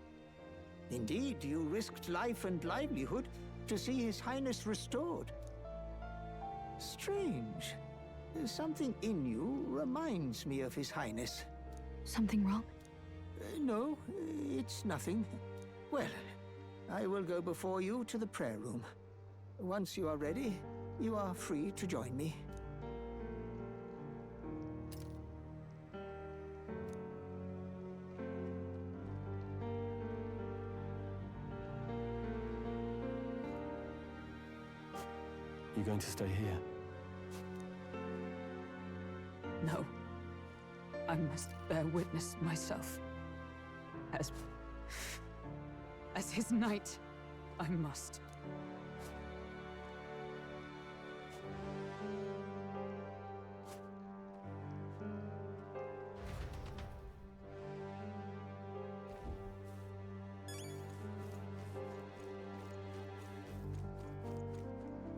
Indeed, you risked life and livelihood to see His Highness restored. Strange. Something in you reminds me of His Highness. Something wrong? No, it's nothing. Well, I will go before you to the prayer room. Once you are ready, you are free to join me. You going to stay here? No. I must bear witness myself. As his knight, I must.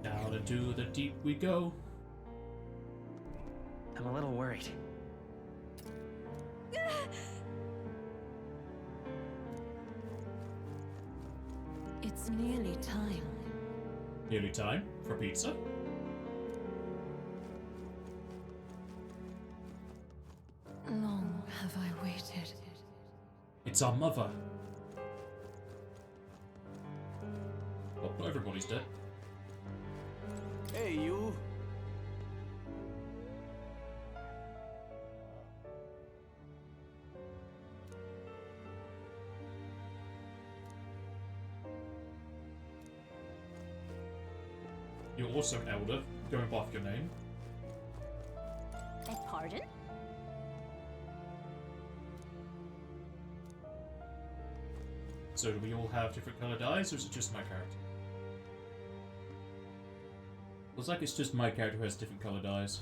Down into the deep we go. I'm a little worried. It's nearly time. Nearly time for pizza. Long have I waited. It's our mother. Oh, not everybody's dead. Hey, you. You're also an elder, going by your name. Beg pardon? So do we all have different colored eyes, or is it just my character? Looks like it's just my character who has different colored eyes.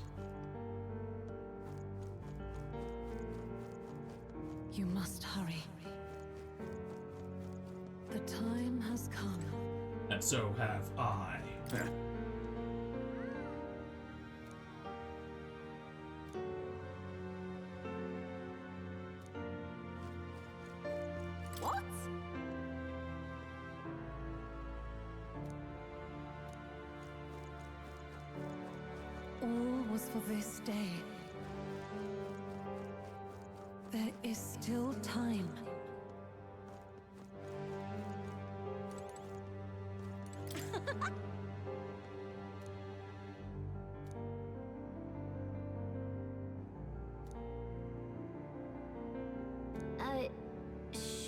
You must hurry. The time has come. And so have I. What? All was for this day. There is still time.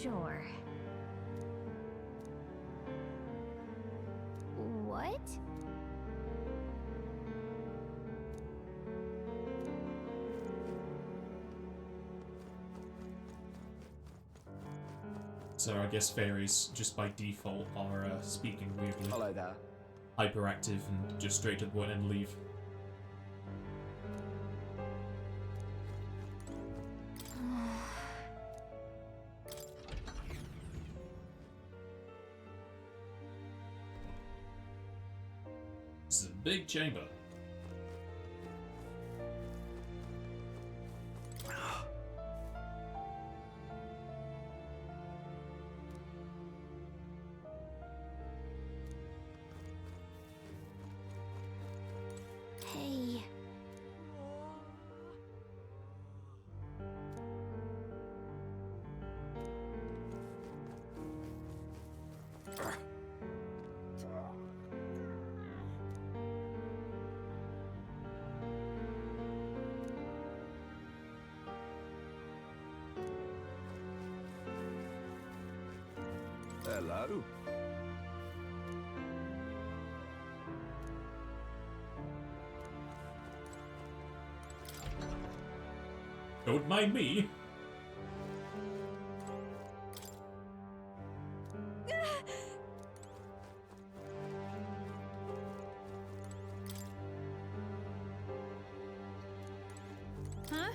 Sure. What? So I guess fairies, just by default, are speaking weirdly. Hello there. Hyperactive and just straight to the point and leave. This is a big chamber. Hey. Hello. Don't mind me. Huh?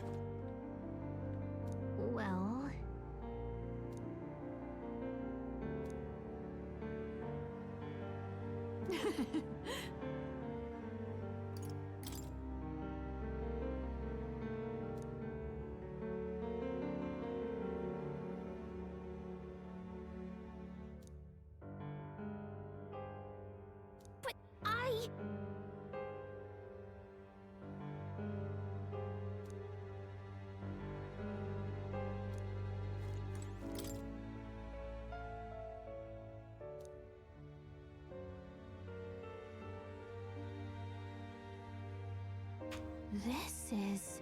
Well... But I... This is...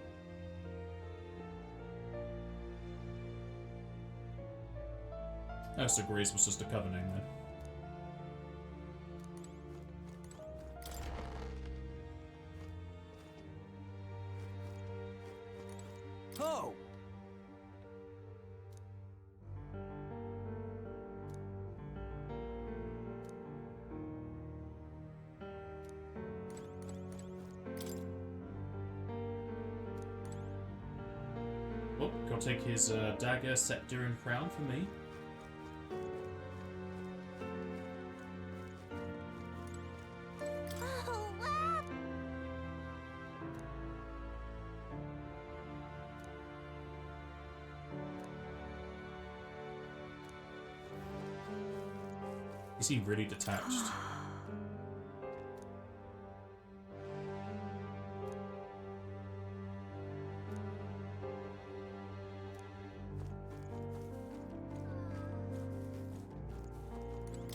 Oh, so Grace was just a covenant then. Oh! Oh, gotta take his dagger, scepter, and crown for me. You seem really detached.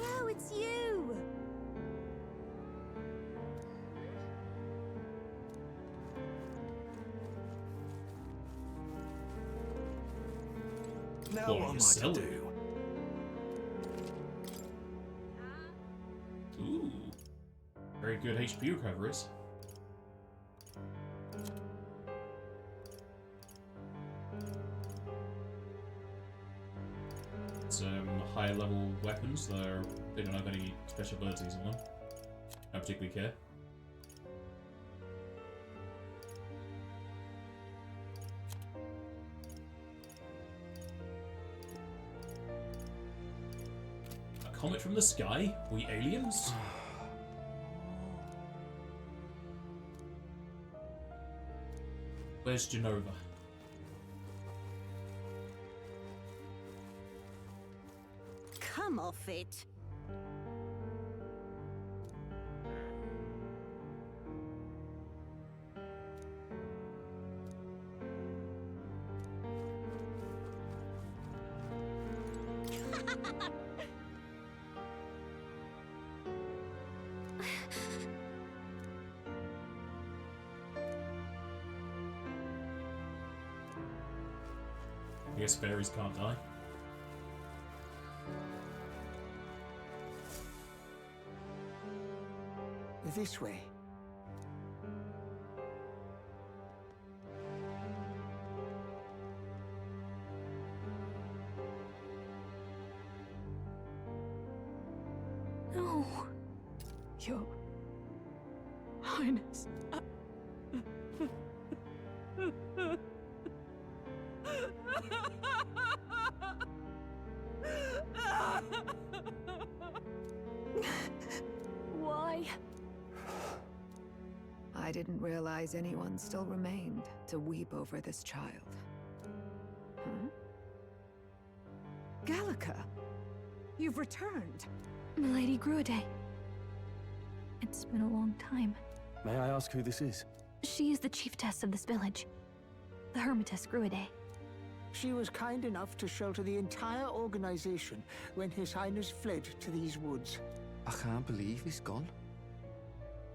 Oh, it's you! Now What what are am you I selling? to do? Ooh. Very good HP recoveries. Some higher level weapons, they don't have any special abilities on them. I don't particularly care. A comet from the sky? We aliens? Where's Genova? Come off it. I guess fairies can't die. This way. No. Your Highness. Why? I didn't realize anyone still remained to weep over this child. Huh? Gallica! You've returned! Milady Gruade. It's been a long time. May I ask who this is? She is the chiefess of this village. The Hermitess Gruade. She was kind enough to shelter the entire organization when His Highness fled to these woods. I can't believe he's gone.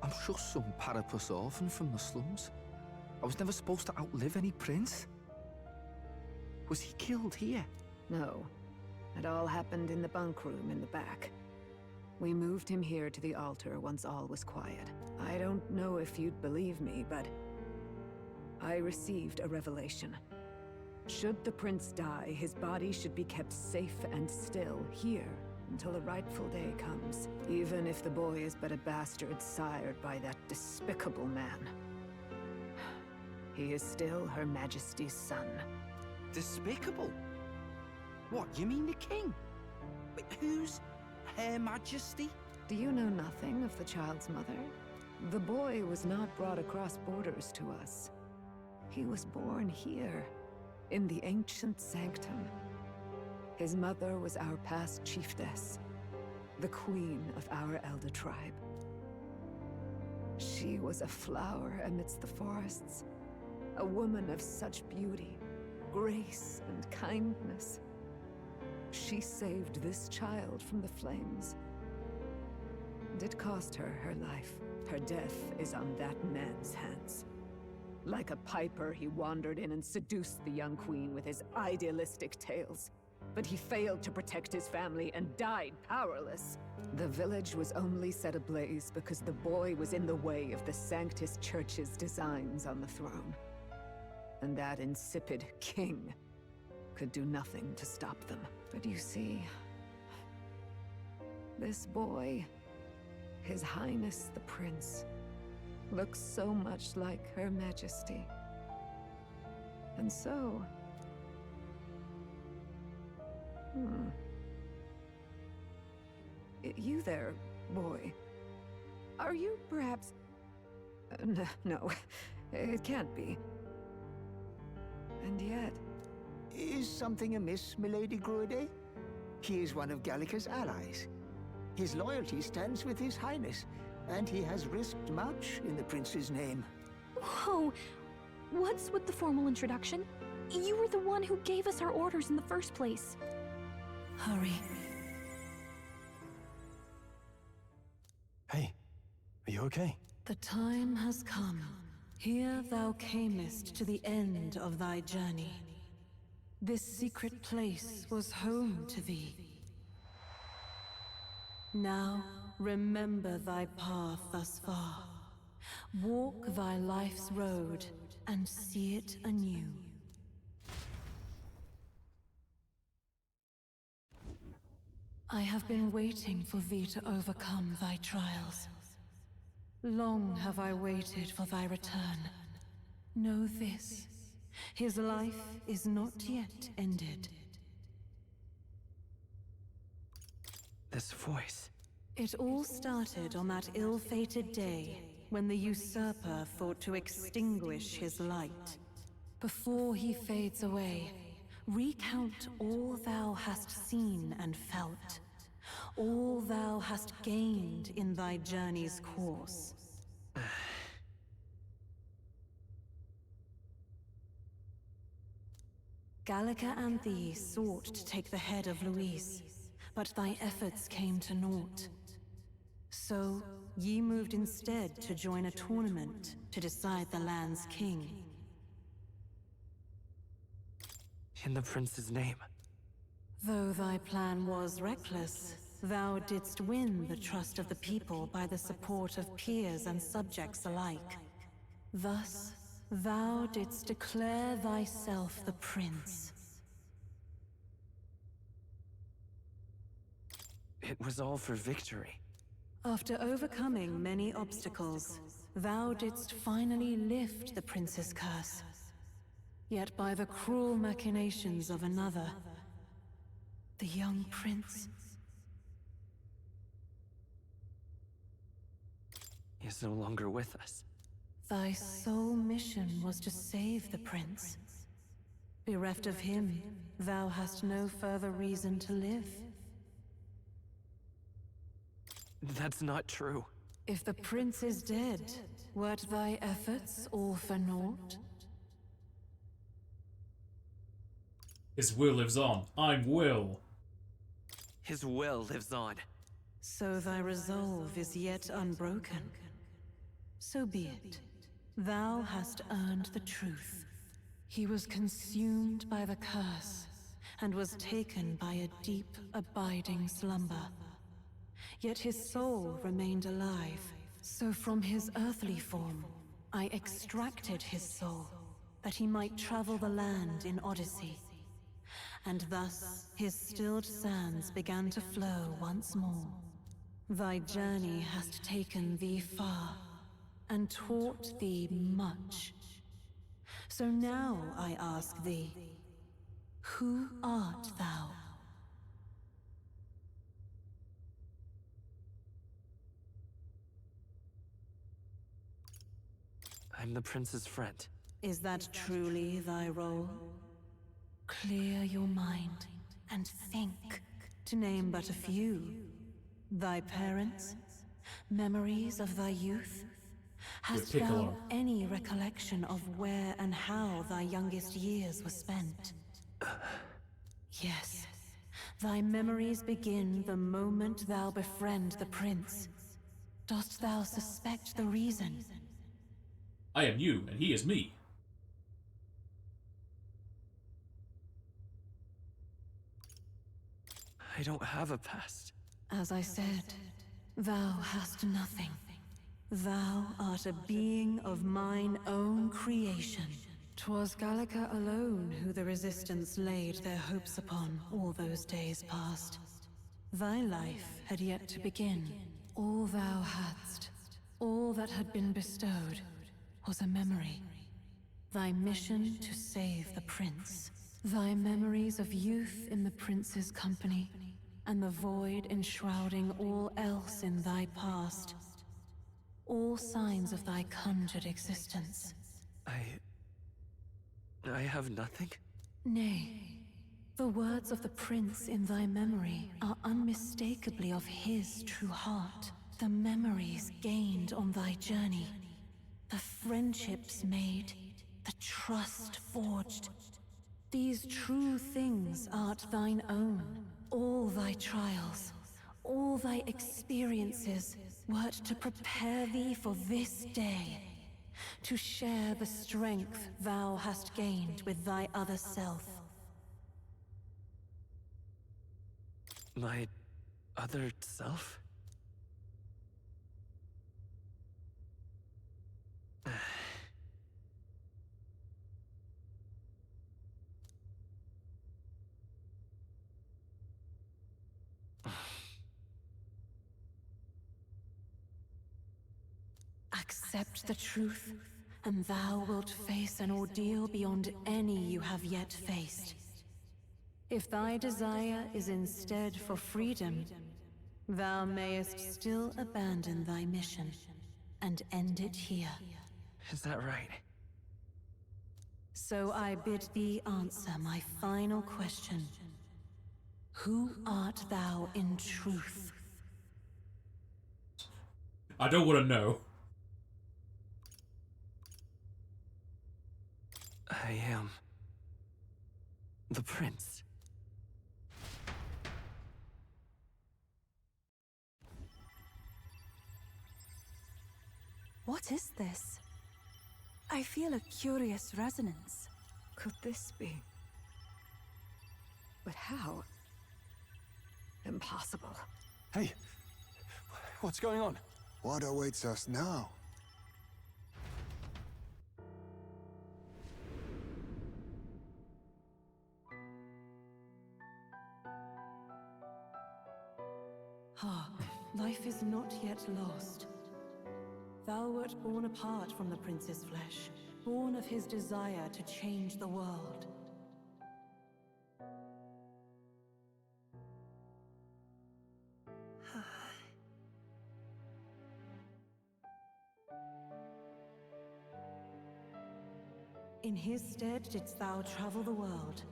I'm just some parapus orphan from the slums. I was never supposed to outlive any prince. Was he killed here? No. It all happened in the bunk room in the back. We moved him here to the altar once all was quiet. I don't know if you'd believe me, but I received a revelation. Should the prince die, his body should be kept safe and still here until a rightful day comes, even if the boy is but a bastard sired by that despicable man. He is still Her Majesty's son. Despicable? What, you mean the king? Wait, who's Her Majesty? Do you know nothing of the child's mother? The boy was not brought across borders to us. He was born here, in the ancient sanctum. His mother was our past chiefess, the queen of our elder tribe. She was a flower amidst the forests, a woman of such beauty, grace, and kindness. She saved this child from the flames. And it cost her her life. Her death is on that man's hands. Like a piper, he wandered in and seduced the young queen with his idealistic tales. But he failed to protect his family and died powerless. The village was only set ablaze because the boy was in the way of the Sanctus Church's designs on the throne. and that insipid king could do nothing to stop them. But you see, this boy, His Highness the Prince, looks so much like Her Majesty. And so... You there, boy. Are you perhaps... No, it can't be. And yet... Is something amiss, Milady Gruede? He is one of Gallica's allies. His loyalty stands with His Highness, and he has risked much in the Prince's name. Whoa! What's with the formal introduction? You were the one who gave us our orders in the first place. Hurry. Hey, are you okay? The time has come. Here thou camest to the end of thy journey. This secret place was home to thee. Now, remember thy path thus far. Walk thy life's road and see it anew. I have been waiting for thee to overcome thy trials. Long have I waited for thy return. Know this, his life is not yet ended. This voice... It all started on that ill-fated day when the usurper thought to extinguish his light. Before he fades away, recount all thou hast seen and felt, all thou hast gained in thy journey's course. Gallica and thee sought to take the head of Luis, but thy efforts came to naught. So, ye moved instead to join a tournament to decide the land's king. In the prince's name. Though thy plan was reckless, thou didst win the trust of the people by the support of peers and subjects alike. Thus, thou didst declare thyself the prince. It was all for victory. After overcoming many obstacles, thou didst finally lift the prince's curse. Yet by the cruel machinations of another, the young prince... He is no longer with us. Thy sole mission was to save the prince. Bereft of him, thou hast no further reason to live. That's not true. If the prince is dead, weren't thy efforts all for naught? His will lives on. I'm Will. His will lives on. So thy resolve is yet unbroken. So be it. Thou hast earned the truth. He was consumed by the curse, and was taken by a deep, abiding slumber. Yet his soul remained alive. So from his earthly form, I extracted his soul, that he might travel the land in Odyssey. And thus, his stilled sands began to flow once more. Thy journey hast taken thee far, and taught thee much. So now I ask thee, who art thou? I'm the prince's friend. Is that truly thy role? Clear your mind and think, to name but a few. Thy parents? Memories of thy youth? Hast thou any recollection of where and how thy youngest years were spent? Yes. Thy memories begin the moment thou befriend the prince. Dost thou suspect the reason? I am you, and he is me. I don't have a past. As I said, thou hast nothing. Thou art a being of mine own creation. 'Twas Gallica alone who the Resistance laid their hopes upon all those days past. Thy life had yet to begin. All thou hadst, all that had been bestowed, was a memory. Thy mission to save the prince. Thy memories of youth in the prince's company, and the void enshrouding all else in thy past. All signs of thy conjured existence. I have nothing? Nay, the words of the prince in thy memory are unmistakably of his true heart. The memories gained on thy journey, the friendships made, the trust forged. These true things art thine own. All thy trials, all thy experiences wert to prepare thee for this day. To share the strength thou hast gained with thy other self. My other self? Accept the truth, and thou wilt face an ordeal beyond any you have yet faced. If thy desire is instead for freedom, thou mayest still abandon thy mission and end it here. Is that right? So I bid thee answer my final question. Who art thou in truth? I don't want to know. I am the prince. What is this? I feel a curious resonance. Could this be? But how? Impossible. Hey, what's going on? What awaits us now? Ah, life is not yet lost. Thou wert born apart from the prince's flesh, born of his desire to change the world. In his stead didst thou travel the world.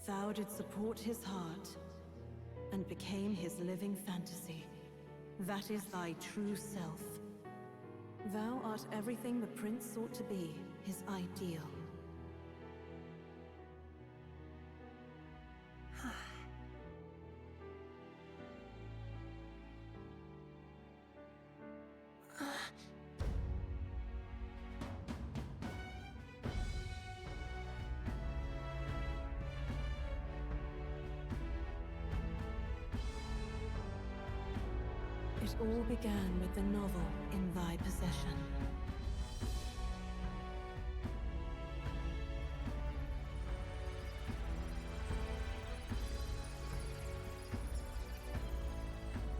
Thou didst support his heart, and became his living fantasy. That is thy true self. Thou art everything the prince sought to be, his ideal. It all began with the novel in thy possession.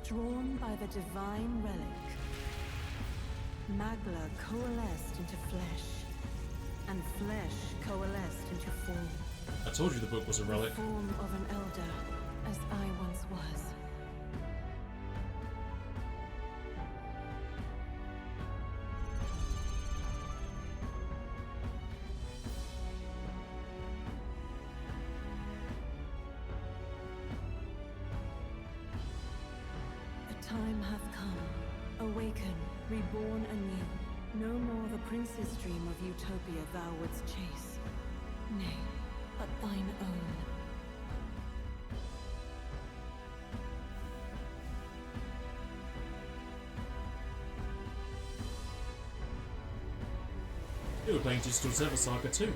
Drawn by the divine relic, Magla coalesced into flesh, and flesh coalesced into form. I told you the book was a relic. The form of an elder, as I once was. Time hath come. Awaken, reborn anew. No more the prince's dream of utopia thou wouldst chase. Nay, but thine own. You were playing Digital Server Saga 2.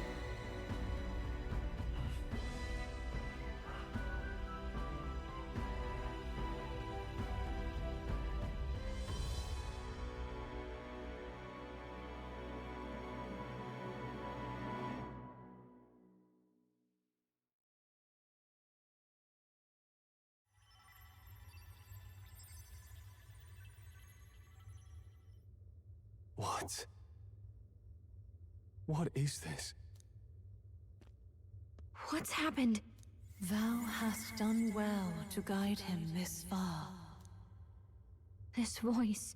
What? What is this? What's happened? Thou hast done well to guide him this far. This voice.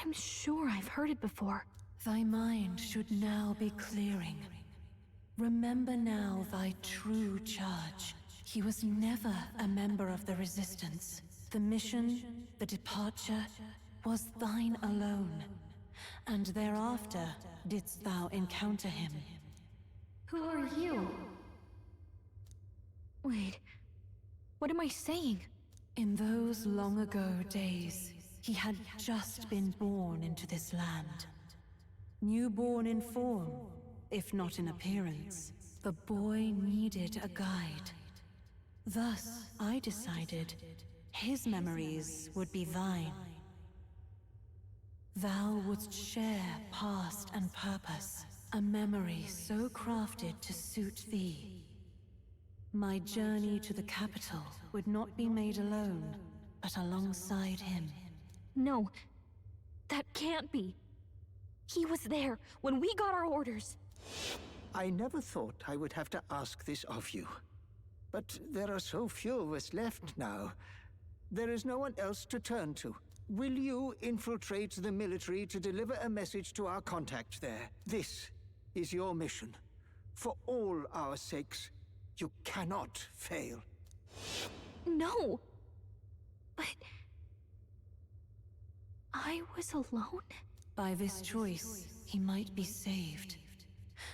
I'm sure I've heard it before. Thy mind should now be clearing. Remember now thy true charge. He was never a member of the Resistance. The mission, the departure, was thine alone. And thereafter didst thou encounter him. Who are you? Wait, what am I saying? In those long ago days, he had just been born into this land. Newborn in form, if not in appearance, the boy needed a guide. Thus, I decided his memories would be thine. Thou wouldst share past and purpose, a memory so crafted to suit thee. My journey to the capital would not be made alone, but alongside him. No, that can't be. He was there when we got our orders. I never thought I would have to ask this of you. But there are so few of us left now. There is no one else to turn to. Will you infiltrate the military to deliver a message to our contact there? This is your mission. For all our sakes, you cannot fail. No! But... I was alone? By this choice, he might be saved.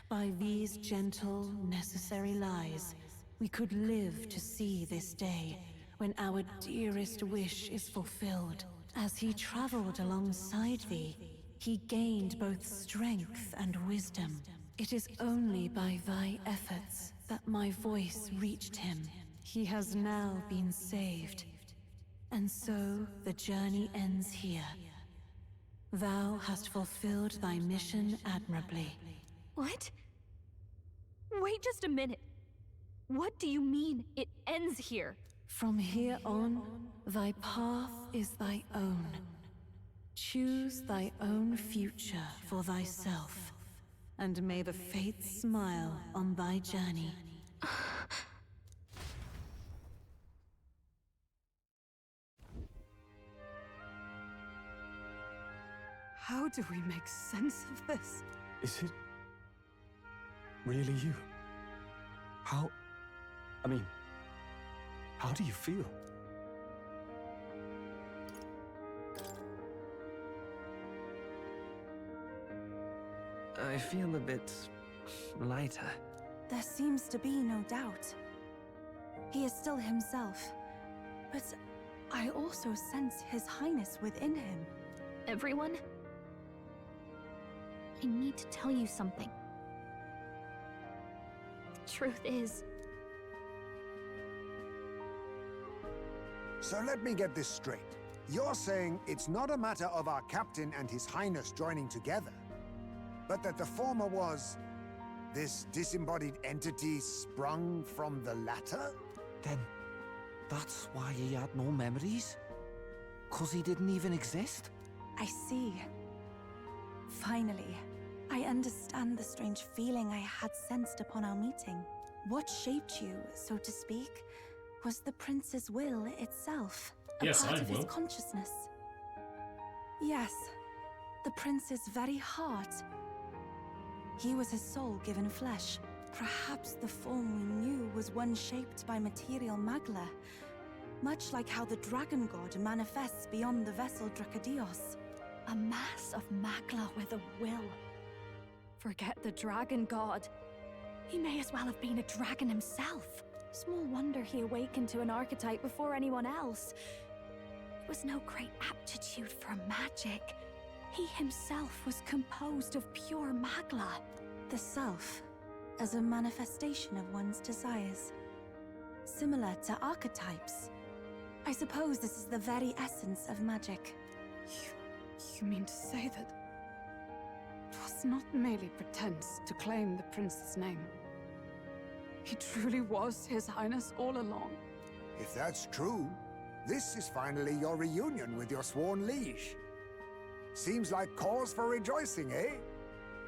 By these gentle, necessary lies, we could live to see this day, when our dearest wish is fulfilled. As he traveled alongside thee, he gained both strength and wisdom. It is only by thy efforts that my voice reached him. He has now been saved. And so the journey ends here. Thou hast fulfilled thy mission admirably. What? Wait just a minute. What do you mean, it ends here? From here on, thy path is thy own. Choose thy own future for thyself, and may the fates smile on thy journey. How do we make sense of this? Is it really you? How do you feel? I feel a bit lighter. There seems to be no doubt. He is still himself, but I also sense His Highness within him. Everyone? I need to tell you something. The truth is... So let me get this straight. You're saying it's not a matter of our captain and His Highness joining together, but that the former was this disembodied entity sprung from the latter? Then that's why he had no memories? 'Cause he didn't even exist? I see. Finally, I understand the strange feeling I had sensed upon our meeting. What shaped you, so to speak, was the prince's will itself. Yes, a part I of his will. consciousness. Yes, the prince's very heart. He was his soul given flesh. Perhaps the form we knew was one shaped by material magla, much like how the dragon god manifests beyond the vessel Drakadios. A mass of magla with a will. Forget the dragon god. He may as well have been a dragon himself. Small wonder he awakened to an archetype before anyone else. It was no great aptitude for magic. He himself was composed of pure magla. The self, as a manifestation of one's desires. Similar to archetypes. I suppose this is the very essence of magic. You mean to say that it was not merely pretense to claim the prince's name? He truly was His Highness all along. If that's true, this is finally your reunion with your sworn liege. Seems like cause for rejoicing, eh?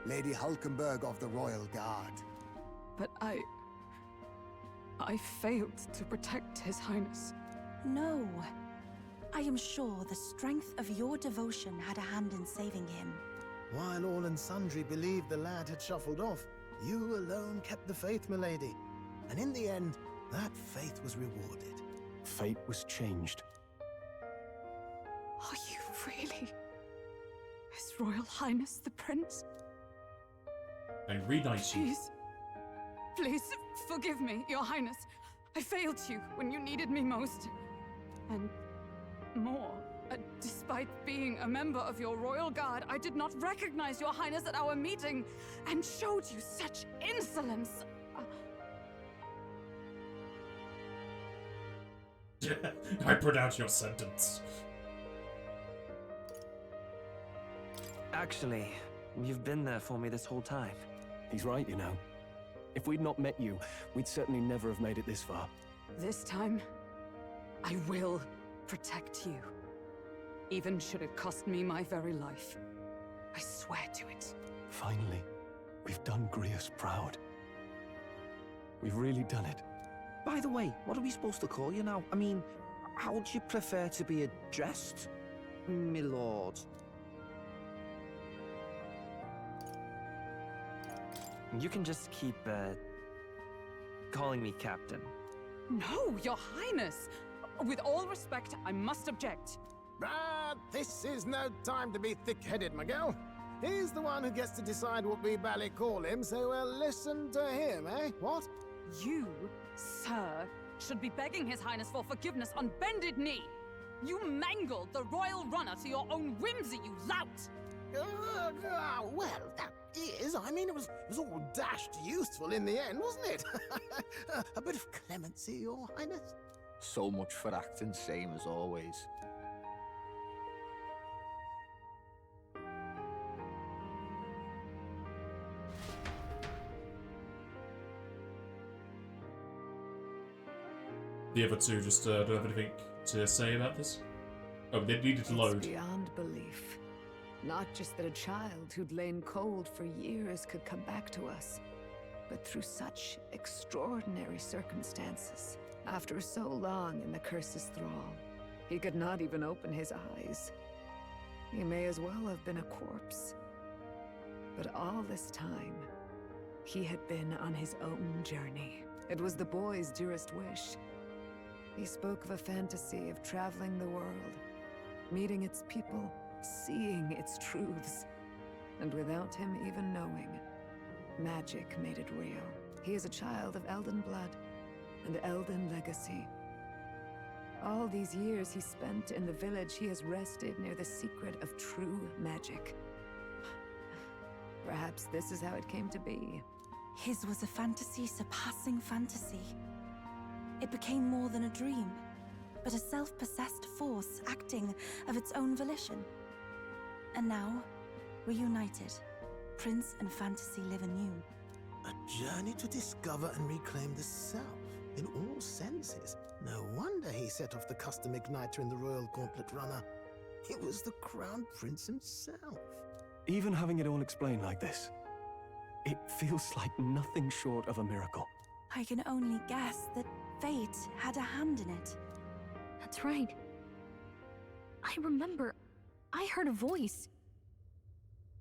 Lady Hulkenberg of the Royal Guard. But I failed to protect His Highness. No. I am sure the strength of your devotion had a hand in saving him. While all and sundry believed the lad had shuffled off, you alone kept the faith, milady. And in the end, that faith was rewarded. Fate was changed. Are you really His Royal Highness the Prince? I reunite you. Please, forgive me, Your Highness. I failed you when you needed me most. And more, despite being a member of your Royal Guard, I did not recognize Your Highness at our meeting and showed you such insolence. I pronounce your sentence. Actually, you've been there for me this whole time. He's right, you know. If we'd not met you, we'd certainly never have made it this far. This time, I will protect you. Even should it cost me my very life. I swear to it. Finally, we've done Grius proud. We've really done it. By the way, what are we supposed to call you now? I mean, how would you prefer to be addressed, my lord? You can just keep, calling me Captain. No, Your Highness! With all respect, I must object. But this is no time to be thick-headed, Miguel. He's the one who gets to decide what we bally call him, so we'll listen to him, eh? What? You, sir, should be begging His Highness for forgiveness on bended knee. You mangled the royal runner to your own whimsy, you lout! Well, that is. I mean, it was all dashed useful in the end, wasn't it? A bit of clemency, Your Highness. So much for acting same as always. The other two just don't have anything to say about this? Oh, they needed to load. It's beyond belief. Not just that a child who'd lain cold for years could come back to us, but through such extraordinary circumstances. After so long in the curse's thrall, he could not even open his eyes. He may as well have been a corpse. But all this time, he had been on his own journey. It was the boy's dearest wish. He spoke of a fantasy of traveling the world, meeting its people, seeing its truths. And without him even knowing, magic made it real. He is a child of Elden blood and Elden legacy. All these years he spent in the village, he has rested near the secret of true magic. Perhaps this is how it came to be. His was a fantasy surpassing fantasy. It became more than a dream, but a self-possessed force acting of its own volition. And now, reunited, Prince and fantasy live anew. A journey to discover and reclaim the self, in all senses. No wonder he set off the custom igniter in the Royal Gauntlet Runner. It was the Crown Prince himself. Even having it all explained like this, it feels like nothing short of a miracle. I can only guess that fate had a hand in it. That's right. I remember, I heard a voice.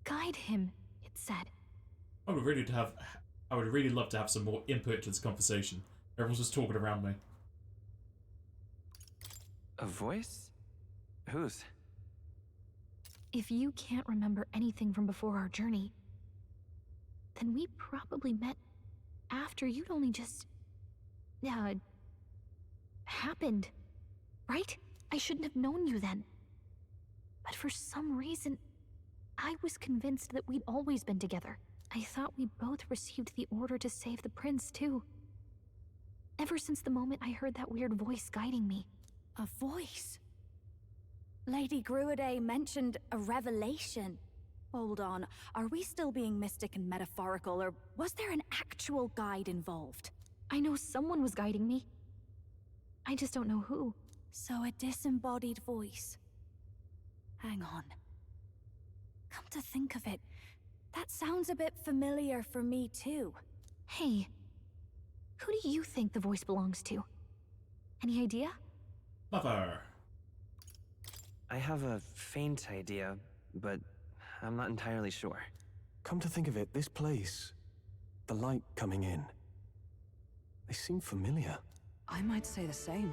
Guide him, it said. I would really love to have some more input to this conversation. Everyone's just talking around me. A voice? Whose? If you can't remember anything from before our journey, then we probably met after you'd only just... happened. Right? I shouldn't have known you then. But for some reason, I was convinced that we'd always been together. I thought we both received the order to save the prince, too. Ever since the moment I heard that weird voice guiding me. A voice? Lady Gruaday mentioned a revelation. Hold on, are we still being mystic and metaphorical, or was there an actual guide involved? I know someone was guiding me. I just don't know who. So a disembodied voice. Hang on. Come to think of it, that sounds a bit familiar for me too. Hey, who do you think the voice belongs to? Any idea? Mother. I have a faint idea, but I'm not entirely sure. Come to think of it, this place, the light coming in, they seem familiar. I might say the same.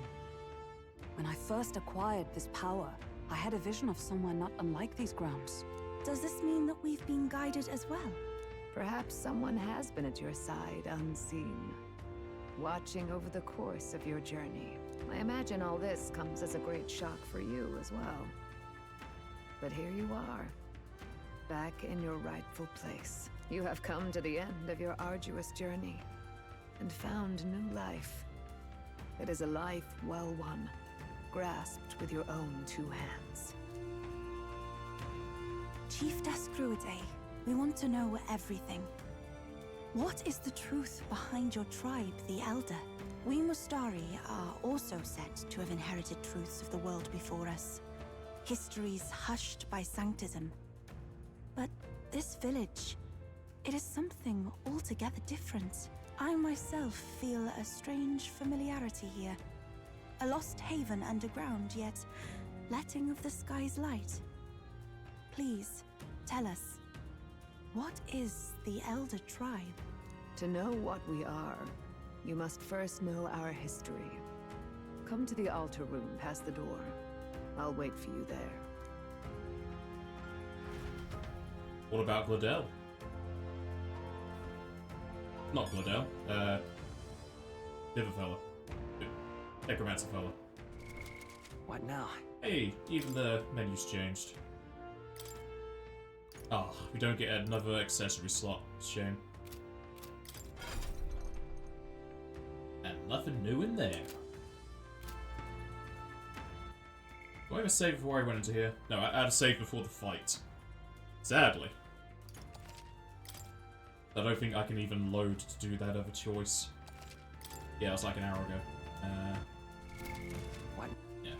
When I first acquired this power, I had a vision of somewhere not unlike these grounds. Does this mean that we've been guided as well? Perhaps someone has been at your side unseen, watching over the course of your journey. I imagine all this comes as a great shock for you as well. But here you are, back in your rightful place. You have come to the end of your arduous journey and found new life. It is a life well won, grasped with your own two hands. Chief Descruidae, we want to know everything. What is the truth behind your tribe, the Elder? We Mustari are also said to have inherited truths of the world before us. Histories hushed by sanctism. But this village, it is something altogether different. I myself feel a strange familiarity here. A lost haven underground, yet letting of the sky's light. Please, tell us, what is the Elder Tribe? To know what we are, you must first know our history. Come to the altar room past the door. I'll wait for you there. What about Gladell? Not Gladell. The other fella. Necromancer fella. What now? Hey, even the menu's changed. Oh, we don't get another accessory slot. Shame. And nothing new in there. Do I have a save before I went into here? No, I had a save before the fight. Sadly. I don't think I can even load to do that other choice. Yeah, it was like an hour ago. What? Yeah.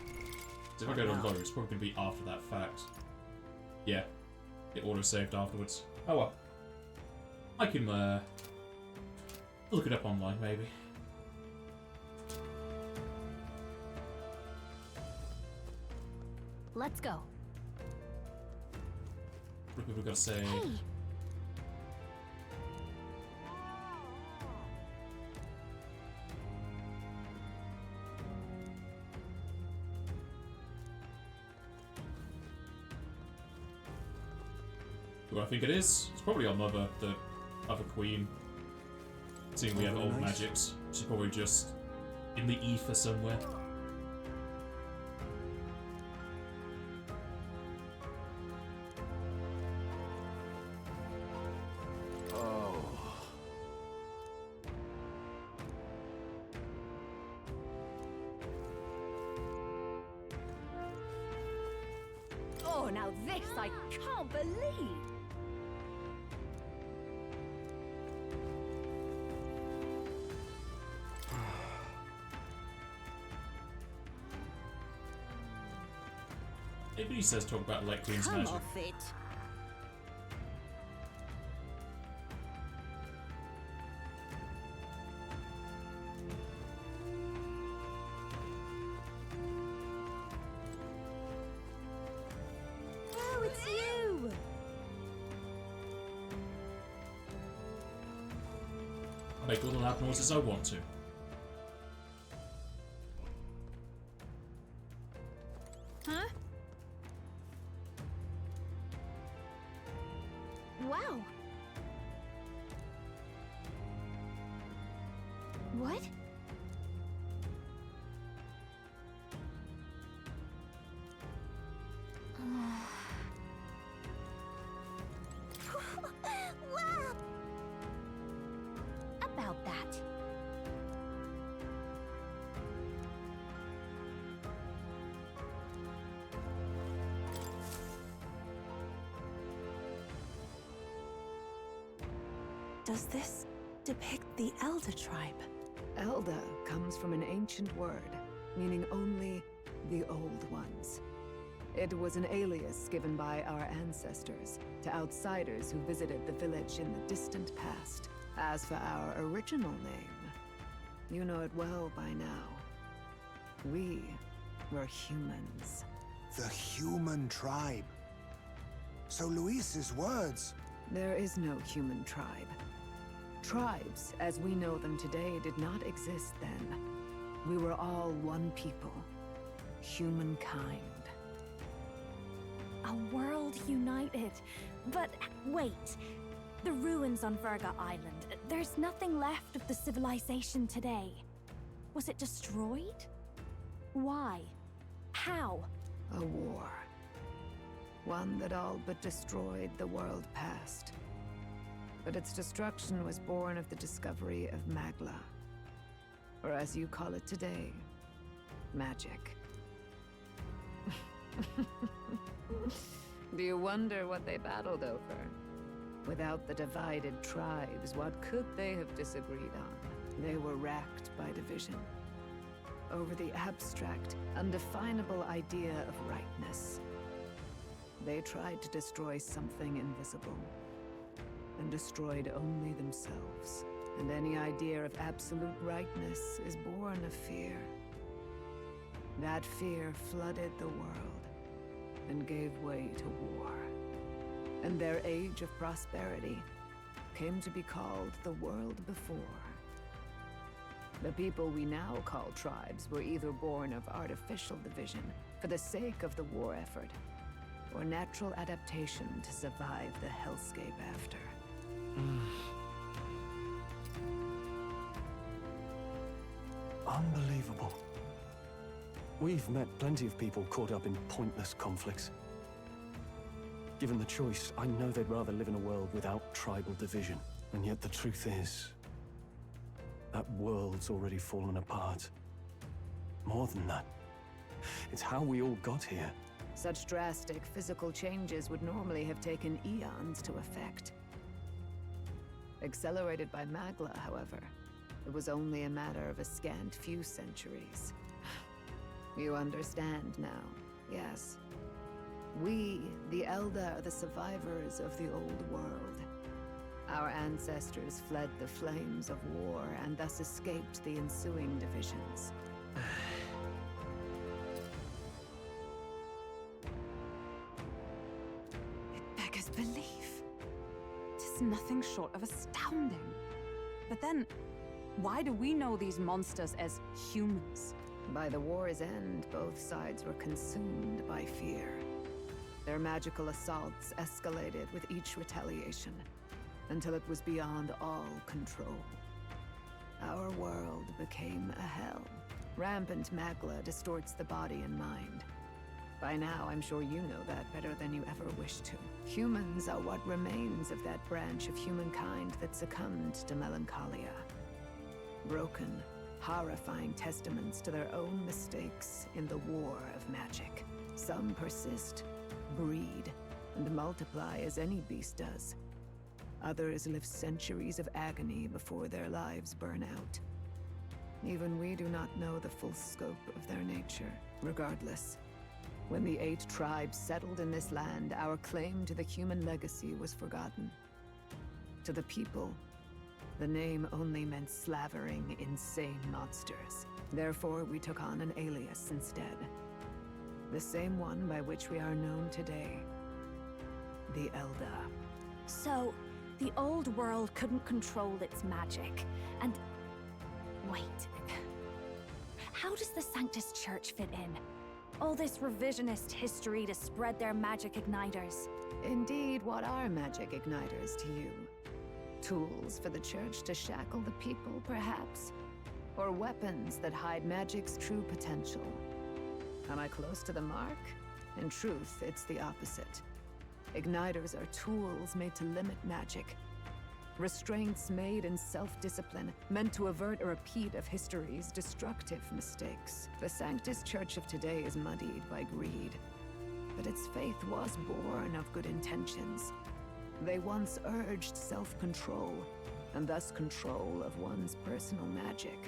So if I go to load, it's probably going to be after that fact. Yeah. It auto-saved afterwards. Oh well. I can, look it up online, maybe. Let's go. What have we got to say? Hey! Who I think it is? It's probably our mother, the other queen. Seeing we have Very old nice. magics, she's probably just in the ether somewhere. Oh. Oh, now this I can't believe! Maybe says talk about Light Queen's Come magic. off it! Oh, it's you! I'll make all the loud noises I want to. Huh? Wow. What? Wow! About that. Does this depict the Elder Tribe? Elda comes from an ancient word, meaning only the old ones. It was an alias given by our ancestors to outsiders who visited the village in the distant past. As for our original name, you know it well by now. We were humans. The human tribe. So Luis's words... There is no human tribe. Tribes, as we know them today, did not exist then. We were all one people. Humankind. A world united. But wait. The ruins on Virga Island. There's nothing left of the civilization today. Was it destroyed? Why? How? A war. One that all but destroyed the world past. But its destruction was born of the discovery of Magla. Or as you call it today, magic. Do you wonder what they battled over? Without the divided tribes, what could they have disagreed on? They were racked by division. Over the abstract, undefinable idea of rightness. They tried to destroy something invisible, and destroyed only themselves. And any idea of absolute rightness is born of fear. That fear flooded the world, and gave way to war. And their age of prosperity came to be called the world before. The people we now call tribes were either born of artificial division for the sake of the war effort, or natural adaptation to survive the hellscape after. Unbelievable. We've met plenty of people caught up in pointless conflicts. Given the choice, I know they'd rather live in a world without tribal division. And yet the truth is, that world's already fallen apart. More than that, it's how we all got here. Such drastic physical changes would normally have taken eons to effect. Accelerated by Magla, however, it was only a matter of a scant few centuries. You understand now, yes. We, the Elder, are the survivors of the old world. Our ancestors fled the flames of war and thus escaped the ensuing divisions. It beggars belief. Tis nothing short of astounding. But then, why do we know these monsters as humans? By the war's end, both sides were consumed by fear. Their magical assaults escalated with each retaliation, until it was beyond all control. Our world became a hell. Rampant Magla distorts the body and mind. By now, I'm sure you know that better than you ever wished to. Humans are what remains of that branch of humankind that succumbed to melancholia. Broken, horrifying testaments to their own mistakes in the war of magic. Some persist, breed, and multiply as any beast does. Others live centuries of agony before their lives burn out. Even we do not know the full scope of their nature. Regardless, when the 8 tribes settled in this land, our claim to the human legacy was forgotten. To the people, the name only meant slavering, insane monsters. Therefore, we took on an alias instead. The same one by which we are known today. The Elder. So, the old world couldn't control its magic, and... Wait. How does the Sanctus Church fit in? All this revisionist history to spread their magic igniters. Indeed, what are magic igniters to you? Tools for the Church to shackle the people, perhaps? Or weapons that hide magic's true potential? Am I close to the mark? In truth, it's the opposite. Igniters are tools made to limit magic. Restraints made in self-discipline, meant to avert a repeat of history's destructive mistakes. The Sanctus Church of today is muddied by greed, but its faith was born of good intentions. They once urged self-control, and thus control of one's personal magic.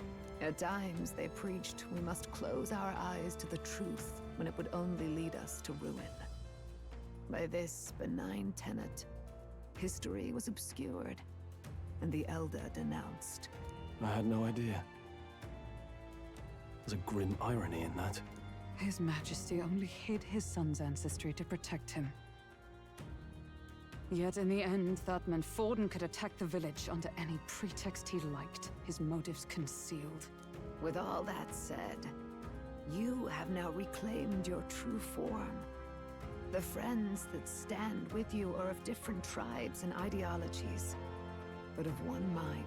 At times, they preached we must close our eyes to the truth when it would only lead us to ruin. By this benign tenet, history was obscured, and the Elder denounced. I had no idea. There's a grim irony in that. His Majesty only hid his son's ancestry to protect him. Yet in the end, that meant Forden could attack the village under any pretext he liked, his motives concealed. With all that said, you have now reclaimed your true form. The friends that stand with you are of different tribes and ideologies, but of one mind.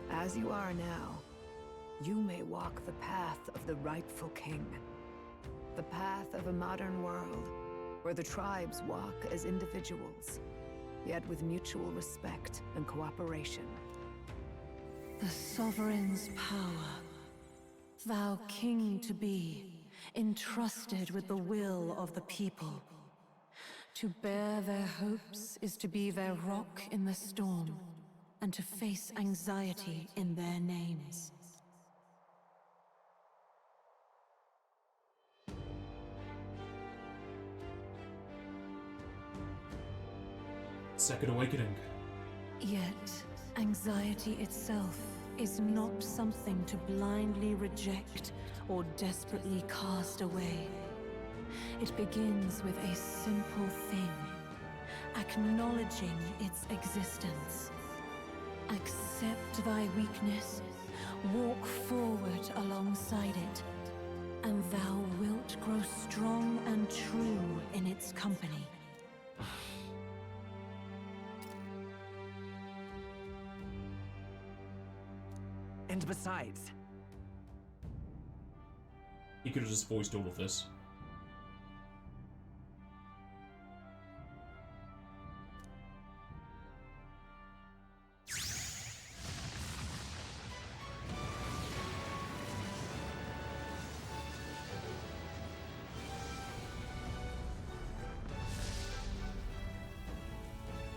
As you are now, you may walk the path of the rightful king. The path of a modern world, where the tribes walk as individuals, yet with mutual respect and cooperation. The sovereign's power. Thou king to be, entrusted with the will of the people. To bear their hopes is to be their rock in the storm, and to face anxiety in their names. Second Awakening. Yet, anxiety itself is not something to blindly reject or desperately cast away. It begins with a simple thing, acknowledging its existence. Accept thy weakness, walk forward alongside it, and thou wilt grow strong and true in its company. And besides... He could have just voiced all of this.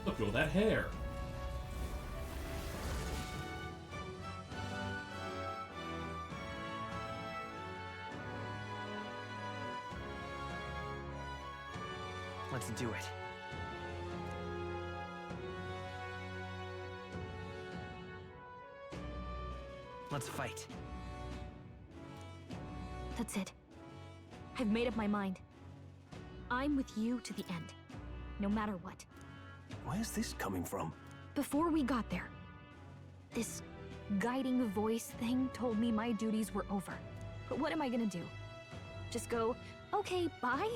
Look at all that hair. Let's do it. Let's fight. That's it. I've made up my mind. I'm with you to the end, no matter what. Where's this coming from? Before we got there, this guiding voice thing told me my duties were over. But what am I gonna do? Just go, okay, bye?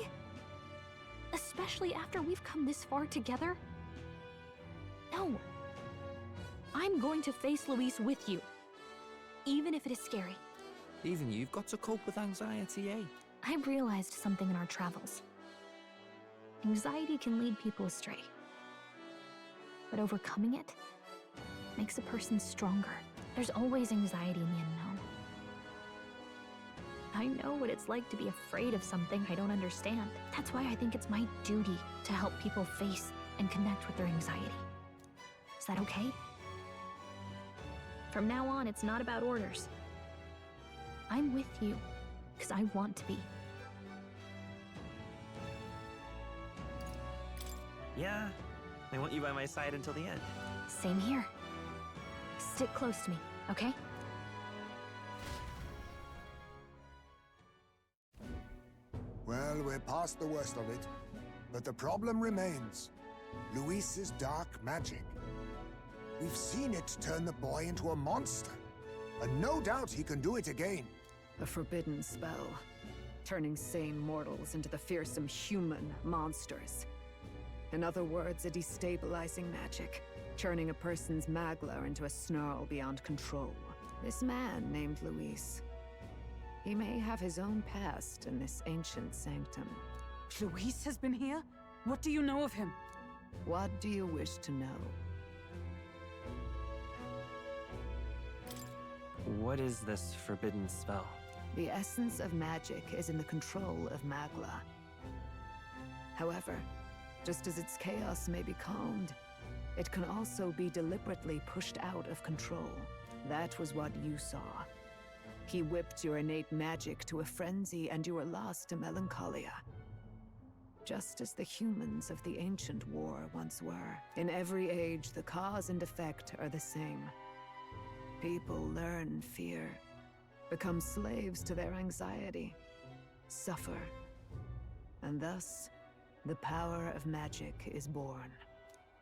Especially after we've come this far together? No. I'm going to face Luis with you. Even if it is scary. Even you've got to cope with anxiety, eh? I realized something in our travels. Anxiety can lead people astray. But overcoming it makes a person stronger. There's always anxiety in the unknown. I know what it's like to be afraid of something I don't understand. That's why I think it's my duty to help people face and connect with their anxiety. Is that okay? From now on, it's not about orders. I'm with you, because I want to be. Yeah, I want you by my side until the end. Same here. Stick close to me, okay? Well, we're past the worst of it. But the problem remains. Luis's dark magic. We've seen it turn the boy into a monster. And no doubt he can do it again. A forbidden spell, turning sane mortals into the fearsome human monsters. In other words, a destabilizing magic, turning a person's magla into a snarl beyond control. This man named Luis, he may have his own past in this ancient sanctum. Luis has been here? What do you know of him? What do you wish to know? What is this forbidden spell? The essence of magic is in the control of magla. However, just as its chaos may be calmed, it can also be deliberately pushed out of control. That was what you saw. He whipped your innate magic to a frenzy, and you were lost to melancholia. Just as the humans of the ancient war once were. In every age, the cause and effect are the same. People learn fear, become slaves to their anxiety, suffer, and thus, the power of magic is born.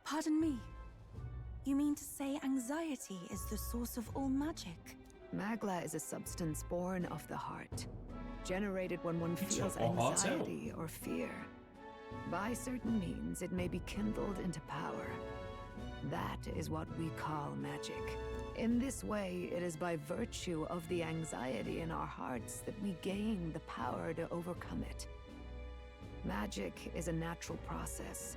Pardon me. You mean to say anxiety is the source of all magic? Magla is a substance born of the heart, generated when one It's feels your heart cell. anxiety or fear. By certain means, it may be kindled into power. That is what we call magic. In this way, it is by virtue of the anxiety in our hearts that we gain the power to overcome it. Magic is a natural process,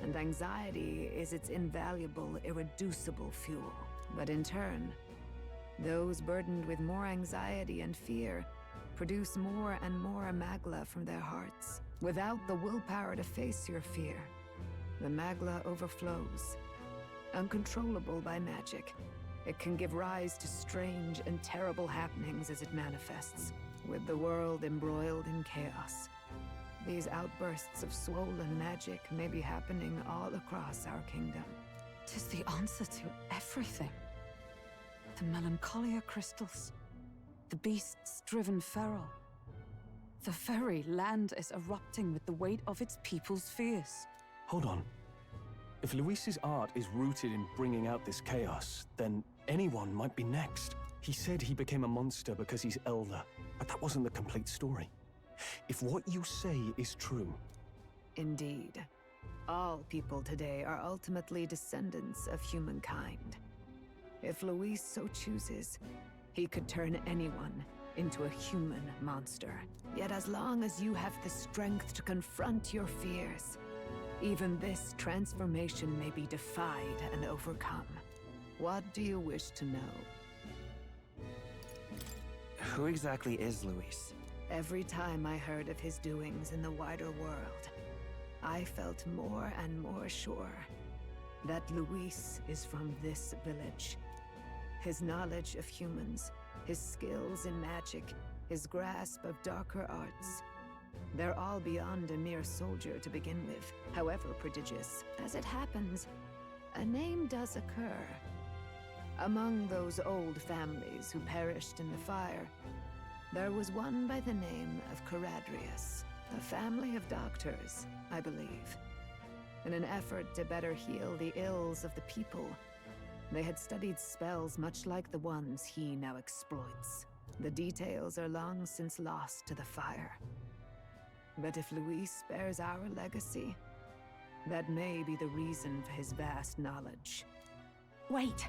and anxiety is its invaluable, irreducible fuel. But in turn, those burdened with more anxiety and fear produce more and more magla from their hearts. Without the willpower to face your fear, the magla overflows. Uncontrollable by magic, it can give rise to strange and terrible happenings as it manifests, with the world embroiled in chaos. These outbursts of swollen magic may be happening all across our kingdom. 'Tis the answer to everything. The melancholia crystals, the beasts driven feral. The very land is erupting with the weight of its people's fears. Hold on. If Luis's art is rooted in bringing out this chaos, then anyone might be next. He said he became a monster because he's elder, but that wasn't the complete story. If what you say is true... Indeed. All people today are ultimately descendants of humankind. If Luis so chooses, he could turn anyone into a human monster. Yet as long as you have the strength to confront your fears, even this transformation may be defied and overcome. What do you wish to know? Who exactly is Luis? Every time I heard of his doings in the wider world, I felt more and more sure that Luis is from this village. His knowledge of humans, his skills in magic, his grasp of darker arts, they're all beyond a mere soldier to begin with, however prodigious. As it happens, a name does occur. Among those old families who perished in the fire, there was one by the name of Caradrius, a family of doctors, I believe. In an effort to better heal the ills of the people, they had studied spells much like the ones he now exploits. The details are long since lost to the fire. But if Luis bears our legacy, that may be the reason for his vast knowledge. Wait!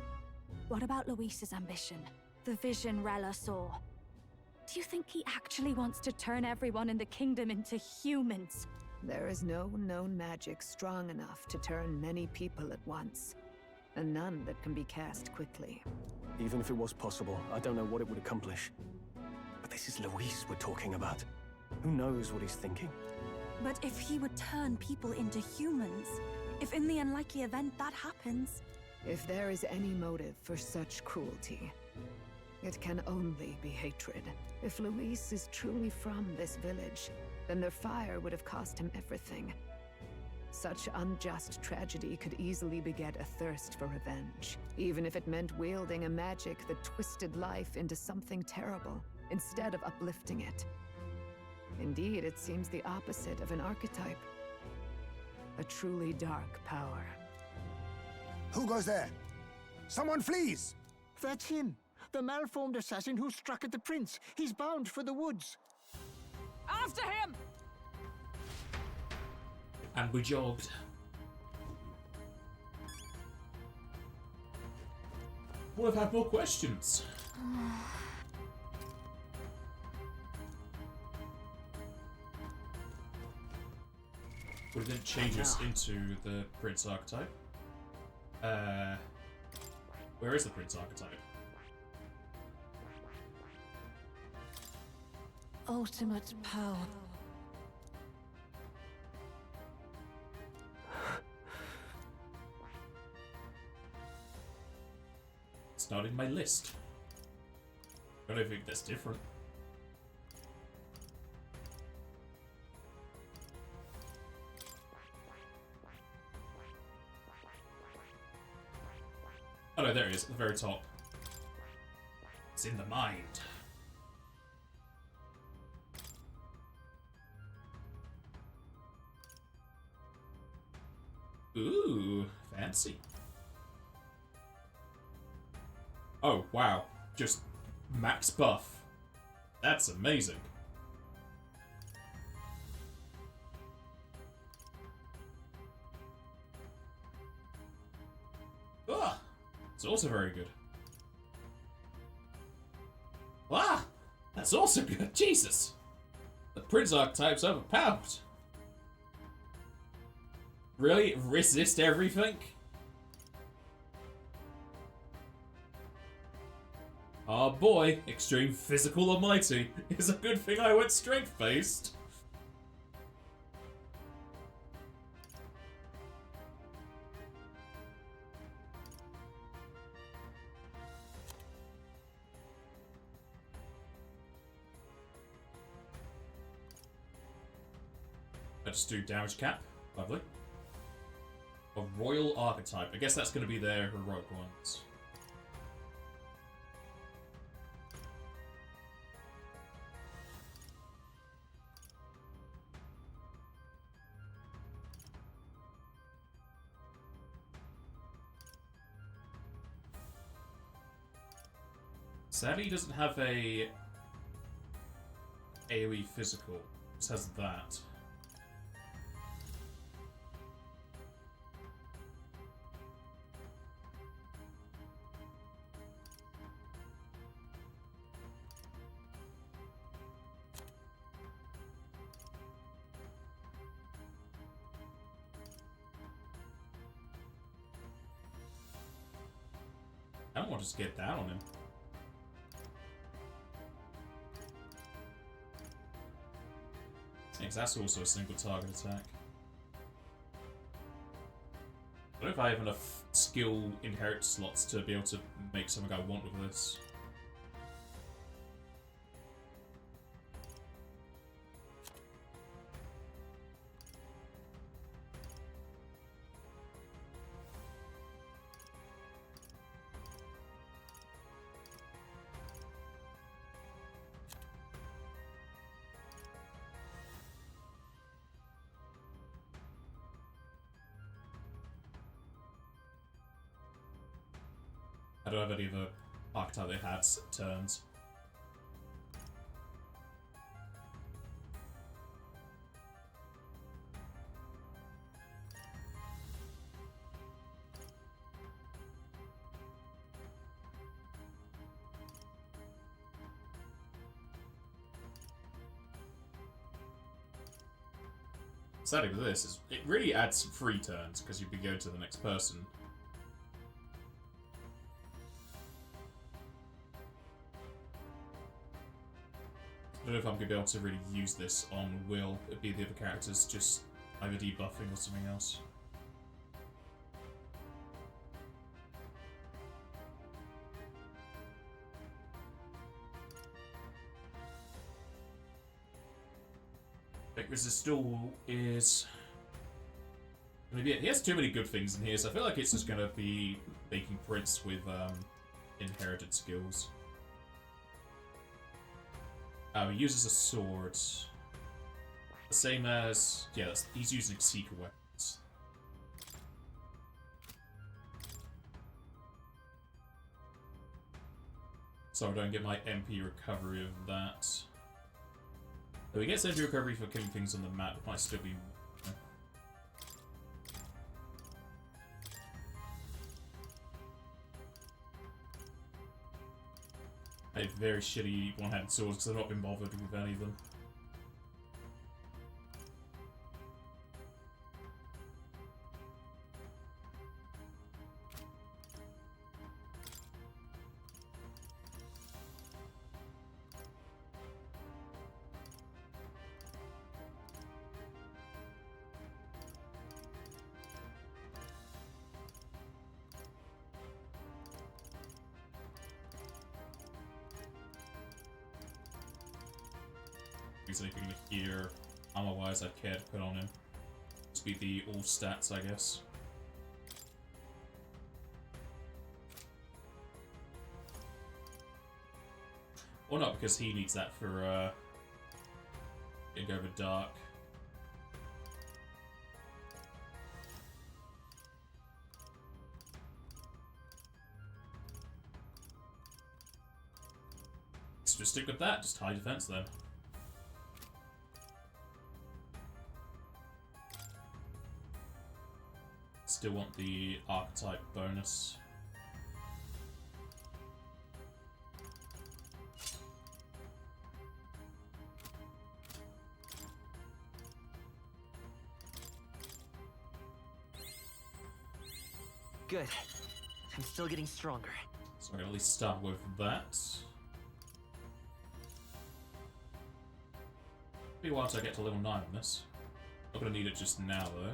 What about Luis's ambition? The vision Rella saw? Do you think he actually wants to turn everyone in the kingdom into humans? There is no known magic strong enough to turn many people at once, and none that can be cast quickly. Even if it was possible, I don't know what it would accomplish. But this is Luis we're talking about. Who knows what he's thinking? But if he would turn people into humans, if in the unlikely event that happens... If there is any motive for such cruelty, it can only be hatred. If Luis is truly from this village, then their fire would have cost him everything. Such unjust tragedy could easily beget a thirst for revenge, even if it meant wielding a magic that twisted life into something terrible, instead of uplifting it. Indeed, it seems the opposite of an archetype. A truly dark power. Who goes there? Someone flees! That's him. The malformed assassin who struck at the prince. He's bound for the woods. After him! And we jogged. Would have had more questions. But it didn't change us into the Prince archetype. Where is the Prince archetype? Ultimate power. It's not in my list. I don't think that's different. Oh no, there he is, at the very top. It's in the mind. Ooh, fancy. Oh, wow. Just max buff. That's amazing. Ah, it's also very good. Ah, that's also good. Jesus. The Prince archetype's overpowered. Really? Resist everything? Oh boy, extreme physical almighty. It's a good thing I went strength-based. Let's do damage cap. Lovely. A royal archetype. I guess that's going to be their heroic ones. Sadly, he doesn't have a AoE physical. It just has that. I don't want to just get down on him. Thanks, that's also a single target attack. I don't know if I have enough skill inherit slots to be able to make something I want with this. I don't have any of the archetype that had turns. Sadly with this, is it really adds 3 turns because you'd be going to the next person. I don't know if I'm going to be able to really use this on Will. It'd be the other characters just either debuffing or something else. Like Resistol is going to be. He has too many good things in here, so I feel like it's just going to be making Prince with inherited skills. He uses a sword. The same as... yeah, he's using Seeker weapons. So I don't get my MP recovery of that. Though he gets MP recovery for killing things on the map, it might still be... I have very shitty one-handed swords because I've not been bothered with any of them. there's anything here armor-wise I'd care to put on him. Just be the all stats, I guess. Or not, because he needs that for getting over dark. Let's just stick with that, just high defense then. Still want the archetype bonus. Good. I'm still getting stronger. So I can at least start with that. Be a while till I get to level 9 on this. Not gonna need it just now though.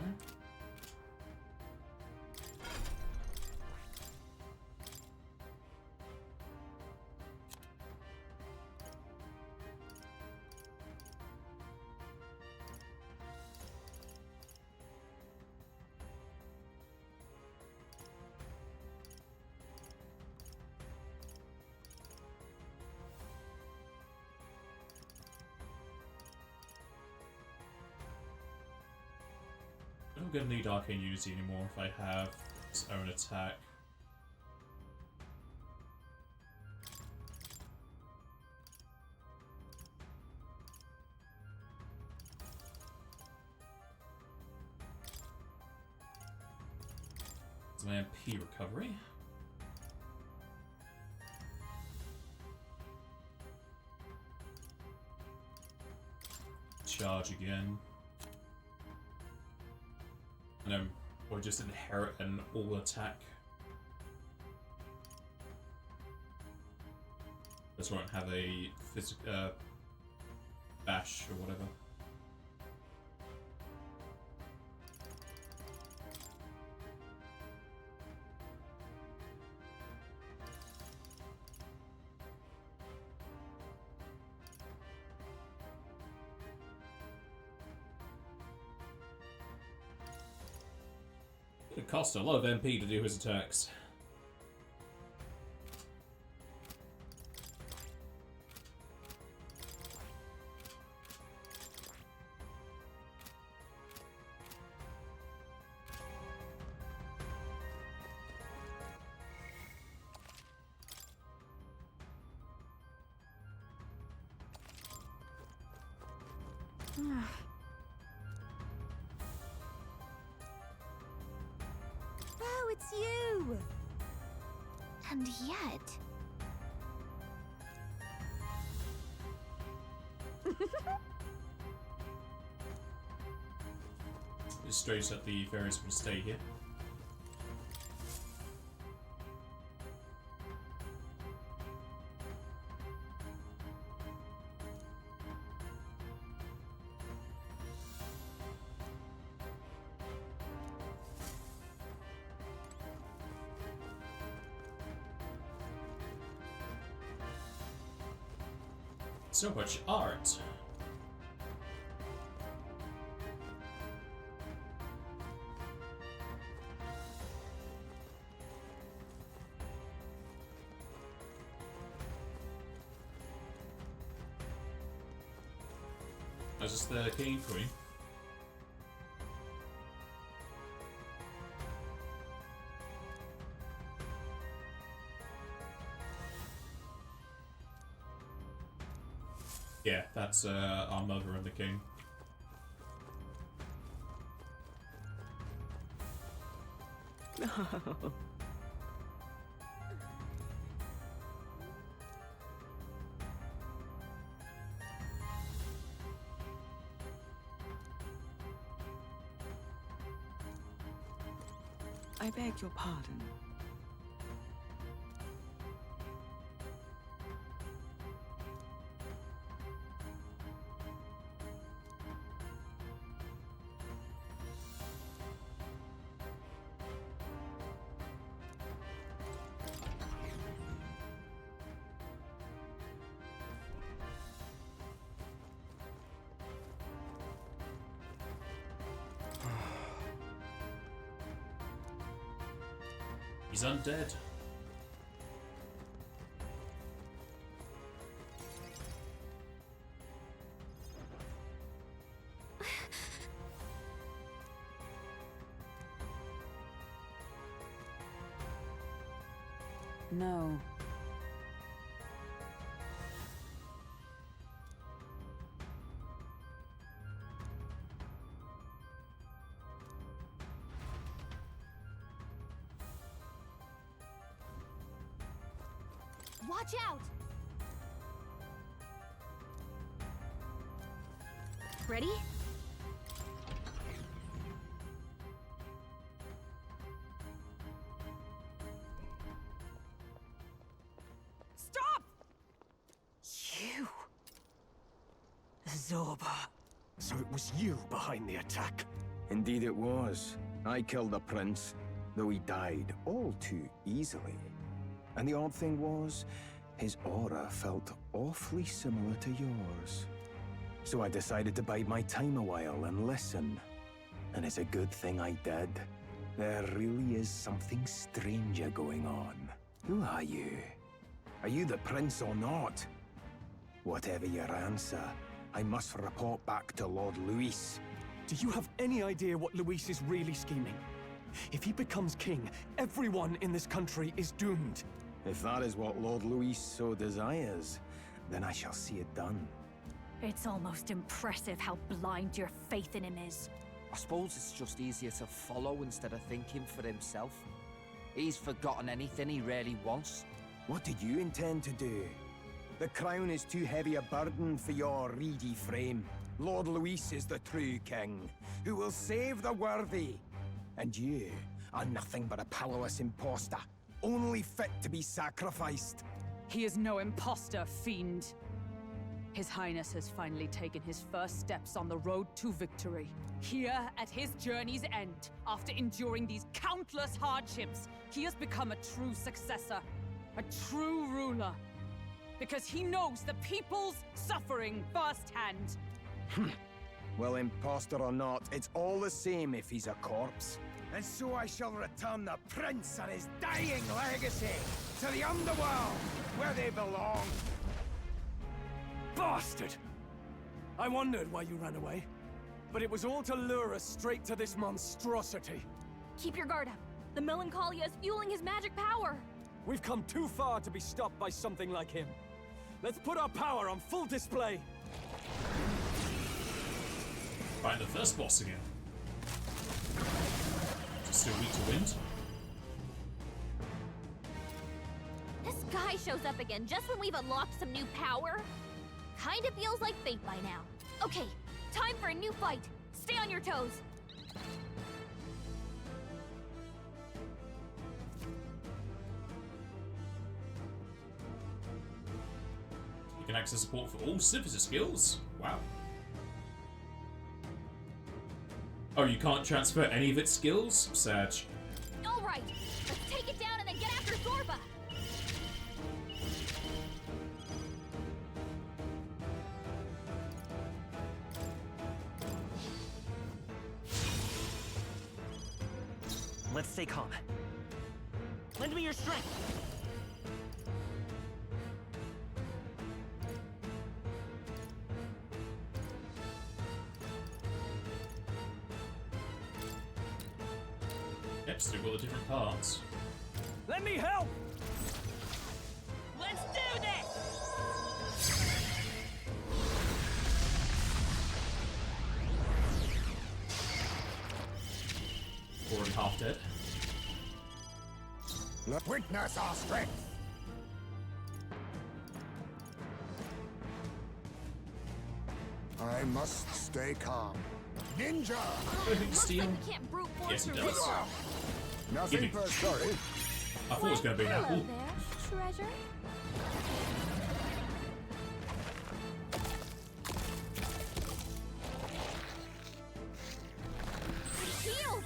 I don't gonna need Arcane Unity anymore if I have its own attack. It's my MP recovery. Charge again. Or just inherit an all attack. This won't have a physical bash or whatever. It costs a lot of MP to do his attacks. Oh, it's you! And yet... It's strange that the fairies will stay here. So much art. Is this the king and queen? Yeah, that's our mother and the king. I beg your pardon. He's undead. No. Watch out! Ready? Stop! You! Zorba. So it was you behind the attack? Indeed it was. I killed the prince, though he died all too easily. And the odd thing was, his aura felt awfully similar to yours. So I decided to bide my time a while and listen. And it's a good thing I did. There really is something stranger going on. Who are you? Are you the prince or not? Whatever your answer, I must report back to Lord Luis. Do you have any idea what Luis is really scheming? If he becomes king, everyone in this country is doomed. If that is what Lord Luis so desires, then I shall see it done. It's almost impressive how blind your faith in him is. I suppose it's just easier to follow instead of thinking for himself. He's forgotten anything he really wants. What did you intend to do? The crown is too heavy a burden for your reedy frame. Lord Luis is the true king, who will save the worthy. And you are nothing but a powerless imposter, only fit to be sacrificed. He is no imposter, fiend. His Highness has finally taken his first steps on the road to victory. Here, at his journey's end, after enduring these countless hardships, he has become a true successor, a true ruler. Because he knows the people's suffering firsthand. Well, imposter or not, it's all the same if he's a corpse. And so I shall return the prince and his dying legacy to the underworld, where they belong. Bastard! I wondered why you ran away, but it was all to lure us straight to this monstrosity. Keep your guard up. The Melancholia is fueling his magic power. We've come too far to be stopped by something like him. Let's put our power on full display. Find the first boss again. Just still weak to wind. This guy shows up again just when we've unlocked some new power. Kinda feels like fate by now. Okay, time for a new fight. Stay on your toes. You can access support for all synthesis skills. Wow. Oh, you can't transfer any of its skills? Sad. All right, let's take it down and then get after Zorba. Let's stay calm. Lend me your strength. Yep, still got the different parts. Let me help! Let's do this! Already half dead. Let witness our strength. I must stay calm. Ninja! Looks like we can't brute force Yes, he through does. this. Nothing per story. I thought it was going to be an Hello apple. there, treasure. Shield!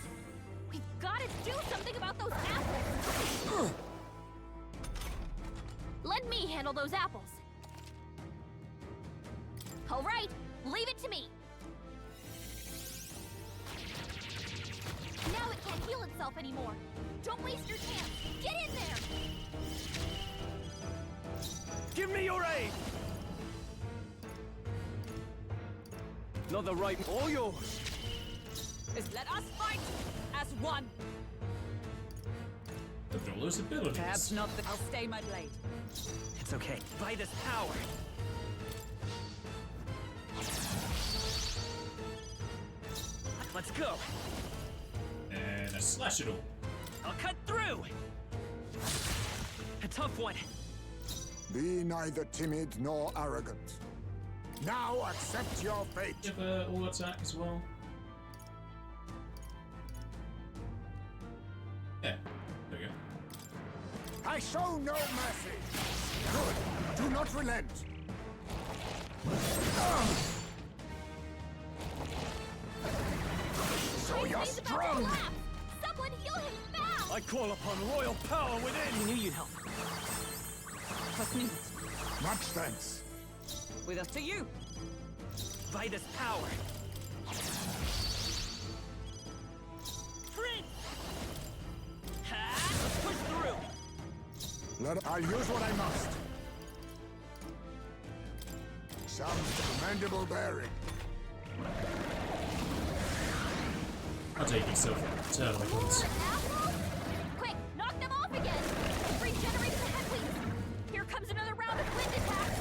We've got to do something about those apples. Let me handle those apples. All right, leave it to me. Now it can't heal heal itself anymore. Don't waste your chance. Get in there! Give me your aid! Not the right or yours. Let us fight as one. Look at all those abilities. Perhaps not. I'll stay my blade. It's okay. By this power. Let's go. And a slash it all. I'll cut through. A tough one. Be neither timid nor arrogant. Now accept your fate. You have all attack as well. Yeah, there we go. I show no mercy. Good. Do not relent. So you're strong. Someone heal him fast! I call upon royal power within. I knew you'd help. Trust me. Much thanks. With us to you. By this power. Prince! Let's push through. I'll use what I must. Some commendable bearing. I'll take yourself. Turn like once. Quick, knock them off again! Regenerate the headwinds! Here comes another round of wind attacks!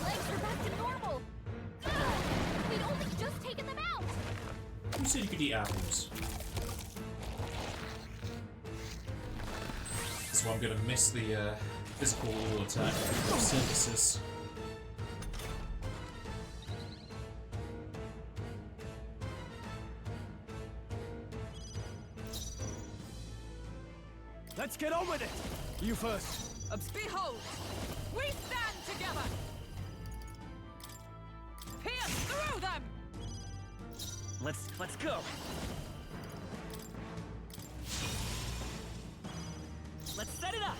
Legs are back to normal! Ugh, we'd only just taken them out! Who said you could eat apples? That's why I'm gonna miss the physical attack of synthesis. Let's get on with it! You first. Behold! We stand together! Pierce through them! Let's go. Let's set it up.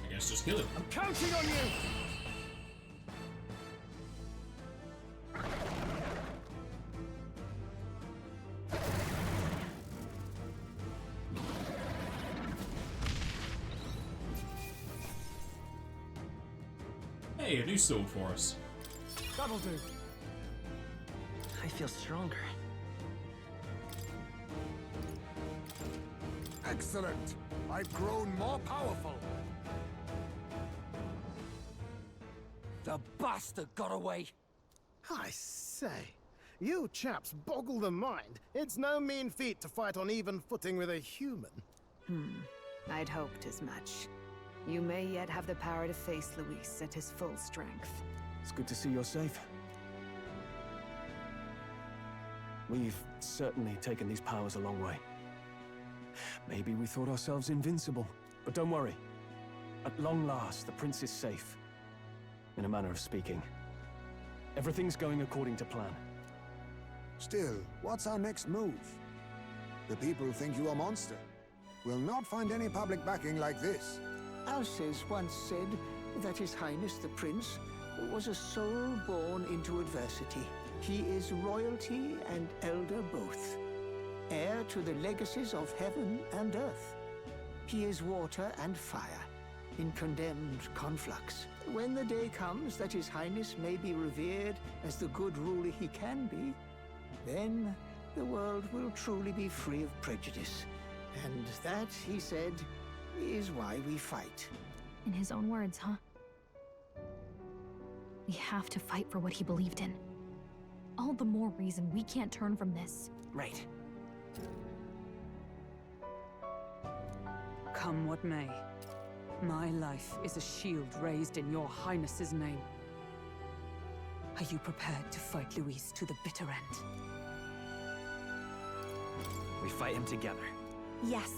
I guess just kill him. I'm counting on you! Hey, a new sword for us. That'll do. I feel stronger. Excellent. I've grown more powerful. The bastard got away. I say, you chaps boggle the mind. It's no mean feat to fight on even footing with a human. I'd hoped as much. You may yet have the power to face Luis at his full strength. It's good to see you're safe. We've certainly taken these powers a long way. Maybe we thought ourselves invincible, but don't worry. At long last, the prince is safe. In a manner of speaking. Everything's going according to plan. Still, what's our next move? The people think you a monster. We'll not find any public backing like this. Alces once said that His Highness the Prince was a soul born into adversity. He is royalty and elder both, heir to the legacies of heaven and earth. He is water and fire, in condemned conflux. When the day comes that His Highness may be revered as the good ruler he can be, then the world will truly be free of prejudice. And that, he said, is why we fight. In his own words, huh? We have to fight for what he believed in. All the more reason we can't turn from this. Right. Come what may, my life is a shield raised in your highness's name. Are you prepared to fight Luis to the bitter end? We fight him together. Yes.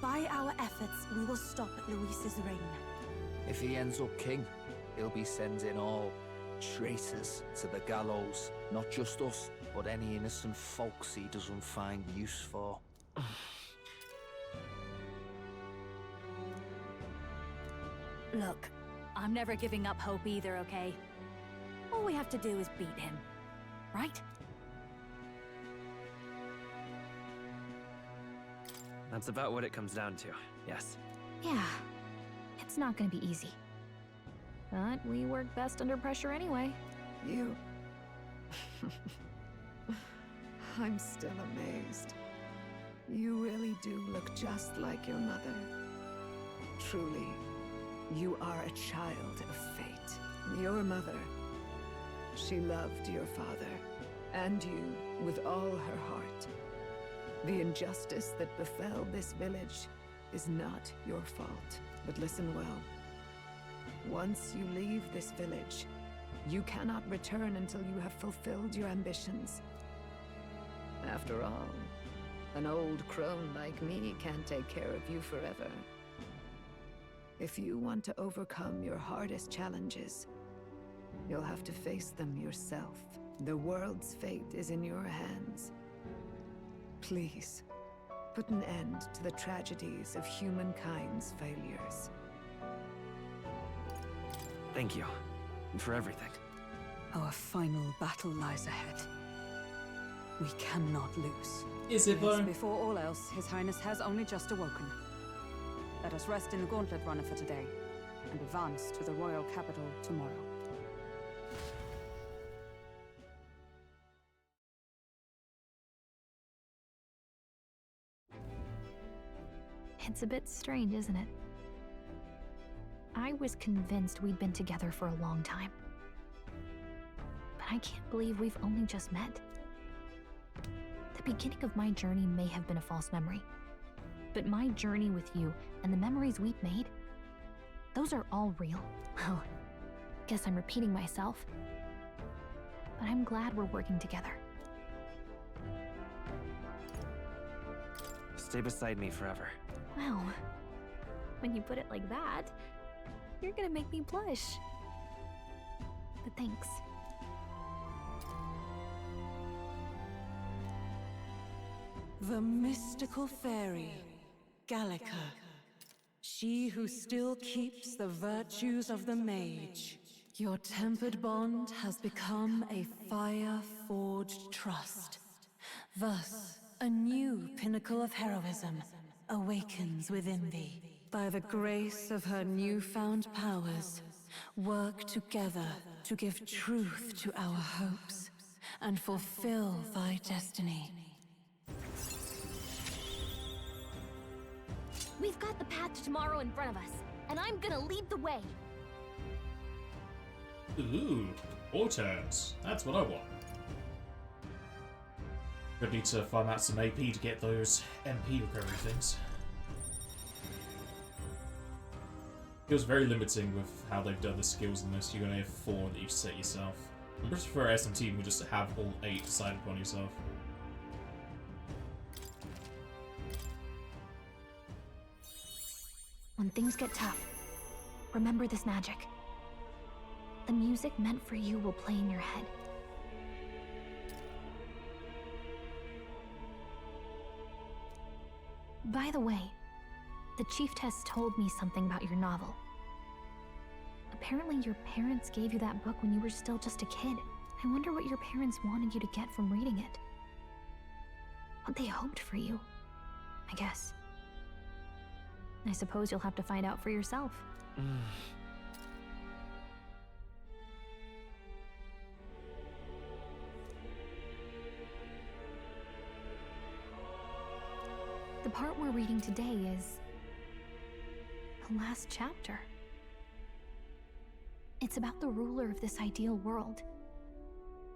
By our efforts, we will stop Luis's reign. If he ends up king, he'll be sending all traitors to the gallows. Not just us, but any innocent folks he doesn't find use for. Look, I'm never giving up hope either, okay? All we have to do is beat him, right? That's about what it comes down to, yes. Yeah, it's not gonna be easy. But we work best under pressure anyway. You... I'm still amazed. You really do look just like your mother. Truly, you are a child of fate. Your mother, she loved your father, and you with all her heart. The injustice that befell this village is not your fault. But listen well. Once you leave this village, you cannot return until you have fulfilled your ambitions. After all, an old crone like me can't take care of you forever. If you want to overcome your hardest challenges, you'll have to face them yourself. The world's fate is in your hands. Please, put an end to the tragedies of humankind's failures. Thank you. For everything. Our final battle lies ahead. We cannot lose. Is it though? Before all else, His Highness has only just awoken. Let us rest in the Gauntlet Runner for today, and advance to the royal capital tomorrow. It's a bit strange, isn't it? I was convinced we'd been together for a long time. But I can't believe we've only just met. The beginning of my journey may have been a false memory. But my journey with you and the memories we've made, those are all real. Well, guess I'm repeating myself. But I'm glad we're working together. Stay beside me forever. Well, when you put it like that, you're gonna make me blush. But thanks. The mystical fairy, Gallica. She who still keeps the virtues of the mage. Your tempered bond has become a fire-forged trust. Thus, a new pinnacle of heroism awakens within thee. By the grace of her newfound powers, work together to give truth to our hopes and fulfill thy destiny. We've got the path to tomorrow in front of us, and I'm gonna lead the way. Ooh, autos. That's what I want. Gonna need to farm out some AP to get those MP recovery things. Feels very limiting with how they've done the skills in this. You're gonna have 4 that you set yourself. I much prefer SMT would just have all 8 decided upon yourself. When things get tough, remember this magic. The music meant for you will play in your head. By the way, the Chieftess told me something about your novel. Apparently your parents gave you that book when you were still just a kid. I wonder what your parents wanted you to get from reading it. What they hoped for you, I guess. I suppose you'll have to find out for yourself. The part we're reading today is the last chapter. It's about the ruler of this ideal world.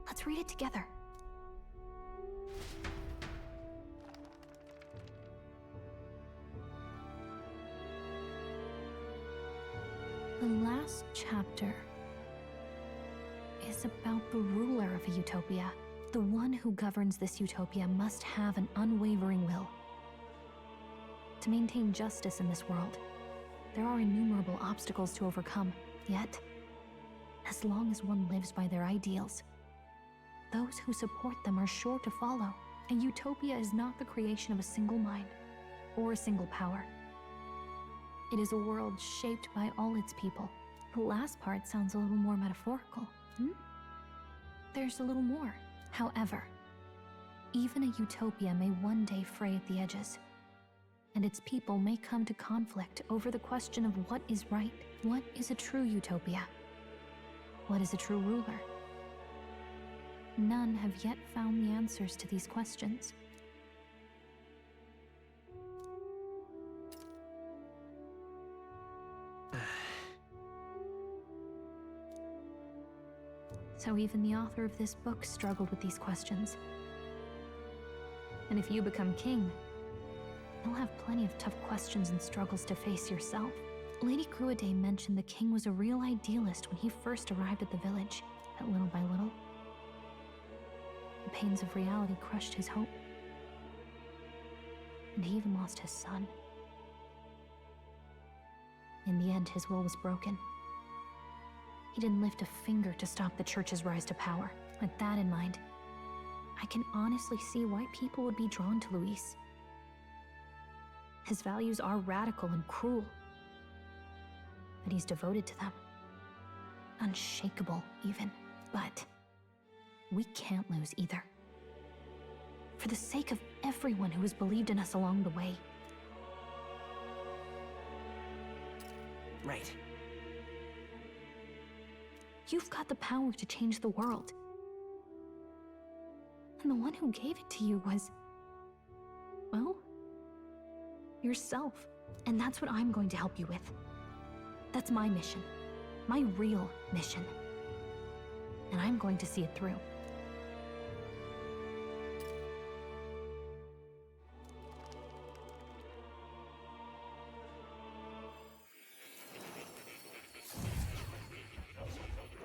Let's read it together. The last chapter is about the ruler of a utopia. The one who governs this utopia must have an unwavering will. To maintain justice in this world, there are innumerable obstacles to overcome. Yet, as long as one lives by their ideals, those who support them are sure to follow. A utopia is not the creation of a single mind or a single power. It is a world shaped by all its people, The last part sounds a little more metaphorical. There's a little more. However, even a utopia may one day fray at the edges, and its people may come to conflict over the question of what is right. What is a true utopia? What is a true ruler? None have yet found the answers to these questions. So even the author of this book struggled with these questions. And if you become king, you'll have plenty of tough questions and struggles to face yourself. Lady Gruaday mentioned the king was a real idealist when he first arrived at the village, but little by little, the pains of reality crushed his hope. And he even lost his son. In the end, his will was broken. He didn't lift a finger to stop the church's rise to power. With that in mind, I can honestly see why people would be drawn to Luis. His values are radical and cruel, but he's devoted to them. Unshakable, even. But we can't lose either. For the sake of everyone who has believed in us along the way. Right. You've got the power to change the world. And the one who gave it to you was, well, yourself. And that's what I'm going to help you with. That's my mission. My real mission. And I'm going to see it through.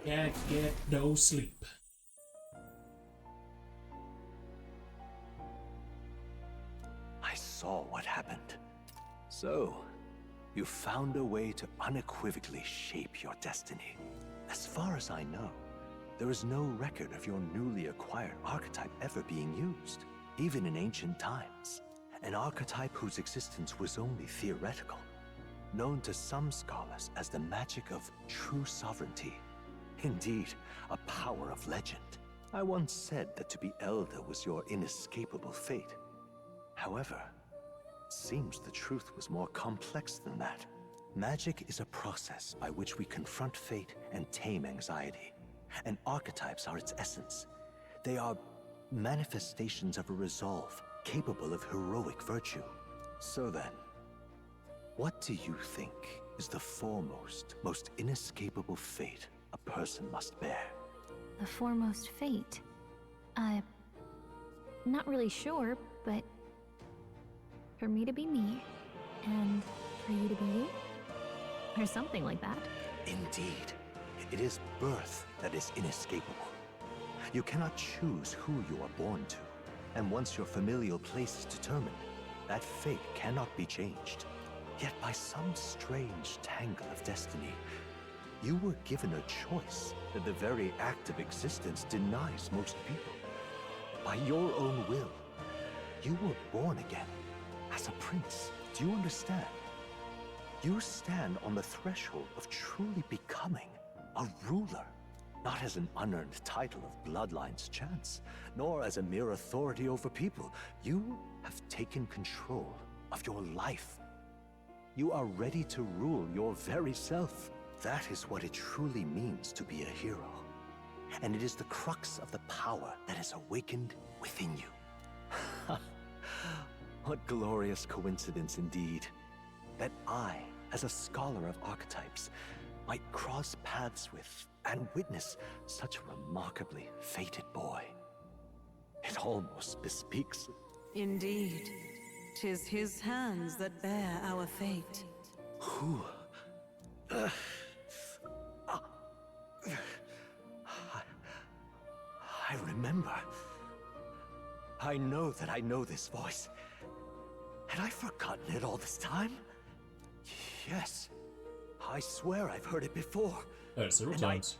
Can't get no sleep. I saw what happened. So, you found a way to unequivocally shape your destiny. As far as I know, there is no record of your newly acquired archetype ever being used, even in ancient times. An archetype whose existence was only theoretical, known to some scholars as the magic of true sovereignty. Indeed, a power of legend. I once said that to be elder was your inescapable fate. However, it seems the truth was more complex than that. Magic is a process by which we confront fate and tame anxiety. And archetypes are its essence. They are manifestations of a resolve capable of heroic virtue. So then, what do you think is the foremost, most inescapable fate a person must bear? The foremost fate? Not really sure, but for me to be me, and for you to be you? Or something like that. Indeed. It is birth that is inescapable. You cannot choose who you are born to. And once your familial place is determined, that fate cannot be changed. Yet by some strange tangle of destiny, you were given a choice that the very act of existence denies most people. By your own will, you were born again as a prince. Do you understand? You stand on the threshold of truly becoming a ruler, not as an unearned title of bloodline's chance, nor as a mere authority over people. You have taken control of your life. You are ready to rule your very self. That is what it truly means to be a hero. And it is the crux of the power that is awakened within you. What glorious coincidence indeed, that I, as a scholar of archetypes, might cross paths with and witness such a remarkably fated boy. It almost bespeaks... Indeed. 'Tis his hands that bear our fate. Who? I remember. I know that I know this voice. Had I forgotten it all this time? Yes. I swear I've heard it before. Several times.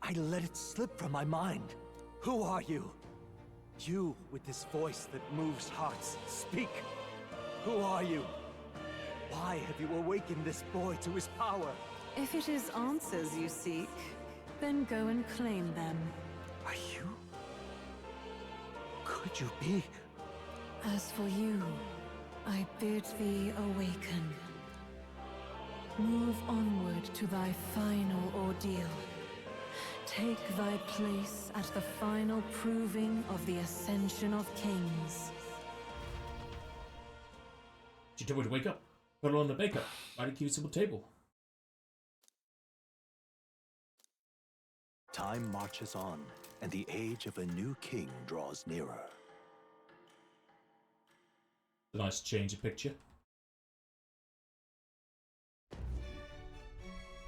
I let it slip from my mind. Who are you? You with this voice that moves hearts. Speak. Who are you? Why have you awakened this boy to his power? If it is answers you seek, then go and claim them. Are you? Could you be? As for you, I bid thee awaken. Move onward to thy final ordeal. Take thy place at the final proving of the Ascension of Kings. She told me to wake up. Put on the makeup. Why did you keep a simple table? Time marches on, and the age of a new king draws nearer. A nice change of picture.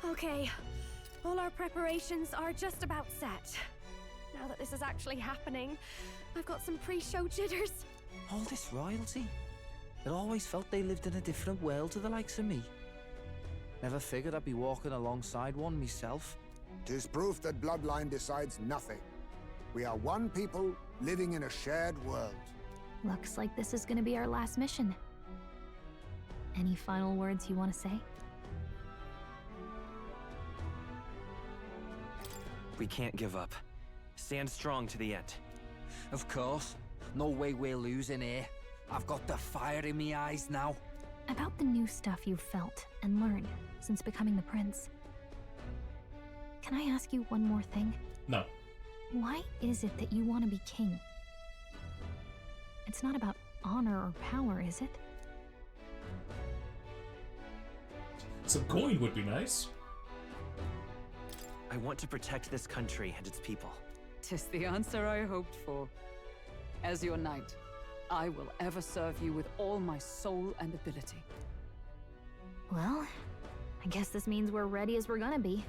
Okay, all our preparations are just about set. Now that this is actually happening, I've got some pre-show jitters. All this royalty? It always felt they lived in a different world to the likes of me. Never figured I'd be walking alongside one myself. 'Tis proof that bloodline decides nothing. We are one people living in a shared world. Looks like this is gonna be our last mission. Any final words you want to say? We can't give up. Stand strong to the end. Of course. No way we're losing here. I've got the fire in my eyes now. About the new stuff you've felt and learned since becoming the prince. Can I ask you one more thing? No. Why is it that you want to be king? It's not about honor or power, is it? Some coin would be nice. I want to protect this country and its people. 'Tis the answer I hoped for. As your knight, I will ever serve you with all my soul and ability. Well, I guess this means we're ready as we're gonna be.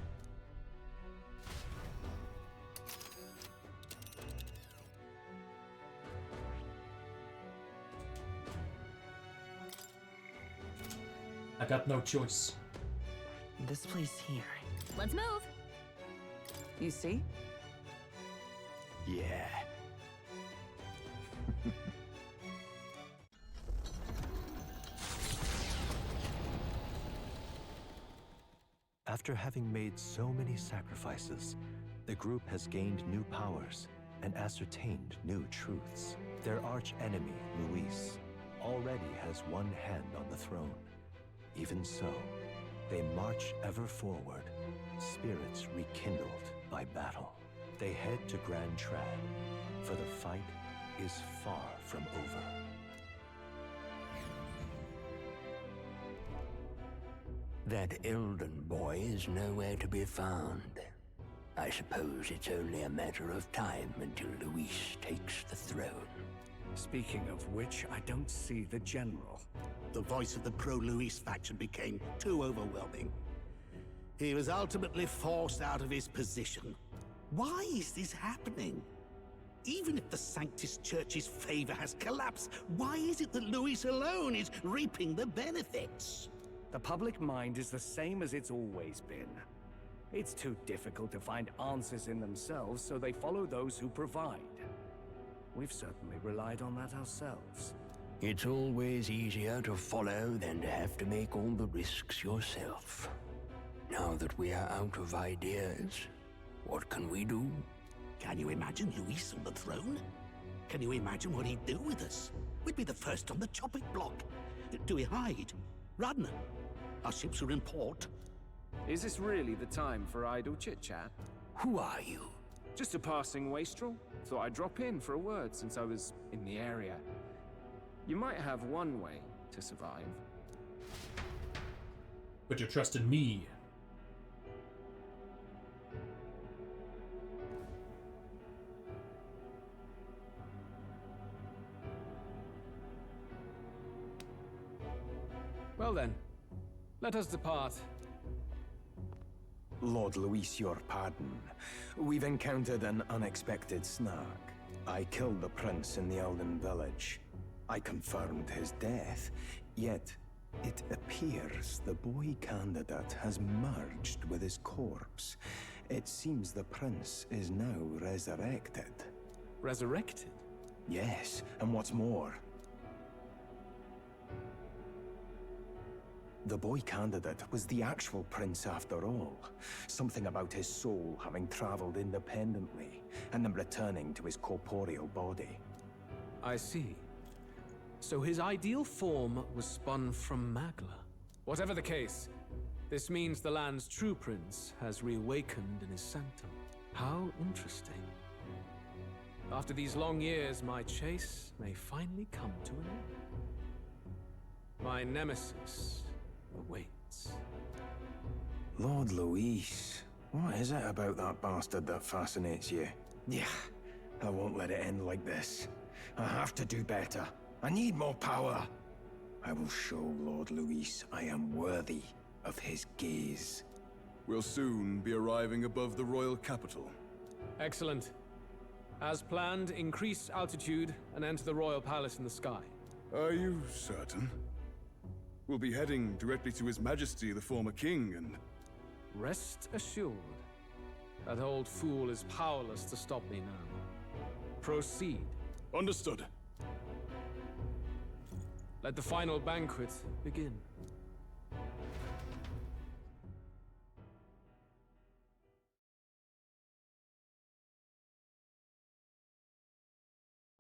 I got no choice. This place here. Let's move. You see? Yeah. After having made so many sacrifices, the group has gained new powers and ascertained new truths. Their arch-enemy, Luis, already has one hand on the throne. Even so, they march ever forward, spirits rekindled by battle. They head to Grand Trad, for the fight is far from over. That Elden boy is nowhere to be found. I suppose it's only a matter of time until Luis takes the throne. Speaking of which, I don't see the general. The voice of the pro-Luis faction became too overwhelming. He was ultimately forced out of his position. Why is this happening? Even if the Sanctus Church's favor has collapsed, why is it that Luis alone is reaping the benefits? The public mind is the same as it's always been. It's too difficult to find answers in themselves, so they follow those who provide. We've certainly relied on that ourselves. It's always easier to follow than to have to make all the risks yourself. Now that we are out of ideas, what can we do? Can you imagine Luis on the throne? Can you imagine what he'd do with us? We'd be the first on the chopping block. Do we hide? Run? Our ships are in port. Is this really the time for idle chit-chat? Who are you? Just a passing wastrel. Thought I'd drop in for a word since I was in the area. You might have one way to survive. Put your trust in me. Well then, let us depart. Lord Luis, your pardon. We've encountered an unexpected snag. I killed the prince in the Elden village. I confirmed his death, yet it appears the boy candidate has merged with his corpse. It seems the prince is now resurrected. Resurrected? Yes, and what's more, The boy candidate was the actual prince after all. Something about his soul having traveled independently, and then returning to his corporeal body. I see. So his ideal form was spun from Magla. Whatever the case, this means the land's true prince has reawakened in his sanctum. How interesting. After these long years, my chase may finally come to an end. My nemesis awaits. Lord Luis, what is it about that bastard that fascinates you? Yeah, I won't let it end like this. I have to do better. I need more power. I will show Lord Luis I am worthy of his gaze. We'll soon be arriving above the royal capital. Excellent. As planned, increase altitude and enter the royal palace in the sky. Are you certain? We'll be heading directly to His Majesty, the former king, and... Rest assured, that old fool is powerless to stop me now. Proceed. Understood. Let the final banquet begin.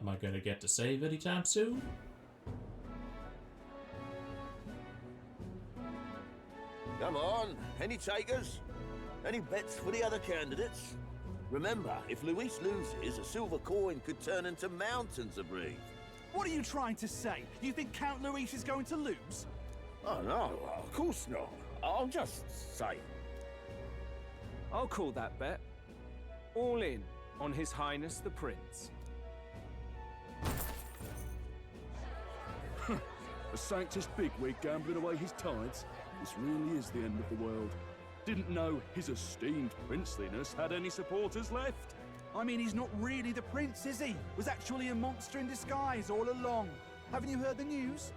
Am I going to get to save anytime soon? Come on, any takers? Any bets for the other candidates? Remember, if Luis loses, a silver coin could turn into mountains of breeze. What are you trying to say? You think Count Luis is going to lose? Oh no, of course not. I'm just saying. I'll call that bet. All in on His Highness the Prince. A Sanctus bigwig gambling away his tides? This really is the end of the world. Didn't know his esteemed princeliness had any supporters left. I mean, he's not really the prince, is he? Was actually a monster in disguise all along. Haven't you heard the news?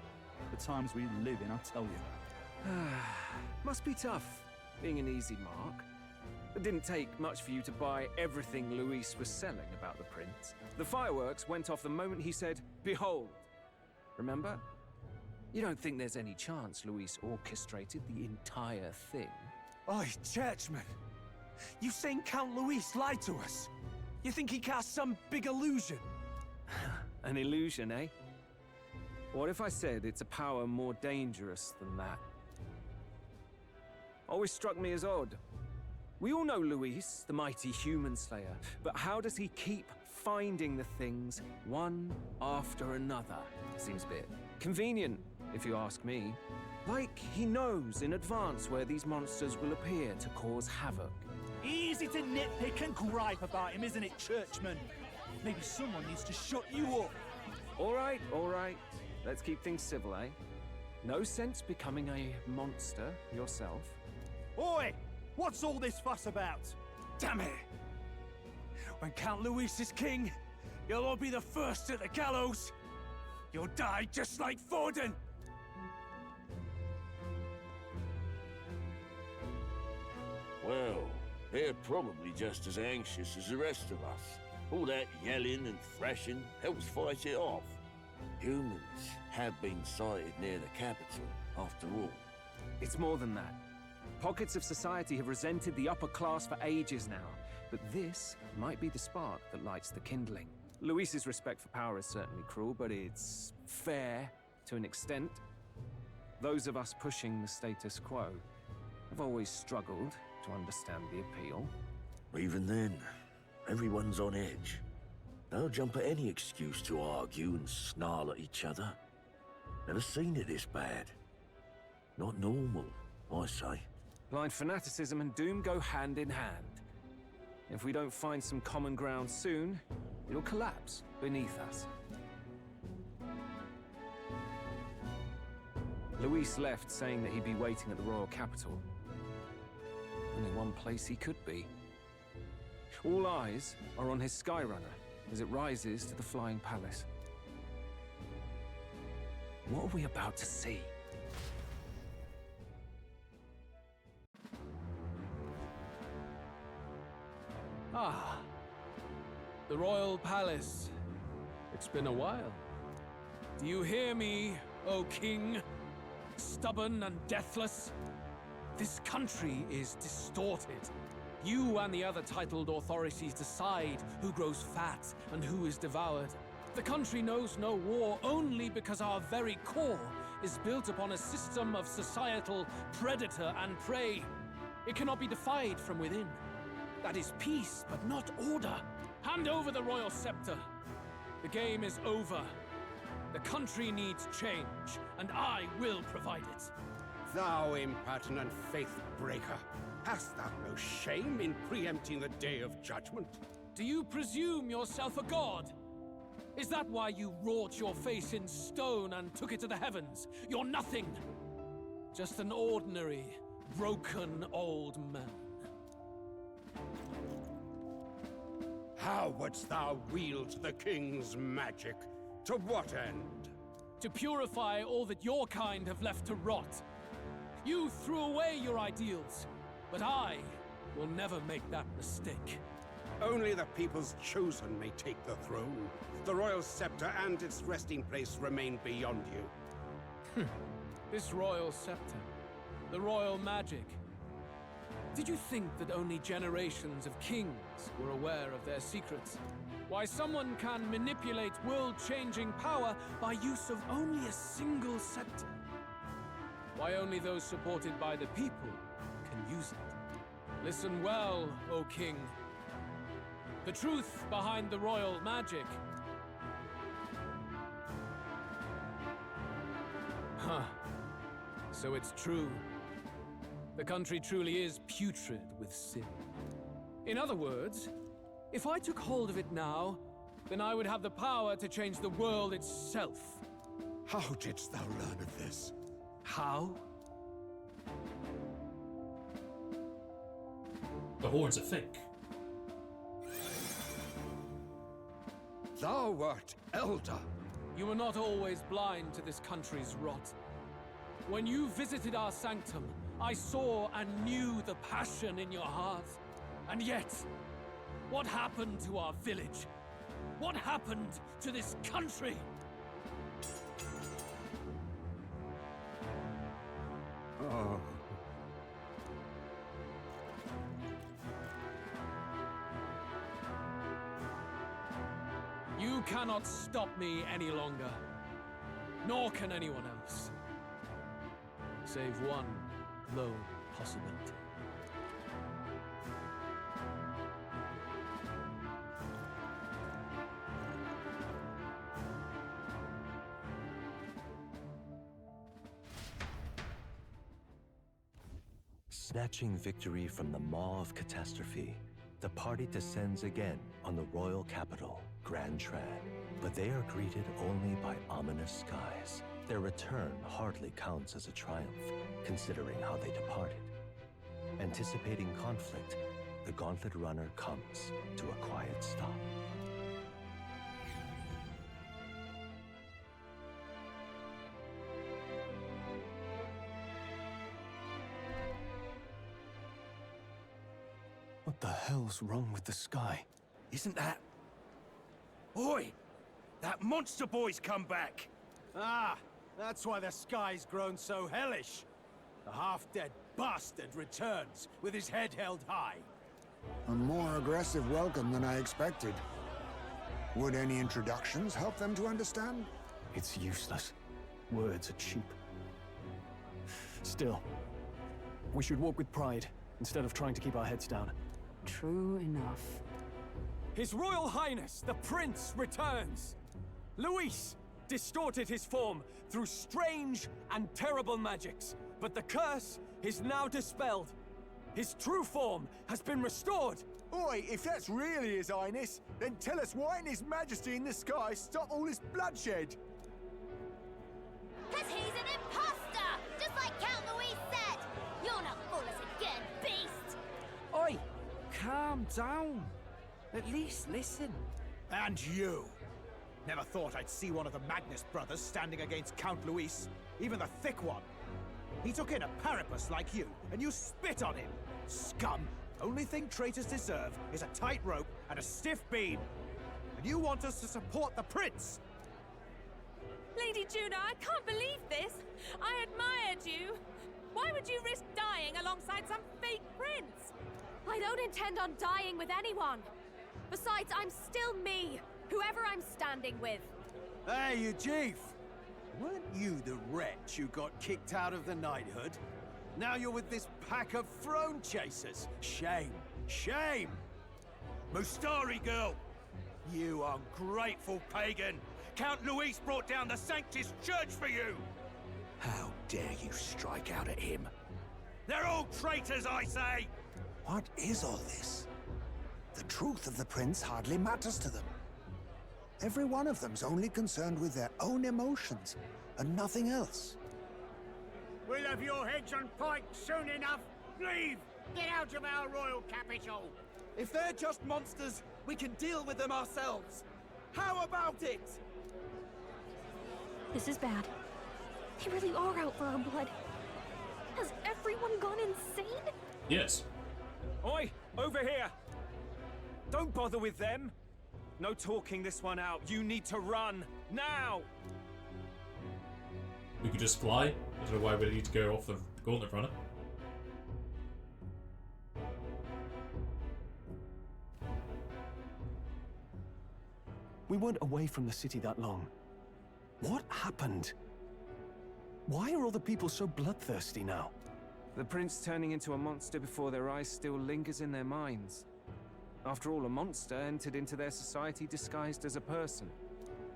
The times we live in, I tell you. Must be tough, being an easy mark. It didn't take much for you to buy everything Luis was selling about the prince. The fireworks went off the moment he said, "Behold." Remember? You don't think there's any chance Luis orchestrated the entire thing? Oi, churchman! You've seen Count Luis lie to us? You think he cast some big illusion? An illusion, eh? What if I said it's a power more dangerous than that? Always struck me as odd. We all know Luis, the mighty human slayer, but how does he keep finding the things one after another? Seems a bit convenient, if you ask me. Like he knows in advance where these monsters will appear to cause havoc. Easy to nitpick and gripe about him, isn't it, churchman? Maybe someone needs to shut you up. All right. Let's keep things civil, eh? No sense becoming a monster yourself. Oi! What's all this fuss about? Damn it! When Count Luis is king, you'll all be the first at the gallows. You'll die just like Forden. Well, they're probably just as anxious as the rest of us. All that yelling and thrashing helps fight it off. Humans have been sighted near the capital, after all. It's more than that. Pockets of society have resented the upper class for ages now, but this might be the spark that lights the kindling. Luis's respect for power is certainly cruel, but it's fair to an extent. Those of us pushing the status quo have always struggled to understand the appeal. Even then, everyone's on edge. They'll jump at any excuse to argue and snarl at each other. Never seen it this bad. Not normal, I say. Blind fanaticism and doom go hand in hand. If we don't find some common ground soon, it'll collapse beneath us. Luis left saying that he'd be waiting at the royal capital. Only one place he could be. All eyes are on his Skyrunner as it rises to the flying palace. What are we about to see? Ah, the royal palace. It's been a while. Do you hear me, O king? stubborn and deathless? This country is distorted. You and the other titled authorities decide who grows fat and who is devoured. The country knows no war only because our very core is built upon a system of societal predator and prey. It cannot be defied from within. That is peace, but not order. Hand over the royal scepter. The game is over. The country needs change, and I will provide it. Thou impertinent faith-breaker, hast thou no shame in preempting the day of judgment? Do you presume yourself a god? Is that why you wrought your face in stone and took it to the heavens? You're nothing! Just an ordinary, broken old man. How wouldst thou wield the king's magic? To what end? To purify all that your kind have left to rot. You threw away your ideals, but I will never make that mistake. Only the people's chosen may take the throne. The royal scepter and its resting place remain beyond you. This royal scepter, the royal magic. Did you think that only generations of kings were aware of their secrets? Why someone can manipulate world-changing power by use of only a single scepter? Why only those supported by the people can use it? Listen well, O king. The truth behind the royal magic. Huh. So it's true. The country truly is putrid with sin. In other words, if I took hold of it now, then I would have the power to change the world itself. How didst thou learn of this? How? The horns are fake. Thou wert elder. You were not always blind to this country's rot. When you visited our sanctum, I saw and knew the passion in your heart. And yet, what happened to our village? What happened to this country? Oh. You cannot stop me any longer. Nor can anyone else. Save one lone possibility. Snatching victory from the maw of catastrophe, the party descends again on the royal capital, Grand Trad. But they are greeted only by ominous skies. Their return hardly counts as a triumph, considering how they departed. Anticipating conflict, the Gauntlet Runner comes to a quiet stop. What the hell's wrong with the sky? Isn't that... Oi! That monster boy's come back! Ah, that's why the sky's grown so hellish. The half-dead bastard returns with his head held high. A more aggressive welcome than I expected. Would any introductions help them to understand? It's useless. Words are cheap. Still, we should walk with pride instead of trying to keep our heads down. True enough. His Royal Highness, the Prince, returns! Luis distorted his form through strange and terrible magics, but the curse is now dispelled. His true form has been restored! Oi, if that's really His Highness, then tell us why didn't His Majesty in the sky stop all this bloodshed? 'Cause he's an imposter! Just like Count Luis said! You'll not fool us again, beast! Oi! Calm down. At least listen. And you! Never thought I'd see one of the Magnus brothers standing against Count Luis, even the thick one. He took in a Paripus like you, and you spit on him! Scum! Only thing traitors deserve is a tight rope and a stiff beam. And you want us to support the Prince? Lady Juno, I can't believe this. I admired you. Why would you risk dying alongside some fake prince? I don't intend on dying with anyone. Besides, I'm still me, whoever I'm standing with. Hey, you chief! Weren't you the wretch who got kicked out of the knighthood? Now you're with this pack of throne chasers. Shame. Shame! Mustari girl! You ungrateful pagan! Count Luis brought down the Sanctus Church for you! How dare you strike out at him? They're all traitors, I say! What is all this? The truth of the prince hardly matters to them. Every one of them's only concerned with their own emotions, and nothing else. We'll have your heads on pikes soon enough. Leave! Get out of our royal capital! If they're just monsters, we can deal with them ourselves. How about it? This is bad. They really are out for our blood. Has everyone gone insane? Yes. Oi! Over here! Don't bother with them! No talking this one out. You need to run. Now! We could just fly. I don't know why we need to go off the gauntlet runner. We weren't away from the city that long. What happened? Why are all the people so bloodthirsty now? The prince turning into a monster before their eyes still lingers in their minds. After all, a monster entered into their society disguised as a person.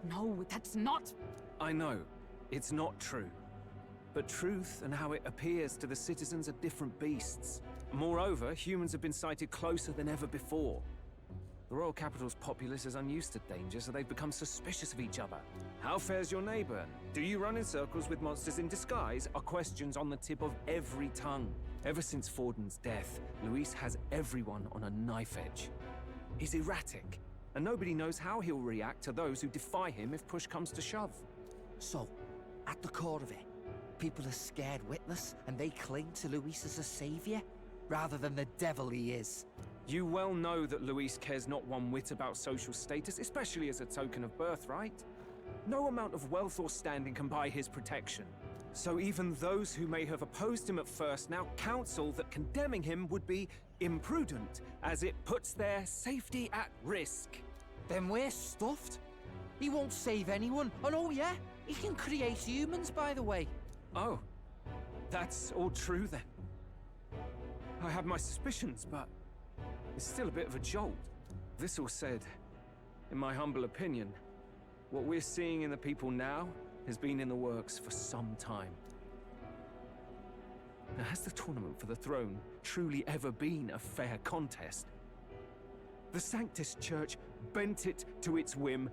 No, that's not... I know, it's not true. But truth and how it appears to the citizens are different beasts. Moreover, humans have been sighted closer than ever before. The royal capital's populace is unused to danger, so they've become suspicious of each other. How fares your neighbor? Do you run in circles with monsters in disguise? Are questions on the tip of every tongue. Ever since Forden's death, Luis has everyone on a knife edge. He's erratic, and nobody knows how he'll react to those who defy him if push comes to shove. So, at the core of it, people are scared witless, and they cling to Luis as a savior, rather than the devil he is. You well know that Luis cares not one whit about social status, especially as a token of birthright. No amount of wealth or standing can buy his protection. So even those who may have opposed him at first now counsel that condemning him would be imprudent, as it puts their safety at risk. Then we're stuffed. He won't save anyone, and oh yeah, he can create humans, by the way. Oh, that's all true then. I have my suspicions, but it's still a bit of a jolt. This all said, in my humble opinion, what we're seeing in the people now has been in the works for some time. Now, has the tournament for the throne truly ever been a fair contest? The Sanctus Church bent it to its whim,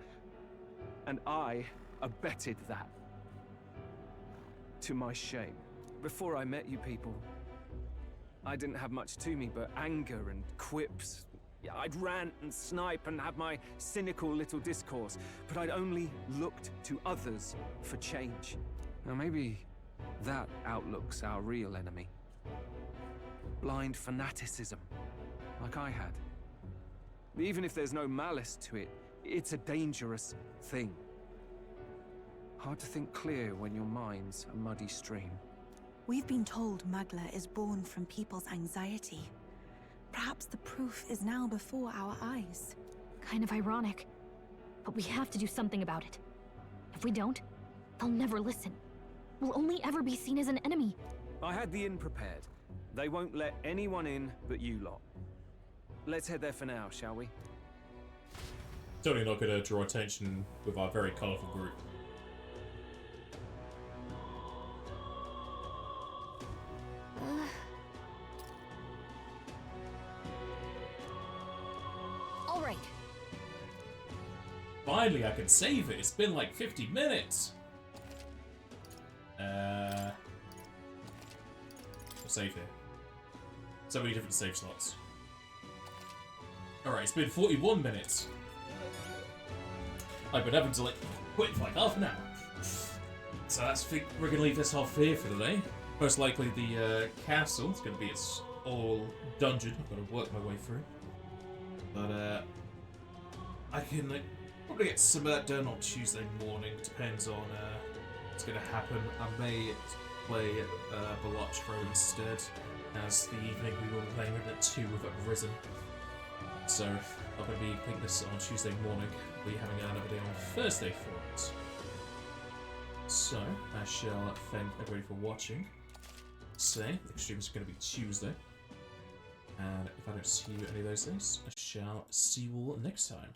and I abetted that. To my shame. Before I met you people, I didn't have much to me but anger and quips. I'd rant and snipe and have my cynical little discourse, but I'd only looked to others for change. Now maybe that outlook's our real enemy. Blind fanaticism, like I had. Even if there's no malice to it, it's a dangerous thing. Hard to think clear when your mind's a muddy stream. We've been told Magla is born from people's anxiety. Perhaps the proof is now before our eyes. Kind of ironic. But we have to do something about it. If we don't, they'll never listen. We'll only ever be seen as an enemy. I had the inn prepared. They won't let anyone in but you lot. Let's head there for now, shall we? Totally not going to draw attention with our very colourful group. All right. Finally, I can save it. It's been like 50 minutes. We'll save here. So many different save slots. Alright, it's been 41 minutes. I've been having to like quit for like half an hour. So we're gonna leave this off here for today. Most likely the castle is gonna be its all dungeon. I've got to work my way through. But I can Probably get some done on Tuesday morning. Depends on what's going to happen. I may play Balatro instead, as the evening we will be playing at 2 have risen. So I'm going to be playing this on Tuesday morning. We'll be having another video on Thursday for it. So I shall thank everybody for watching. Say the stream is going to be Tuesday, and if I don't see you any of those days, I shall see you all next time.